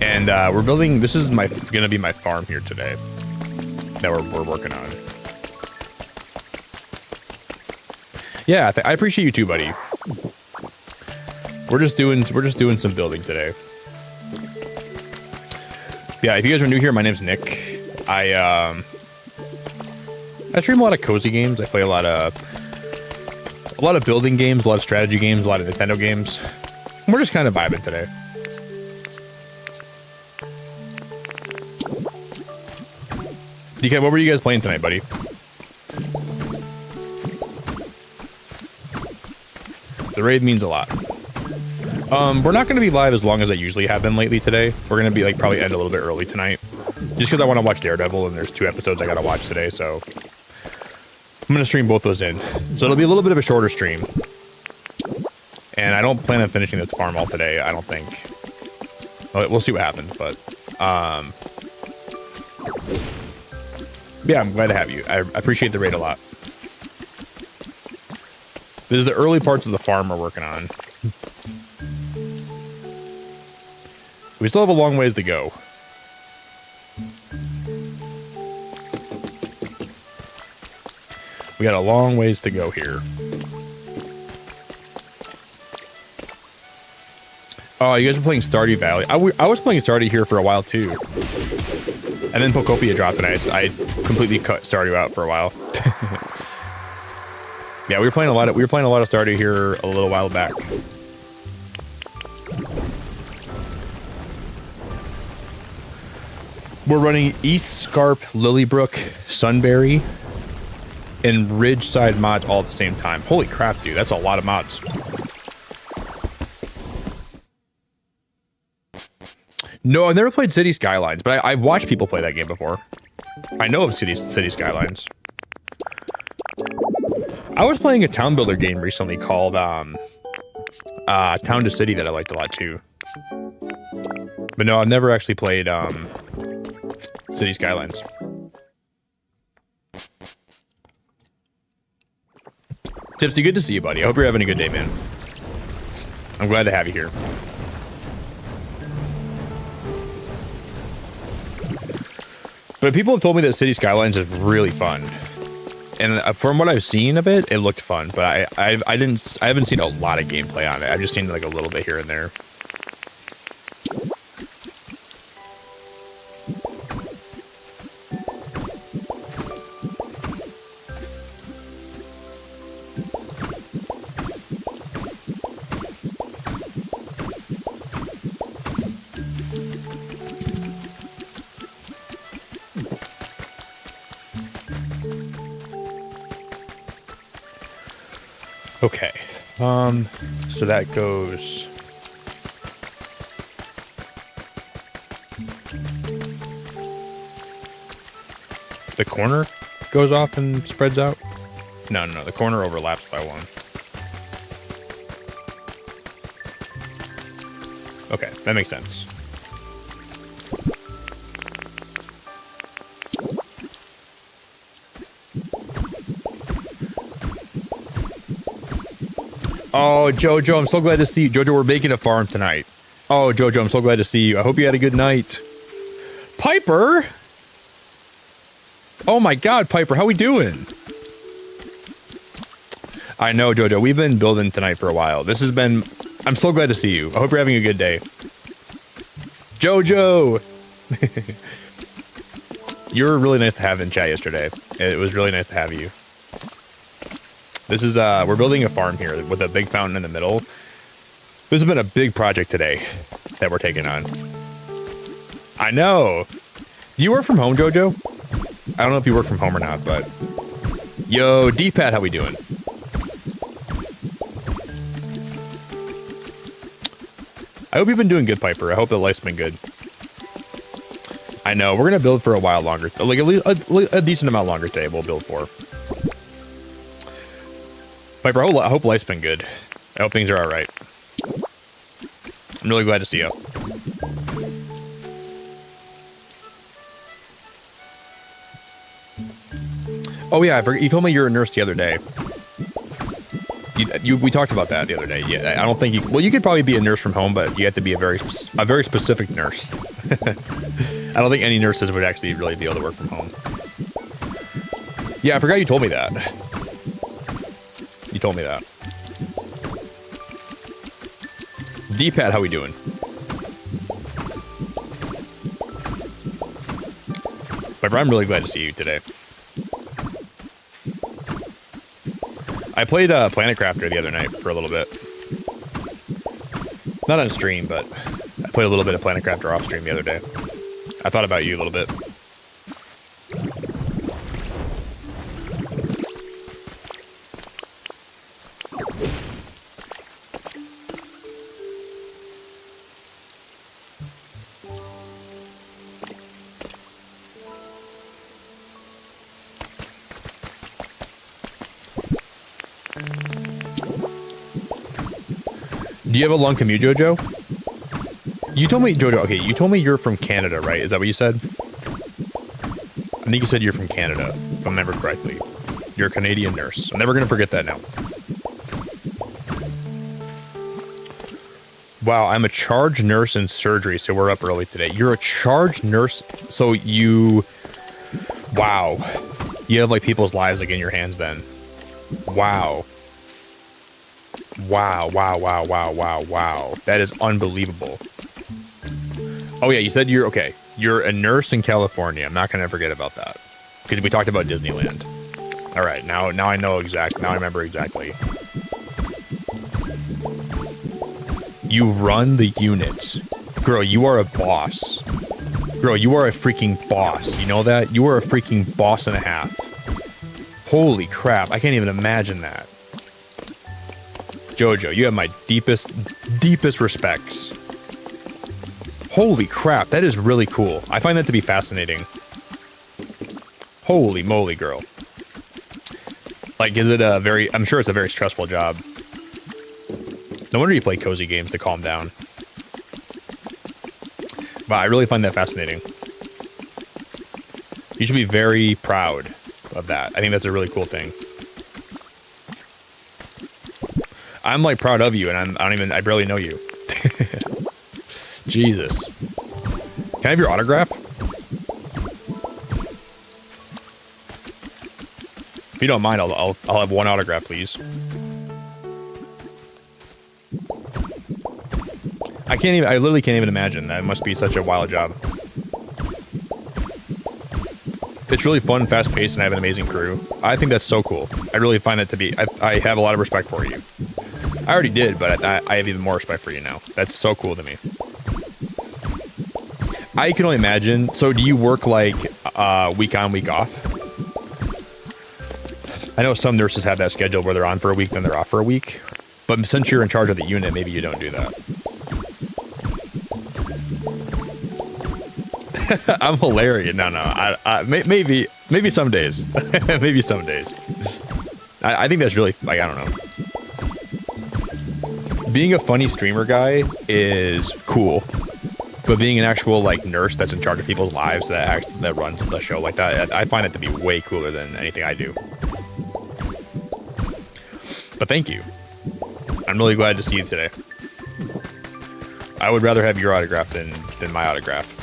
And we're building, this is gonna be my farm here today that we're working on. Yeah, I appreciate you too, buddy. We're just doing some building today. Yeah, if you guys are new here, my name's Nick. I stream a lot of cozy games. I play a lot of building games, a lot of strategy games, a lot of Nintendo games. We're just kind of vibing today. DK, what were you guys playing tonight, buddy? The raid means a lot. We're not going to be live as long as I usually have been lately today. We're going to be like probably end a little bit early tonight. Just because I want to watch Daredevil and there's 2 episodes I got to watch today, so I'm going to stream both those in. So it'll be a little bit of a shorter stream. And I don't plan on finishing this farm all today, I don't think. We'll see what happens, but yeah, I'm glad to have you. I appreciate the raid a lot. This is the early parts of the farm we're working on. We still have a long ways to go. We got a long ways to go here. Oh, you guys are playing Stardew Valley. I was playing Stardew here for a while too. And then Pokopia dropped and I completely cut Stardew out for a while. Yeah, we were playing a lot of Stardew here a little while back. We're running East Scarp, Lilybrook, Sunbury, and Ridgeside mods all at the same time. Holy crap, dude, that's a lot of mods. No, I've never played City Skylines, but I've watched people play that game before. I know of City Skylines. I was playing a town builder game recently called Town to City that I liked a lot too. But no, I've never actually played City Skylines. Tipsy, good to see you, buddy. I hope you're having a good day, man. I'm glad to have you here. But people have told me that City Skylines is really fun. And from what I've seen of it, it looked fun. But I haven't seen a lot of gameplay on it. I've just seen like a little bit here and there. Okay. So that goes. The corner goes off and spreads out? No, the corner overlaps by one. Okay, that makes sense. Oh, Jojo, I'm so glad to see you. Jojo, we're making a farm tonight. Oh, Jojo, I'm so glad to see you. I hope you had a good night. Piper? Oh my god, Piper, how we doing? I know, Jojo, we've been building tonight for a while. This has been... I'm so glad to see you. I hope you're having a good day. Jojo! You were really nice to have in chat yesterday. It was really nice to have you. This is, we're building a farm here with a big fountain in the middle. This has been a big project today that we're taking on. I know! Do you work from home, Jojo? I don't know if you work from home or not, but... Yo, D-Pad, how we doing? I hope you've been doing good, Piper. I hope the life's been good. I know, we're gonna build for a while longer. Like, at least a decent amount longer today we'll build for. Piper, I hope life's been good. I hope things are alright. I'm really glad to see you. Oh yeah, I forgot, you told me you're a nurse the other day. We talked about that the other day. Yeah, I don't think you... Well, you could probably be a nurse from home, but you have to be a very specific nurse. I don't think any nurses would actually really be able to work from home. Yeah, I forgot you told me that. You told me that. D-Pad, how we doing? But I'm really glad to see you today. I played Planet Crafter the other night for a little bit. Not on stream, but I played a little bit of Planet Crafter off stream the other day. I thought about you a little bit. Do you have a long commute, Jojo? You told me, Jojo, okay, you told me you're from Canada, right? Is that what you said? I think you said you're from Canada, if I remember correctly. You're a Canadian nurse. I'm never going to forget that now. Wow, I'm a charge nurse in surgery, so we're up early today. You're a charge nurse, so you... Wow. You have, like, people's lives, like, in your hands then. Wow. Wow, wow, wow, wow, wow, wow. That is unbelievable. Oh yeah, you said you're, okay, you're a nurse in California. I'm not going to forget about that. Because we talked about Disneyland. Alright, now I know exactly, now I remember exactly. You run the unit. Girl, you are a boss. Girl, you are a freaking boss. You know that? You are a freaking boss and a half. Holy crap, I can't even imagine that. Jojo, you have my deepest respects. Holy crap, that is really cool. I find that to be fascinating. Holy moly, girl. Like, is it a very... I'm sure it's a very stressful job. No wonder you play cozy games to calm down. Wow, I really find that fascinating. You should be very proud of that. I think that's a really cool thing. I'm like proud of you, and I barely know you. Jesus. Can I have your autograph? If you don't mind, I'll have one autograph, please. I literally can't even imagine. That must be such a wild job. It's really fun, fast-paced, and I have an amazing crew. I think that's so cool. I really find that to be... I have a lot of respect for you. I already did, but I have even more respect for you now. That's so cool to me. I can only imagine. So do you work like week on, week off? I know some nurses have that schedule where they're on for a week, then they're off for a week. But since you're in charge of the unit, maybe you don't do that. I'm hilarious. No. Maybe some days. Maybe some days. I think that's really, like, I don't know. Being a funny streamer guy is cool, but being an actual, like, nurse that's in charge of people's lives that runs the show like that, I find it to be way cooler than anything I do. But thank you. I'm really glad to see you today. I would rather have your autograph than my autograph.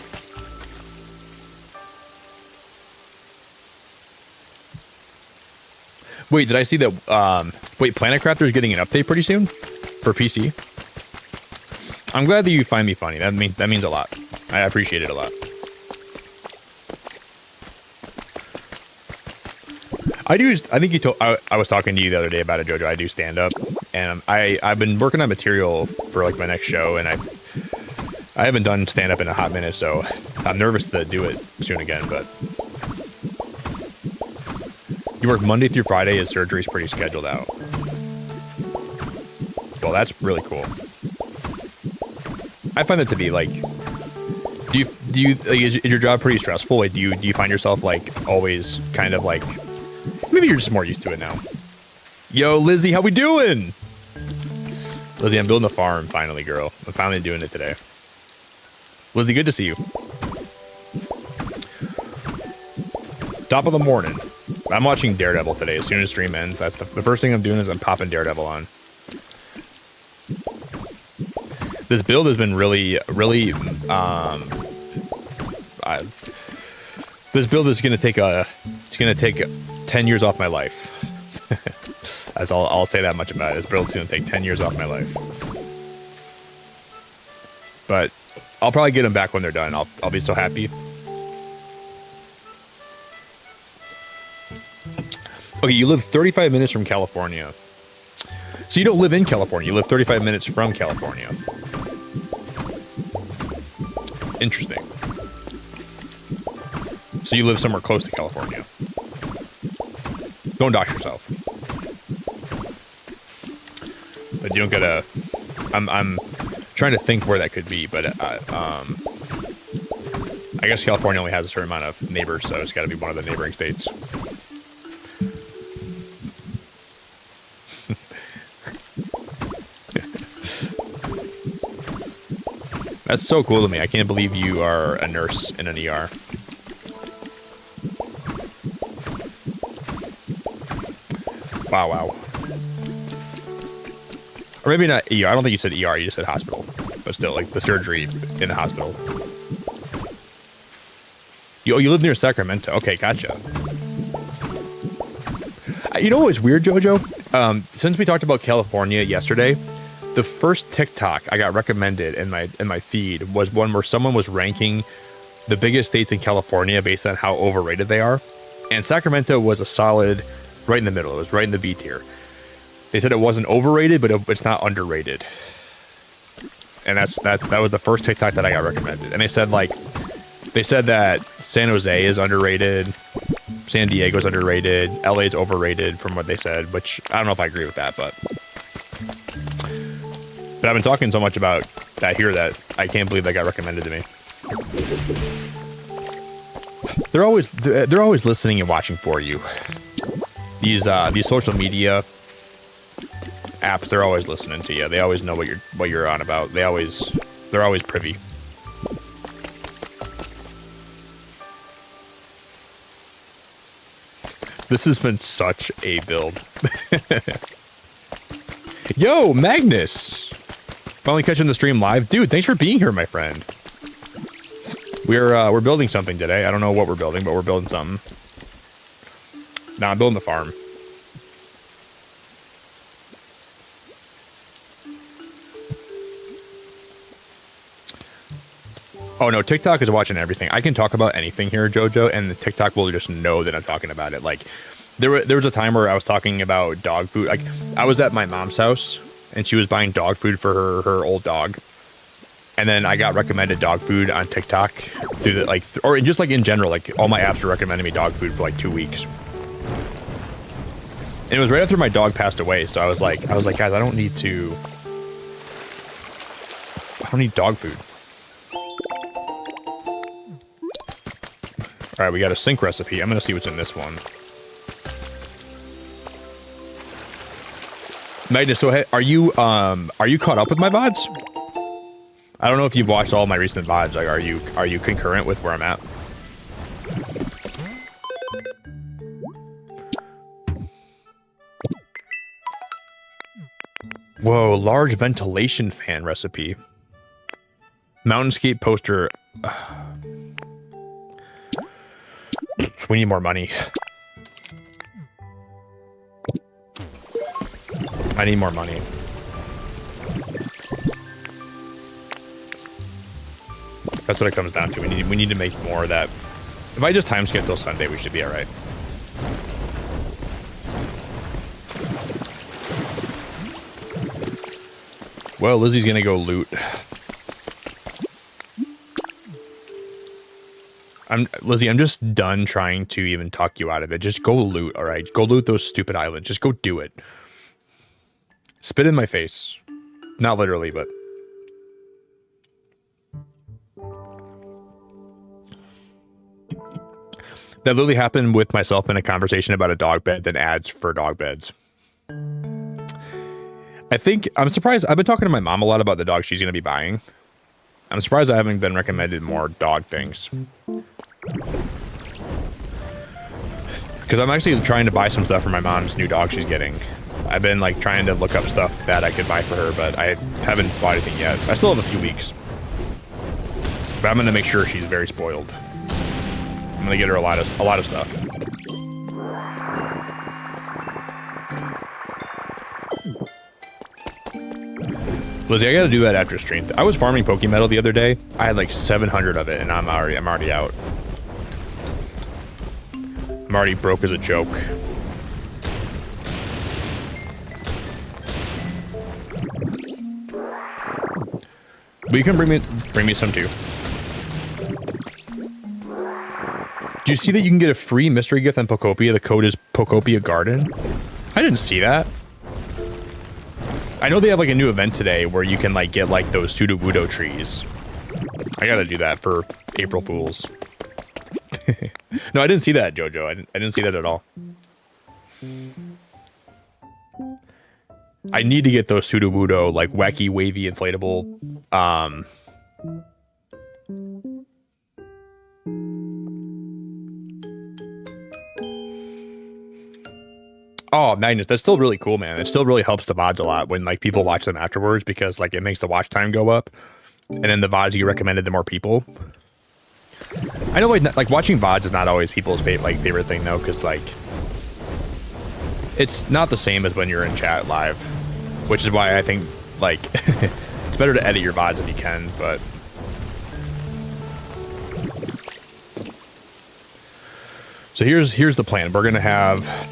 Wait, did I see that? Wait, Planet Crafter's getting an update pretty soon for PC. I'm glad that you find me funny. That means a lot. I appreciate it a lot. I think you told. I was talking to you the other day about it, Jojo. I do stand up, and I've been working on material for like my next show, and I haven't done stand up in a hot minute, so I'm nervous to do it soon again, but. You work Monday through Friday as surgery's pretty scheduled out. Well, that's really cool. I find it to be like, do you like, is your job pretty stressful? Like, do you find yourself like always kind of like, maybe you're just more used to it now. Yo, Lizzie, how we doing? Lizzie, I'm building a farm finally, girl. I'm finally doing it today. Lizzie, good to see you. Top of the morning. I'm watching Daredevil today. As soon as stream ends, that's the first thing I'm doing is I'm popping Daredevil on. This build has been really, this build is gonna take 10 years off my life. That's all I'll say that much about it. This build's gonna take 10 years off my life. But I'll probably get them back when they're done. I'll be so happy. Okay, you live 35 minutes from California. So you don't live in California, you live 35 minutes from California. Interesting. So you live somewhere close to California. Don't dox yourself. But you don't get a... I'm trying to think where that could be, but I guess California only has a certain amount of neighbors, so it's got to be one of the neighboring states. That's so cool to me. I can't believe you are a nurse in an ER. Wow. Or maybe not ER. I don't think you said ER. You just said hospital. But still, like the surgery in the hospital. You live near Sacramento. Okay, gotcha. You know what's weird, Jojo? Since we talked about California yesterday, the first TikTok I got recommended in my feed was one where someone was ranking the biggest states in California based on how overrated they are. And Sacramento was a solid right in the middle. It was right in the B tier. They said it wasn't overrated, but it's not underrated. And that was the first TikTok that I got recommended. And they said that San Jose is underrated, San Diego's underrated, LA's overrated from what they said, which I don't know if I agree with that, but I've been talking so much about that here that I can't believe that got recommended to me. They're always listening and watching for you. These social media apps, they're always listening to you. They always know what you're on about. They're always privy. This has been such a build. Yo, Magnus! Finally catching the stream live. Dude, thanks for being here, my friend. We're building something today. I don't know what we're building, but we're building something. Nah, I'm building the farm. Oh no, TikTok is watching everything. I can talk about anything here, Jojo, and the TikTok will just know that I'm talking about it. Like, there was a time where I was talking about dog food. Like, I was at my mom's house, and she was buying dog food for her old dog. And then I got recommended dog food on TikTok through the, or just like in general, like all my apps are recommending me dog food for like 2 weeks. And it was right after my dog passed away, so I was like, guys, I don't need dog food. All right, we got a sync recipe. I'm gonna see what's in this one. Magnus, so hey, are you caught up with my VODs? I don't know if you've watched all my recent VODs. Like, are you concurrent with where I'm at? Whoa, large ventilation fan recipe. Mountainscape poster. We need more money. I need more money. That's what it comes down to. We need to make more of that. If I just time skip till Sunday, we should be all right. Well, Lizzie's gonna go loot. Lizzie, I'm just done trying to even talk you out of it. Just go loot, all right? Go loot those stupid islands. Just go do it. Spit in my face. Not literally, but... That literally happened with myself in a conversation about a dog bed, then ads for dog beds. I'm surprised. I've been talking to my mom a lot about the dog she's going to be buying. I'm surprised I haven't been recommended more dog things. Because I'm actually trying to buy some stuff for my mom's new dog she's getting. I've been like trying to look up stuff that I could buy for her, but I haven't bought anything yet. I still have a few weeks. But I'm going to make sure she's very spoiled. I'm going to get her a lot of stuff. Lizzie, I gotta do that after stream. I was farming Pokemetal the other day. I had like 700 of it, and I'm already out. I'm already broke as a joke. But you can bring me some too. Do you see that you can get a free mystery gift on Pokopia? The code is Pokopia Garden. I didn't see that. I know they have like a new event today where you can like get like those Sudowoodo trees. I gotta do that for April Fools. No, I didn't see that, Jojo. I didn't see that at all. I need to get those Sudowoodo like wacky, wavy, inflatable. Oh, Magnus, that's still really cool, man. It still really helps the VODs a lot when like people watch them afterwards because like it makes the watch time go up, and then the VODs get recommended to more people. I know like watching VODs is not always people's favorite thing though, because like it's not the same as when you're in chat live, which is why I think like it's better to edit your VODs if you can. But so here's the plan. We're gonna have.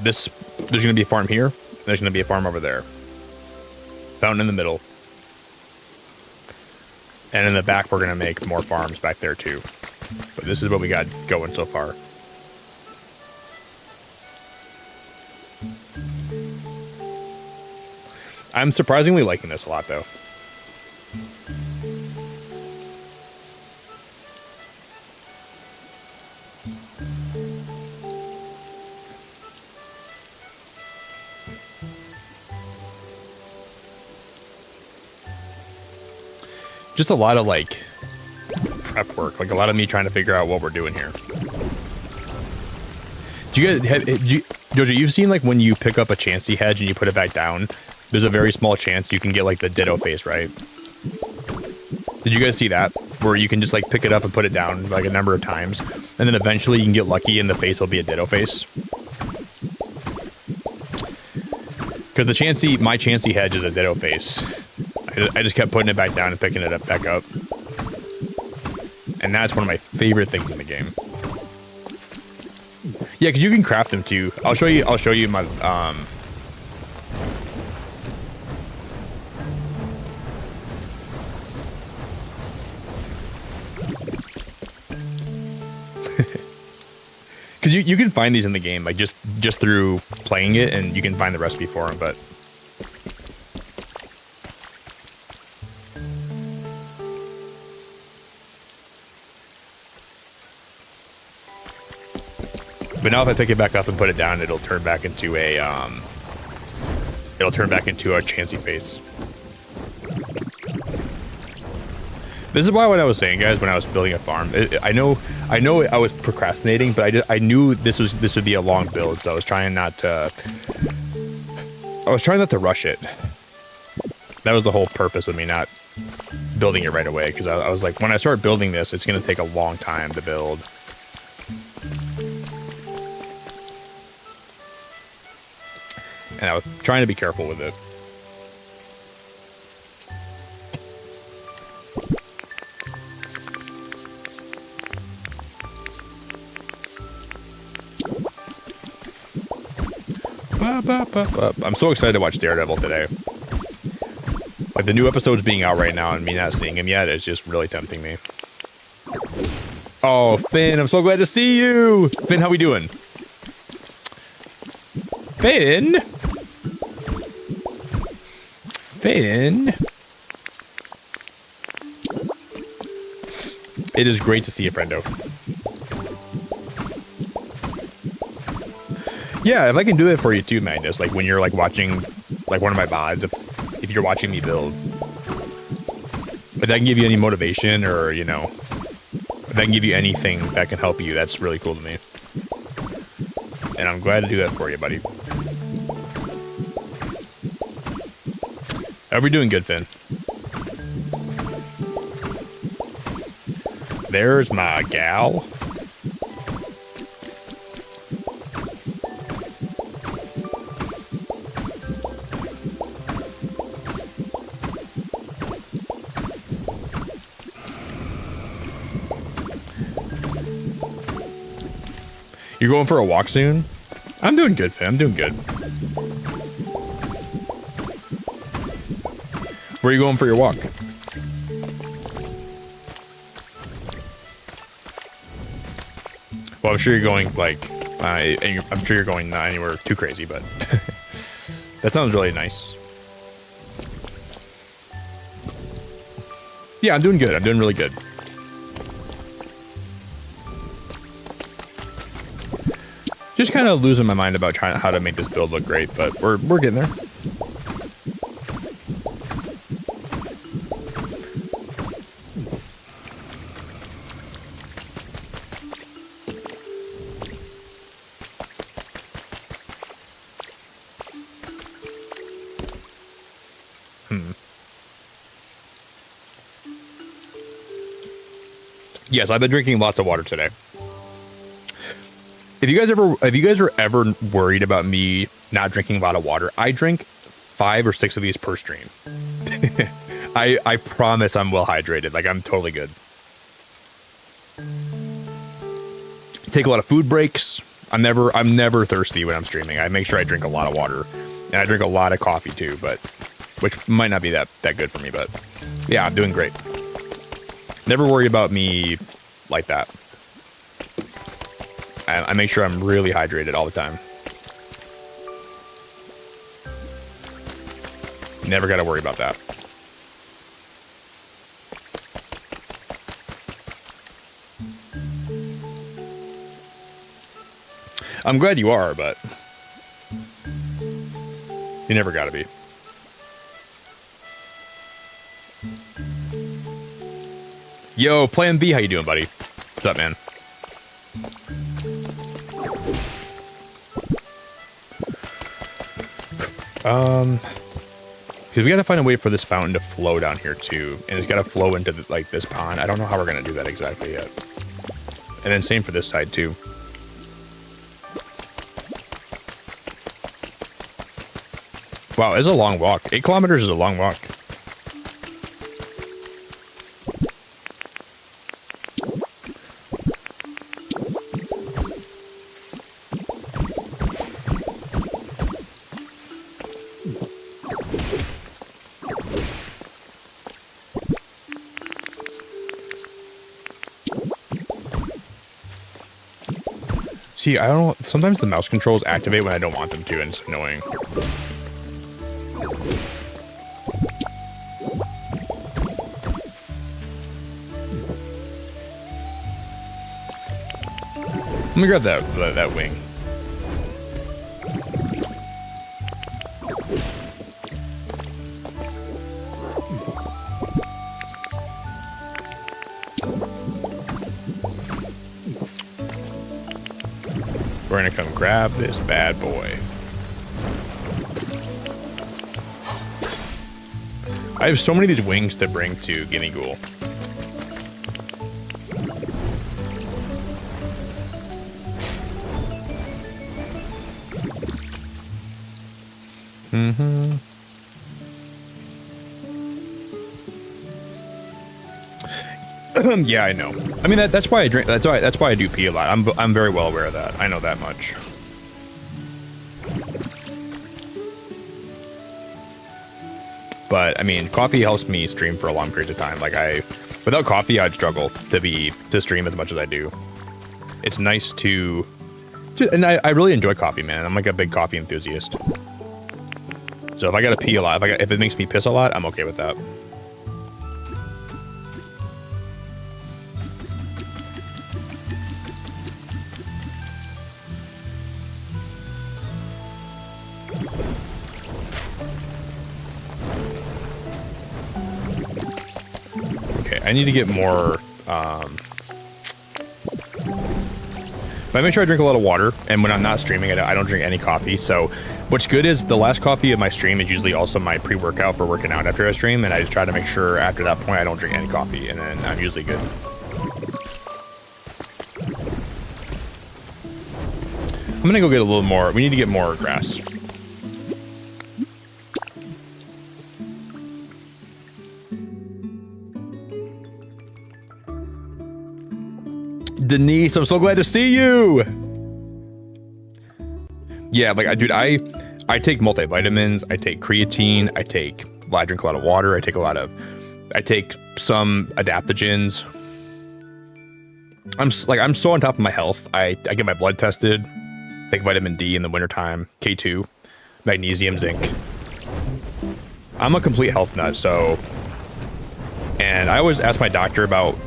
There's going to be a farm here. There's going to be a farm over there. Fountain in the middle. And in the back, we're going to make more farms back there too. But this is what we got going so far. I'm surprisingly liking this a lot though. Just a lot of like prep work, like a lot of me trying to figure out what we're doing here. Do you guys Jojo, you've seen like when you pick up a Chansey hedge and you put it back down, there's a very small chance you can get like the Ditto face, right? Did you guys see that? Where you can just like pick it up and put it down like a number of times, and then eventually you can get lucky and the face will be a Ditto face. Because my Chansey hedge is a Ditto face. I just kept putting it back down and picking it back up. And that's one of my favorite things in the game. Yeah, because you can craft them too. I'll show you my Because you can find these in the game, like just through playing it, and you can find the recipe for them, but... But now if I pick it back up and put it down, it'll turn back into a, chancy face. This is why what I was saying, guys, when I was building a farm, I know I was procrastinating, but I knew this would be a long build, so I was trying not to rush it. That was the whole purpose of me not building it right away, because I was like, when I start building this, it's going to take a long time to build. And I was trying to be careful with it. I'm so excited to watch Daredevil today. Like, the new episode's being out right now and me not seeing him yet is just really tempting me. Oh, Finn, I'm so glad to see you! Finn, how we doing? Finn? Finn? It is great to see you, friendo. Yeah, if I can do it for you too, Magnus, like when you're like watching like one of my VODs, if you're watching me build. If I can give you any motivation or, you know, if I can give you anything that can help you, that's really cool to me. And I'm glad to do that for you, buddy. How are we doing good, Finn? There's my gal. You're going for a walk soon? I'm doing good, Finn. I'm doing good. Where are you going for your walk? Well, I'm sure you're going, like, I'm sure you're going not anywhere too crazy, but that sounds really nice. Yeah, I'm doing good. I'm doing really good. Just kind of losing my mind about trying how to make this build look great, but we're getting there. Yes, I've been drinking lots of water today. If you guys are ever worried about me not drinking a lot of water, I drink 5 or 6 of these per stream. I promise I'm well hydrated. Like, I'm totally good. Take a lot of food breaks. I'm never thirsty when I'm streaming. I make sure I drink a lot of water, and I drink a lot of coffee too, but which might not be that good for me, but yeah, I'm doing great. Never worry about me like that. I make sure I'm really hydrated all the time. Never got to worry about that. I'm glad you are, but you never got to be. Yo, Plan B, how you doing, buddy? What's up, man? Because we gotta find a way for this fountain to flow down here too, and it's gotta flow into like this pond. I don't know how we're gonna do that exactly yet. And then same for this side too. Wow, it's a long walk. 8 kilometers is a long walk. See, I don't know. Sometimes the mouse controls activate when I don't want them to, and it's annoying. Let me grab that wing. We're gonna come grab this bad boy. I have so many of these wings to bring to Gimme Ghoul. Mm-hmm. Yeah, I know. I mean, that's why I drink. That's why I do pee a lot. I'm very well aware of that. I know that much. But I mean, coffee helps me stream for a long period of time. Like without coffee, I'd struggle to stream as much as I do. It's nice to, and I really enjoy coffee, man. I'm like a big coffee enthusiast. So if I gotta pee a lot, if it makes me piss a lot, I'm okay with that. I need to get more, but I make sure I drink a lot of water, and when I'm not streaming, I don't drink any coffee. So what's good is the last coffee of my stream is usually also my pre-workout for working out after I stream, and I just try to make sure after that point I don't drink any coffee, and then I'm usually good. I'm gonna go get a little more, we need to get more grass. Denise, I'm so glad to see you. Yeah, like dude, I take multivitamins, I take creatine, I drink a lot of water, I take some adaptogens. I'm so on top of my health. I get my blood tested, take vitamin D in the wintertime, K2, magnesium, zinc. I'm a complete health nut, so, and I always ask my doctor about,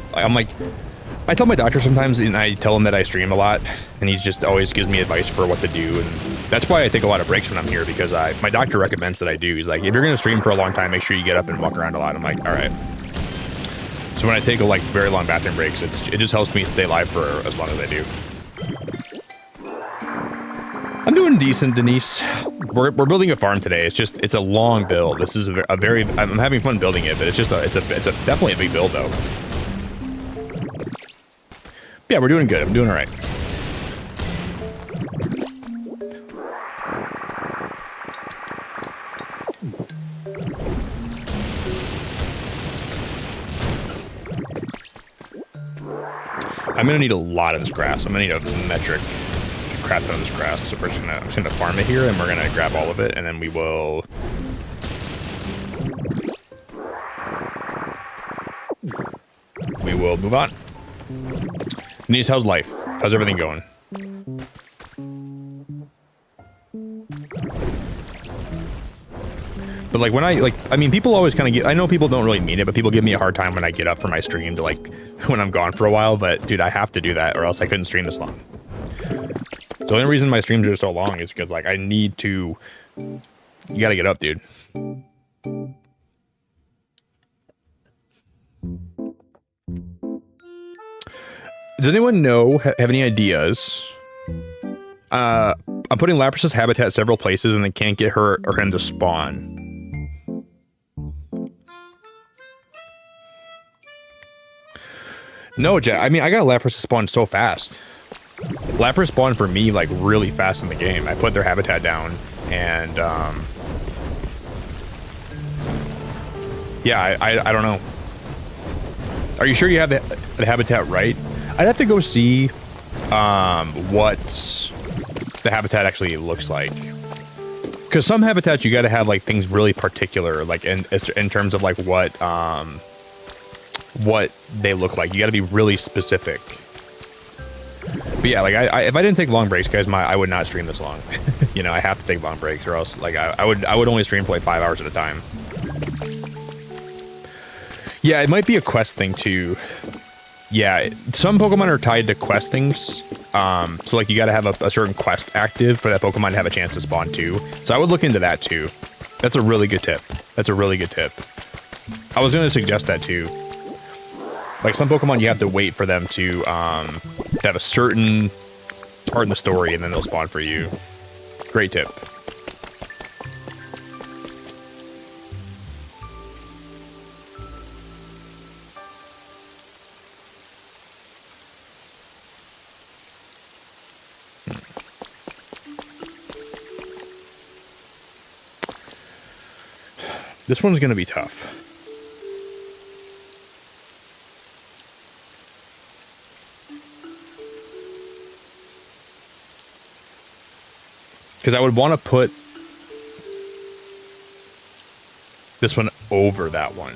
I tell my doctor sometimes, and I tell him that I stream a lot, and he just always gives me advice for what to do, and that's why I take a lot of breaks when I'm here, because my doctor recommends that I do. He's like, if you're going to stream for a long time, make sure you get up and walk around a lot. I'm like, all right. So when I take very long bathroom breaks, it just helps me stay alive for as long as I do. I'm doing decent, Denise. We're building a farm today. It's a long build. This is I'm having fun building it, but it's definitely a big build though. Yeah, we're doing good. I'm doing all right. I'm gonna need a lot of this grass. I'm gonna need a metric crap ton of this grass. So first I'm just gonna farm it here, and we're gonna grab all of it, and then we will. We will move on. Denise, how's life? How's everything going? But like when I mean, people always kind of I know people don't really mean it, but people give me a hard time when I get up for my stream to when I'm gone for a while, but dude, I have to do that or else I couldn't stream this long. The only reason my streams are so long is because I need to, you gotta get up, dude. Does anyone know, have any ideas? I'm putting Lapras's habitat several places and they can't get her or him to spawn. No, Jack, I mean, I got Lapras to spawn so fast. Lapras spawned for me, really fast in the game. I put their habitat down and, yeah, I don't know. Are you sure you have the habitat right? I'd have to go see what the habitat actually looks like. Because some habitats you got to have things really particular, in terms of what they look like. You got to be really specific. But yeah, like if I didn't take long breaks, guys, I would not stream this long. You know, I have to take long breaks, or else like I would only stream for like 5 hours at a time. Yeah, it might be a quest thing too. Yeah, some Pokemon are tied to quest things. So like you got to have a certain quest active for that Pokemon to have a chance to spawn too. So I would look into that too. That's a really good tip. That's a really good tip. I was going to suggest that too. Like some Pokemon, you have to wait for them to have a certain part in the story, and then they'll spawn for you. Great tip. This one's going to be tough. Because I would want to put this one over that one.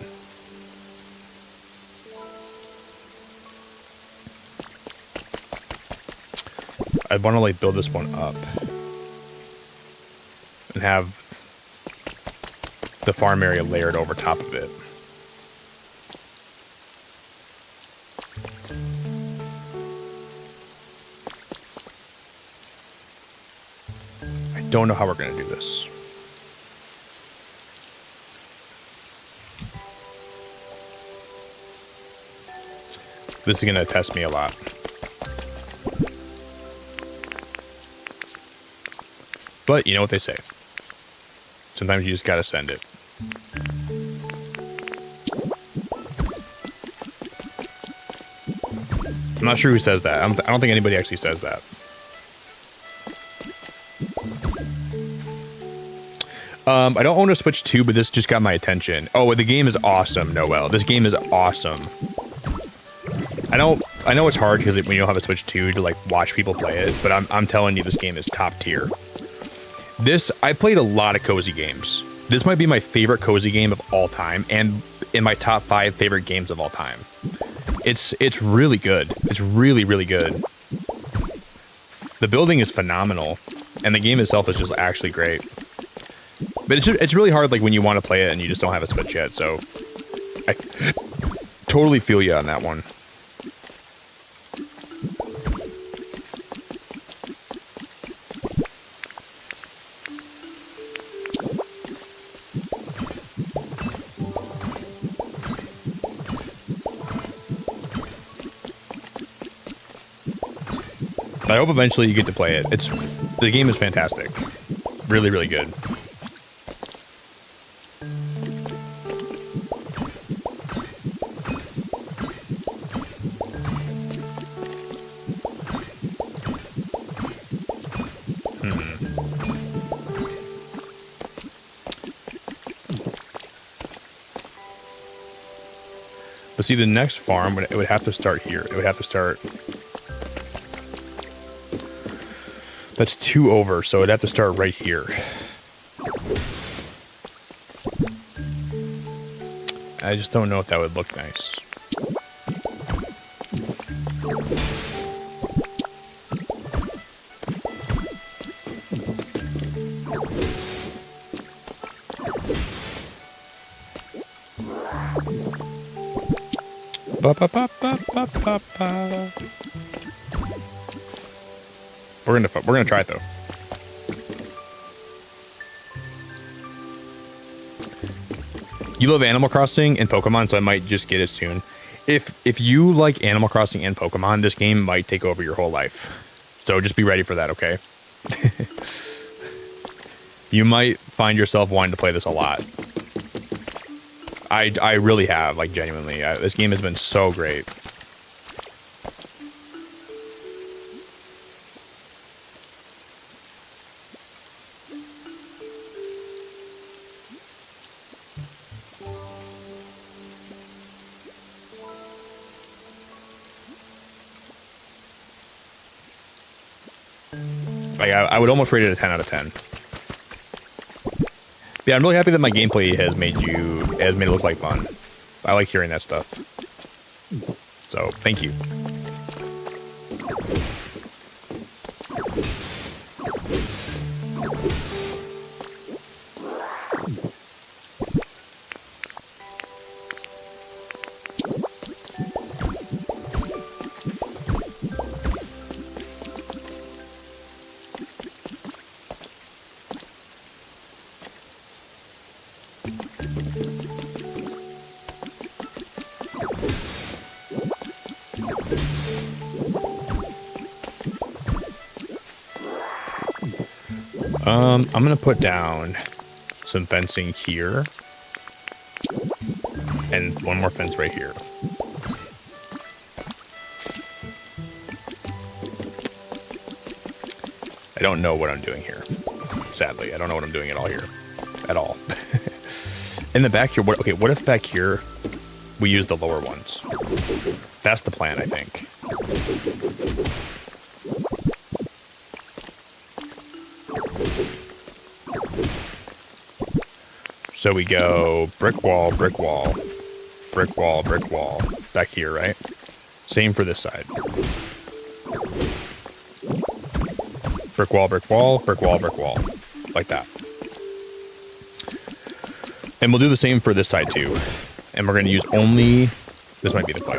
I'd want to like build this one up and have the farm area layered over top of it. I don't know how we're going to do this. This is going to test me a lot. But you know what they say. Sometimes you just got to send it. I'm not sure who says that. I don't think anybody actually says that. I don't own a Switch 2, but this just got my attention. Oh, the game is awesome, Noel. This game is awesome. I know it's hard because when you don't have a Switch 2 to like watch people play it, but I'm telling you, this game is top tier. I played a lot of cozy games. This might be my favorite cozy game of all time, and in my top 5 favorite games of all time. It's really good. It's really, really good. The building is phenomenal, and the game itself is just actually great. But it's really hard, like when you want to play it and you just don't have a Switch yet. So I totally feel you on that one. I hope eventually you get to play it. The game is fantastic. Really, really good. But see, the next farm, it would have to start here. It would have to start... That's 2 over, so it'd have to start right here. I just don't know if that would look nice. Ba ba ba ba ba ba ba. We're gonna try it though. You love Animal Crossing and Pokemon, so I might just get it soon. If you like Animal Crossing and Pokemon, this game might take over your whole life. So just be ready for that, okay? You might find yourself wanting to play this a lot. I really have, like, genuinely. This game has been so great. Like, I would almost rate it a 10 out of 10. Yeah, I'm really happy that my gameplay has made it look like fun. I like hearing that stuff. So, thank you. I'm gonna put down some fencing here. And one more fence right here. I don't know what I'm doing here. Sadly, I don't know what I'm doing at all here. At all. In the back here, what if back here we use the lower ones? That's the plan, I think. So we go brick wall, brick wall, brick wall, brick wall. Back here, right? Same for this side. Brick wall, brick wall, brick wall, brick wall. Like that. And we'll do the same for this side too. And we're going to use only... This might be the play.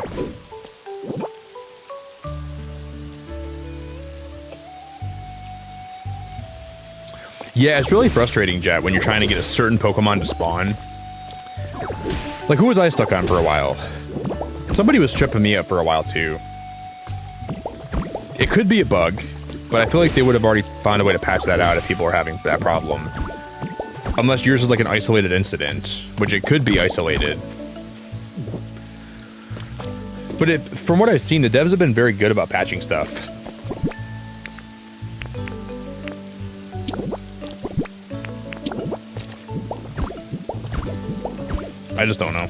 Yeah, it's really frustrating, Jet, when you're trying to get a certain Pokemon to spawn. Like, who was I stuck on for a while? Somebody was tripping me up for a while too. It could be a bug, but I feel like they would have already found a way to patch that out if people are having that problem. Unless yours is like an isolated incident, which it could be isolated. But from what I've seen, the devs have been very good about patching stuff. I just don't know.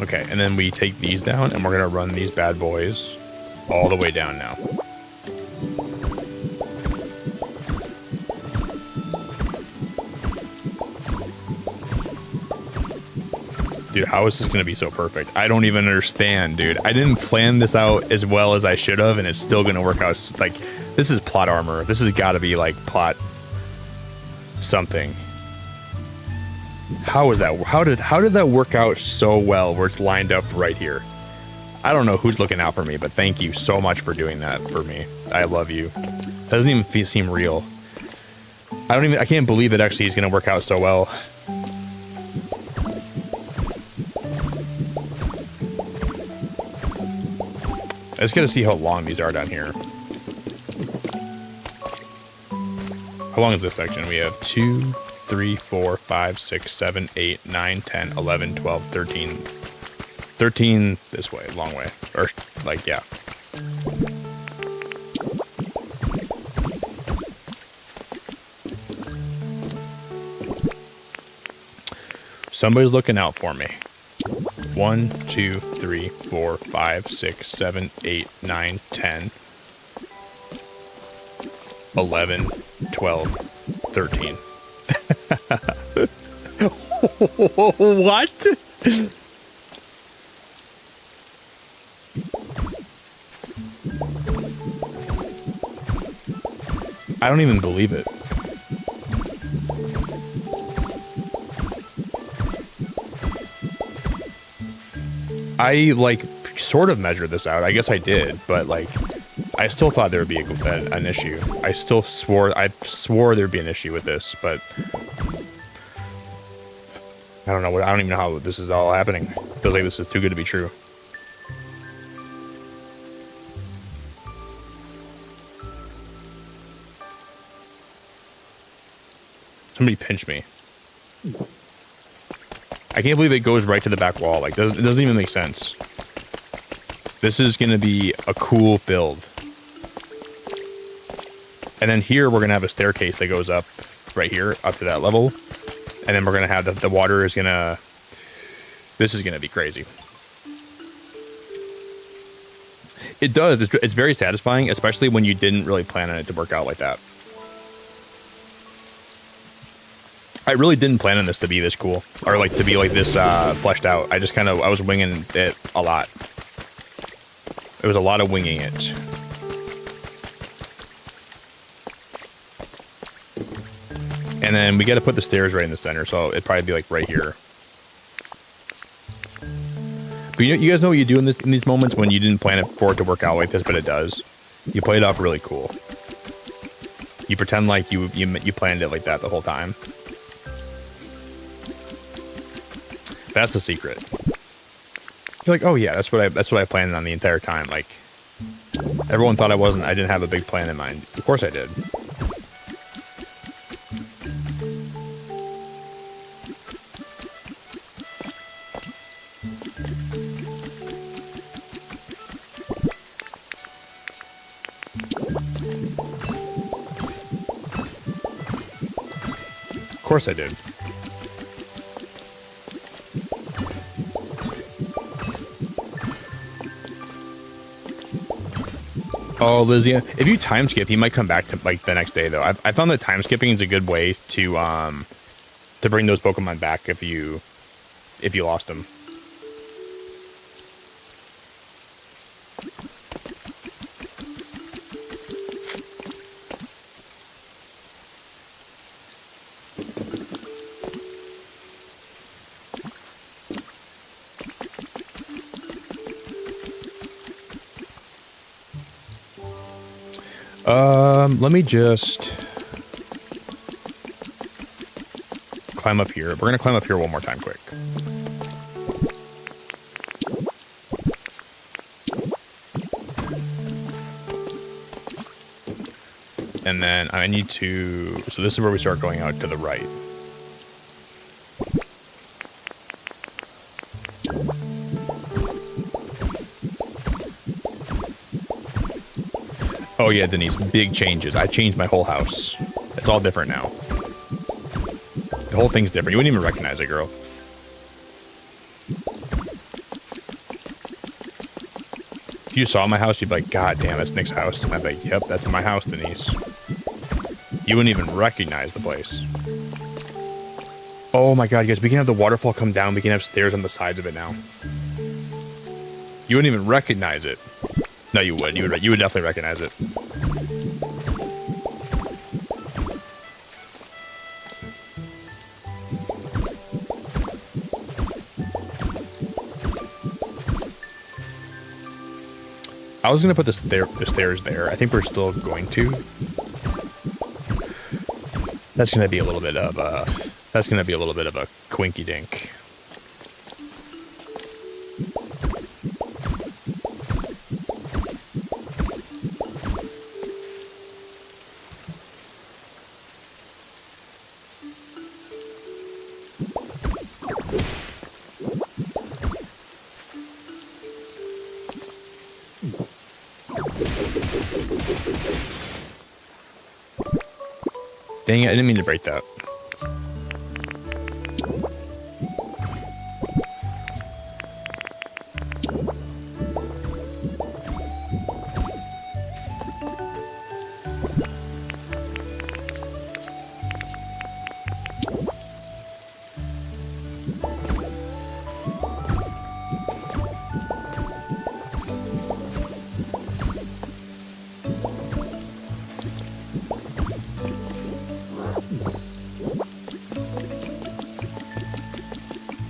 Okay, and then we take these down, and we're gonna run these bad boys all the way down now. Dude, how is this gonna be so perfect? I don't even understand, dude. I didn't plan this out as well as I should have, and it's still gonna work out. Like, this is plot armor. This has gotta be like plot something. How is that? How did that work out so well where it's lined up right here? I don't know who's looking out for me, but thank you so much for doing that for me. I love you. That doesn't even seem real. I can't believe it actually is going to work out so well. I just got to see how long these are down here. How long is this section? We have 2, 3, 4, 5, 6, 7, 8, 9, 10, 11, 12, 13. 13 this way, long way. Or, like, yeah. Somebody's looking out for me. 1, 2, 3, 4, 5, 6, 7, 8, 9, 10, 11, 12, 13. What? I don't even believe it. I, like, sort of measured this out. I guess I did, but, like, I still thought there would be an issue. I swore there'd be an issue with this, but I don't know. I don't even know how this is all happening. I feel like this is too good to be true. Somebody pinch me. I can't believe it goes right to the back wall. Like, it doesn't even make sense. This is going to be a cool build. And then here, we're going to have a staircase that goes up right here, up to that level. And then we're going to have the water is going to... This is going to be crazy. It does. It's very satisfying, especially when you didn't really plan on it to work out like that. I really didn't plan on this to be this cool, or like to be like this fleshed out. I just I was winging it a lot. It was a lot of winging it. And then we got to put the stairs right in the center, so it'd probably be like right here. But you guys know what you do in these moments when you didn't plan it for it to work out like this, but it does. You play it off really cool. You pretend like you planned it like that the whole time. That's the secret. You're like, oh yeah, that's what I planned on the entire time. Like, everyone thought I didn't have a big plan in mind. Of course I did. Of course I did. Oh, Lizzie, if you time skip, he might come back to like the next day though. I found that time skipping is a good way to bring those Pokemon back if you lost them. Let me just climb up here. We're gonna climb up here one more time quick. And then I need to, so this is where we start going out to the right. Oh yeah, Denise, big changes. I changed my whole house. It's all different now. The whole thing's different. You wouldn't even recognize it, girl. If you saw my house, you'd be like, God damn, that's Nick's house. And I'd be like, yep, that's my house, Denise. You wouldn't even recognize the place. Oh my God, you guys, we can have the waterfall come down. We can have stairs on the sides of it now. You wouldn't even recognize it. No, you would. You would definitely recognize it. I was gonna put the stairs there. I think we're still going to. That's gonna be a little bit of a. That's gonna be a little bit of a quinky dink. Dang it, I didn't mean to break that.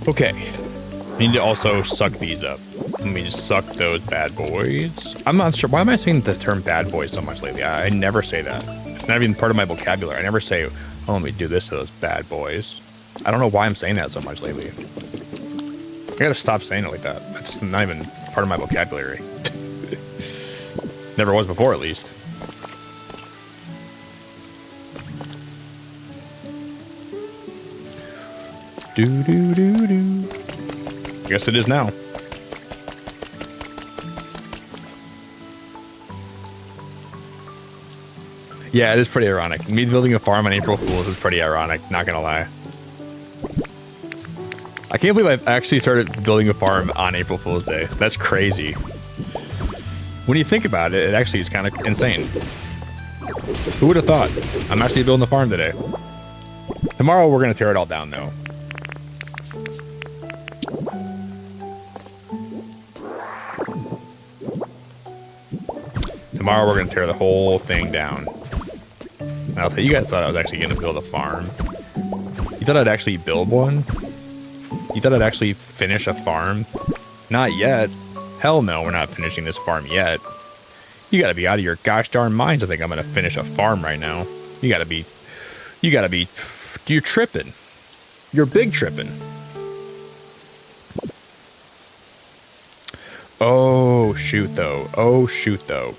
Okay, we need to also suck these up. Let me just suck those bad boys. I'm not sure. Why am I saying the term bad boys so much lately? I never say that. It's not even part of my vocabulary. I never say, oh, let me do this to those bad boys. I don't know why I'm saying that so much lately. I gotta stop saying it like that. That's not even part of my vocabulary. Never was before, at least. Do do do do. Guess it is now. Yeah, it is pretty ironic. Me building a farm on April Fool's is pretty ironic, not gonna lie. I can't believe I've actually started building a farm on April Fool's Day. That's crazy. When you think about it, it actually is kind of insane. Who would have thought? I'm actually building a farm today. Tomorrow we're gonna tear it all down though. Tomorrow we're going to tear the whole thing down. And I'll tell you, guys thought I was actually going to build a farm. You thought I'd actually build one? You thought I'd actually finish a farm? Not yet. Hell no, we're not finishing this farm yet. You got to be out of your gosh darn minds to think I'm going to finish a farm right now. You gotta be, you're tripping. You're big tripping. Oh, shoot, though. Oh, shoot, though.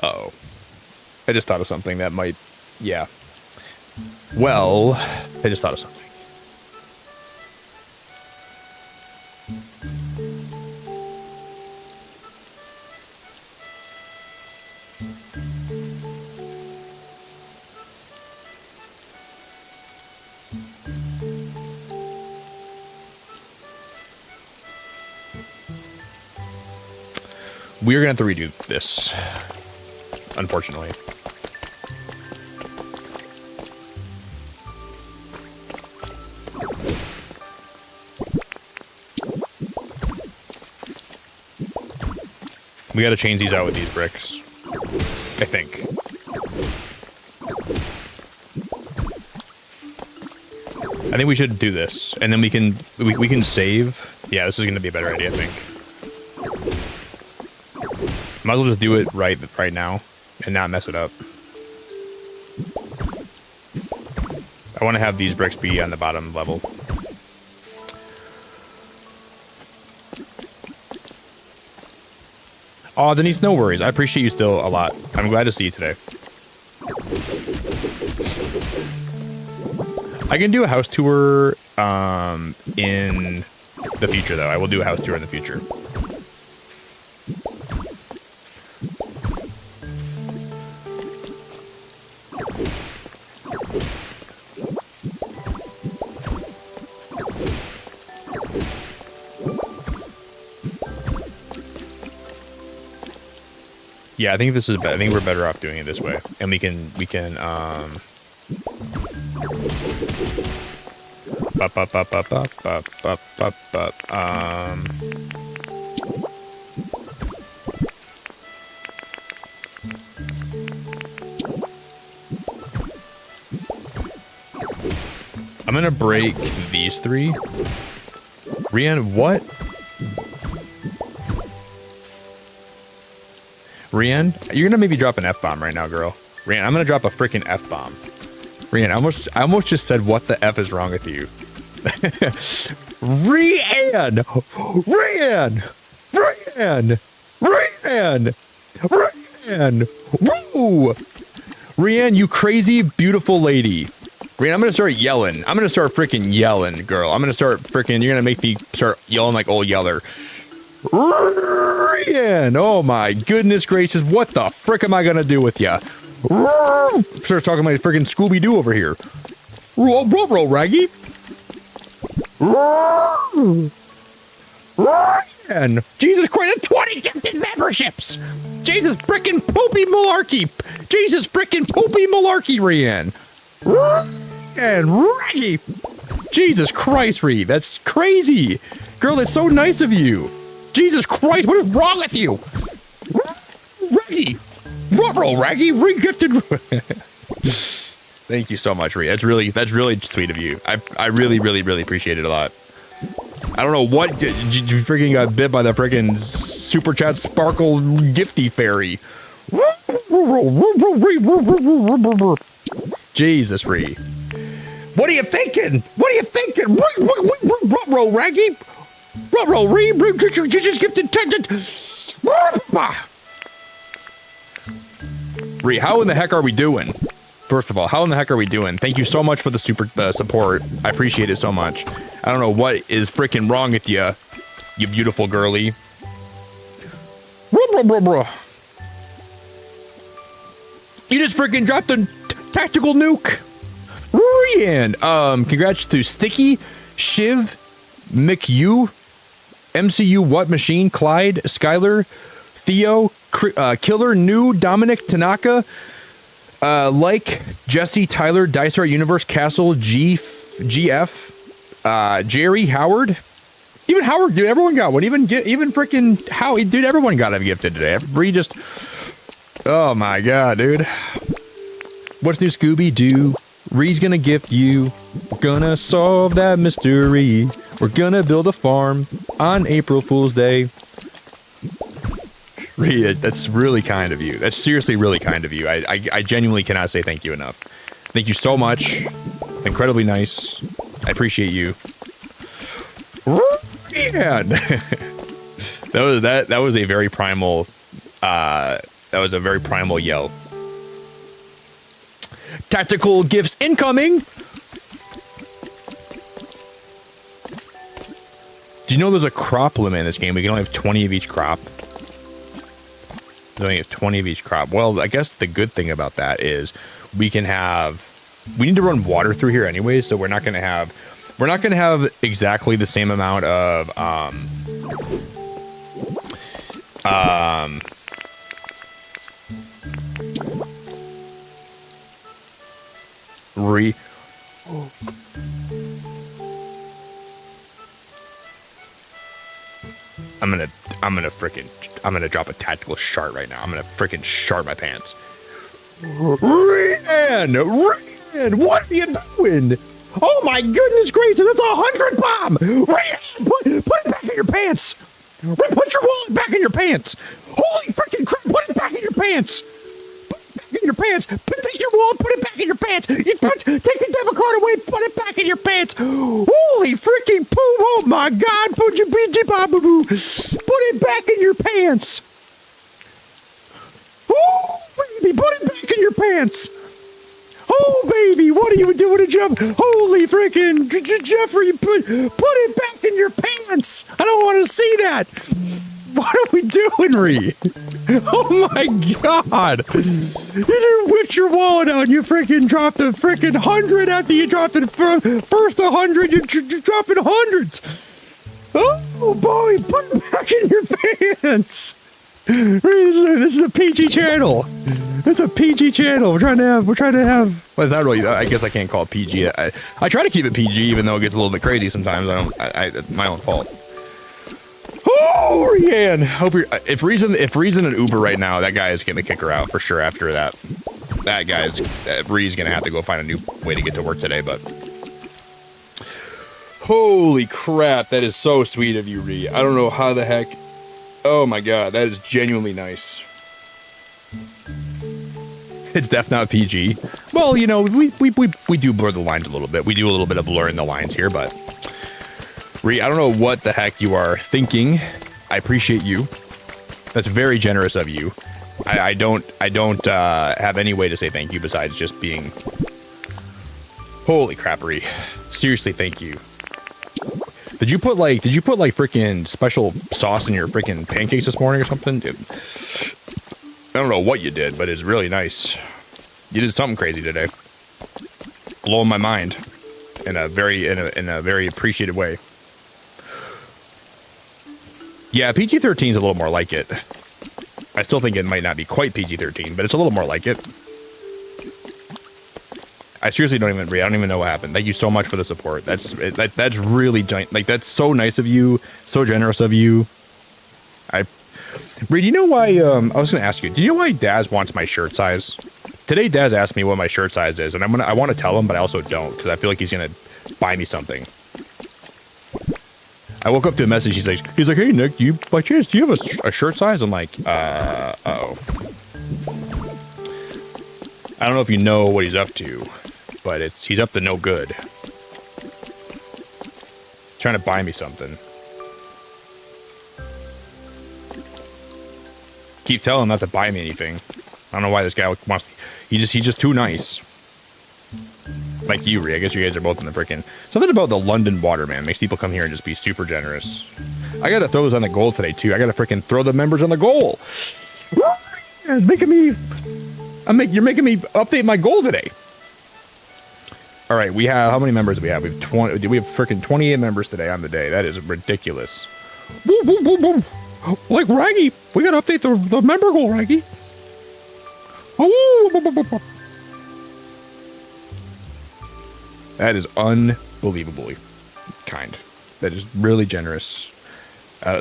Uh-oh. I just thought of something that might... Yeah. Well, I just thought of something. We're gonna have to redo this, unfortunately. We gotta change these out with these bricks, I think. I think we should do this, and then we can save. Yeah, this is gonna be a better idea, I think. Might as well just do it right now and not mess it up. I want to have these bricks be on the bottom level. Oh, Denise, no worries. I appreciate you still a lot. I'm glad to see you today. I can do a house tour in the future, though. I will do a house tour in the future. Yeah, I think this is better. I think we're better off doing it this way, and we can I'm gonna break these three. Rian, what? Rian, you're gonna maybe drop an F-bomb right now, girl. Rian, I'm gonna drop a freaking F-bomb. Rian, I almost just said, what the F is wrong with you? Rian! Rian! Rian! Rian! Rian! Woo! Rian, you crazy, beautiful lady. Rian, I'm gonna start yelling. I'm gonna start freaking yelling, girl. I'm gonna start freaking, you're gonna make me start yelling like old Yeller. Rian! Oh my goodness gracious, what the frick am I gonna do with ya? Start talking like freaking Scooby-Doo over here. Roll, Raggy. Rian! Jesus Christ, 20 gifted memberships! Jesus frickin' poopy malarkey! Jesus frickin' poopy malarkey, Rian! Rian! Raggy! Jesus Christ, Ree, that's crazy! Girl, that's so nice of you! Jesus Christ, what is wrong with you? Raggy! Roll, Raggy! Re-gifted! Thank you so much, Ree. That's really sweet of you. I really appreciate it a lot. I don't know what you freaking got bit by the freaking super chat sparkle gifty fairy. Jesus, Ree. What are you thinking? What are you thinking? Roll, Raggy! Roll, Ree! Just gifted Ree, how in the heck are we doing? First of all, how in the heck are we doing? Thank you so much for the super support. I appreciate it so much. I don't know what is freaking wrong with you, you beautiful girly. You just freaking dropped a tactical nuke. Rian, congrats to Sticky, Shiv, McU, MCU What Machine, Clyde, Skylar, Theo, Killer, New, Dominic, Tanaka, like Jesse, Tyler, Dicer Universe, Castle, GF, Jerry, Howard. Even Howard, dude, everyone got one. Even freaking Howie, dude, everyone got a gifted today. Everybody just Oh my god, dude. What's new, Scooby-Doo? Ree's gonna gift you. We're gonna solve that mystery. We're gonna build a farm on April Fool's Day. Ree, that's really kind of you. That's seriously really kind of you. I genuinely cannot say thank you enough. Thank you so much. Incredibly nice. I appreciate you. Man. that was a very primal yell. Tactical gifts incoming. Do you know there's a crop limit in this game? We can only have 20 of each crop. We only have 20 of each crop. Well, I guess the good thing about that is we need to run water through here anyway, so we're not going to have exactly the same amount of I'm gonna drop a tactical shart right now. I'm gonna freaking shart my pants. Rian, what are you doing? Oh my goodness gracious, that's 100 bomb! Rian, put it back in your pants! Put your wallet back in your pants! Holy freaking crap, put it back in your pants! Put it back in your pants! Take your wallet, put it back in your pants! Take your debit card away, put it back in your pants! Holy freaking poop! Oh my god, put your BG boo! Put it back in your pants! Oh baby, put it back in your pants! Oh baby, what are you doing to Jeff? Holy freaking Jeffrey, put it back in your pants! I don't want to see that! What are we doing, Ree? Oh my god! You didn't whip your wallet out, you freaking dropped a freaking 100 after you dropped it first 100, you're dropping hundreds! Oh boy, put it back in your pants! This is a PG channel. It's a PG channel. We're trying to have. Well, not really. I guess I can't call it PG. I try to keep it PG, even though it gets a little bit crazy sometimes. It's my own fault. Oh, Rianne. Hope you're. If Ree's in an Uber right now, that guy is gonna kick her out for sure. After that, Ree's gonna have to go find a new way to get to work today. But holy crap, that is so sweet of you, Ree. I don't know how the heck. Oh my god, that is genuinely nice. It's definitely not PG. Well, you know, we do blur the lines a little bit. We do a little bit of blurring the lines here, but Ree, I don't know what the heck you are thinking. I appreciate you. That's very generous of you. I don't have any way to say thank you besides just being. Holy crap, Ree. Seriously, thank you. Did you put like freaking special sauce in your freaking pancakes this morning or something? Dude, I don't know what you did, but it's really nice. You did something crazy today. Blowing my mind in a very appreciative way. Yeah, PG-13 is a little more like it. I still think it might not be quite PG-13, but it's a little more like it. I seriously don't even know what happened. Thank you so much for the support. That's really like that's so nice of you, so generous of you. Reed, you know why? I was gonna ask you. Do you know why Daz wants my shirt size? Today, Daz asked me what my shirt size is, and I want to tell him, but I also don't because I feel like he's gonna buy me something. I woke up to a message. He's like, "Hey Nick, do you have a shirt size?" I'm like, uh-oh. I don't know if you know what he's up to, but he's up to no good. He's trying to buy me something. Keep telling him not to buy me anything. I don't know why this guy wants to, he's just too nice. Like you, Ree. I guess you guys are both in the freaking... Something about the London water, man, makes people come here and just be super generous. I gotta throw those on the goal today, too. I gotta freaking throw the members on the goal. You're making me update my goal today. All right, we have... How many members do we have? We have freaking 28 members today on the day. That is ridiculous. Boom, boom, boom, boom. Like Raggy, we gotta update the member goal, Raggy. That is unbelievably kind. That is really generous.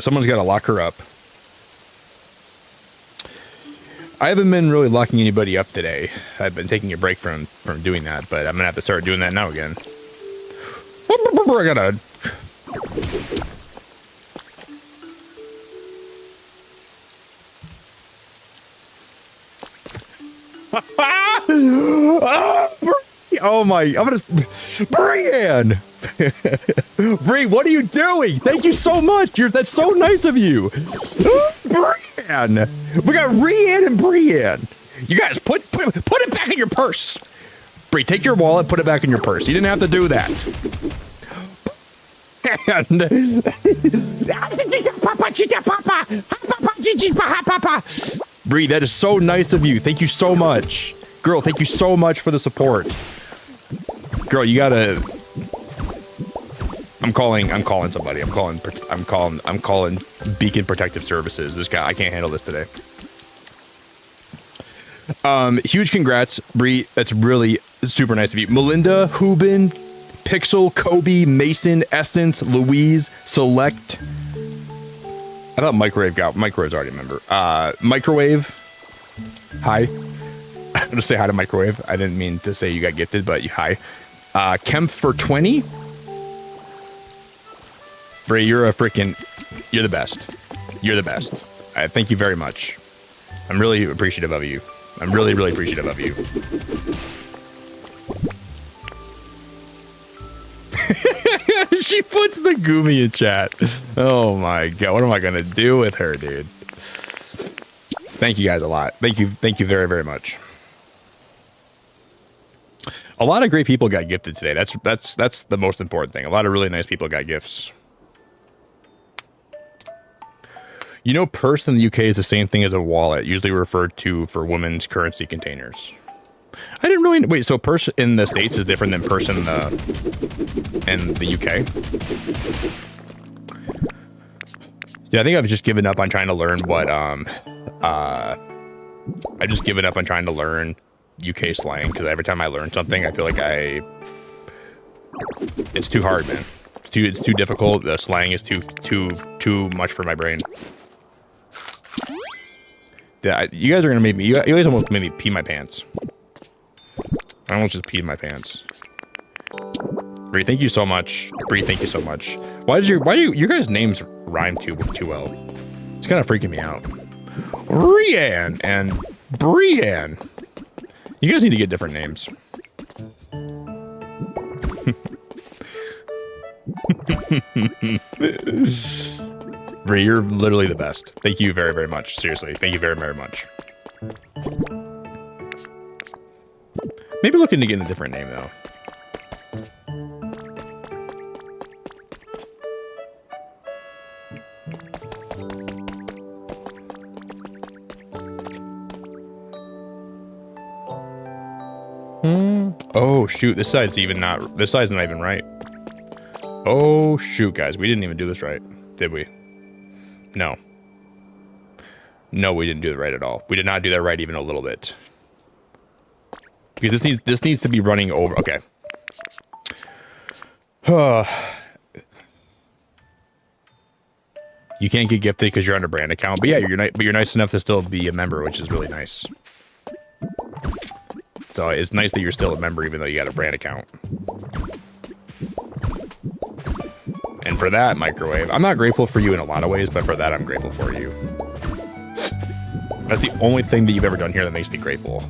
Someone's got to lock her up. I haven't been really locking anybody up today. I've been taking a break from doing that, but I'm gonna have to start doing that now again. I gotta. Oh my! I'm gonna. Brian! Bree, what are you doing? Thank you so much. That's so nice of you. Brian! We got Rian and Brian. You guys, put it back in your purse. Bree, take your wallet, put it back in your purse. You didn't have to do that. Bree, that is so nice of you. Thank you so much. Girl, thank you so much for the support. Girl, you gotta. I'm calling somebody. I'm calling Beacon Protective Services. This guy, I can't handle this today. Huge congrats, Bree. That's really super nice of you. Melinda, Hubin, Pixel, Kobe, Mason, Essence, Louise, Select. I thought Microwave's already a member. Microwave. Hi. I'm gonna say hi to Microwave. I didn't mean to say you got gifted, but hi. Kemp for 20. Bray, you're the best. You're the best. Thank you very much. I'm really appreciative of you. I'm really, really appreciative of you. She puts the Gumi in chat. Oh my god, what am I gonna do with her, dude? Thank you guys a lot. Thank you very, very much. A lot of great people got gifted today. That's the most important thing. A lot of really nice people got gifts. You know, purse in the UK is the same thing as a wallet, usually referred to for women's currency containers. I didn't really wait. So purse in the States is different than purse in the UK. Yeah, I think I've just given up on trying to learn what I just given up on trying to learn UK slang, because every time I learn something, I feel like it's too hard, man. It's too difficult. The slang is too much for my brain. Yeah, you guys are gonna make me. You guys almost made me pee my pants. I almost just peed my pants. Bree, thank you so much. Bree, thank you so much. Why do your guys' names rhyme too well? It's kind of freaking me out. Rian and Brian. You guys need to get different names. Bree, you're literally the best. Thank you very, very much. Seriously, thank you very, very much. Maybe looking to get a different name, though. Oh, shoot. This side's not even right. Oh, shoot, guys. We didn't even do this right, did we? No. No, we didn't do it right at all. We did not do that right even a little bit. Because this needs to be running over. Okay. You can't get gifted because you're under brand account. But yeah, you're nice enough to still be a member, which is really nice. So it's nice that you're still a member even though you got a brand account. And for that, Microwave, I'm not grateful for you in a lot of ways, but for that, I'm grateful for you. That's the only thing that you've ever done here that makes me grateful.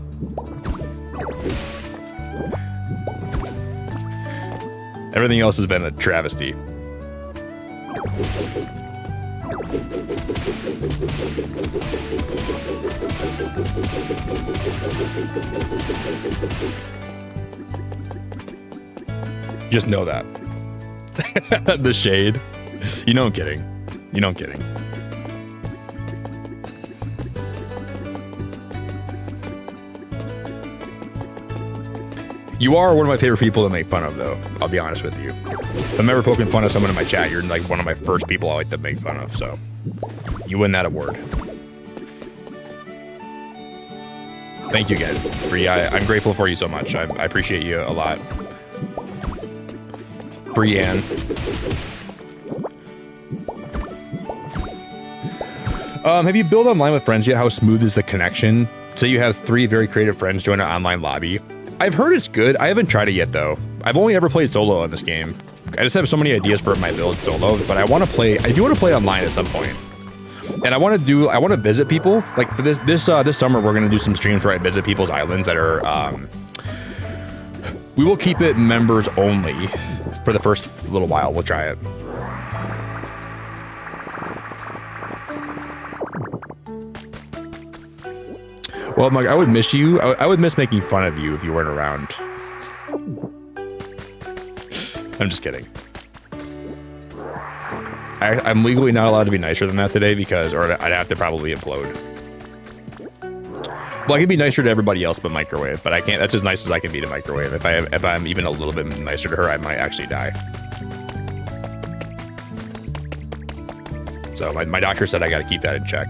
Everything else has been a travesty. Just know that. The shade. You know I'm kidding. You know I'm kidding. You are one of my favorite people to make fun of, though. I'll be honest with you. If I'm ever poking fun at someone in my chat, you're like one of my first people I like to make fun of, so you win that award. Thank you again, Bree. I'm grateful for you so much. I appreciate you a lot. Brienne. Have you built online with friends yet? How smooth is the connection? Say you have 3 very creative friends join an online lobby. I've heard it's good. I haven't tried it yet though. I've only ever played solo in this game. I just have so many ideas for my build solo, but I do want to play online at some point. And I want to visit people. Like for this summer, we're gonna do some streams where I visit people's islands that are. We will keep it members only for the first little while. We'll try it. Well, Mike, I would miss you. I would miss making fun of you if you weren't around. I'm just kidding. I'm legally not allowed to be nicer than that today because, or I'd have to probably implode. Well, I can be nicer to everybody else but Microwave, but I can't. That's as nice as I can be to Microwave. If I'm even a little bit nicer to her, I might actually die. So my doctor said I got to keep that in check.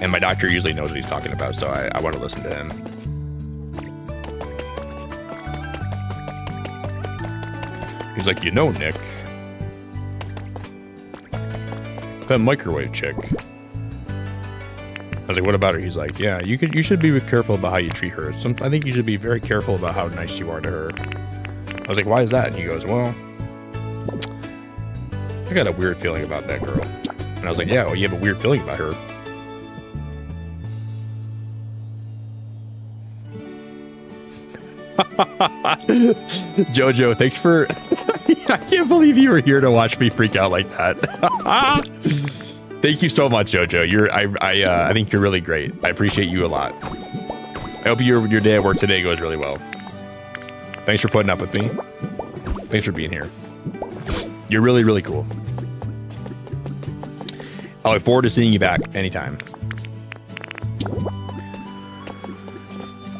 And my doctor usually knows what he's talking about, so I want to listen to him. He's like, you know, Nick, that Microwave chick. I was like, what about her? He's like, yeah, you should be careful about how you treat her. I think you should be very careful about how nice you are to her. I was like, why is that? And he goes, well, I got a weird feeling about that girl. And I was like, yeah, well, you have a weird feeling about her. Jojo, thanks for... I can't believe you were here to watch me freak out like that. Thank you so much, Jojo. I think you're really great. I appreciate you a lot. I hope your day at work today goes really well. Thanks for putting up with me. Thanks for being here. You're really, really cool. I look forward to seeing you back anytime.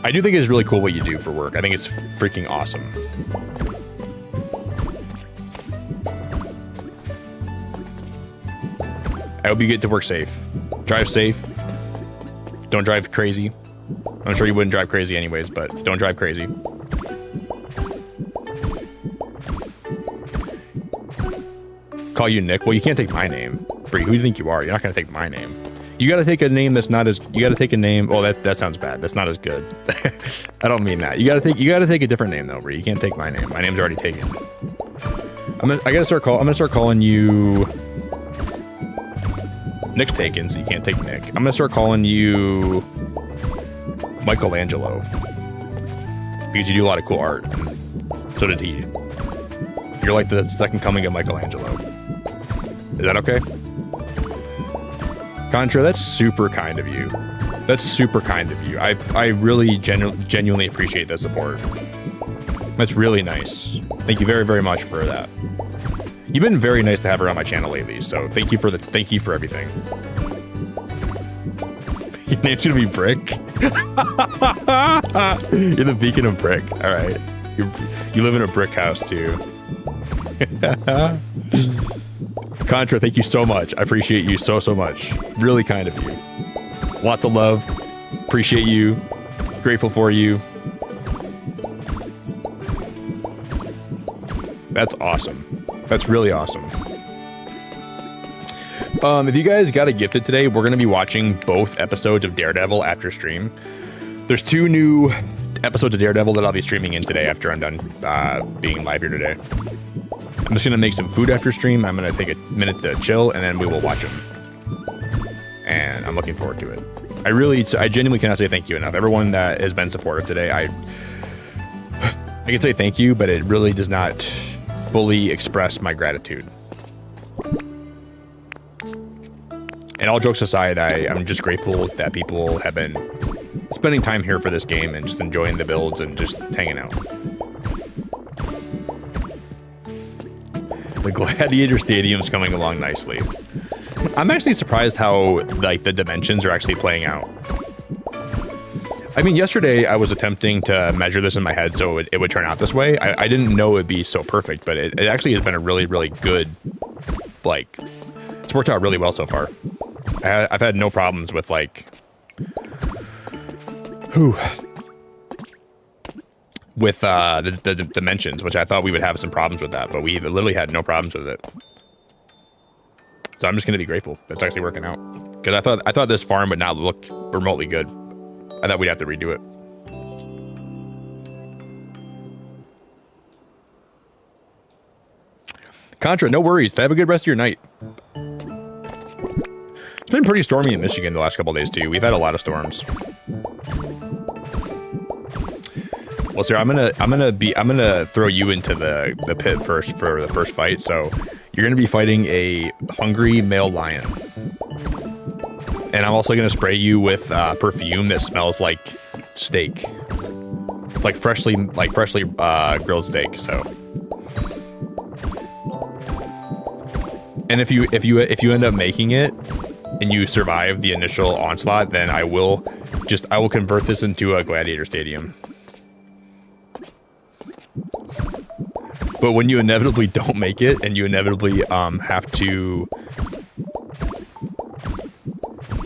I do think it's really cool what you do for work. I think it's freaking awesome. I hope you get to work safe. Drive safe. Don't drive crazy. I'm sure you wouldn't drive crazy anyways, but don't drive crazy. Call you Nick? Well, you can't take my name. Bree, who do you think you are? You're not going to take my name. You got to take a name that's not as... You got to take a name... Oh, that sounds bad. That's not as good. I don't mean that. You got to take a different name though, Bree. You can't take my name. My name's already taken. I'm gonna start calling you... Nick's taken, so you can't take Nick. I'm gonna start calling you Michelangelo because you do a lot of cool art. So did he. You're like the second coming of Michelangelo. Is that okay? Contra, that's super kind of you. That's super kind of you. I really genuinely appreciate that support. That's really nice. Thank you very, very much for that. You've been very nice to have her on my channel lately, so thank you for everything. Your name's gonna be Brick. You're the beacon of Brick. All right, you live in a brick house too. Contra, thank you so much. I appreciate you so much. Really kind of you. Lots of love. Appreciate you. Grateful for you. That's awesome. That's really awesome. If you guys got a gifted today, we're going to be watching both episodes of Daredevil after stream. There's 2 new episodes of Daredevil that I'll be streaming in today after I'm done being live here today. I'm just going to make some food after stream. I'm going to take a minute to chill, and then we will watch them. And I'm looking forward to it. I genuinely cannot say thank you enough. Everyone that has been supportive today, I can say thank you, but it really does not fully express my gratitude. And all jokes aside, I'm just grateful that people have been spending time here for this game and just enjoying the builds and just hanging out. The Gladiator Stadium's coming along nicely. I'm actually surprised how like the dimensions are actually playing out. I mean, yesterday I was attempting to measure this in my head so it would turn out this way. I didn't know it'd be so perfect, but it actually has been a really, really good, like, it's worked out really well so far. I've had no problems with, like, with the dimensions, which I thought we would have some problems with that, but we've literally had no problems with it. So I'm just gonna be grateful that's actually working out. Because I thought this farm would not look remotely good. I thought we'd have to redo it. Contra, no worries. Have a good rest of your night. It's been pretty stormy in Michigan the last couple of days too. We've had a lot of storms. Well, sir, I'm gonna throw you into the pit first for the first fight. So you're gonna be fighting a hungry male lion. And I'm also gonna spray you with perfume that smells like steak, like freshly grilled steak. So, and if you end up making it and you survive the initial onslaught, then I will convert this into a gladiator stadium. But when you inevitably don't make it and you inevitably have to.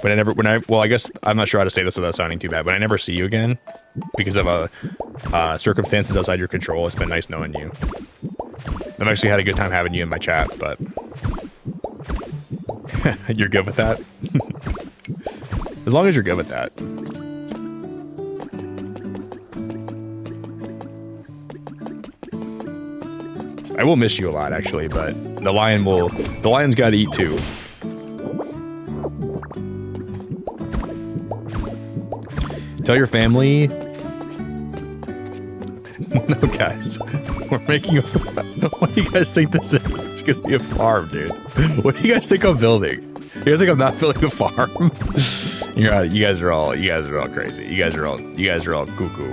Well, I guess I'm not sure how to say this without sounding too bad. When I never see you again because of circumstances outside your control, it's been nice knowing you. I've actually had a good time having you in my chat, but you're good with that? As long as you're good with that. I will miss you a lot, actually, but the lion's got to eat too. Tell your family. No, guys. We're making a... What do you guys think this is? It's going to be a farm, dude. What do you guys think I'm building? You guys think I'm not building a farm? You guys are all crazy. You guys are all cuckoo.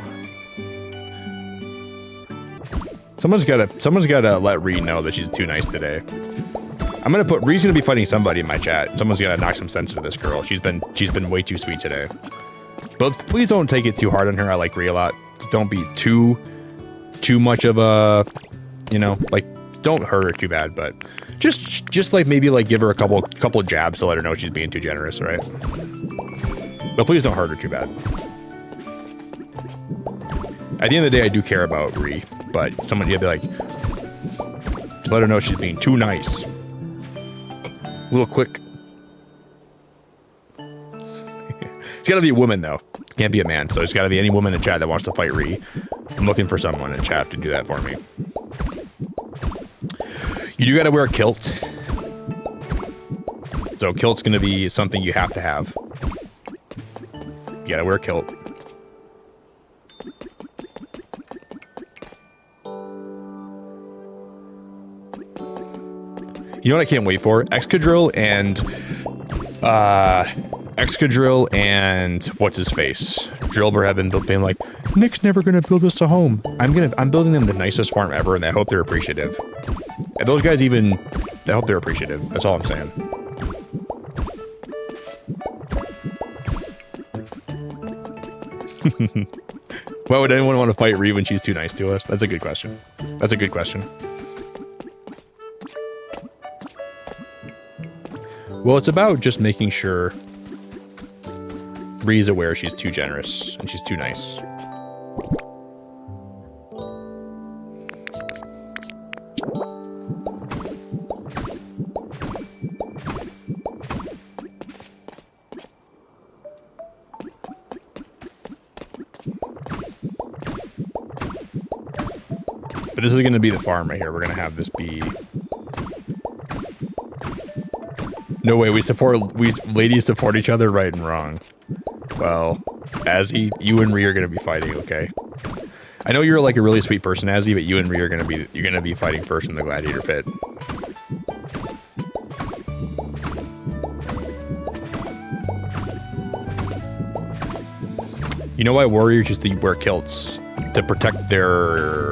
Someone's gotta let Ree know that she's too nice today. Ree's gonna be fighting somebody in my chat. Someone's gotta knock some sense into this girl. She's been way too sweet today. But please don't take it too hard on her. I like Ree a lot. Don't be too much of a, like, don't hurt her too bad, but just like maybe like give her a couple jabs to let her know she's being too generous, right? But please don't hurt her too bad. At the end of the day, I do care about Ree, but someone you'd be like, let her know she's being too nice. A little quick. It's gotta be a woman though. Can't be a man. So it's gotta be any woman in chat that wants to fight Ree. I'm looking for someone in chat to do that for me. You do gotta wear a kilt. So kilt's gonna be something you have to have. You gotta wear a kilt. You know what I can't wait for? Excadrill and what's his face? Drillbur have been like, Nick's never gonna build us a home. I'm building them the nicest farm ever, and I hope they're appreciative. And those guys I hope they're appreciative. That's all I'm saying. Why would anyone want to fight Ree when she's too nice to us? That's a good question. That's a good question. Well, it's about just making sure Ree's aware she's too generous and she's too nice. But this is going to be the farm right here. We're going to have this be... No way, we ladies support each other right and wrong. Well, Azzy, you and Ree are gonna be fighting, okay? I know you're like a really sweet person, Azzy, but you and Ree are gonna be fighting first in the gladiator pit. You know why warriors used to wear kilts? To protect their...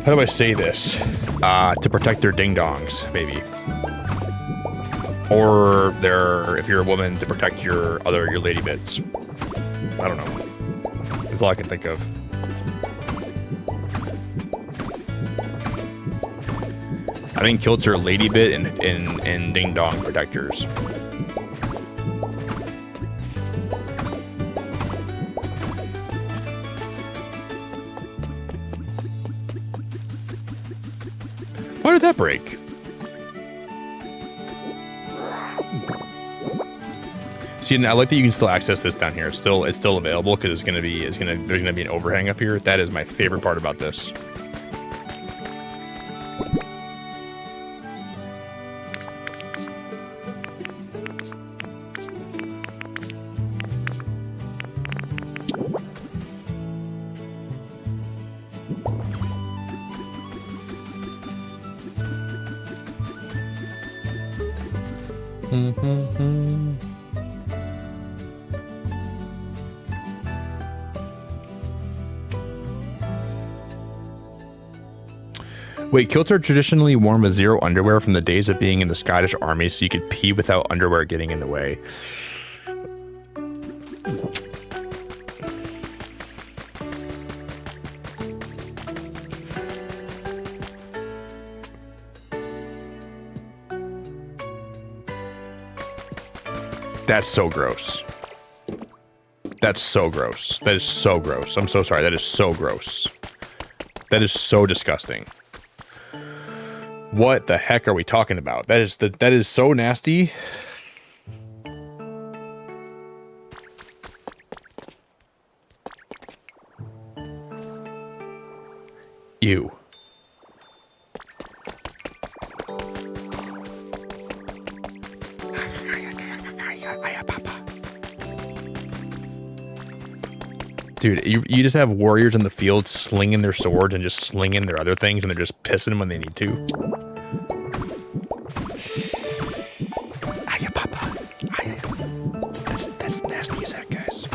How do I say this? To protect their ding-dongs, maybe. Or if you're a woman, to protect your lady bits. I don't know. That's all I can think of. I think kilts are lady bit and ding-dong protectors. Why did that break? See, and I like that you can still access this down here. It's still available because there's gonna be an overhang up here. That is my favorite part about this. Wait, kilts are traditionally worn with zero underwear from the days of being in the Scottish army, so you could pee without underwear getting in the way. That's so gross. That's so gross. That is so gross. I'm so sorry. That is so gross. That is so disgusting. What the heck are we talking about? That is so nasty. Ew. Dude, you just have warriors in the field slinging their swords and just slinging their other things, and they're just pissing when they need to. That's nasty as heck, guys.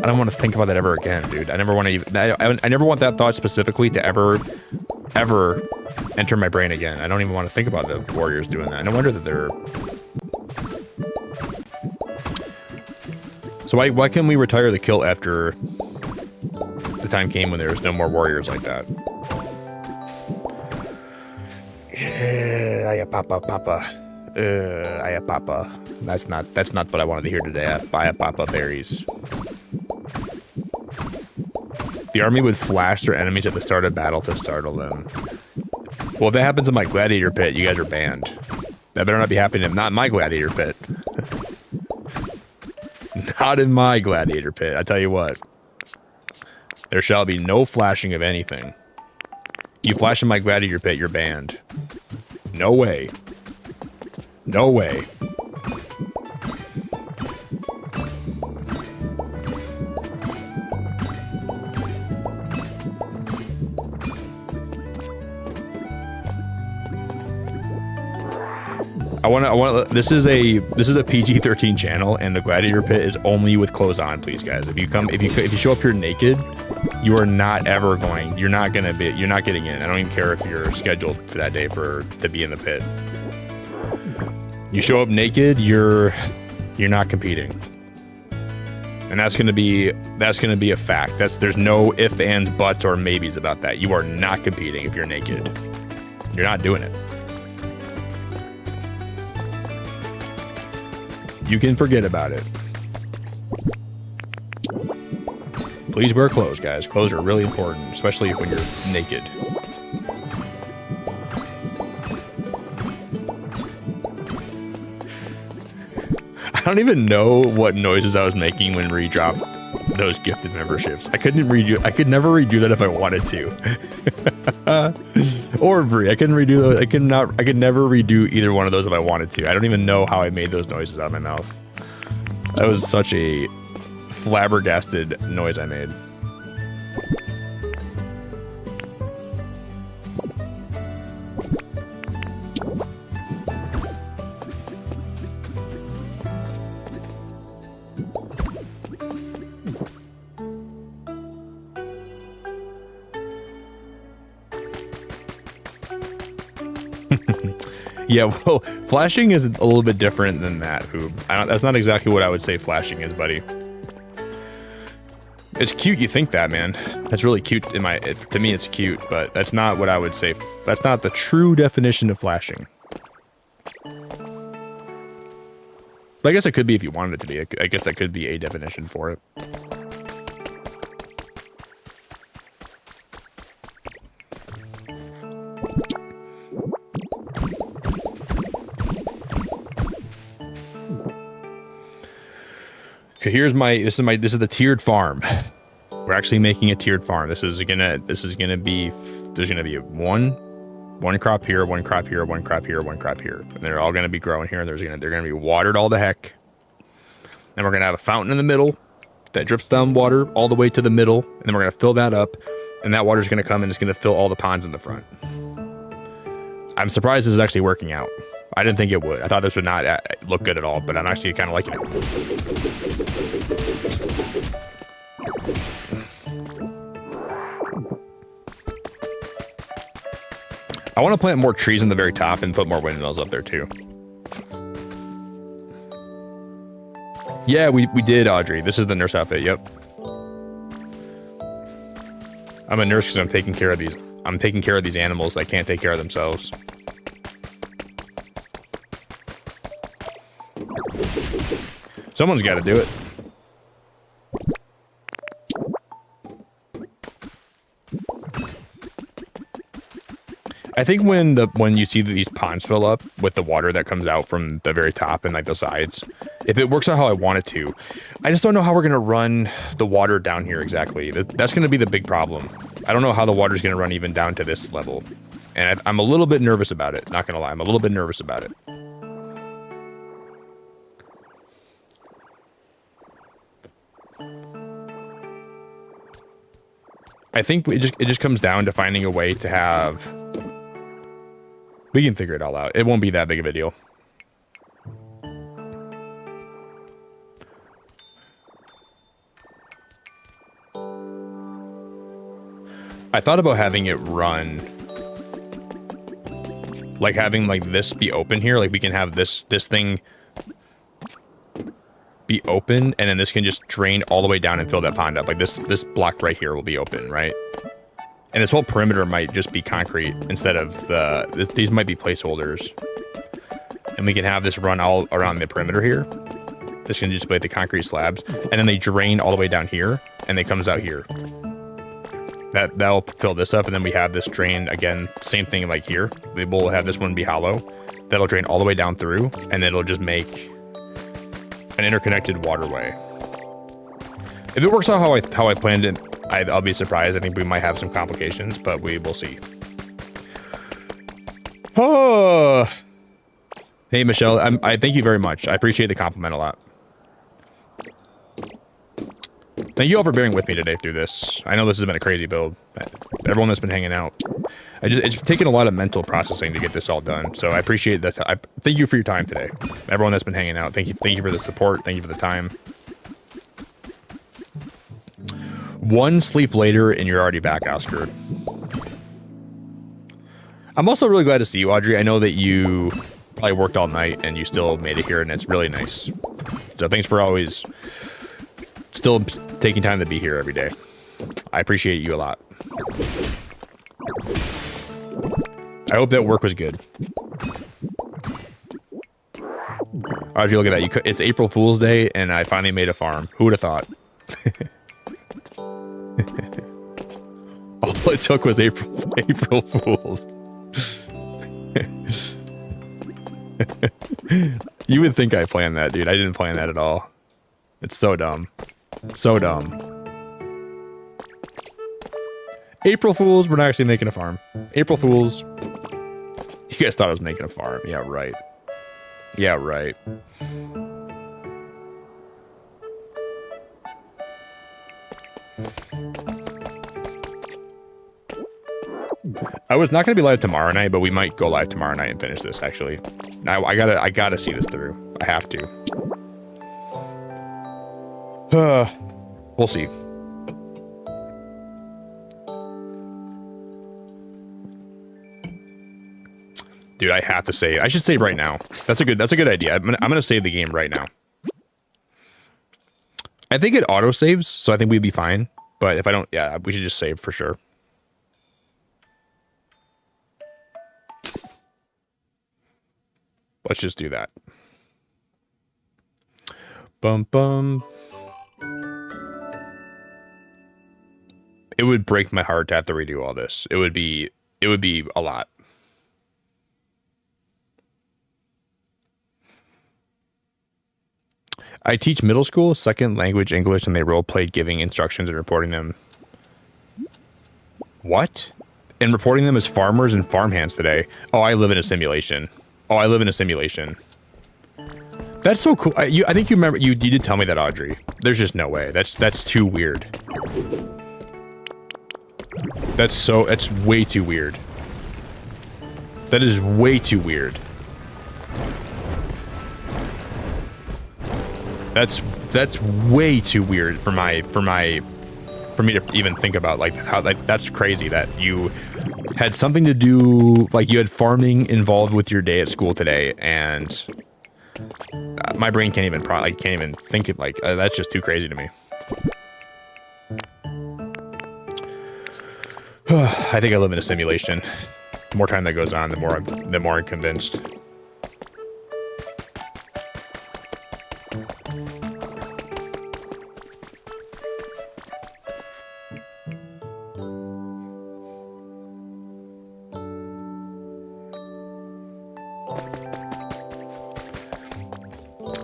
I don't want to think about that ever again, dude. I never want to even. I never want that thought specifically to ever enter my brain again. I don't even want to think about the warriors doing that. No wonder that they're. So why couldn't we retire the kilt after the time came when there was no more warriors like that? Aya papa. Aya papa. That's not what I wanted to hear today. Aya papa berries. The army would flash their enemies at the start of battle to startle them. Well, if that happens in my gladiator pit, you guys are banned. That better not be happening. Not in my gladiator pit. Not in my gladiator pit, I tell you what. There shall be no flashing of anything. You flash in my gladiator pit, you're banned. No way. No way. I want to. This is a PG-13 channel, and the gladiator pit is only with clothes on, please, guys. If you show up here naked, you are not ever going. You're not getting in. I don't even care if you're scheduled for that day to be in the pit. You show up naked, you're not competing, and that's gonna be a fact. There's no ifs, ands, buts, or maybes about that. You are not competing if you're naked. You're not doing it. You can forget about it. Please wear clothes, guys. Clothes are really important, especially when you're naked. I don't even know what noises I was making when Ree dropped those gifted memberships. I could never redo that if I wanted to. Or Bree, I couldn't redo those. I could never redo either one of those if I wanted to. I don't even know how I made those noises out of my mouth. That was such a flabbergasted noise I made. Yeah, well, flashing is a little bit different than that, Hoob. That's not exactly what I would say flashing is, buddy. It's cute, you think that, man. That's really cute to me it's cute, but that's not what I would say. That's not the true definition of flashing. But I guess it could be if you wanted it to be. I guess that could be a definition for it. Okay, this is the tiered farm. We're actually making a tiered farm. There's gonna be one crop here, one crop here, one crop here, one crop here. And they're all gonna be growing here. They're gonna be watered all the heck. And we're gonna have a fountain in the middle that drips down water all the way to the middle, and then we're gonna fill that up, and that water's gonna come and it's gonna fill all the ponds in the front. I'm surprised this is actually working out. I didn't think it would. I thought this would not look good at all, but I'm actually kind of liking it. I want to plant more trees in the very top and put more windmills up there too. Yeah, we did, Audrey. This is the nurse outfit. Yep. I'm a nurse because I'm taking care of these. I'm taking care of these animals that can't take care of themselves. Someone's got to do it. I think when you see these ponds fill up with the water that comes out from the very top and like the sides, if it works out how I want it to, I just don't know how we're gonna run the water down here exactly. That's gonna be the big problem. I don't know how the water's gonna run even down to this level, and I'm a little bit nervous about it. Not gonna lie, I'm a little bit nervous about it. I think it just comes down to finding a way to have. We can figure it all out. It won't be that big of a deal. I thought about having it run, like having like this be open here. Like we can have this thing be open, and then this can just drain all the way down and fill that pond up. Like this block right here will be open, right? And this whole perimeter might just be concrete instead of these might be placeholders. And we can have this run all around the perimeter here. This can just be like the concrete slabs. And then they drain all the way down here, and it comes out here. That'll fill this up, and then we have this drain again, same thing like here. We'll have this one be hollow. That'll drain all the way down through, and it'll just make an interconnected waterway. If it works out how I planned it, I'll be surprised. I think we might have some complications, but we will see. Oh, hey Michelle, I thank you very much. I appreciate the compliment a lot. Thank you all for bearing with me today through this. I know this has been a crazy build. Everyone that's been hanging out, it's taken a lot of mental processing to get this all done. So I appreciate that. Thank you for your time today. Everyone that's been hanging out, thank you for the support. Thank you for the time. One sleep later and you're already back, Oscar. I'm also really glad to see you, Audrey. I know that you probably worked all night and you still made it here, and it's really nice. So thanks for always still taking time to be here every day. I appreciate you a lot. I hope that work was good. Audrey, look at that. It's April Fool's Day and I finally made a farm. Who would have thought? All it took was April Fools. You would think I planned that, dude. I didn't plan that at all. It's so dumb. So dumb. April Fools, we're not actually making a farm. April Fools. You guys thought I was making a farm. Yeah, right. Yeah, right. I was not going to be live tomorrow night, but we might go live tomorrow night and finish this, actually. I gotta see this through. I have to. We'll see. Dude, I have to save. I should save right now. That's a good idea. I'm gonna save the game right now. I think it auto saves, so I think we'd be fine. But if I don't, yeah, we should just save for sure. Let's just do that. Bum bum. It would break my heart to have to redo all this. It would be a lot. I teach middle school, second language English, and they role played giving instructions and reporting them. What? And reporting them as farmers and farmhands today. Oh, I live in a simulation. Oh, I live in a simulation. That's so cool. I think you remember, you did tell me that, Audrey. There's just no way. That's too weird. That's way too weird. That is way too weird. That's way too weird for me to even think about, like, how, like, that's crazy that you had something to do, like, you had farming involved with your day at school today, and my brain can't even think it, like, that's just too crazy to me. I think I live in a simulation. The more time that goes on, the more I'm convinced.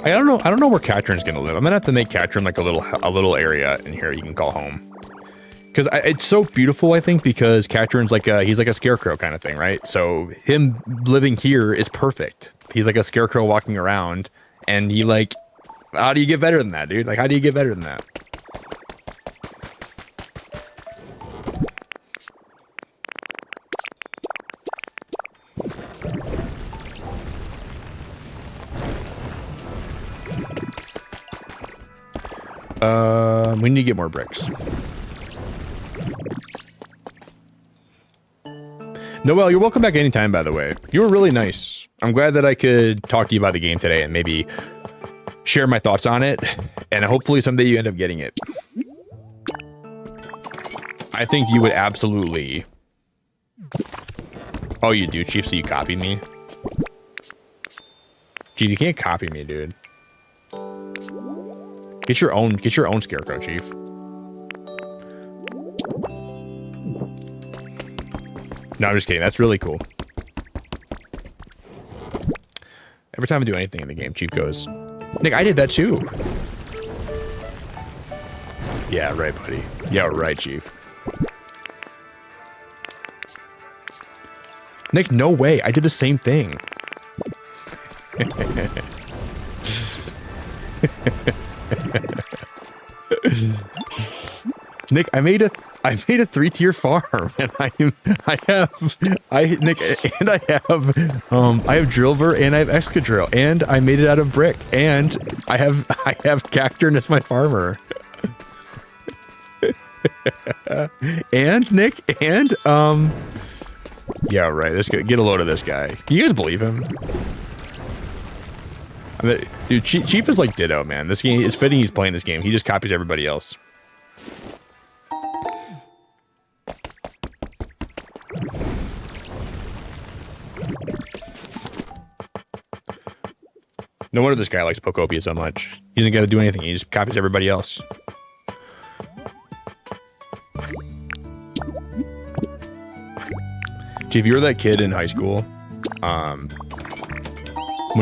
I don't know where Katrin's gonna live. I'm gonna have to make Katrin like a little area in here you can call home. Because it's so beautiful, I think, because Katrin's like he's like a scarecrow kind of thing, right? So him living here is perfect. He's like a scarecrow walking around, and he, like, how do you get better than that, dude? Like, how do you get better than that? We need to get more bricks. Noel, you're welcome back anytime, by the way. You were really nice. I'm glad that I could talk to you about the game today and maybe share my thoughts on it. And hopefully someday you end up getting it. I think you would absolutely... Oh, you do, Chief, so you copied me? Chief, you can't copy me, dude. Get your own scarecrow, Chief. No, I'm just kidding. That's really cool. Every time I do anything in the game, Chief goes, Nick, I did that too. Yeah, right, buddy. Yeah, right, Chief. Nick, no way. I did the same thing. Nick, I made a 3-tier farm, and I have Drillver, and I have Excadrill, and I made it out of brick, and I have Cacturn as my farmer. And Nick, and yeah, right. This guy, get a load of this guy. Can you guys believe him? I mean, dude, Chief is like Ditto, man. This game, it's fitting he's playing this game. He just copies everybody else. No wonder this guy likes Pokopia so much. He doesn't got to do anything. He just copies everybody else. Chief, you were that kid in high school. When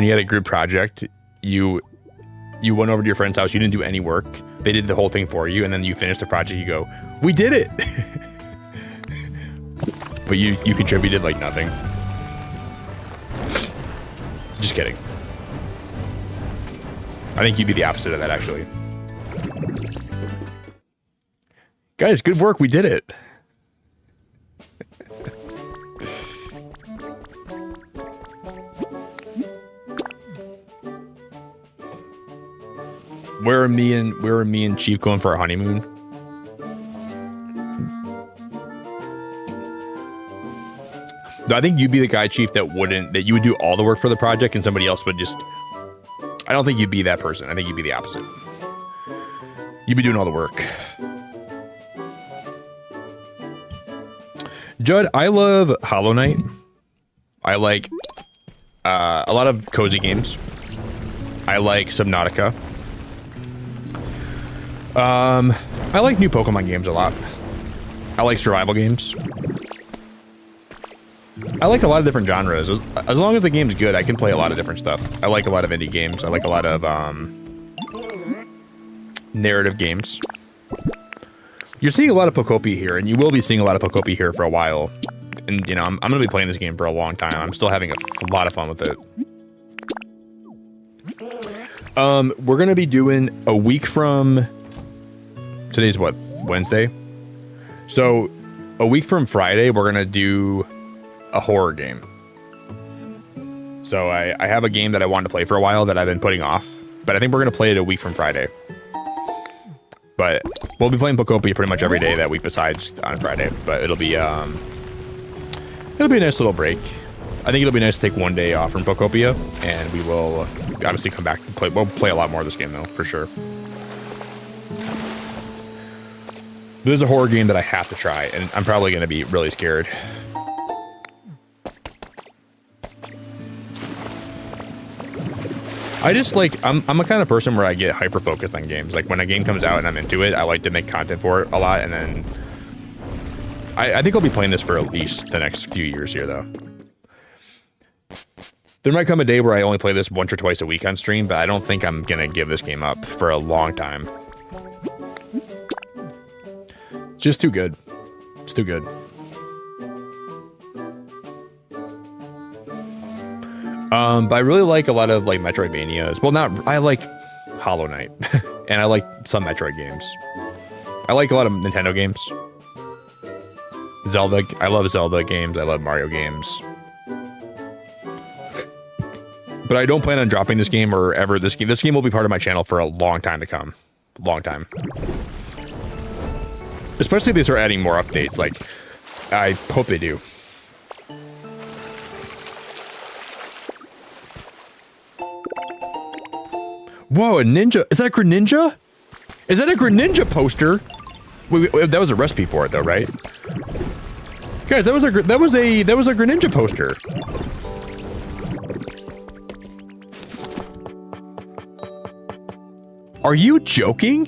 you had a group project, you went over to your friend's house. You didn't do any work. They did the whole thing for you, and then you finished the project. You go, "We did it!" But you contributed like nothing. Just kidding. I think you'd be the opposite of that, actually. Guys, good work. We did it. Where are me and Chief going for our honeymoon? I think you'd be the guy, Chief, that you would do all the work for the project and somebody else would just... I don't think you'd be that person. I think you'd be the opposite. You'd be doing all the work. Judd, I love Hollow Knight. I like a lot of cozy games. I like Subnautica. I like new Pokemon games a lot. I like survival games. I like a lot of different genres. As long as the game's good, I can play a lot of different stuff. I like a lot of indie games. I like a lot of narrative games. You're seeing a lot of Pokopia here, and you will be seeing a lot of Pokopia here for a while. And, you know, I'm going to be playing this game for a long time. I'm still having a lot of fun with it. We're going to be doing a week from... Today's what? Wednesday? So, a week from Friday, we're going to do a horror game. So, I have a game that I wanted to play for a while that I've been putting off. But I think we're going to play it a week from Friday. But we'll be playing Pokopia pretty much every day that week besides on Friday. But it'll be a nice little break. I think it'll be nice to take one day off from Pokopia, and we will obviously come back and play. We'll play a lot more of this game though, for sure. There's a horror game that I have to try, and I'm probably going to be really scared. I just like, I'm a kind of person where I get hyper focused on games. Like when a game comes out and I'm into it, I like to make content for it a lot, and then I think I'll be playing this for at least the next few years here though. There might come a day where I only play this once or twice a week on stream, but I don't think I'm gonna give this game up for a long time. It's just too good. It's too good. But I really like a lot of like Metroidvanias. Well, I like Hollow Knight, and I like some Metroid games. I like a lot of Nintendo games. Zelda, I love Zelda games. I love Mario games. But I don't plan on dropping this game or ever this game. This game will be part of my channel for a long time to come. Long time. Especially if they start adding more updates. Like, I hope they do. Whoa, a ninja. Is that a Greninja? Is that a Greninja poster? Wait, that was a recipe for it though, right? Guys, that was a Greninja poster. Are you joking?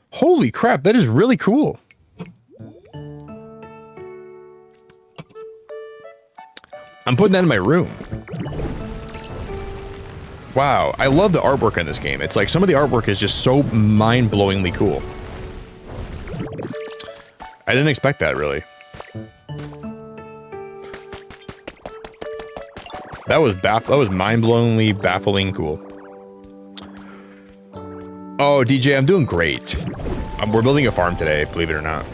Holy crap, that is really cool. I'm putting that in my room. Wow, I love the artwork in this game. It's like some of the artwork is just so mind-blowingly cool. I didn't expect that, really. That was mind-blowingly baffling cool. Oh, DJ, I'm doing great. We're building a farm today, believe it or not.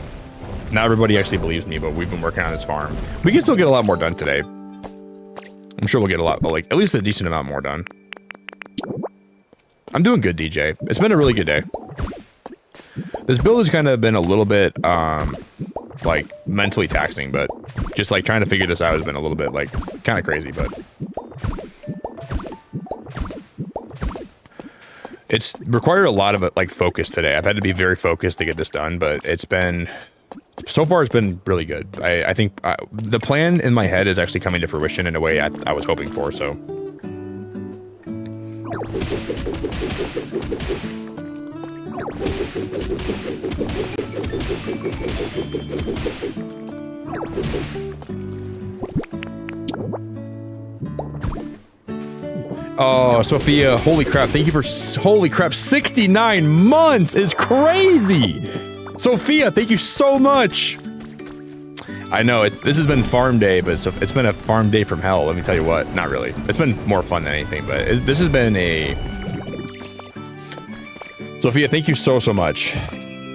Not everybody actually believes me, but we've been working on this farm. We can still get a lot more done today. I'm sure we'll get a lot, but like at least a decent amount more done. I'm doing good, DJ. It's been a really good day. This build has kind of been a little bit, like, mentally taxing, but just, like, trying to figure this out has been a little bit, like, kind of crazy, but... It's required a lot of, like, focus today. I've had to be very focused to get this done, but it's been... So far, it's been really good. I think the plan in my head is actually coming to fruition in a way I was hoping for, so... Oh, Sophia, holy crap, thank you for, holy crap, 69 months is crazy! Sophia, thank you so much! I know, this has been farm day, but it's been a farm day from hell, let me tell you what. Not really. It's been more fun than anything, but this has been a... Sophia, thank you so much.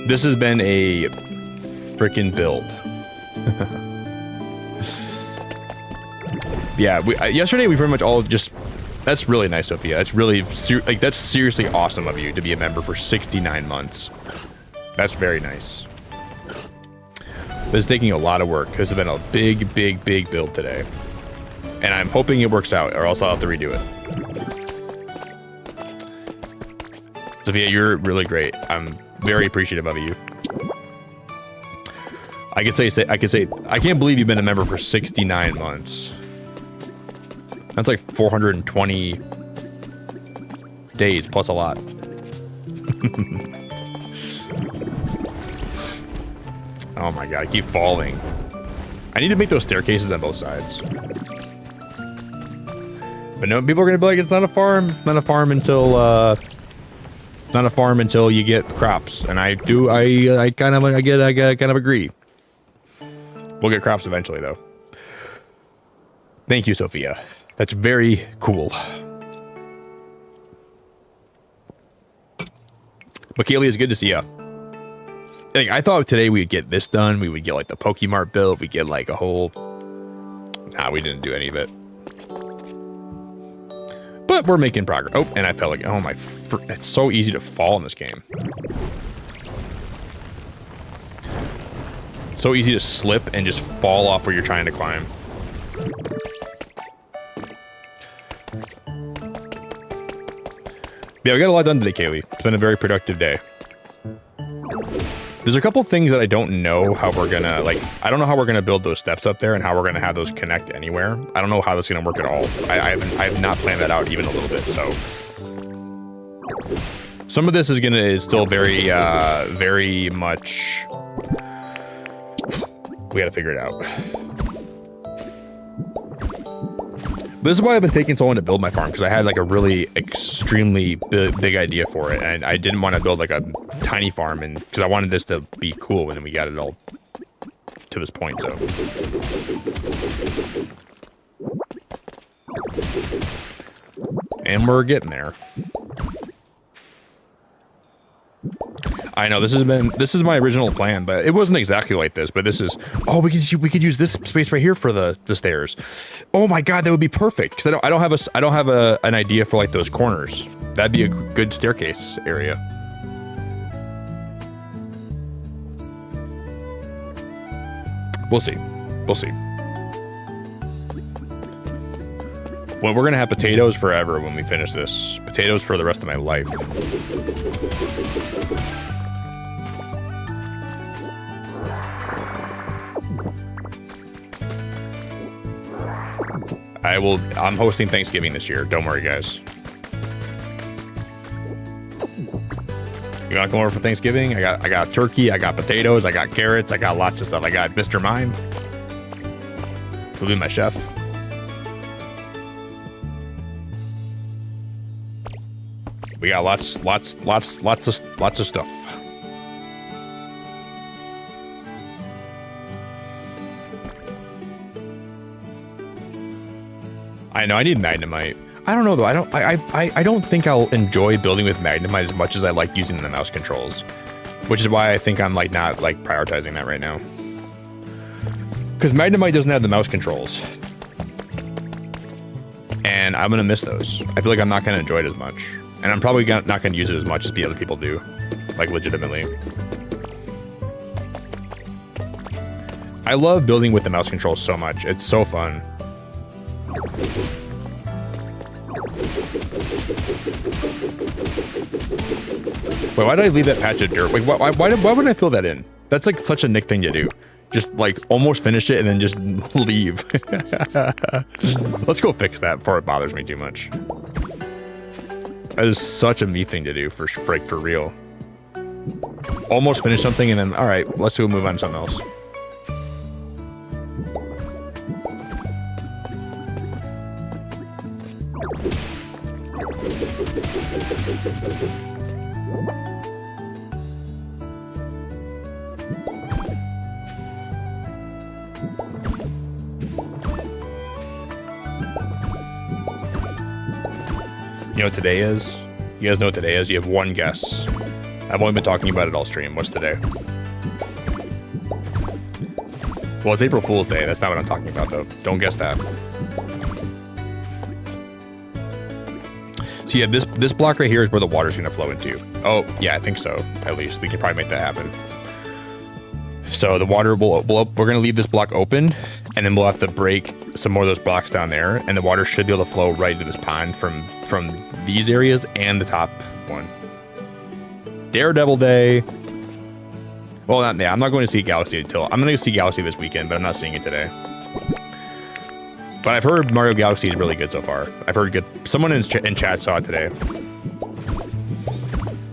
This has been a freaking build. Yeah, yesterday we pretty much all just... That's really nice, Sophia. That's really... like, that's seriously awesome of you to be a member for 69 months. That's very nice. This is taking a lot of work. This has been a big, big, big build today. And I'm hoping it works out, or else I'll have to redo it. Sophia, you're really great. I'm very appreciative of you. I could say, I can't believe you've been a member for 69 months. That's like 420 days plus a lot. Oh my god, I keep falling. I need to make those staircases on both sides. But no, people are gonna be like, it's not a farm. It's not a farm until it's not a farm until you get crops. And I kind of agree. We'll get crops eventually, though. Thank you, Sophia. That's very cool. But Kaylee, it's good to see ya. Like, I thought today we would get this done. We would get like the Pokemart built. We get like a whole. Nah, we didn't do any of it. But we're making progress. Oh, and I fell again. Oh my! It's so easy to fall in this game. So easy to slip and just fall off where you're trying to climb. Yeah, we got a lot done today, Kaylee. It's been a very productive day. There's a couple things that I don't know how we're gonna, like, I don't know how we're gonna build those steps up there and how we're gonna have those connect anywhere. I don't know how that's gonna work at all. I have not planned that out even a little bit, so. Some of this is still very, very much, we gotta figure it out. This is why I've been taking so long to build my farm, because I had like a really extremely big idea for it, and I didn't want to build like a tiny farm, and because I wanted this to be cool, and then we got it all to this point. So, and we're getting there. I know this is my original plan, but it wasn't exactly like this. But this is, oh, we could use this space right here for the stairs. Oh my god, that would be perfect, because I don't have an idea for like those corners. That'd be a good staircase area. We'll see. We'll see. Well, we're gonna have potatoes forever when we finish this. Potatoes for the rest of my life. I'm hosting Thanksgiving this year. Don't worry, guys. You wanna come over for Thanksgiving? I got turkey, I got potatoes, I got carrots, I got lots of stuff. I got Mr. Mime. He'll be my chef. We got lots of stuff. I know I need Magnemite. I don't know though. I don't think I'll enjoy building with Magnemite as much as I like using the mouse controls, which is why I think I'm like not like prioritizing that right now. Because Magnemite doesn't have the mouse controls, and I'm gonna miss those. I feel like I'm not gonna enjoy it as much, and I'm probably not gonna use it as much as the other people do, like legitimately. I love building with the mouse controls so much. It's so fun. Wait, why did I leave that patch of dirt? Wait, why wouldn't I fill that in? That's like such a Nick thing to do. Just like almost finish it and then just leave. Let's go fix that before it bothers me too much. That is such a me thing to do for real. Almost finish something and then, all right, let's go move on to something else. You know what today is? You guys know what today is? You have one guess. I've only been talking about it all stream. What's today? Well, it's April Fool's Day. That's not what I'm talking about, though. Don't guess that. So yeah, this block right here is where the water's gonna flow into. Oh, yeah, I think so. At least we can probably make that happen. So the water we're gonna leave this block open, and then we'll have to break some more of those blocks down there, and the water should be able to flow right into this pond from these areas and the top one. Daredevil Day. Well, not yeah, I'm not going to see Galaxy until I'm going to see Galaxy this weekend, but I'm not seeing it today. But I've heard Mario Galaxy is really good so far. I've heard good. Someone in chat saw it today.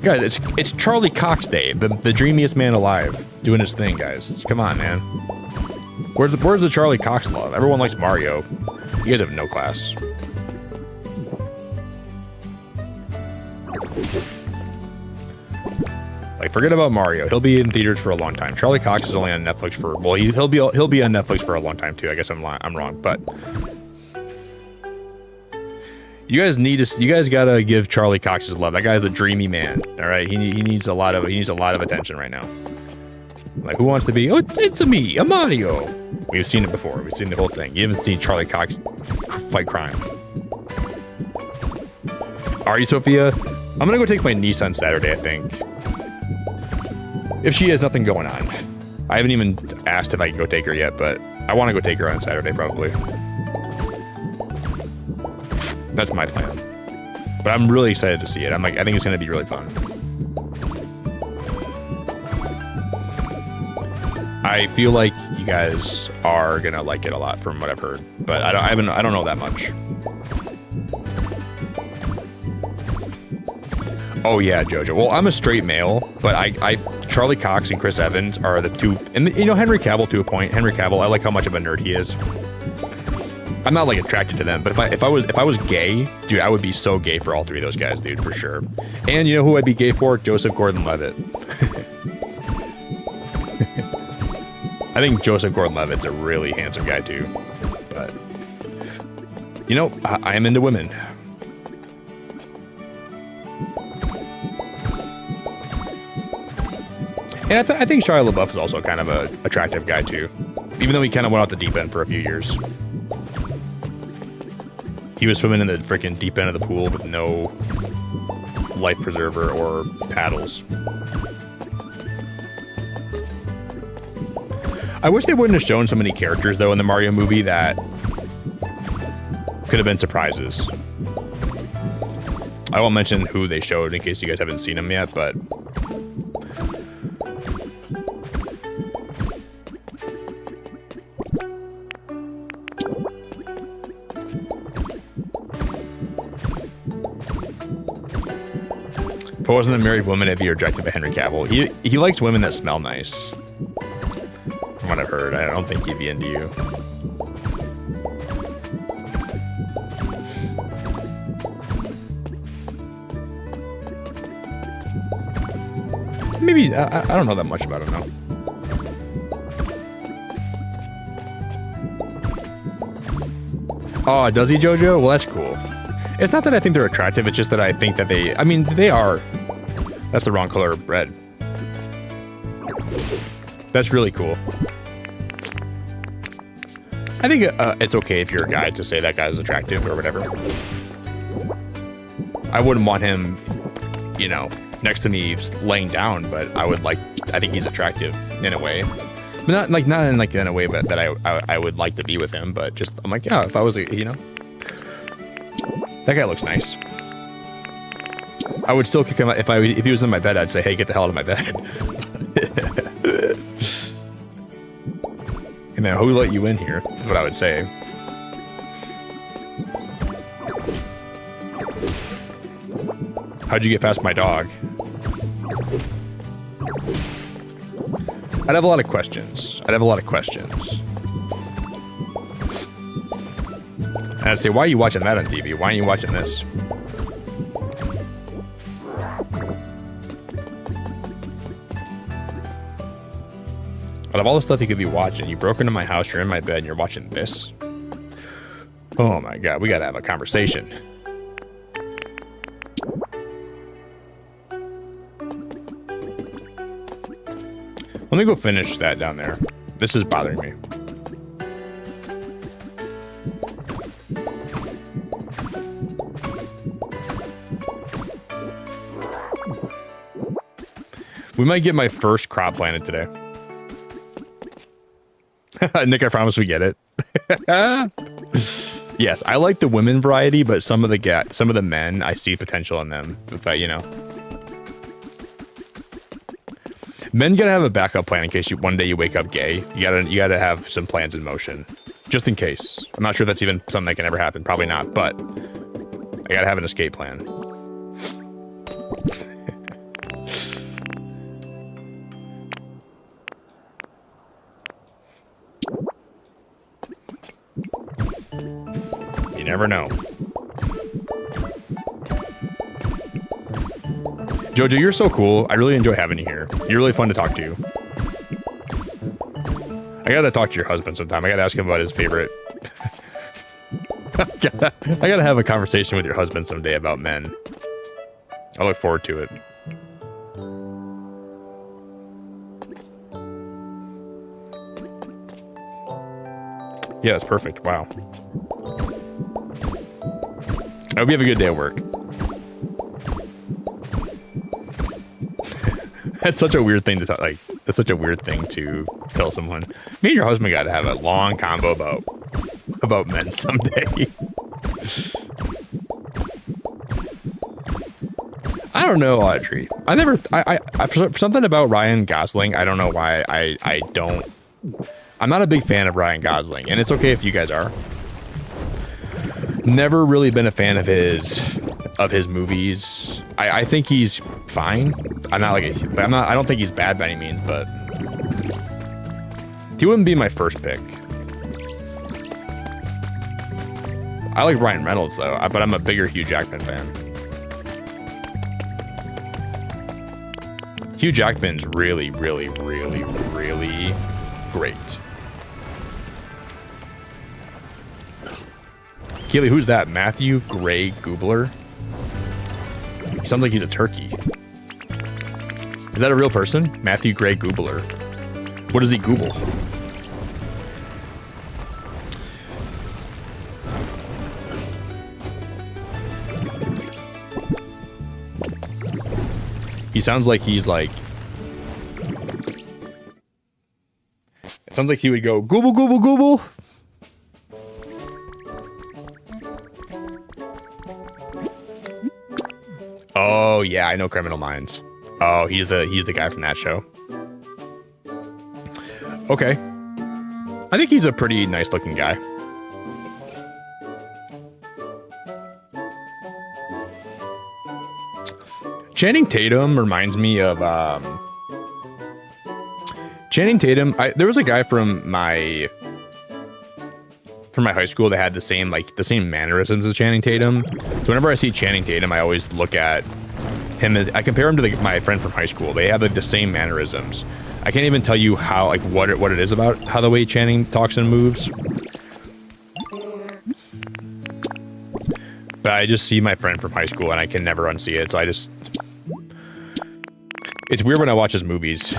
Guys, it's Charlie Cox Day, the dreamiest man alive, doing his thing, guys. Come on, man. Where's the Charlie Cox love? Everyone likes Mario. You guys have no class. Like, forget about Mario. He'll be in theaters for a long time. Charlie Cox is only on Netflix for, well, he'll be on Netflix for a long time too. I guess I'm wrong, but you guys gotta give Charlie Cox his love. That guy's a dreamy man. All right, he needs a lot of attention right now. Like, who wants to be? Oh, it's me, a Mario. We've seen it before. We've seen the whole thing. You haven't seen Charlie Cox fight crime. Are you, Sophia? I'm gonna go take my niece on Saturday, I think. If she has nothing going on. I haven't even asked if I can go take her yet, but I want to go take her on Saturday, probably. That's my plan. But I'm really excited to see it. I think it's gonna be really fun. I feel like you guys are gonna like it a lot from what I've heard, but I don't know that much. Oh yeah, Jojo. Well, I'm a straight male, but Charlie Cox and Chris Evans are the two, and you know, Henry Cavill to a point. Henry Cavill, I like how much of a nerd he is. I'm not like attracted to them, but if I was gay, dude, I would be so gay for all three of those guys, dude, for sure. And you know who I'd be gay for? Joseph Gordon-Levitt. I think Joseph Gordon-Levitt's a really handsome guy too, but you know, I am into women. And I think Shia LaBeouf is also kind of an attractive guy too, even though he kind of went off the deep end for a few years. He was swimming in the freaking deep end of the pool with no life preserver or paddles. I wish they wouldn't have shown so many characters though in the Mario movie that could have been surprises. I won't mention who they showed in case you guys haven't seen them yet, but if I wasn't a married woman, I'd be rejected by Henry Cavill. He likes women that smell nice. From what I've heard, I don't think he'd be into you. Maybe, I don't know that much about him now. Oh, does he, Jojo? Well, that's cool. It's not that I think they're attractive, it's just that I think that they are. That's the wrong color of red. That's really cool. I think it's okay if you're a guy to say that guy's attractive or whatever. I wouldn't want him, you know, next to me laying down, but I think he's attractive in a way. But not in a way that I would like to be with him, but just, I'm like, yeah, if I was, you know, that guy looks nice. I would still kick him out. If he was in my bed, I'd say, hey, get the hell out of my bed. Hey man, who let you in here? That's what I would say. How'd you get past my dog? I'd have a lot of questions. And I'd say, why are you watching that on TV? Why aren't you watching this? Out of all the stuff you could be watching, you broke into my house, you're in my bed, and you're watching this? Oh my god, we gotta have a conversation. Let me go finish that down there. This is bothering me. We might get my first crop planted today. Nick, I promise we get it. Yes, I like the women variety, but some of the men, I see potential in them. If you know, men gotta have a backup plan in case one day you wake up gay. You gotta have some plans in motion, just in case. I'm not sure if that's even something that can ever happen. Probably not, but I gotta have an escape plan. You never know. Jojo, you're so cool. I really enjoy having you here. You're really fun to talk to. I gotta talk to your husband sometime. I gotta ask him about his favorite. I gotta have a conversation with your husband someday about men. I look forward to it. Yeah, that's perfect. Wow. I hope you have a good day at work. That's such a weird thing to talk, like, that's such a weird thing to tell someone. Me and your husband got to have a long combo about men someday. I don't know, Audrey. For something about Ryan Gosling, I don't know why I'm not a big fan of Ryan Gosling, and it's okay if you guys are. Never really been a fan of his movies. I think he's fine. I don't think he's bad by any means, but he wouldn't be my first pick. I like Ryan Reynolds though, but I'm a bigger Hugh Jackman fan. Hugh Jackman's really, really, really, really great. Keely, who's that? Matthew Gray Goobler? He sounds like he's a turkey. Is that a real person? Matthew Gray Goobler. What does he Google? He sounds like he's like... It sounds like he would go, Google, Google, Google. Oh yeah, I know Criminal Minds. Oh, he's the guy from that show. Okay. I think he's a pretty nice looking guy. Channing Tatum reminds me of Channing Tatum. There was a guy from my high school that had the same mannerisms as Channing Tatum. So whenever I see Channing Tatum, I always look at him as, I compare him to my friend from high school. They have like the same mannerisms. I can't even tell you how, like, what it is about how the way Channing talks and moves. But I just see my friend from high school and I can never unsee it. So it's weird when I watch his movies.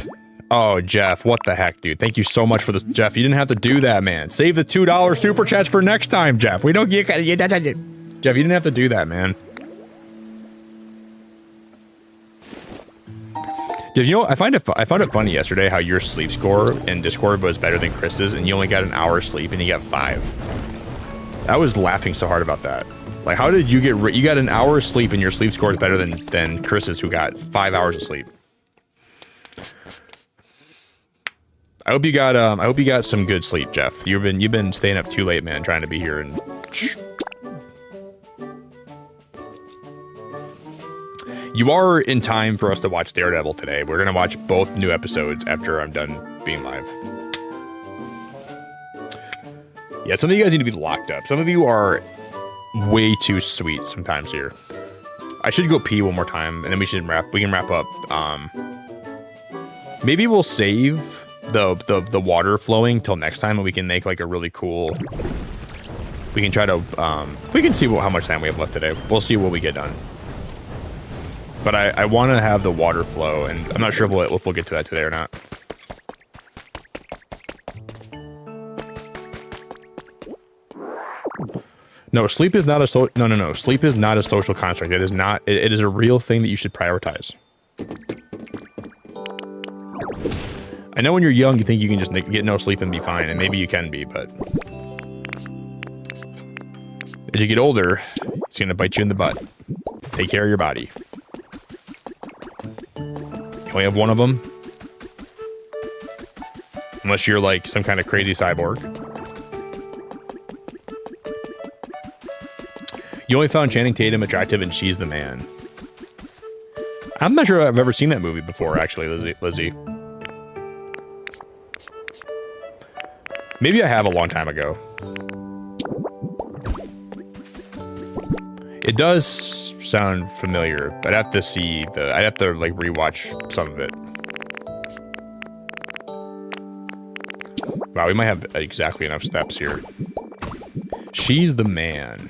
Oh, Jeff, what the heck, dude? Thank you so much for this. Jeff, you didn't have to do that, man. Save the $2 super chats for next time, Jeff. We don't get... Jeff, you didn't have to do that, man. Jeff, you know, I found it funny yesterday how your sleep score in Discord was better than Chris's, and you only got an hour's sleep, and you got 5. I was laughing so hard about that. Like, how did you get... You got an hour's sleep, and your sleep score is better than Chris's, who got 5 hours of sleep. I hope you got some good sleep, Jeff. You've been staying up too late, man, trying to be here and you are in time for us to watch Daredevil today. We're gonna watch both new episodes after I'm done being live. Yeah, some of you guys need to be locked up. Some of you are way too sweet sometimes here. I should go pee one more time and then we can wrap up. Maybe we'll save the water flowing till next time, and we can make like a really cool, we can try to we can see how much time we have left today. We'll see what we get done, but I want to have the water flow, and I'm not sure if we'll get to that today or not. No, sleep is not a no. Sleep is not a social construct. It is not. It is a real thing that you should prioritize. I know when you're young, you think you can just get no sleep and be fine, and maybe you can be, but as you get older, it's gonna bite you in the butt. Take care of your body. You only have one of them, unless you're like some kind of crazy cyborg. You only found Channing Tatum attractive and she's the man. I'm not sure I've ever seen that movie before, actually, Lizzie. Maybe I have a long time ago. It does sound familiar, but I'd have to see I'd have to like rewatch some of it. Wow, we might have exactly enough steps here. She's the man.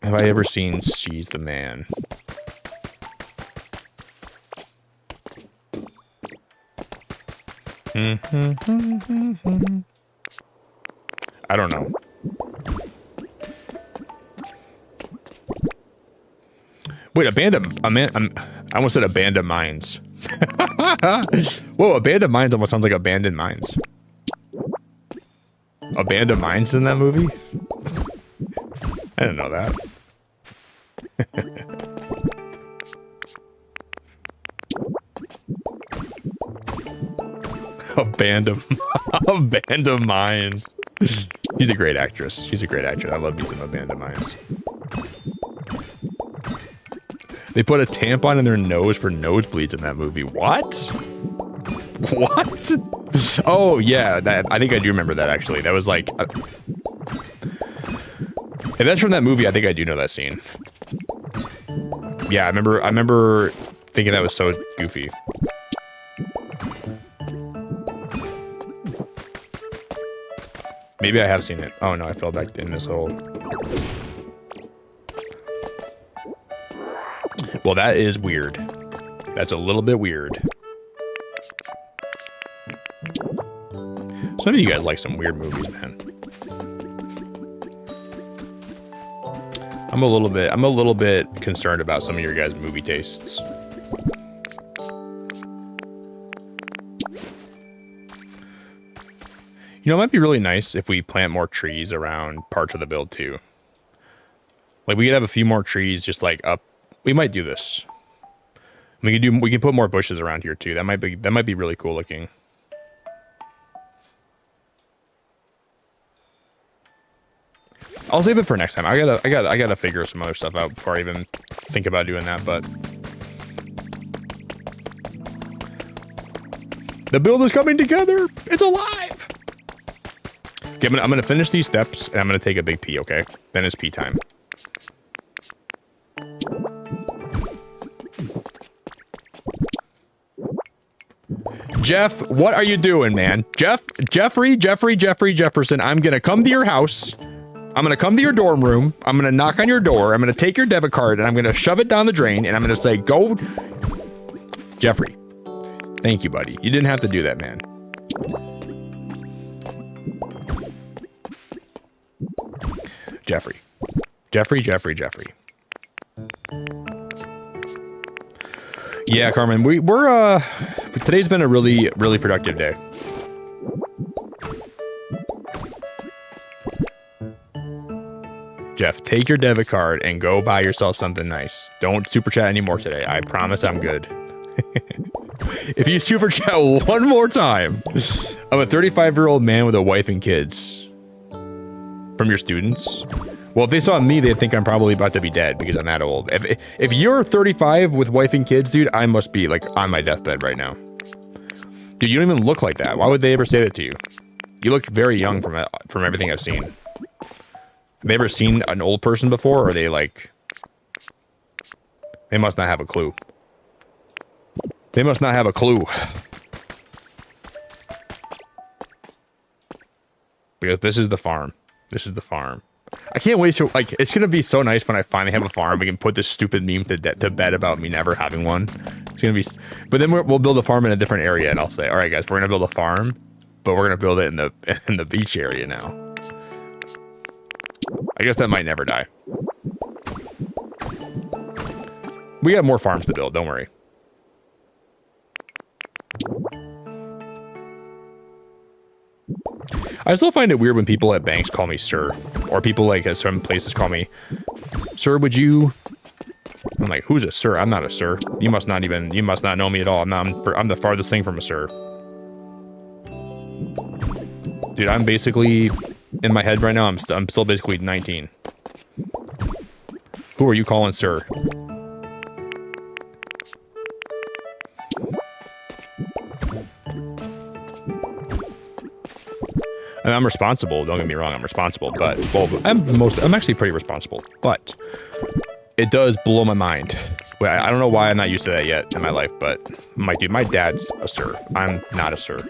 Have I ever seen She's the Man? I don't know. Wait, I almost said Abandoned Mines. Whoa, Abandoned Mines almost sounds like Abandoned Mines. Abandoned Mines in that movie? I didn't know that. Abandoned Mines. She's a great actress. She's a great actress. I love me some Abandoned Mines. They put a tampon in their nose for nosebleeds in that movie. What? What? Oh yeah, I think I do remember that actually. That was like, if that's from that movie, I think I do know that scene. Yeah, I remember thinking that was so goofy. Maybe I have seen it. Oh no, I fell back in this hole. Well, that is weird. That's a little bit weird. Some of you guys like some weird movies, man. I'm a little bit concerned about some of your guys' movie tastes. You know, it might be really nice if we plant more trees around parts of the build too. Like we could have a few more trees just like up. We might do this. We can put more bushes around here too. That might be really cool looking. I'll save it for next time. I gotta figure some other stuff out before I even think about doing that, but the build is coming together. It's alive. Okay, I'm gonna finish these steps and I'm gonna take a big pee, okay? Then it's pee time. Jeff, what are you doing, man? Jeffrey Jefferson, I'm gonna come to your house. I'm gonna come to your dorm room. I'm gonna knock on your door. I'm gonna take your debit card and I'm gonna shove it down the drain and I'm gonna say, go. Jeffrey, thank you, buddy. You didn't have to do that, man. Jeffrey. Yeah, Carmen, we're today's been a really productive day. Jeff, take your debit card and go buy yourself something nice. Don't super chat anymore today. I promise I'm good. If you super chat one more time, I'm a 35-year-old man with a wife and kids. From your students? Well, if they saw me, they'd think I'm probably about to be dead because I'm that old. If you're 35 with wife and kids, dude, I must be like on my deathbed right now. Dude, you don't even look like that. Why would they ever say that to you? You look very young from everything I've seen. Have they ever seen an old person before, or are they like... They must not have a clue. They must not have a clue. Because this is the farm. This is the farm. I can't wait to, like, it's gonna be so nice when I finally have a farm. We can put this stupid meme to bed about me never having one. It's gonna be... But then we'll build a farm in a different area, and I'll say, all right, guys, we're gonna build a farm, but we're gonna build it in the beach area now. I guess that might never die. We got more farms to build, don't worry. I still find it weird when people at banks call me sir, or people like at some places call me, sir, would you? I'm like, who's a sir? I'm not a sir. You must not know me at all. I'm the farthest thing from a sir. Dude, I'm basically, in my head right now, I'm still basically 19. Who are you calling sir? mean, I'm responsible. Don't get me wrong. I'm responsible, but well, I'm actually pretty responsible, but it does blow my mind. I don't know why I'm not used to that yet in my life, but my dude, my dad's a sir. I'm not a sir.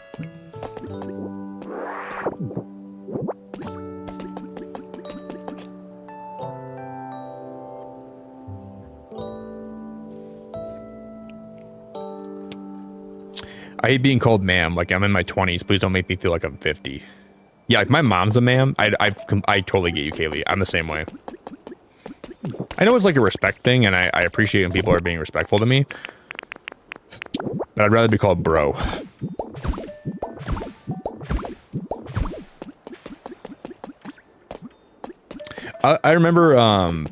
I hate being called ma'am. Like, I'm in my 20s. Please don't make me feel like I'm 50. Yeah, like my mom's a ma'am. I totally get you, Kaylee. I'm the same way. I know it's like a respect thing, and I appreciate when people are being respectful to me. But I'd rather be called bro. I remember, I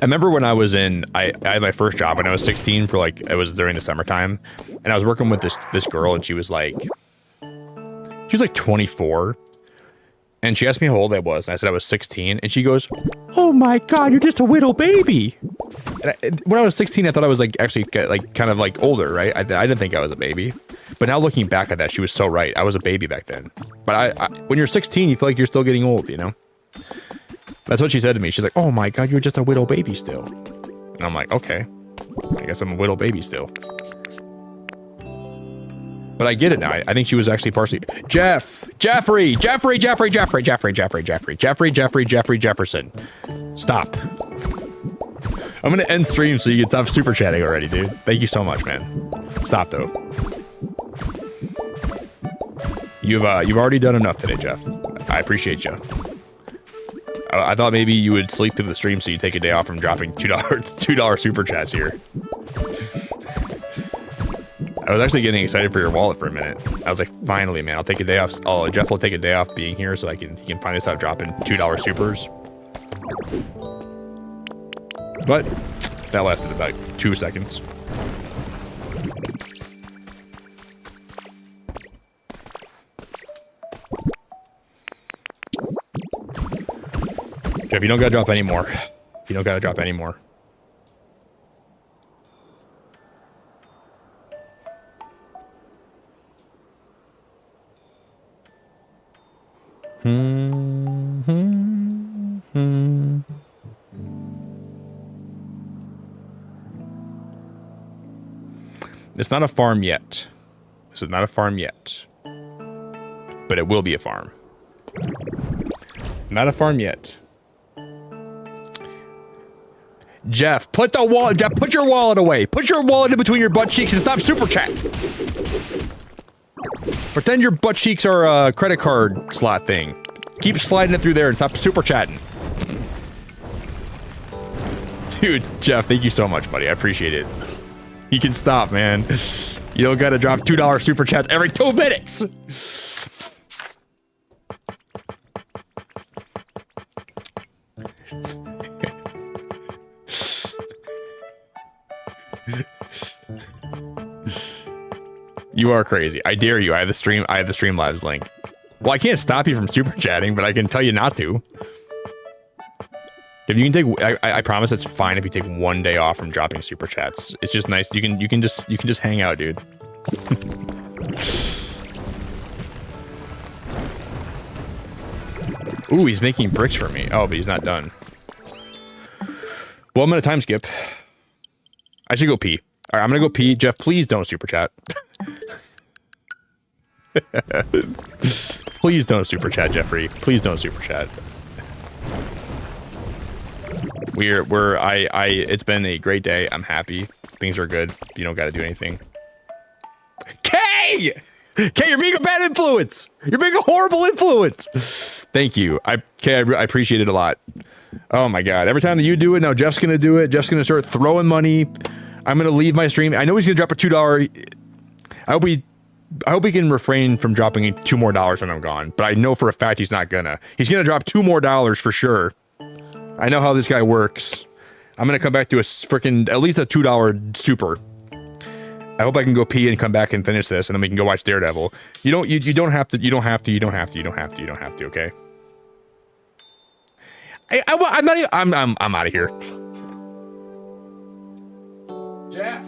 remember when I was I had my first job when I was 16 for like, it was during the summertime, and I was working with this girl, and she was like 24, and she asked me how old I was, and I said I was 16, and she goes, "Oh my God, you're just a little baby." And when I was 16, I thought I was like actually like kind of like older, right? I didn't think I was a baby, but now looking back at that, she was so right. I was a baby back then, but when you're 16, you feel like you're still getting old, you know? That's what she said to me. She's like, "Oh my God, you're just a little baby still." And I'm like, okay, I guess I'm a little baby still. But I get it now. I think she was actually partially Jeffrey Jefferson. Stop. I'm gonna end stream so you can stop super chatting already, dude. Thank you so much, man. Stop though. You've already done enough today, Jeff. I appreciate you. I thought maybe you would sleep through the stream so you take a day off from dropping $2 super chats here. I was actually getting excited for your wallet for a minute. I was like, finally, man, I'll take a day off. Jeff will take a day off being here so he can finally stop dropping $2 supers. But that lasted about 2 seconds. Jeff, you don't gotta drop any more. You don't gotta drop any more. It's not a farm yet. This is not a farm yet. But it will be a farm. Not a farm yet. Jeff, put your wallet away. Put your wallet in between your butt cheeks and stop super chat. Pretend your butt cheeks are a credit card slot thing. Keep sliding it through there and stop super chatting. Dude, Jeff, thank you so much, buddy. I appreciate it. You can stop, man. You don't gotta drop $2 super chats every 2 minutes. You are crazy. I dare you. I have the Streamlabs link. Well, I can't stop you from super chatting, but I can tell you not to. If you can take, I promise it's fine if you take 1 day off from dropping super chats. It's just nice. You can just hang out, dude. Ooh, he's making bricks for me. Oh, but he's not done. Well, I'm gonna time skip. I should go pee. All right, I'm gonna go pee. Jeff, please don't super chat. Please don't super chat, Jeffrey. Please don't super chat. It's been a great day. I'm happy. Things are good. You don't got to do anything. Kay, you're being a bad influence. You're being a horrible influence. Thank you. Kay, I appreciate it a lot. Oh my God. Every time that you do it, now Jeff's going to do it. Jeff's going to start throwing money. I'm going to leave my stream. I know he's going to drop a $2. I hope he can refrain from dropping $2 more when I'm gone, but I know for a fact he's not gonna. He's gonna drop $2 more for sure. I know how this guy works. I'm gonna come back to a freaking at least a $2 super. I hope I can go pee and come back and finish this, and then we can go watch Daredevil. You don't have to. Okay. I'm not even, I'm out of here. Jeff.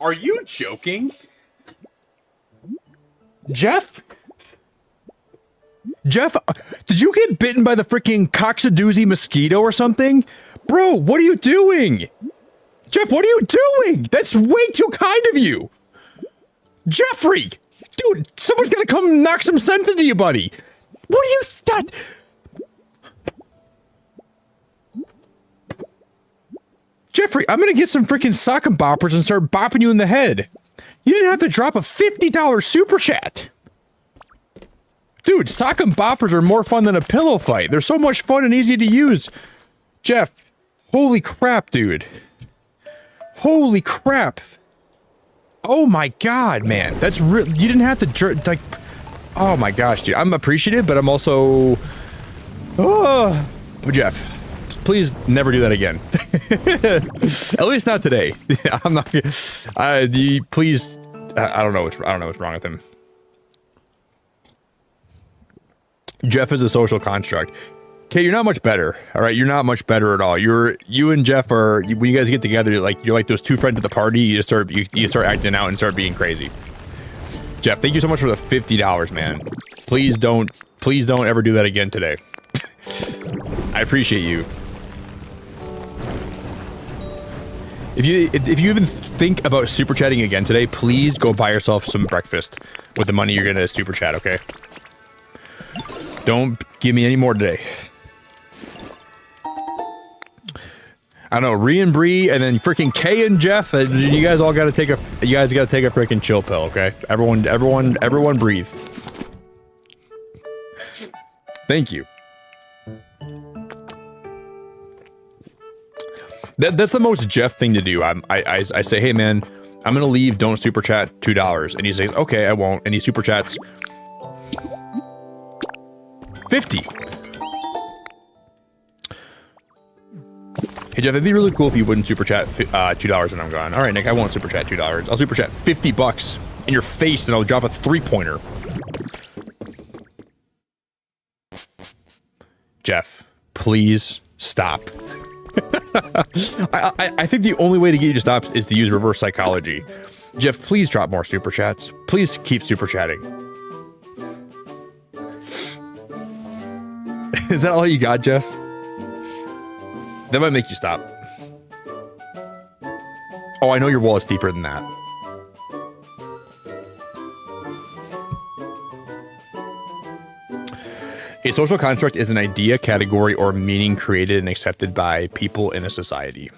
Are you joking? Jeff? Jeff, did you get bitten by the freaking cockadoodie mosquito or something? Bro, what are you doing? Jeff, what are you doing? That's way too kind of you. Jeffrey! Dude, someone's gonna come knock some sense into you, buddy. What are you... Jeffrey, I'm gonna get some freaking sock and boppers and start bopping you in the head. You didn't have to drop a $50 super chat. Dude, sock and boppers are more fun than a pillow fight. They're so much fun and easy to use. Jeff, holy crap, dude. Holy crap. Oh my god, man. That's real. You didn't have to, like... Oh my gosh, dude. I'm appreciative, but I'm also... Oh, Jeff, please never do that again. At least not today. I'm not... please... I don't know what's wrong with him. Jeff is a social construct. Okay, you're not much better. All right, you're not much better at all. You and Jeff are, when you guys get together, you're like those two friends at the party. You start acting out and start being crazy. Jeff, thank you so much for the $50, man. Please don't ever do that again today. I appreciate you. If you even think about super chatting again today, please go buy yourself some breakfast with the money you're gonna super chat, okay? Don't give me any more today. I don't know, Ree and Bree, and then freaking Kay and Jeff. You guys all gotta take a freaking chill pill, okay? Everyone breathe. Thank you. That's the most Jeff thing to do. I say, hey man, I'm gonna leave. Don't super chat $2, and he says, okay, I won't. And he super chats 50. Hey Jeff, it'd be really cool if you wouldn't super chat $2 when I'm gone. All right, Nick, I won't super chat $2. I'll super chat $50 in your face, and I'll drop a 3-pointer. Jeff, please stop. I think the only way to get you to stop is to use reverse psychology. Jeff, please drop more super chats. Please keep super chatting. Is that all you got, Jeff? That might make you stop. Oh, I know your wallet's deeper than that. A social construct is an idea, category, or meaning created and accepted by people in a society.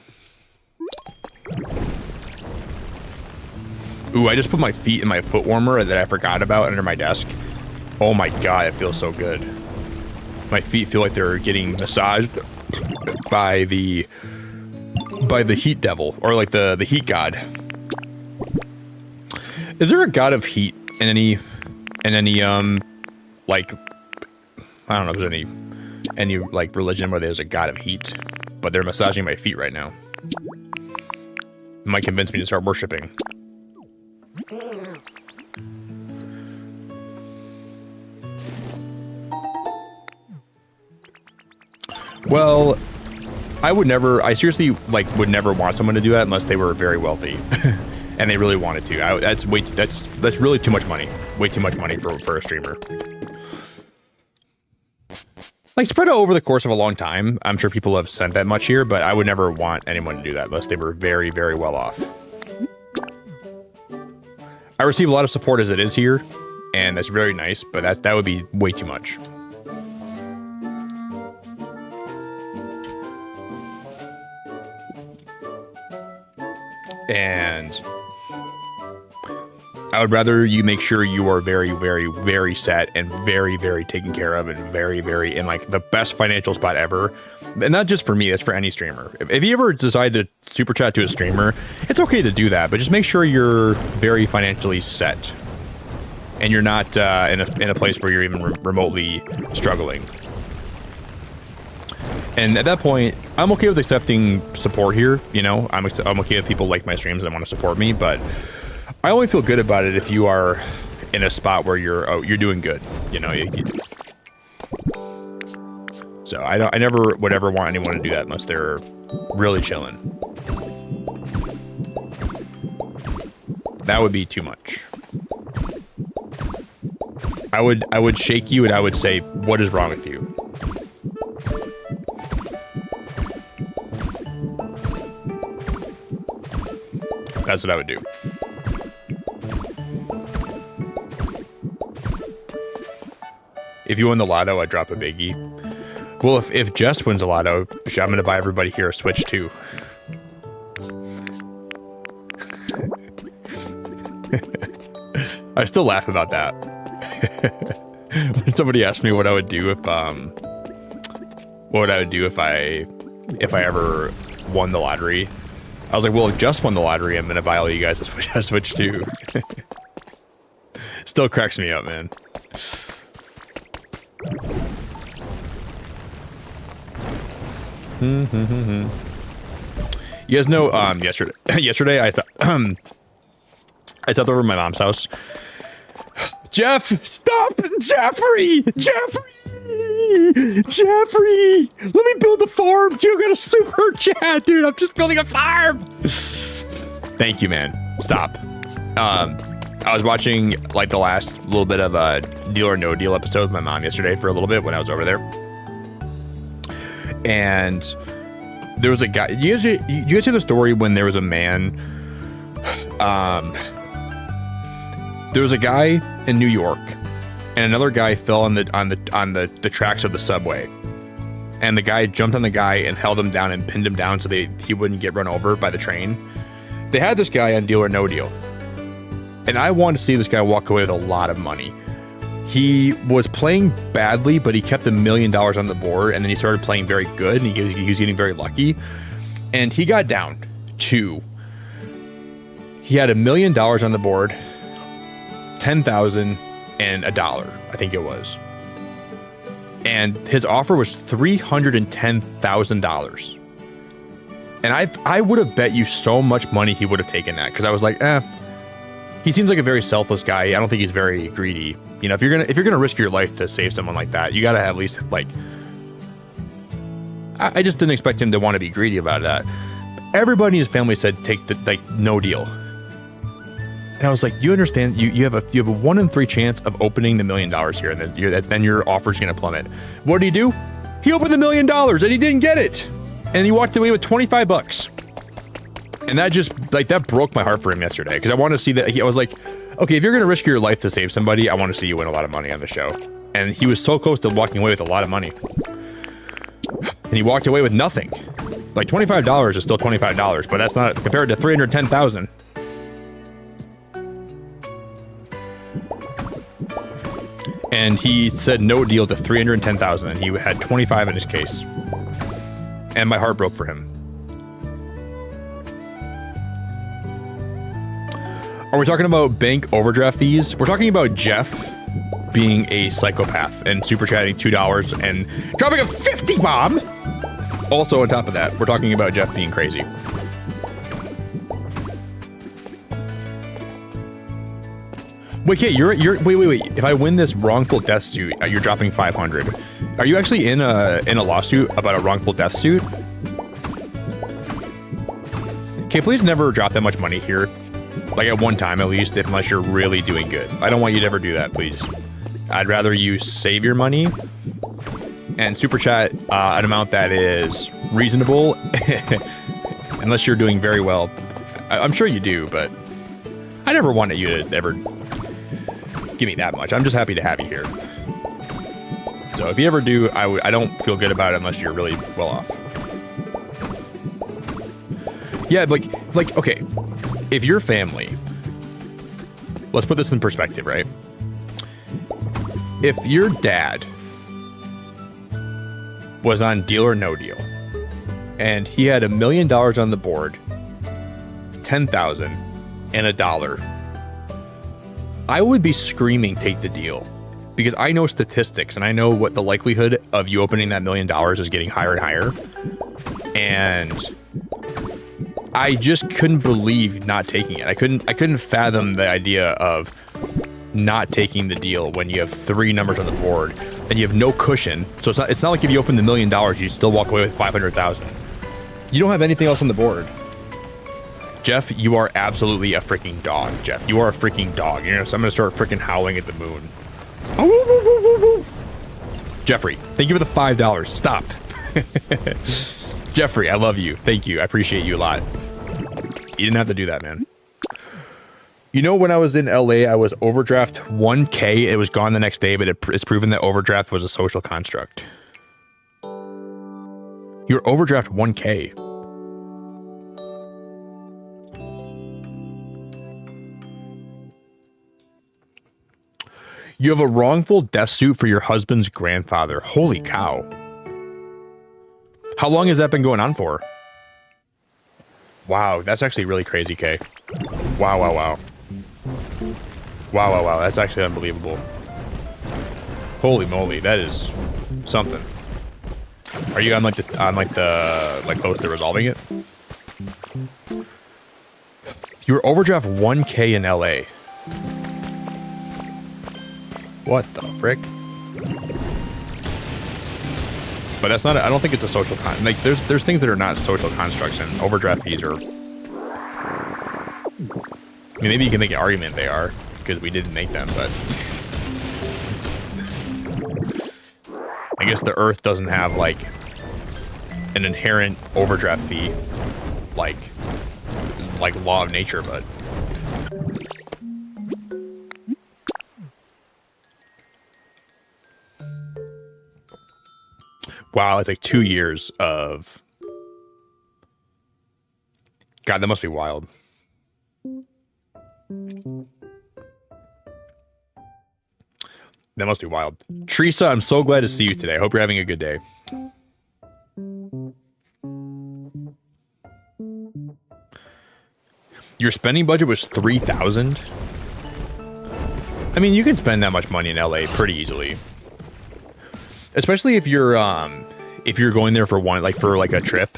Ooh, I just put my feet in my foot warmer that I forgot about under my desk. Oh my god, it feels so good. My feet feel like they're getting massaged by the heat devil, or like the heat god. Is there a god of heat in any like, I don't know if there's any like religion where there's a god of heat, but they're massaging my feet right now. It might convince me to start worshiping. Well, I seriously would never want someone to do that unless they were very wealthy and they really wanted to. That's really too much money. Way too much money for a streamer. Like, spread out over the course of a long time. I'm sure people have sent that much here, but I would never want anyone to do that unless they were very, very well off. I receive a lot of support as it is here, and that's very nice, but that would be way too much. And I would rather you make sure you are very, very, very set and very, very taken care of and very, very in like the best financial spot ever. And not just for me, that's for any streamer. If you ever decide to super chat to a streamer, it's okay to do that, but just make sure you're very financially set and you're not in a place where you're even remotely struggling. And at that point, I'm okay with accepting support here. You know, I'm okay with people like my streams and want to support me, but I only feel good about it if you are in a spot where you're doing good. You know, So I never would ever want anyone to do that unless they're really chilling. That would be too much. I would shake you and I would say, what is wrong with you? That's what I would do. If you win the lotto, I'd drop a biggie. Well, if Jess wins the lotto, I'm gonna buy everybody here a Switch too. I still laugh about that. When somebody asked me what I would do if I ever won the lottery, I was like, well, if Jess won the lottery, I'm gonna buy all you guys a Switch too. Still cracks me up, man. You guys know, yesterday I thought I stopped over at my mom's house. Jeff, stop! Jeffrey! Let me build a farm. You got a super chat, dude. I'm just building a farm. Thank you, man. Stop. I was watching like the last little bit of a Deal or No Deal episode with my mom yesterday for a little bit when I was over there. And there was a guy. You guys hear the story when there was a man? There was a guy in New York, and another guy fell on the tracks of the subway, and the guy jumped on the guy and held him down and pinned him down so he wouldn't get run over by the train. They had this guy on Deal or No Deal, and I wanted to see this guy walk away with a lot of money. He was playing badly, but he kept $1 million on the board, and then he started playing very good, and he was getting very lucky, and he got down to, he had $1 million on the board, 10,000 and $1, I think it was. And his offer was $310,000. And I would have bet you so much money he would have taken that, because I was like, he seems like a very selfless guy. I don't think he's very greedy. You know, if you're gonna risk your life to save someone like that, you gotta have at least like. I just didn't expect him to want to be greedy about that. Everybody in his family said take the no deal. And I was like, you understand? You have a 1 in 3 chance of opening the $1 million here, and then your offer's gonna plummet. What did he do? He opened the $1 million and he didn't get it, and he walked away with $25. And that just that broke my heart for him yesterday, because I wanted to see that. I was like, okay, if you're gonna risk your life to save somebody, I want to see you win a lot of money on the show. And he was so close to walking away with a lot of money, and he walked away with nothing. Like $25 is still $25, but that's not compared to $310,000. And he said no deal to $310,000, and he had 25 in his case. And my heart broke for him. Are we talking about bank overdraft fees? We're talking about Jeff being a psychopath and super chatting $2 and dropping a 50 bomb. Also, on top of that, we're talking about Jeff being crazy. Wait, Kate, wait. If I win this wrongful death suit, you're dropping 500. Are you actually in a lawsuit about a wrongful death suit? Okay, please never drop that much money here. Like at one time at least, unless you're really doing good. I don't want you to ever do that, please. I'd rather you save your money and super chat an amount that is reasonable, unless you're doing very well. I'm sure you do, but I never wanted you to ever give me that much. I'm just happy to have you here. So if you ever do, I don't feel good about it unless you're really well off. Yeah, like okay. If your family, let's put this in perspective, right? If your dad was on Deal or No Deal, and he had $1 million on the board, 10,000 and $1, I would be screaming, take the deal, because I know statistics and I know what the likelihood of you opening that $1 million is getting higher and higher, and I just couldn't believe not taking it. I couldn't fathom the idea of not taking the deal when you have 3 numbers on the board and you have no cushion. So it's not like if you open the $1 million, you still walk away with 500,000. You don't have anything else on the board. Jeff, you are absolutely a freaking dog, Jeff. You are a freaking dog. So I'm gonna start freaking howling at the moon. Jeffrey, thank you for the $5. Stop. Jeffrey, I love you. Thank you. I appreciate you a lot. You didn't have to do that, man. You know, when I was in LA, I was overdraft 1K. It was gone the next day, but it's proven that overdraft was a social construct. You're overdraft 1K. You have a wrongful death suit for your husband's grandfather. Holy cow. How long has that been going on for? Wow, that's actually really crazy, Kay. Wow, wow, wow. Wow, wow, wow, that's actually unbelievable. Holy moly, that is something. Are you on like close to resolving it? You were overdraft 1K in LA. What the frick? But that's not, I don't think it's a social like there's things that are not social constructs, and overdraft fees are, I mean, maybe you can make an argument they are, because we didn't make them, but I guess the earth doesn't have like an inherent overdraft fee like law of nature, but wow, it's like 2 years of... God, that must be wild. That must be wild. Teresa, I'm so glad to see you today. I hope you're having a good day. Your spending budget was $3,000? I mean, you can spend that much money in LA pretty easily. Especially if you're going there for a trip.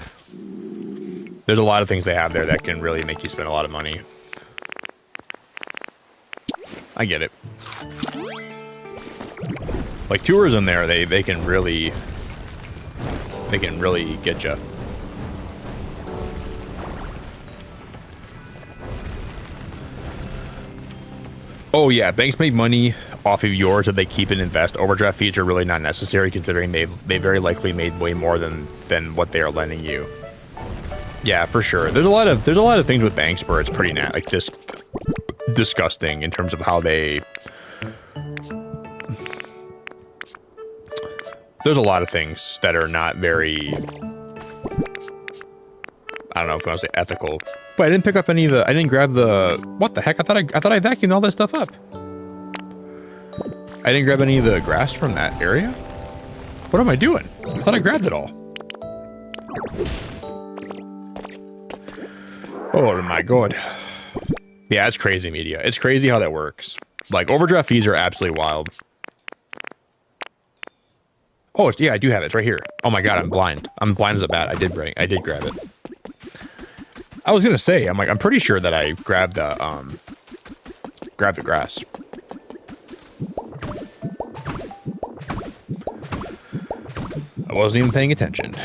There's a lot of things they have there that can really make you spend a lot of money. I get it. Like tourism there, they can really get you. Oh yeah, banks make money off of yours that they keep and invest. Overdraft fees are really not necessary, considering they very likely made way more than what they are lending you. Yeah, for sure. There's a lot of things with banks where it's pretty disgusting in terms of how they. There's a lot of things that are not very, I don't know if I want to say ethical, but I didn't pick up any of the. I didn't grab the. What the heck? I thought I vacuumed all that stuff up. I didn't grab any of the grass from that area. What am I doing? I thought I grabbed it all. Oh my god. Yeah, it's crazy, media. It's crazy how that works. Like, overdraft fees are absolutely wild. Oh, yeah, I do have it. It's right here. Oh my god, I'm blind. I'm blind as a bat. I did grab it. I was gonna say, I'm pretty sure that I grabbed the grass. I wasn't even paying attention.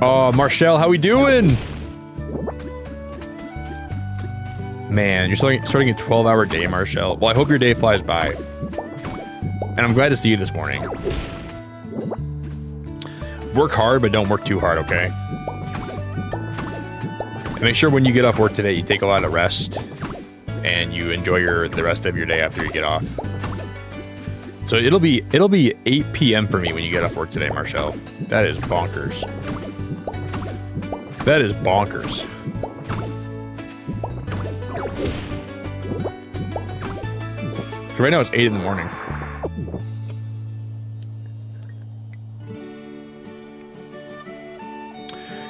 Oh, Marshall, how we doing? Man, you're starting a 12-hour day, Marshall. Well, I hope your day flies by. And I'm glad to see you this morning. Work hard, but don't work too hard, okay? And make sure when you get off work today, you take a lot of rest and you enjoy the rest of your day after you get off. So it'll be 8 p.m. for me when you get off work today, Marshall. That is bonkers. That is bonkers. So right now it's 8 in the morning.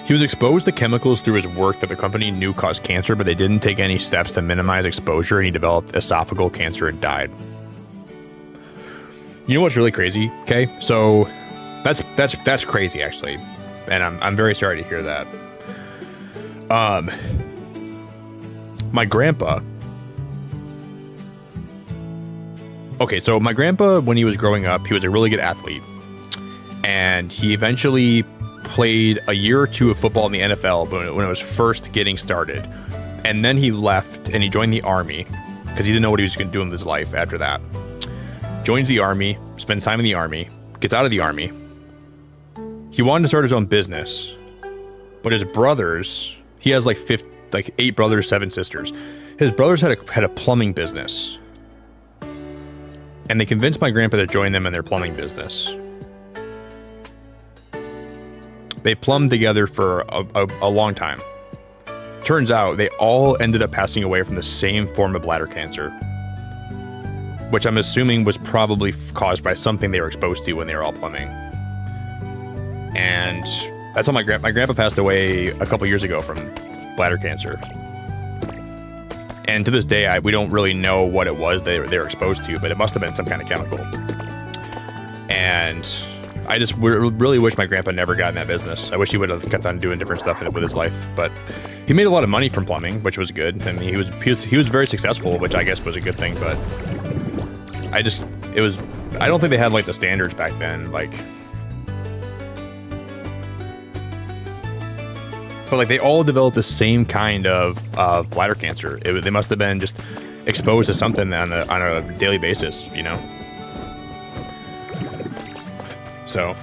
He was exposed to chemicals through his work that the company knew caused cancer, but they didn't take any steps to minimize exposure, and he developed esophageal cancer and died. You know what's really crazy? Okay, so that's crazy, actually. and I'm very sorry to hear that. My grandpa. Okay, so my grandpa, when he was growing up, he was a really good athlete, and he eventually played a year or two of football in the NFL when it was first getting started, and then he left and he joined the army because he didn't know what he was going to do with his life after that. Joins the army, spends time in the army, gets out of the army. He wanted to start his own business, but his brothers, he has like 8 brothers, 7 sisters. His brothers had a plumbing business, and they convinced my grandpa to join them in their plumbing business. They plumbed together for a long time. Turns out they all ended up passing away from the same form of bladder cancer, which I'm assuming was probably caused by something they were exposed to when they were all plumbing. And that's how my grandpa passed away a couple years ago from bladder cancer. And to this day, we don't really know what it was they were exposed to, but it must have been some kind of chemical. And I just really wish my grandpa never got in that business. I wish he would have kept on doing different stuff with his life. But he made a lot of money from plumbing, which was good. I mean, he was very successful, which I guess was a good thing. But I don't think they had like the standards back then, like. But like they all developed the same kind of bladder cancer. They must have been just exposed to something on a daily basis, you know. So,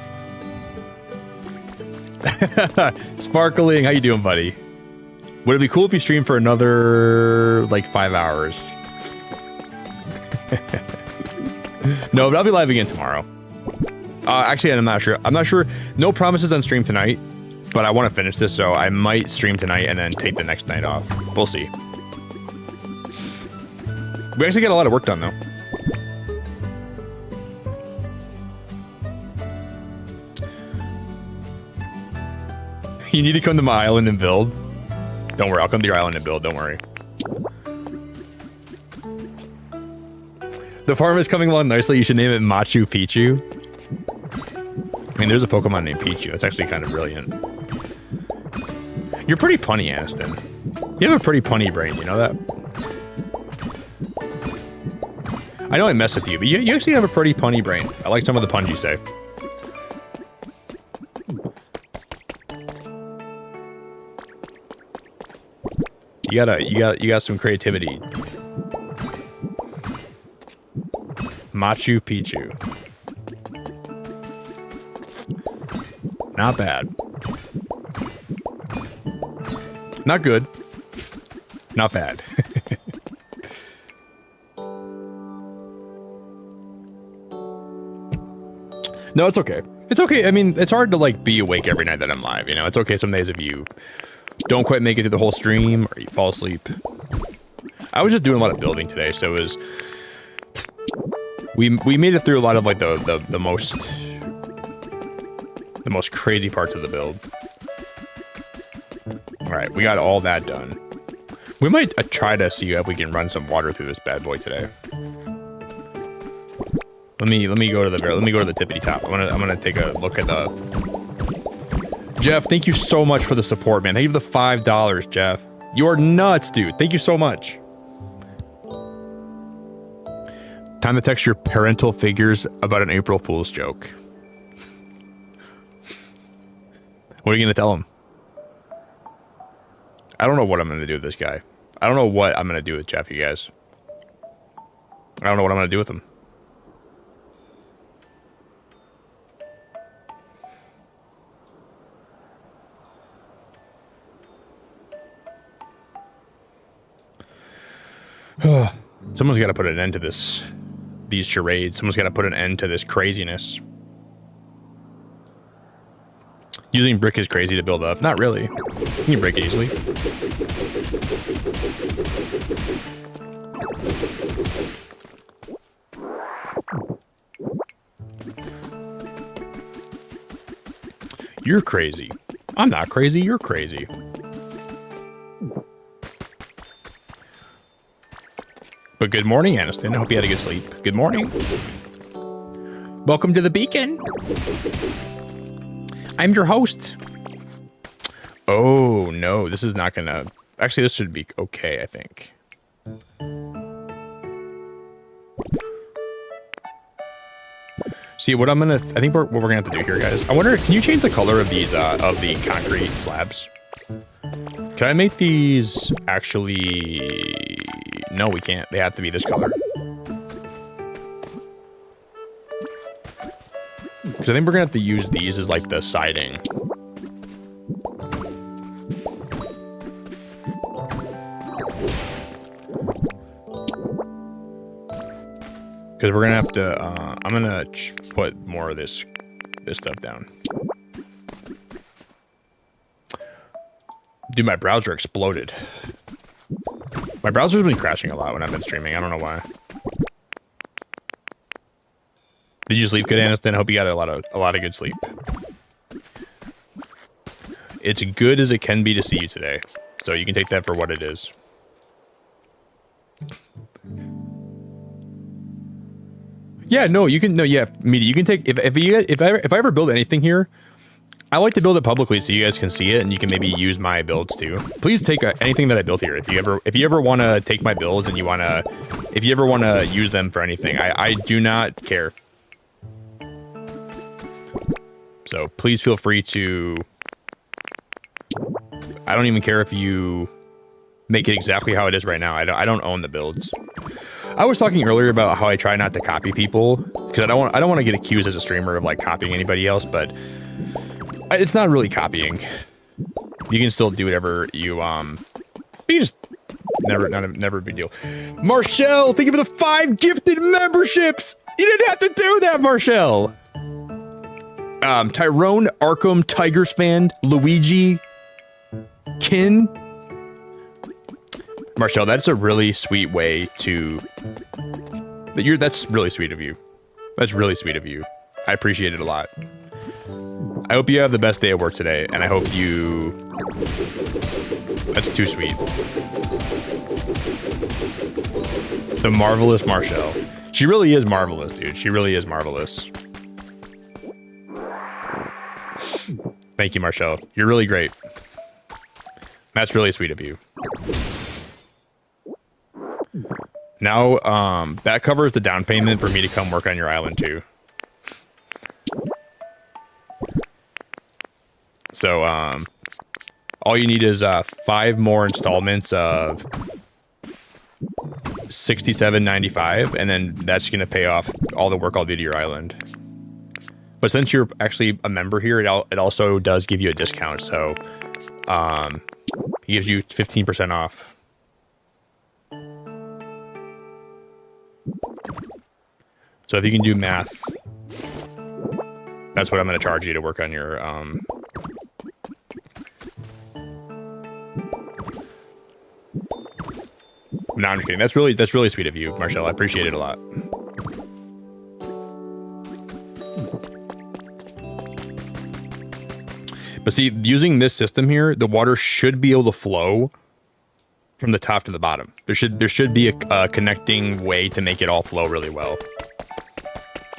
Sparkling, how you doing, buddy? Would it be cool if you streamed for another like 5 hours? No, but I'll be live again tomorrow. Actually, I'm not sure. I'm not sure. No promises on stream tonight, but I want to finish this, so I might stream tonight and then take the next night off. We'll see. We actually get a lot of work done, though. You need to come to my island and build. Don't worry, I'll come to your island and build, don't worry. The farm is coming along nicely. You should name it Machu Picchu. I mean, there's a Pokemon named Pichu. It's actually kind of brilliant. You're pretty punny, Aniston. You have a pretty punny brain, you know that? I know I mess with you, but you actually have a pretty punny brain. I like some of the puns you say. You got some creativity. Machu Picchu. Not bad. Not good. Not bad. No, it's okay. It's okay. I mean, it's hard to like be awake every night that I'm live, you know? It's okay some days if you don't quite make it through the whole stream or you fall asleep. I was just doing a lot of building today, so it was... We made it through a lot of like the most crazy parts of the build. All right, we got all that done. We might try to see if we can run some water through this bad boy today. Let me go to the tippity top. I'm gonna take a look at the. Jeff, thank you so much for the support, man. Thank you for the $5, Jeff. You are nuts, dude. Thank you so much. Time to text your parental figures about an April Fool's joke. What are you gonna tell him? I don't know what I'm gonna do with this guy. I don't know what I'm gonna do with Jeff, you guys. I don't know what I'm gonna do with him. Someone's got to put an end to these charades. Someone's got to put an end to this craziness. Using brick is crazy to build up. Not really. You can break it easily. You're crazy. I'm not crazy. You're crazy. But good morning, Aniston. I hope you had a good sleep. Good morning. Welcome to the beacon. I'm your host. Oh, no, this is not gonna... Actually, this should be okay, I think. See, what I'm gonna... I think what we're gonna have to do here, guys... I wonder, can you change the color of these, of the concrete slabs? Can I make these actually... No, we can't. They have to be this color. Because I think we're gonna have to use these as, like, the siding. Because we're gonna have to, I'm gonna put more of this stuff down. Dude, my browser exploded. My browser's been crashing a lot when I've been streaming. I don't know why. Did you sleep good, Aniston? I hope you got a lot of good sleep. It's good as it can be to see you today, so you can take that for what it is. Yeah, no, you can. No, yeah, media. You can take if I ever build anything here, I like to build it publicly so you guys can see it and you can maybe use my builds too. Please take anything that I built here. If you ever want to take my builds and if you ever want to use them for anything, I do not care. So please feel free to. I don't even care if you make it exactly how it is right now. I don't own the builds. I was talking earlier about how I try not to copy people because I don't want to get accused as a streamer of like copying anybody else, but it's not really copying. You can still do whatever you just never a big deal. Marshall, thank you for the 5 gifted memberships. You didn't have to do that, Marshall. Tyrone, Arkham, Tigers fan, Luigi, Kin. Marshall, that's a really sweet way to... That's really sweet of you. That's really sweet of you. I appreciate it a lot. I hope you have the best day at work today, and I hope you... That's too sweet. The marvelous Marshall. She really is marvelous, dude. She really is marvelous. Thank you, Marshall. You're really great. That's really sweet of you. Now, that covers the down payment for me to come work on your island too. So, all you need is 5 more installments of $67.95, and then that's gonna pay off all the work I'll do to your island. But since you're actually a member here, it also does give you a discount. So, it gives you 15% off. So if you can do math, that's what I'm going to charge you to work on your, No, I'm just kidding. That's really sweet of you, Marshall. I appreciate it a lot. But see, using this system here, the water should be able to flow from the top to the bottom. There should be a connecting way to make it all flow really well.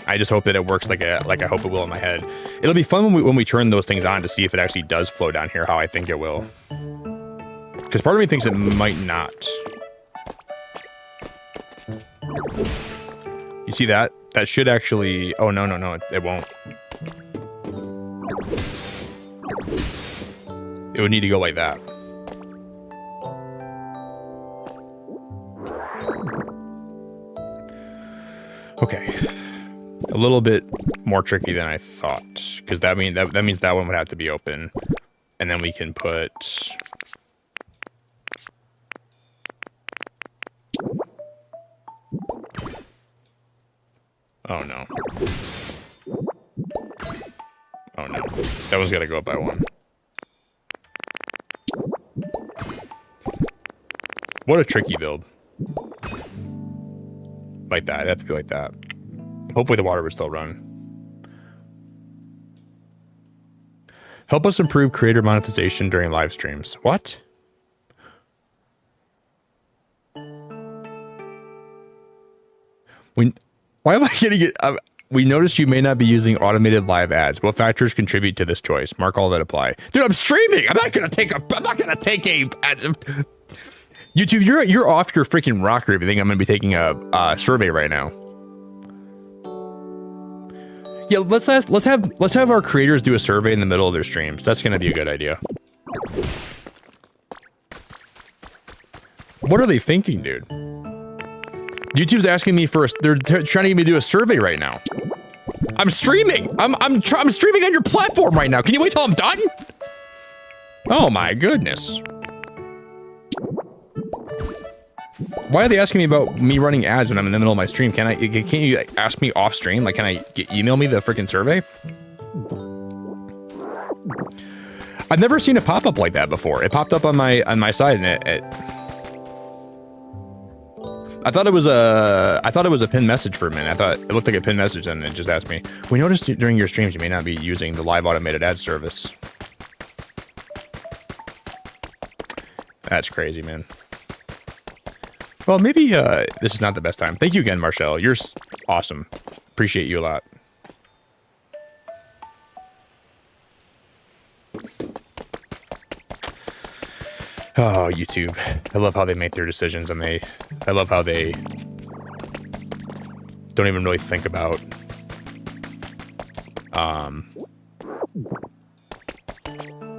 I just hope that it works like I hope it will in my head. It'll be fun when we turn those things on to see if it actually does flow down here how I think it will. Because part of me thinks it might not. You see that? That should actually... Oh, no, it won't. It would need to go like that. Okay. A little bit more tricky than I thought, because that means that one would have to be open, and then we can put... Oh no. Oh no. That one's got to go up by 1. What a tricky build. Like that. It'd have to be like that. Hopefully the water would still run. Help us improve creator monetization during live streams. What? Why am I getting it? We noticed you may not be using automated live ads. What factors contribute to this choice? Mark all that apply. Dude, I'm streaming. I'm not gonna take a YouTube, you're off your freaking rocker if you think I'm gonna be taking a survey right now. Yeah, let's have our creators do a survey in the middle of their streams. That's gonna be a good idea. What are they thinking, dude? YouTube's asking me for they're trying to get me to do a survey right now. I'm streaming. I'm streaming on your platform right now. Can you wait till I'm done? Oh my goodness. Why are they asking me about me running ads when I'm in the middle of my stream? Can't you like, ask me off stream? Like, can I email me the freaking survey? I've never seen a pop-up like that before. It popped up on my side, and I thought it was a pinned message for a minute. I thought it looked like a pinned message, and it just asked me, "We noticed during your streams you may not be using the live automated ad service." That's crazy, man. Well, maybe this is not the best time. Thank you again, Marshall. You're awesome. Appreciate you a lot. Oh, YouTube. I love how they make their decisions, and I love how they don't even really think about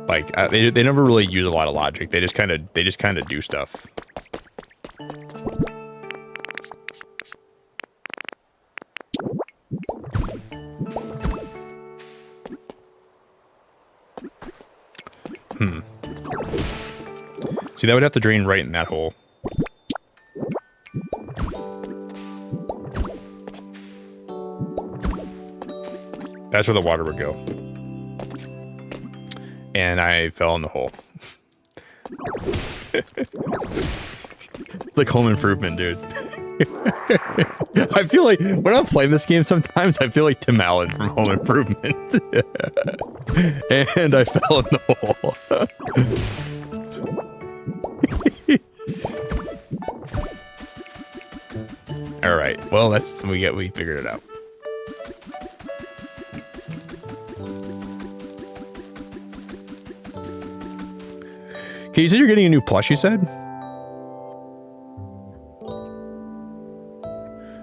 like they never really use a lot of logic. They just kind of do stuff. See, that would have to drain right in that hole. That's where the water would go. And I fell in the hole. Like Home Improvement, dude. I feel like when I'm playing this game sometimes I feel like Tim Allen from Home Improvement. And I fell in the hole. All right. Well, we figured it out. Okay, you said you're getting a new plush, you said?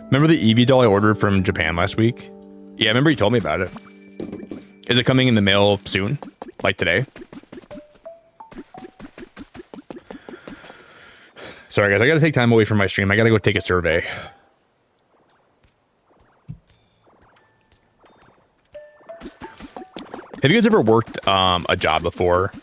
Remember the Eevee doll I ordered from Japan last week? Yeah, I remember you told me about it. Is it coming in the mail soon? Like today? Sorry, guys. I gotta take time away from my stream. I gotta go take a survey. Have you guys ever worked a job before?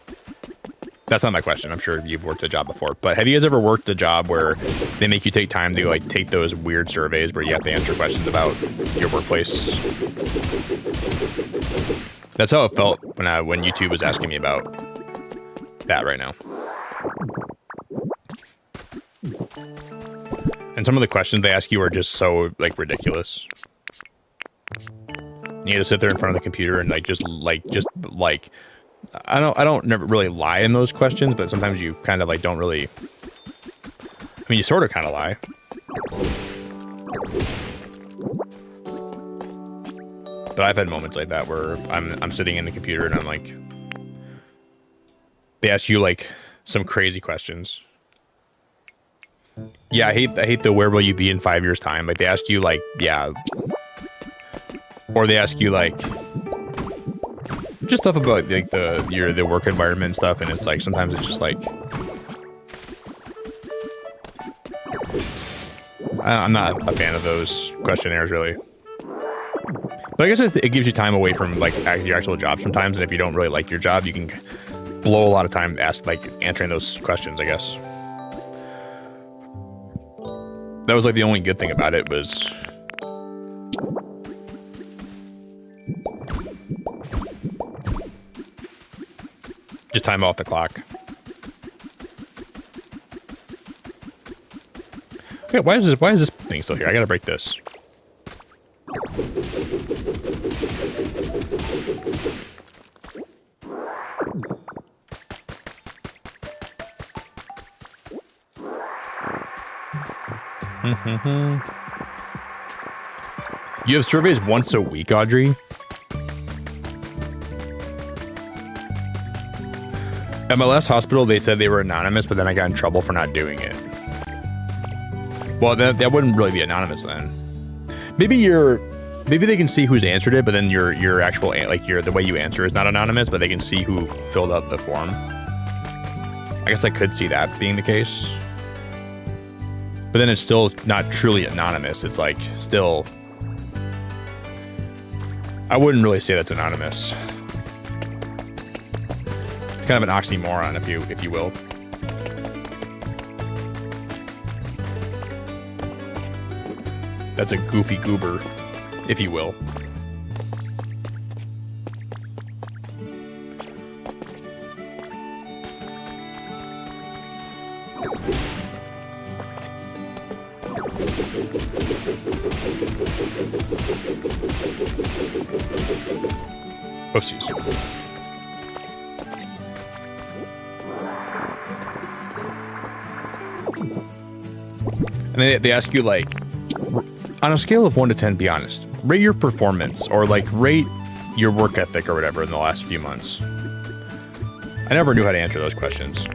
That's not my question. I'm sure you've worked a job before. But have you guys ever worked a job where they make you take time to like take those weird surveys where you have to answer questions about your workplace? That's how it felt when YouTube was asking me about that right now. And some of the questions they ask you are just so like ridiculous. You have to sit there in front of the computer and I don't never really lie in those questions, but sometimes you kind of like don't really. I mean, you sort of kind of lie. But I've had moments like that where I'm sitting in the computer and I'm like, they ask you like some crazy questions. Yeah, I hate the where will you be in 5 years time? Like they ask you like, yeah. Or they ask you like just stuff about like the work environment and stuff, and it's like sometimes it's just like I'm not a fan of those questionnaires really. But I guess it gives you time away from like your actual job sometimes, and if you don't really like your job, you can blow a lot of time answering those questions, I guess. That was like the only good thing about it was just time off the clock. Okay, why is this thing still here? I gotta break this. You have surveys once a week, Audrey? At my last hospital, they said they were anonymous, but then I got in trouble for not doing it. Well, that wouldn't really be anonymous then. Maybe they can see who's answered it, but then your actual, like the way you answer is not anonymous, but they can see who filled out the form. I guess I could see that being the case. But then it's still not truly anonymous. It's like still, I wouldn't really say that's anonymous. It's kind of an oxymoron, if you will. That's a goofy goober, if you will. Whoopsies. And they ask you, like, on a scale of 1 to 10, be honest, rate your performance or like rate your work ethic or whatever in the last few months. I never knew how to answer those questions.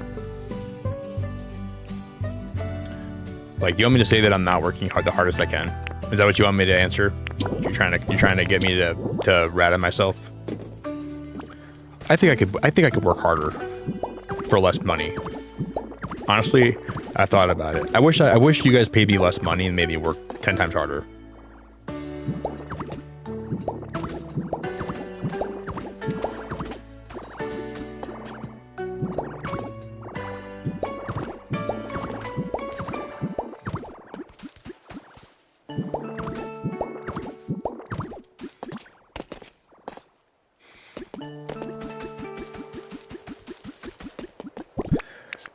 Like, you want me to say that I'm not working hard the hardest I can? Is that what you want me to answer? You're trying to get me to rat at myself? I think I could work harder for less money. Honestly, I've thought about it. I wish you guys paid me less money and made me work 10 times harder.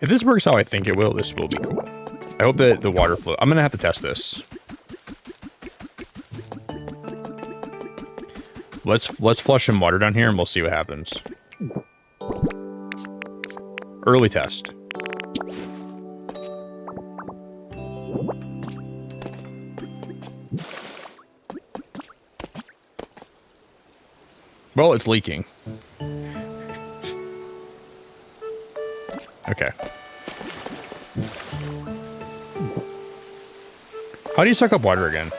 If this works how I think it will, this will be cool. I hope that the water flow. I'm gonna have to test this. Let's flush some water down here and we'll see what happens. Early test. Well, it's leaking. Okay. How do you suck up water again?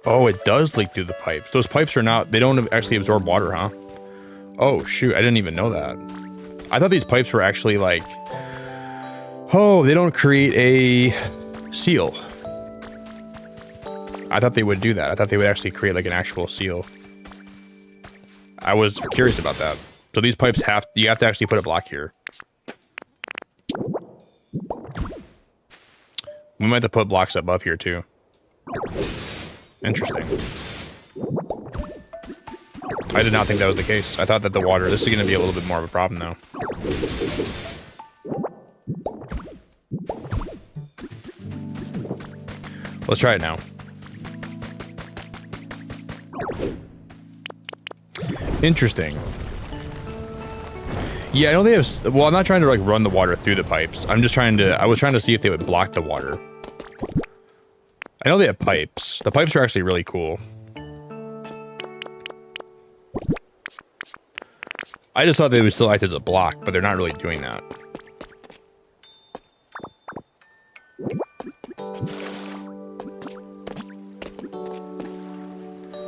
Oh, it does leak through the pipes. Those pipes are not, they don't actually absorb water, huh? Oh, shoot, I didn't even know that. I thought these pipes were actually like, oh, they don't create a seal. I thought they would do that. I thought they would actually create like an actual seal. I was curious about that. So these pipes you have to actually put a block here. We might have to put blocks above here too. Interesting. I did not think that was the case. I thought that the water, this is going to be a little bit more of a problem though. Let's try it now. Interesting. Yeah, I know they have, well, I'm not trying to like run the water through the pipes. I was trying to see if they would block the water. I know they have pipes. The pipes are actually really cool. I just thought they would still act as a block, but they're not really doing that.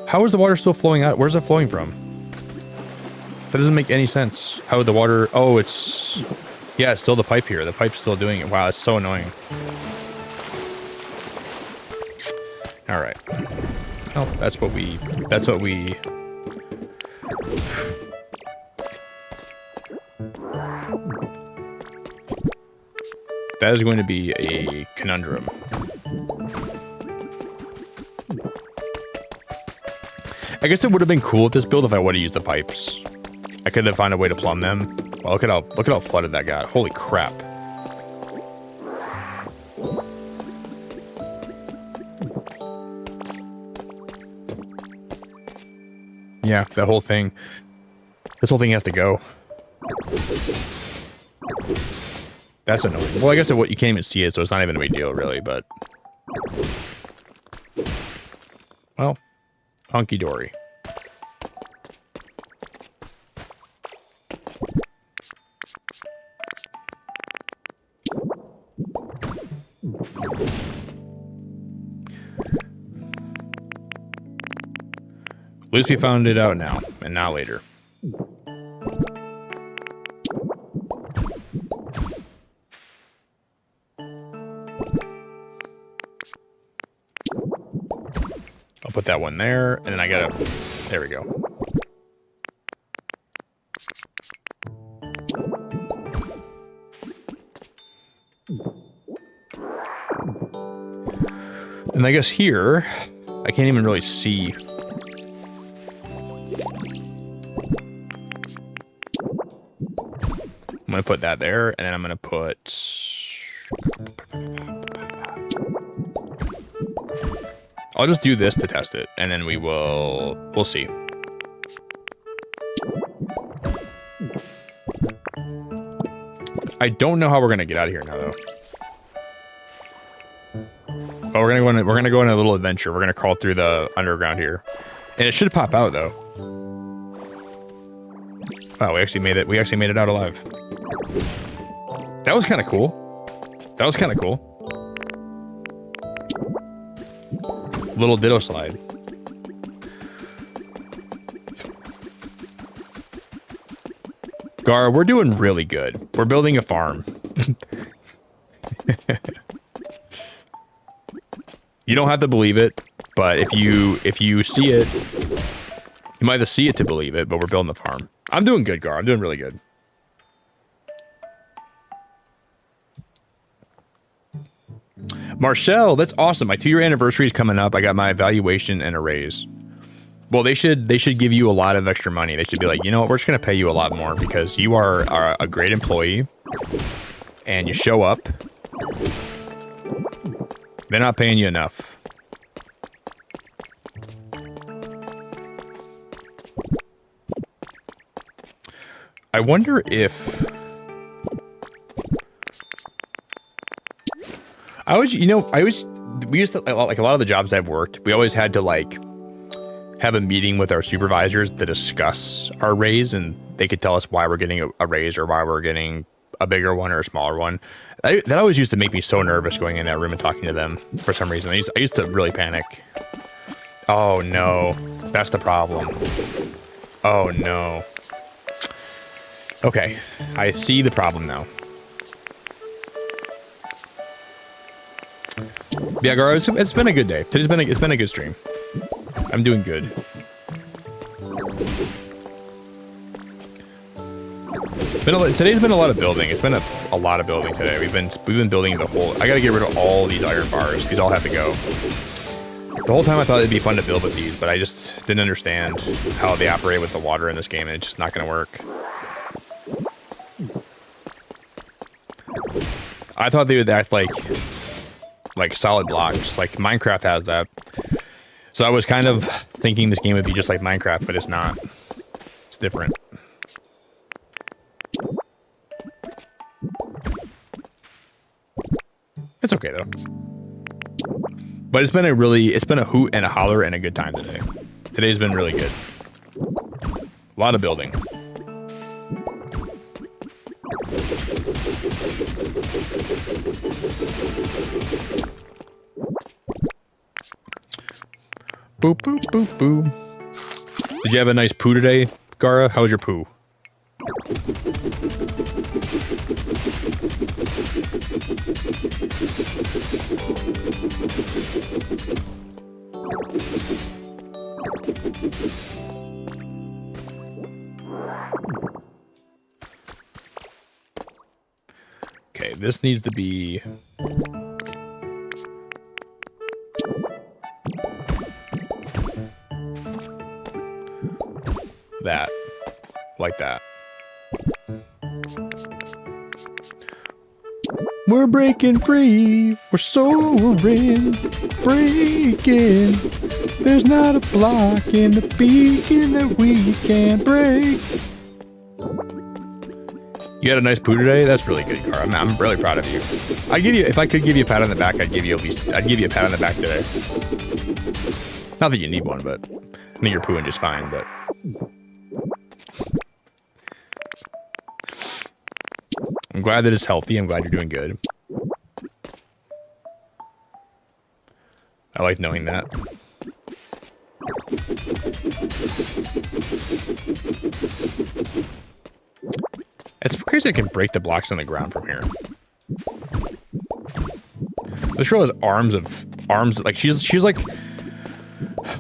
How is the water still flowing out? Where's it flowing from? That doesn't make any sense. How would the water... Oh, it's... Yeah, it's still the pipe here. The pipe's still doing it. Wow, it's so annoying. All right. Oh, that's what we... That is going to be a conundrum. I guess it would have been cool with this build if I would have used the pipes. I could have found a way to plumb them. Well, look at how flooded that got. Holy crap. Yeah, that whole thing. This whole thing has to go. That's annoying. Well, I guess you can't even see it, so it's not even a big deal, really, but... Well, hunky-dory. At least we found it out now, and not later. I'll put that one there, and then I gotta... There we go. And I guess here, I can't even really see... I'm gonna put that there, and then I'm gonna put... I'll just do this to test it, and then we'll see. I don't know how we're gonna get out of here now, though. Oh, we're gonna go on a little adventure. We're gonna crawl through the underground here, and it should pop out though. Wow, we actually made it. We actually made it out alive. That was kind of cool. That was kind of cool. Little ditto slide. Gar, we're doing really good. We're building a farm. You don't have to believe it, but if you see it, you might have to see it to believe it, but we're building a farm. I'm doing good, Gar. I'm doing really good. Marcel, that's awesome. My 2-year anniversary is coming up. I got my evaluation and a raise. Well, they should give you a lot of extra money. They should be like, you know what, we're just gonna pay you a lot more because you are a great employee and you show up. They're not paying you enough. I wonder if we used to, like a lot of the jobs I've worked, we always had to like have a meeting with our supervisors to discuss our raise, and they could tell us why we're getting a raise or why we're getting a bigger one or a smaller one. That always used to make me so nervous going in that room and talking to them for some reason. I used to really panic. Oh no, that's the problem. Oh no. Okay, I see the problem now. Yeah, Gar, it's been a good day. It's been a good stream. I'm doing good. Today's been a lot of building. It's been a lot of building today. We've been building the whole. I gotta get rid of all these iron bars. These all have to go. The whole time I thought it'd be fun to build with these, but I just didn't understand how they operate with the water in this game, and it's just not gonna work. I thought they would act like solid blocks, like Minecraft has that. So I was kind of thinking this game would be just like Minecraft, but it's not. It's different. It's okay though. But it's been a hoot and a holler and a good time today. Today's been really good. A lot of building. Boop, boop, boop, boop. Did you have a nice poo today, Gara? How was your poo? Okay, this needs to be... that. Like that. We're breaking free. We're soaring. Breaking. There's not a block in the beacon that we can't break. You had a nice poo today. That's really good, Car. I'm really proud of you. If I could give you a pat on the back, I'd give you a pat on the back today. Not that you need one, but I mean you're pooing just fine. But I'm glad that it's healthy. I'm glad you're doing good. I like knowing that. It's crazy I can break the blocks on the ground from here. This girl has arms, like she's like,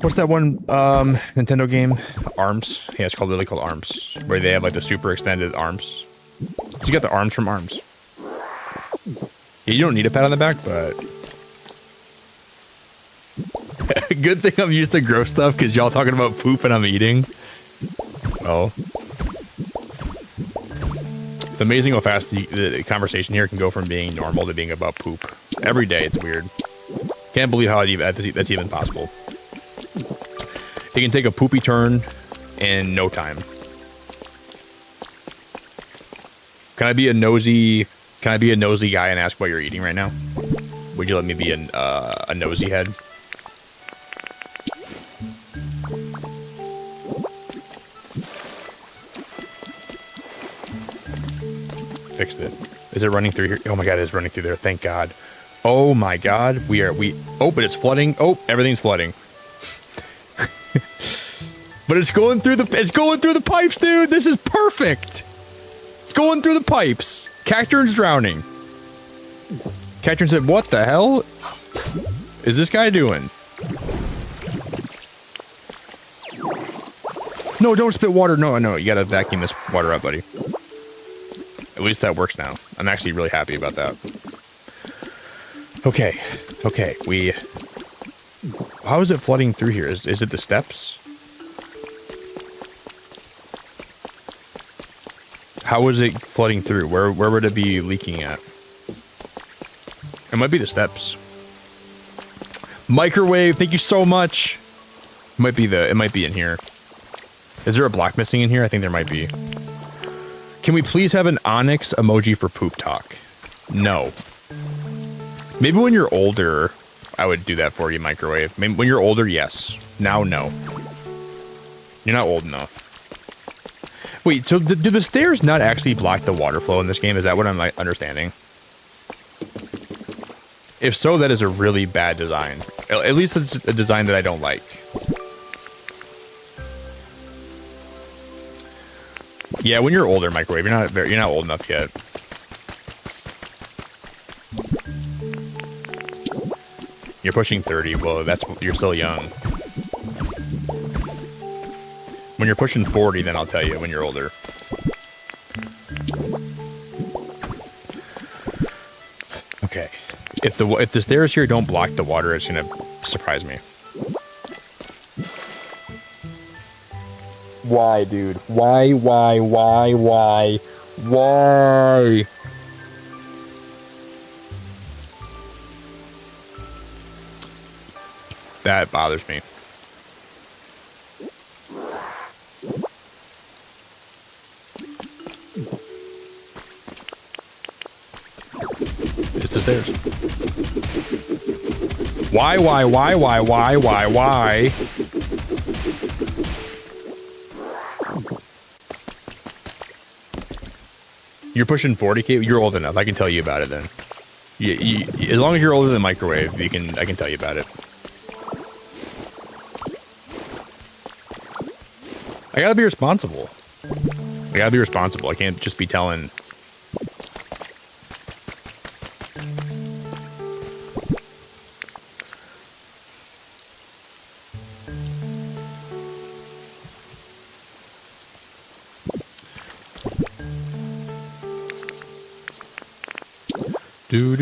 what's that one Nintendo game? Arms? Yeah, it's literally called Arms, where they have like the super extended arms. You got the arms from Arms. Yeah, you don't need a pat on the back, but good thing I'm used to gross stuff because y'all talking about poop and I'm eating. Oh. It's amazing how fast the conversation here can go from being normal to being about poop. Every day, it's weird. Can't believe how that's even possible. It can take a poopy turn in no time. Can I be a nosy guy and ask what you're eating right now? Would you let me be a nosy head? Fixed it. Is it running through here? Oh my god, it is running through there. Thank God. Oh my god. Oh, but it's flooding. Oh, everything's flooding. But it's going through the pipes, dude. This is perfect. It's going through the pipes. Cacturn's drowning. Cacturn said, "What the hell is this guy doing?" No, don't spit water. No, you gotta vacuum this water up, buddy. At least that works now. I'm actually really happy about that. Okay, how is it flooding through here? Is it the steps? How is it flooding through? Where would it be leaking at? It might be the steps. Microwave, thank you so much. It might be in here. Is there a block missing in here? I think there might be. Can we please have an onyx emoji for poop talk? No. Maybe when you're older, I would do that for you, Microwave. Maybe when you're older, yes. Now, no. You're not old enough. Wait, so do the stairs not actually block the water flow in this game? Is that what I'm understanding? If so, that is a really bad design. At least it's a design that I don't like. Yeah, when you're older, Microwave, you're not old enough yet. You're pushing 30. Well, you're still young. When you're pushing 40, then I'll tell you when you're older. Okay. If the stairs here don't block the water, it's gonna surprise me. Why, dude? Why? That bothers me. It's the stairs. Why? You're pushing 40K? You're old enough. I can tell you about it then. As long as you're older than Microwave, I can tell you about it. I gotta be responsible. I can't just be telling. Do.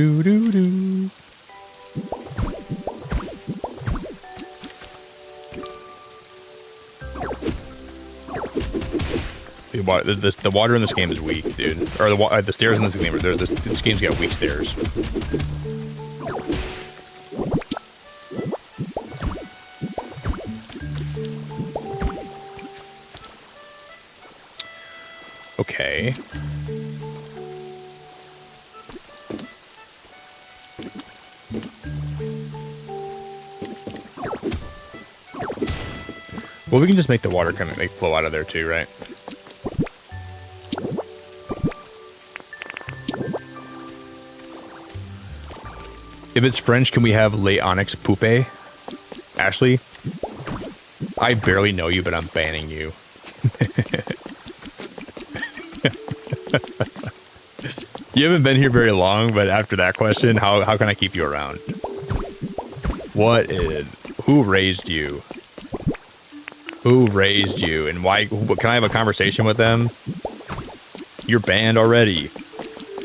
The water in this game is weak, dude. Or the stairs in this game. This game's got weak stairs. Okay. Well, we can just make the water kind of like flow out of there too, right? If it's French, can we have Le Onyx Poupe? Ashley? I barely know you, but I'm banning you. You haven't been here very long, but after that question, how can I keep you around? Who raised you? Who raised you? And why? Can I have a conversation with them? You're banned already.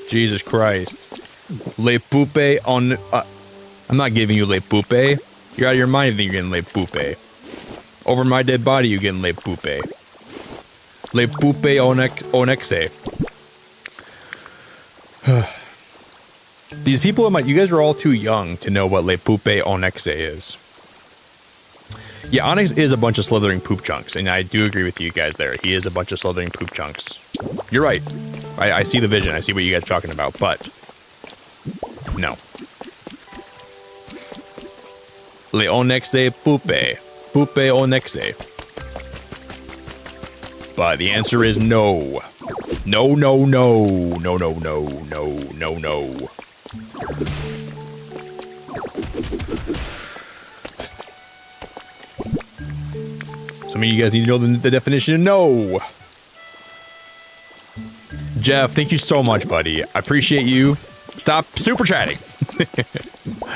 Jesus Christ. Le Poupe on... I'm not giving you Le Poupe. You're out of your mind if you're getting Le Poupe. Over my dead body, you're getting Le Poupe. Le Poupe Onexe. These people, you guys are all too young to know what Le Poupe Onexe is. Yeah, Onyx is a bunch of slithering poop chunks, and I do agree with you guys there. He is a bunch of slithering poop chunks. You're right. I see the vision. I see what you guys are talking about, but... no. Le Onexe Poupe. Poupe Onexe. But the answer is no. No, no, no. No, no, no, no, no, no. Some of you guys need to know the definition of no. Jeff, thank you so much, buddy. I appreciate you. Stop super chatting.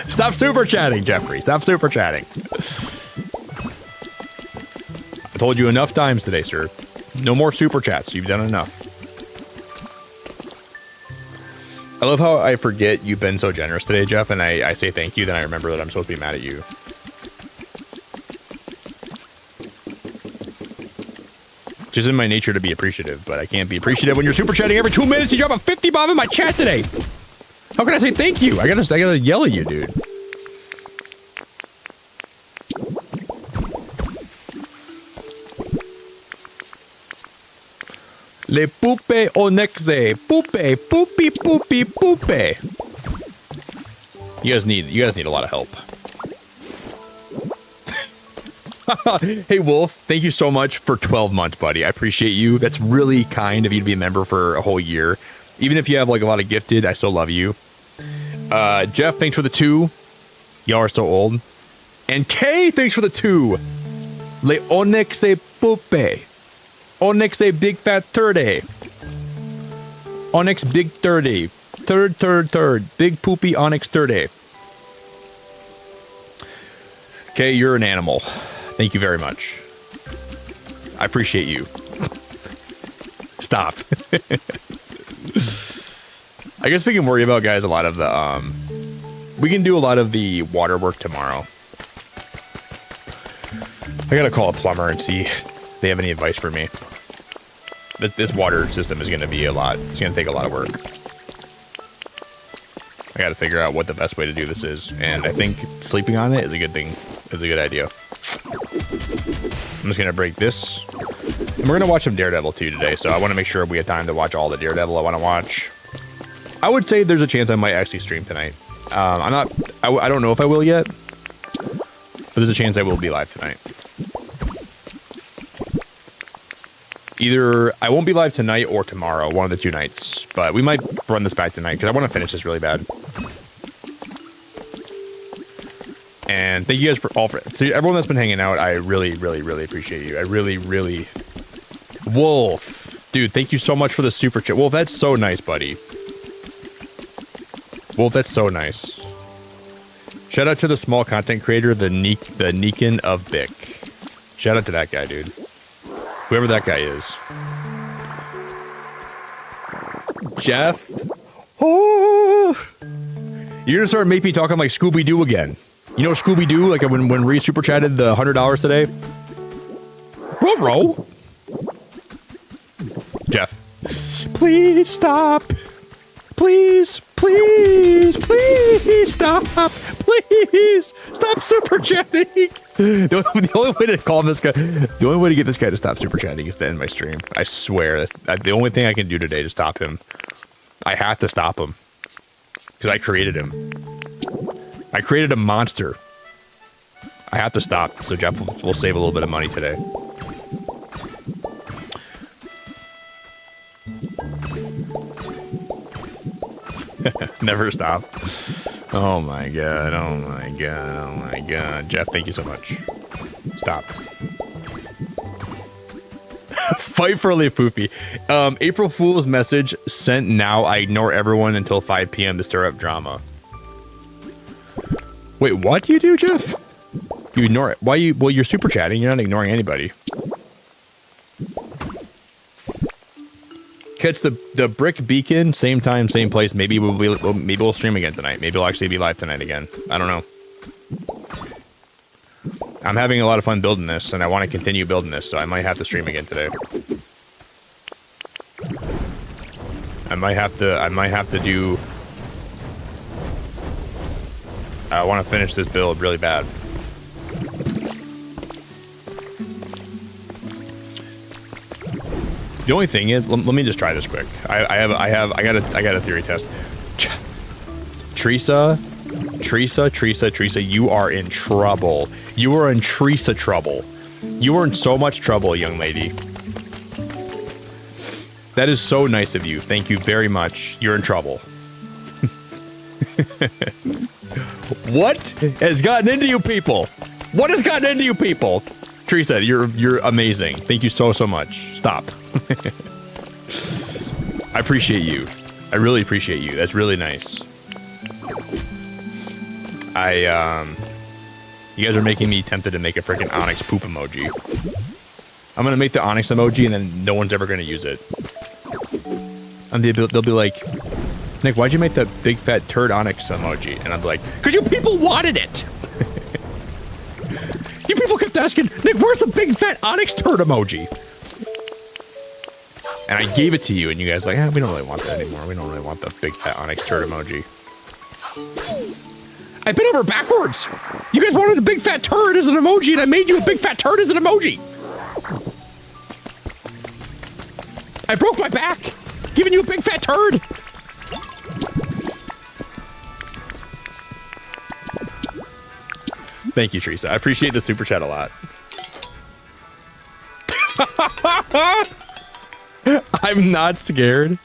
Stop super chatting, Jeffrey. Stop super chatting. I told you enough times today, sir. No more super chats. You've done enough. I love how I forget you've been so generous today, Jeff, and I say thank you, then I remember that I'm supposed to be mad at you. Just in my nature to be appreciative, but I can't be appreciative when you're super chatting every 2 minutes. You drop a 50 bomb in my chat today. How can I say thank you? I gotta yell at you, dude. Le Poupe Onexe. Poupe, poopy, poopy, poupe. You guys need a lot of help. Hey, Wolf, thank you so much for 12 months, buddy. I appreciate you. That's really kind of you to be a member for a whole year. Even if you have like a lot of gifted, I still love you. Jeff, thanks for the 2. Y'all are so old. And Kay, thanks for the 2. Le Onexe Poupe. Onyxe Big Fat 30. Onyx Big 30. Third. Big Poopy Onyx 30. Okay, you're an animal. Thank you very much. I appreciate you. Stop. I guess we can worry about, guys, a lot of the, we can do a lot of the water work tomorrow. I gotta call a plumber and see if they have any advice for me. This water system is gonna be a lot. It's gonna take a lot of work. I gotta figure out what the best way to do this is, and I think sleeping on it is a good thing. Is a good idea. I'm just gonna break this, and we're gonna watch some Daredevil too today. So I want to make sure we have time to watch all the Daredevil I want to watch. I would say there's a chance I might actually stream tonight. I don't know if I will yet, but there's a chance I will be live tonight. Either I won't be live tonight or tomorrow, one of the 2 nights. But we might run this back tonight because I want to finish this really bad. And thank you guys for everyone that's been hanging out. I really, really, really appreciate you. I really. Wolf, dude, thank you so much for the super chat. Wolf, that's so nice, buddy. Wolf, that's so nice. Shout out to the small content creator, the Neekin of Bic. Shout out to that guy, dude. Whoever that guy is. Jeff. Oh, you're gonna start making me talking like Scooby-Doo again. You know Scooby-Doo, like when Reed super chatted the $100 today? Ruh-roh. Jeff. Please stop. Please stop. Please stop super chatting. The only way to call this guy, the only way to get this guy to stop super chatting is to end my stream. I swear, that's the only thing I can do today to stop him. I have to stop him because I created him. I created a monster. I have to stop, so Jeff will save a little bit of money today. Never stop. Oh my god, oh my god, oh my god. Jeff, thank you so much. Stop. Fight for Poopy. April Fool's message sent now. I ignore everyone until 5 p.m. to stir up drama. Wait, what do you do, Jeff? You ignore it. Why you? Well, you're super chatting. You're not ignoring anybody. Catch the brick beacon, same time, same place. Maybe we'll stream again tonight. Maybe we'll actually be live tonight again. I don't know. I'm having a lot of fun building this, and I want to continue building this, so I might have to stream again today. I might have to do. I want to finish this build really bad. The only thing is, let me just try this quick. I got a theory test. Teresa, you are in trouble. You are in Teresa trouble. You are in so much trouble, young lady. That is so nice of you. Thank you very much. You're in trouble. What has gotten into you people? What has gotten into you people? Teresa, you're amazing. Thank you so much. Stop. I appreciate you. I really appreciate you. That's really nice. You guys are making me tempted to make a freaking Onyx poop emoji. I'm gonna make the Onyx emoji and then no one's ever gonna use it. And they'll be like, Nick, why'd you make the big fat turd Onyx emoji? And I'm like, because you people wanted it. You people kept asking, Nick, where's the big fat Onyx turd emoji? And I gave it to you, and you guys like, we don't really want that anymore. We don't really want the big fat Onyx turd emoji. I bent over backwards. You guys wanted a big fat turd as an emoji, and I made you a big fat turd as an emoji. I broke my back, giving you a big fat turd. Thank you, Teresa. I appreciate the super chat a lot. I'm not scared.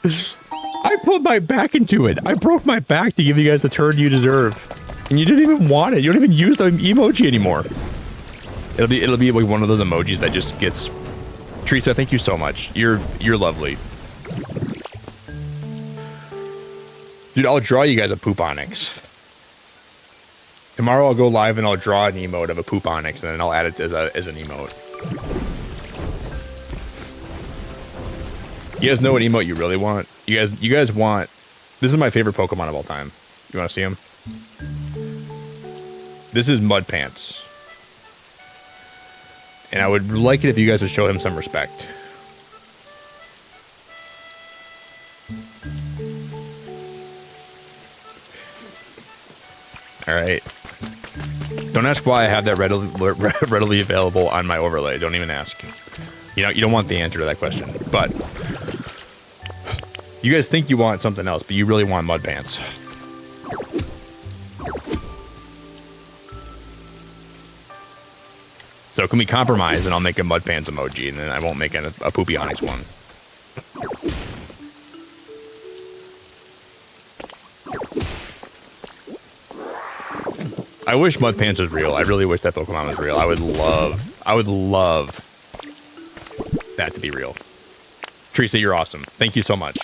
I put my back into it. I broke my back to give you guys the turd you deserve. And you didn't even want it. You don't even use the emoji anymore. It'll be like one of those emojis that just gets. Teresa, thank you so much. You're lovely. Dude, I'll draw you guys a poop Onyx. Tomorrow I'll go live and I'll draw an emote of a poop Onyx and then I'll add it as an emote. You guys know what emote you really want? You guys want. This is my favorite Pokemon of all time. You want to see him? This is Mud Pants. And I would like it if you guys would show him some respect. Alright. Don't ask why I have that readily available on my overlay. Don't even ask. You know, you don't want the answer to that question. But you guys think you want something else, but you really want Mud Pants. So can we compromise and I'll make a Mud Pants emoji and then I won't make a Poopy Onyx one. I wish Mud Pants was real. I really wish that Pokemon was real. I would love that to be real. Teresa, you're awesome. Thank you so much.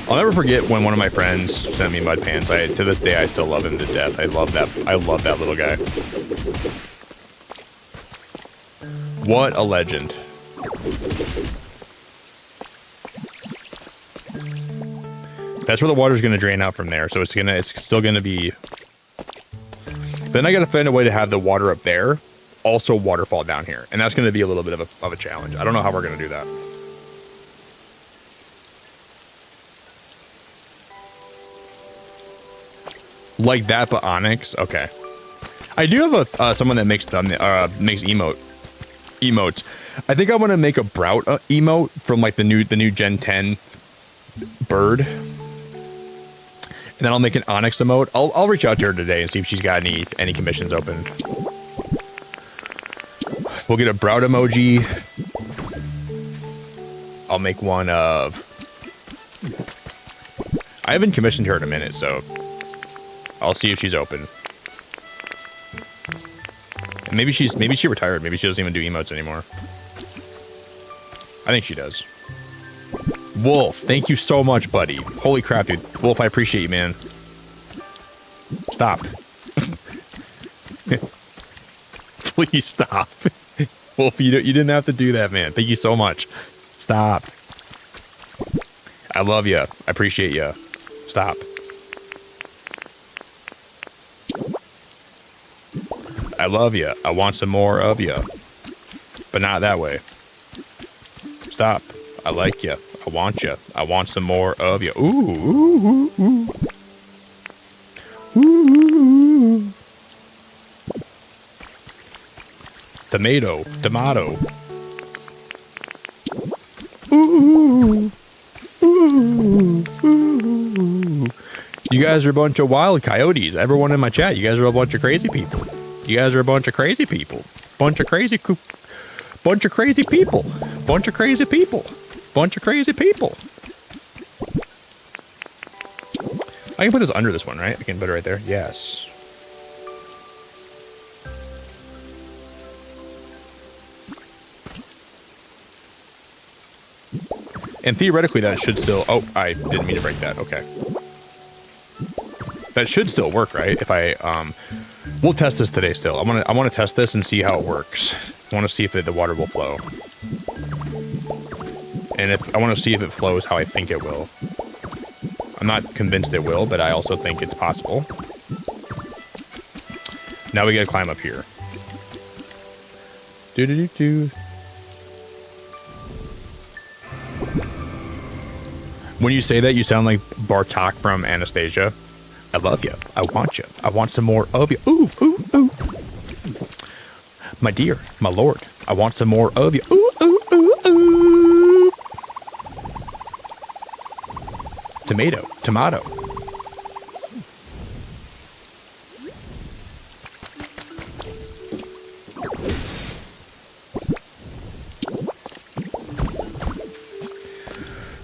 I'll never forget when one of my friends sent me Mud Pants. To this day, I still love him to death. I love that little guy. What a legend. That's where the water's gonna drain out from there, so it's still gonna be. Then I gotta find a way to have the water up there also waterfall down here, and that's gonna be a little bit of a challenge. I don't know how we're gonna do that. Like that, but Onyx. Okay. I do have someone that makes emotes. I think I want to make a Brout emote from like the new Gen 10 bird. then I'll make an Onyx emote. I'll reach out to her today and see if she's got any commissions open. We'll get a Brown emoji. I'll make one of... I haven't commissioned her in a minute, so I'll see if she's open. And maybe she retired. Maybe she doesn't even do emotes anymore. I think she does. Wolf, thank you so much, buddy. Holy crap, dude. Wolf, I appreciate you, man. Stop. Please stop. Wolf, you didn't have to do that, man. Thank you so much. Stop. I love you. I appreciate you. Stop. I love you. I want some more of you. But not that way. Stop. I like you. I want you. I want some more of you. Ooh, ooh, ooh. Ooh. Tomato. Tomato. Ooh. Ooh. Ooh. You guys are a bunch of wild coyotes. Everyone in my chat, you guys are a bunch of crazy people. You guys are a bunch of crazy people. Bunch of crazy people. Bunch of crazy people. Bunch of crazy people. Bunch of crazy people. I can put this under this one, right? I can put it right there. Yes. And theoretically, that should still... Oh, I didn't mean to break that. Okay. That should still work, right? If I... We'll test this today still. I want to test this and see how it works. I want to see if the water will flow. And I want to see if it flows how I think it will. I'm not convinced it will, but I also think it's possible. Now we gotta climb up here. Do-do-do-do. When you say that, you sound like Bartok from Anastasia. I love you. I want you. I want some more of you. Ooh, ooh, ooh. My dear, my lord, I want some more of you. Ooh, ooh, ooh, ooh. Tomato, tomato.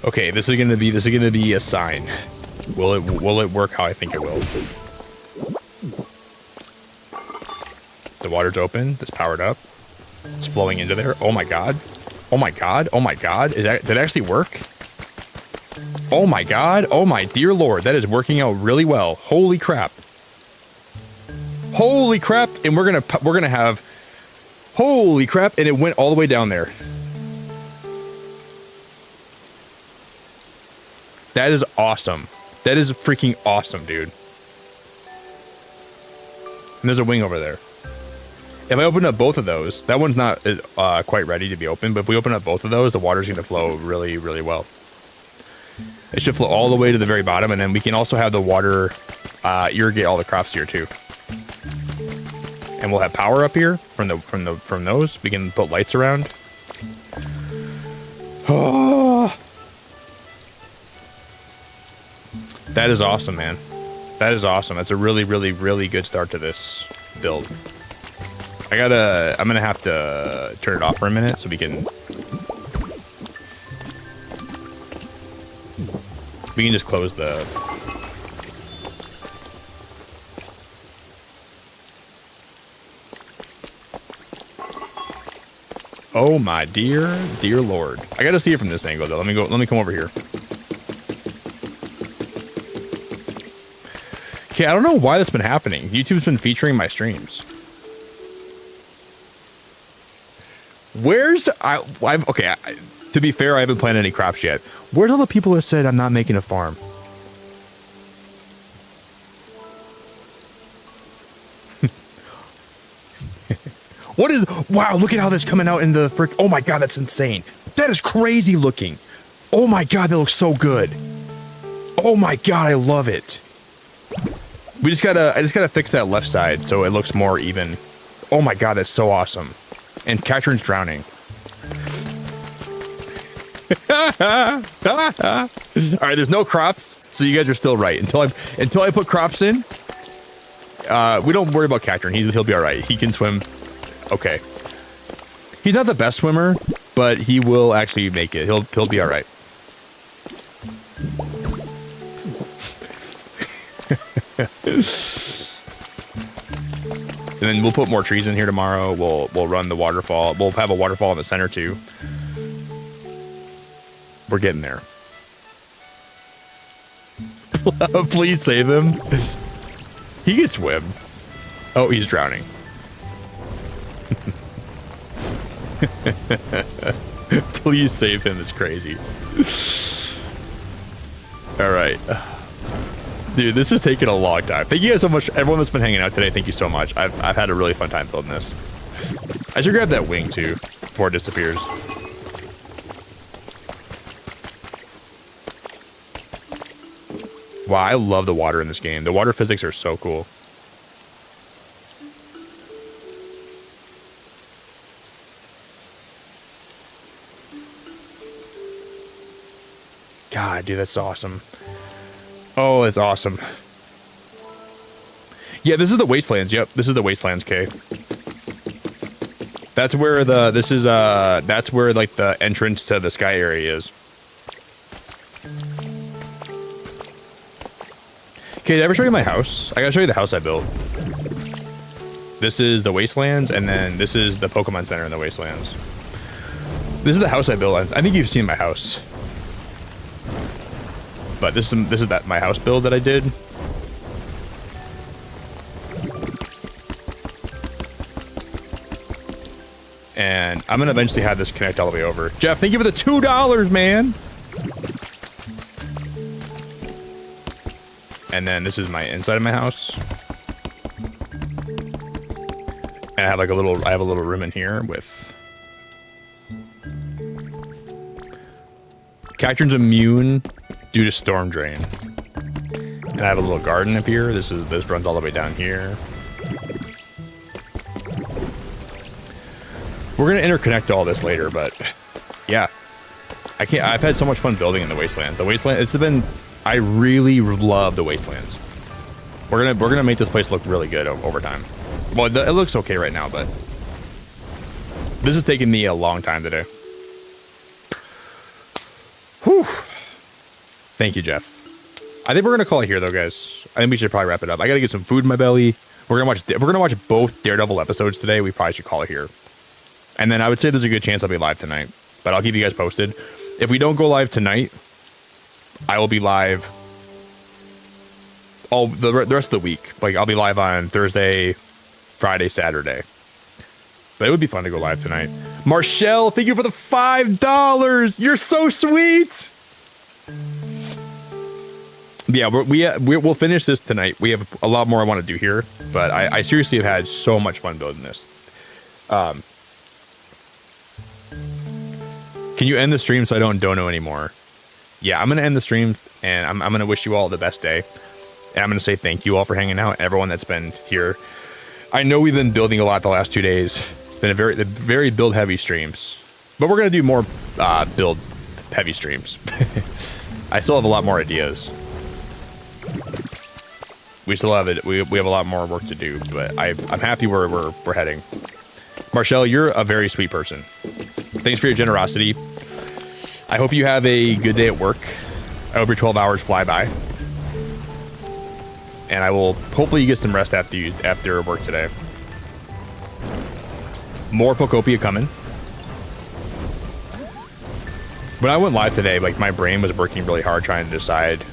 Okay, this is gonna be a sign. Will it work how I think it will? The water's open. It's powered up. It's flowing into there. Oh my god. Oh my god. Oh my god. Did it actually work? Oh my god. Oh my dear lord. That is working out really well. Holy crap. Holy crap. And we're gonna have... Holy crap. And it went all the way down there. That is awesome. That is freaking awesome, dude. And there's a wing over there. If I open up both of those, that one's not quite ready to be open, but if we open up both of those, the water's going to flow really, really well. It should flow all the way to the very bottom, and then we can also have the water irrigate all the crops here too. And we'll have power up here from those. We can put lights around. Oh. That is awesome, man. That is awesome. That's a really, really, really good start to this build. I'm gonna have to turn it off for a minute so we can just close the... Oh my dear lord. I gotta see it from this angle though. Let me come over here. Okay, I don't know why that's been happening. YouTube's been featuring my streams. To be fair, I haven't planted any crops yet. Where's all the people that said I'm not making a farm? What is... Wow, look at how that's coming out in the frick... Oh my god, that's insane. That is crazy looking. Oh my god, that looks so good. Oh my god, I love it. I just gotta fix that left side so it looks more even. Oh my god, that's so awesome. And Katrin's drowning. All right, there's no crops, so you guys are still right. Until I put crops in, we don't worry about Cacturn. He'll be all right. He can swim. Okay. He's not the best swimmer, but he will actually make it. He'll be all right. And then we'll put more trees in here tomorrow. We'll run the waterfall. We'll have a waterfall in the center too. We're getting there. Please save him. He can swim. Oh, he's drowning. Please save him. It's crazy. All right. Dude, this is taking a long time. Thank you guys so much. Everyone that's been hanging out today, thank you so much. I've had a really fun time building this. I should grab that wing too before it disappears. Wow, I love the water in this game. The water physics are so cool. God, dude, that's awesome. Oh, it's awesome. Yeah, this is the Wastelands. Yep, this is the Wastelands, K. That's where that's where like the entrance to the sky area is. Okay, did I ever show you my house? I gotta show you the house I built. This is the Wastelands, and then this is the Pokemon Center in the Wastelands. This is the house I built. I think you've seen my house. But this is my house build that I did. And I'm gonna eventually have this connect all the way over. Jeff, thank you for the $2, man. And then this is my inside of my house. And I have like a little room in here with Cacturn's immune due to storm drain. And I have a little garden up here. This runs all the way down here. We're gonna interconnect all this later, but yeah. I've had so much fun building in the Wasteland. I really love the Wastelands. We're gonna make this place look really good over time. Well, it looks okay right now, but this has taken me a long time today. Whew. Thank you, Jeff. I think we're gonna call it here, though, guys. I think we should probably wrap it up. I gotta get some food in my belly. If we're gonna watch both Daredevil episodes today, we probably should call it here. And then I would say there's a good chance I'll be live tonight, but I'll keep you guys posted. If we don't go live tonight, I will be live all the rest of the week. Like, I'll be live on Thursday, Friday, Saturday. But it would be fun to go live tonight. Marshall, thank you for the $5. You're so sweet. Yeah, we'll finish this tonight. We have a lot more I want to do here, but I seriously have had so much fun building this. Can you end the stream so I don't dono anymore? Yeah, I'm going to end the stream, and I'm going to wish you all the best day. And I'm going to say thank you all for hanging out, everyone that's been here. I know we've been building a lot the last 2 days. It's been very build-heavy streams. But we're going to do more build-heavy streams. I still have a lot more ideas. We still have it. We have a lot more work to do, but I'm happy where we're heading. Marshall, you're a very sweet person. Thanks for your generosity. I hope you have a good day at work. I hope your 12 hours fly by. And I will hopefully you get some rest after work today. More Pokopia coming. When I went live today, like, my brain was working really hard trying to decide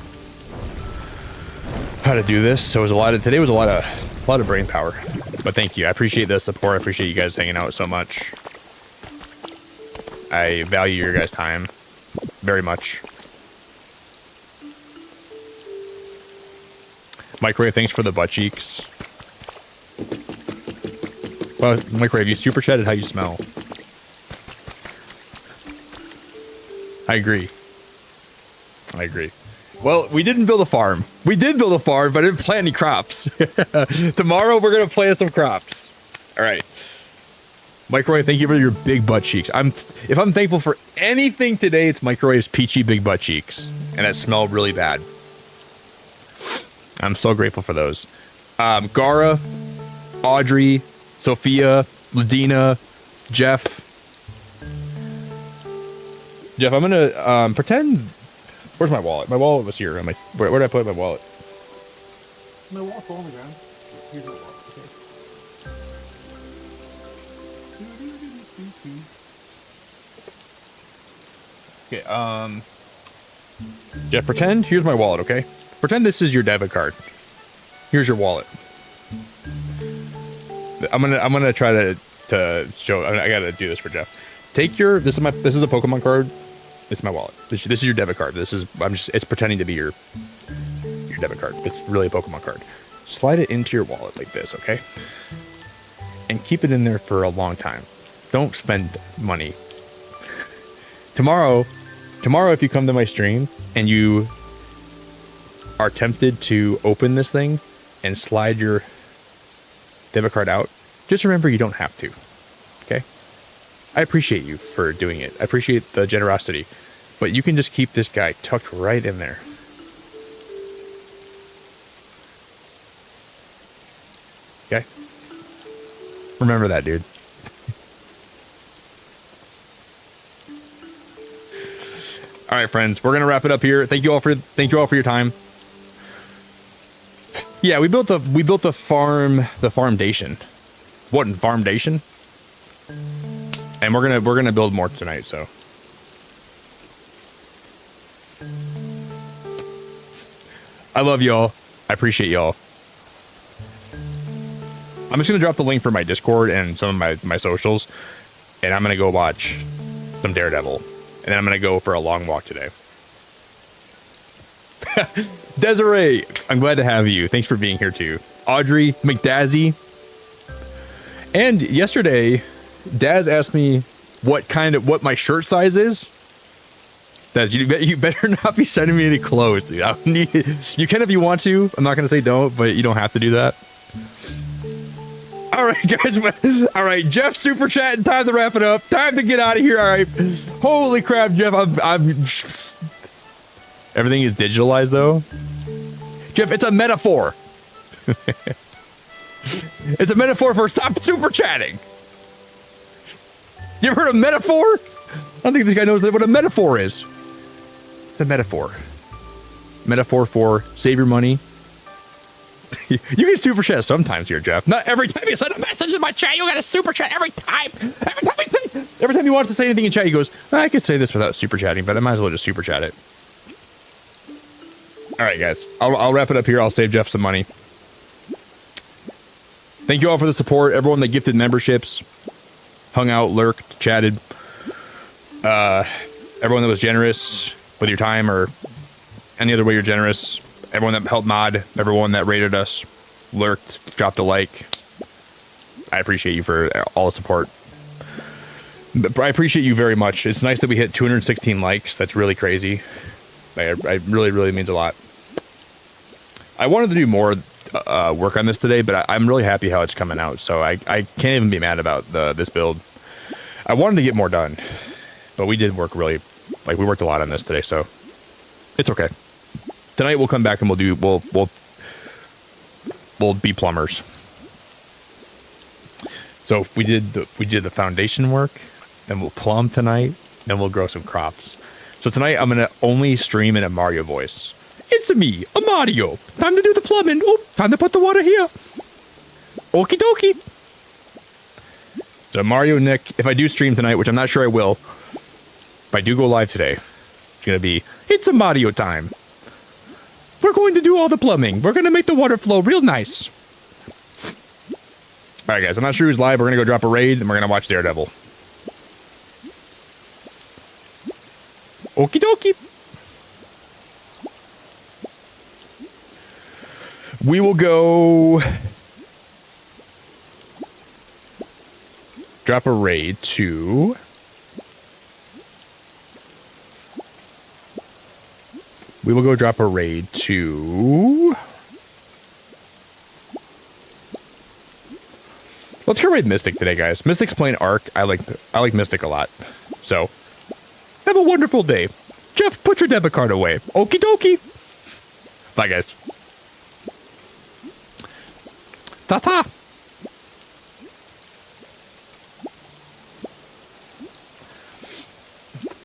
how to do this. So today was a lot of brain power. But thank you. I appreciate the support. I appreciate you guys hanging out so much. I value your guys' time very much. Microwave, thanks for the butt cheeks. Well, Microwave, you super chatted how you smell. I agree. Well, we didn't build a farm. We did build a farm, but I didn't plant any crops. Tomorrow, we're going to plant some crops. All right. Microwave, thank you for your big butt cheeks. If I'm thankful for anything today, it's Microwave's peachy big butt cheeks. and that smell really bad. I'm so grateful for those. Gara, Audrey, Sophia, Ladina, Jeff. Jeff, I'm gonna pretend. Where's my wallet? My wallet was here. Where did I put my wallet? My wallet's on the ground. Here's my wallet. Okay. Jeff, pretend. Here's my wallet. Okay. Pretend this is your debit card. Here's your wallet. I'm gonna try to show. I gotta do this for Jeff. Take your. This is a Pokemon card. It's my wallet. This is your debit card. It's pretending to be your debit card. It's really a Pokemon card. Slide it into your wallet like this, okay? And keep it in there for a long time. Don't spend money. Tomorrow, if you come to my stream and you are tempted to open this thing and slide your debit card out, just remember you don't have to, okay? I appreciate you for doing it. I appreciate the generosity, but you can just keep this guy tucked right in there. Okay? Remember that, dude. All right, friends, we're gonna wrap it up here. Thank you all for your time. Yeah, we built the foundation. What in foundation? And we're gonna build more tonight, so. I love y'all. I appreciate y'all. I'm just gonna drop the link for my Discord and some of my socials, and I'm gonna go watch some Daredevil, and then I'm gonna go for a long walk today. Desiree, I'm glad to have you. Thanks for being here too. Audrey, McDazzy, and yesterday, Daz asked me what my shirt size is. Daz, you better not be sending me any clothes, dude. You can if you want to. I'm not gonna say don't, but you don't have to do that. All right, guys. All right, Jeff super chatting. Time to wrap it up. Time to get out of here. All right. Holy crap, Jeff. Everything is digitalized though. Jeff, it's a metaphor. It's a metaphor for stop super chatting. You ever heard of metaphor? I don't think this guy knows what a metaphor is. It's a metaphor. Metaphor for save your money. You can super chat sometimes here, Jeff. Not every time you send a message in my chat, you got to super chat every time. Every time he wants to say anything in chat, he goes, I could say this without super chatting, but I might as well just super chat it. All right, guys. I'll wrap it up here. I'll save Jeff some money. Thank you all for the support. Everyone that gifted memberships, hung out, lurked, chatted. Everyone that was generous with your time or any other way you're generous. Everyone that helped mod, everyone that rated us, lurked, dropped a like. I appreciate you for all the support. I appreciate you very much. It's nice that we hit 216 likes. That's really crazy. I really, really means a lot. I wanted to do more work on this today, but I'm really happy how it's coming out. So I can't even be mad about this build. I wanted to get more done, but we did work really, we worked a lot on this today, so it's okay. Tonight we'll come back and we'll be plumbers. So we did the foundation work, and we'll plumb tonight, and we'll grow some crops. So tonight I'm gonna only stream in a Mario voice. It's me, a Mario. Time to do the plumbing. Oh, time to put the water here. Okie dokie. So Mario Nick, if I do stream tonight, which I'm not sure I will, if I do go live today, it's gonna be it's a Mario time. We're going to do all the plumbing. We're going to make the water flow real nice. All right, guys. I'm not sure who's live. We're going to go drop a raid, and we're going to watch Daredevil. Okie dokie. We will go drop a raid to... We will go drop a raid to... Let's go raid Mystic today, guys. Mystic's playing Arc. I like Mystic a lot. So, have a wonderful day. Jeff, put your debit card away. Okie dokie. Bye, guys. Ta-ta.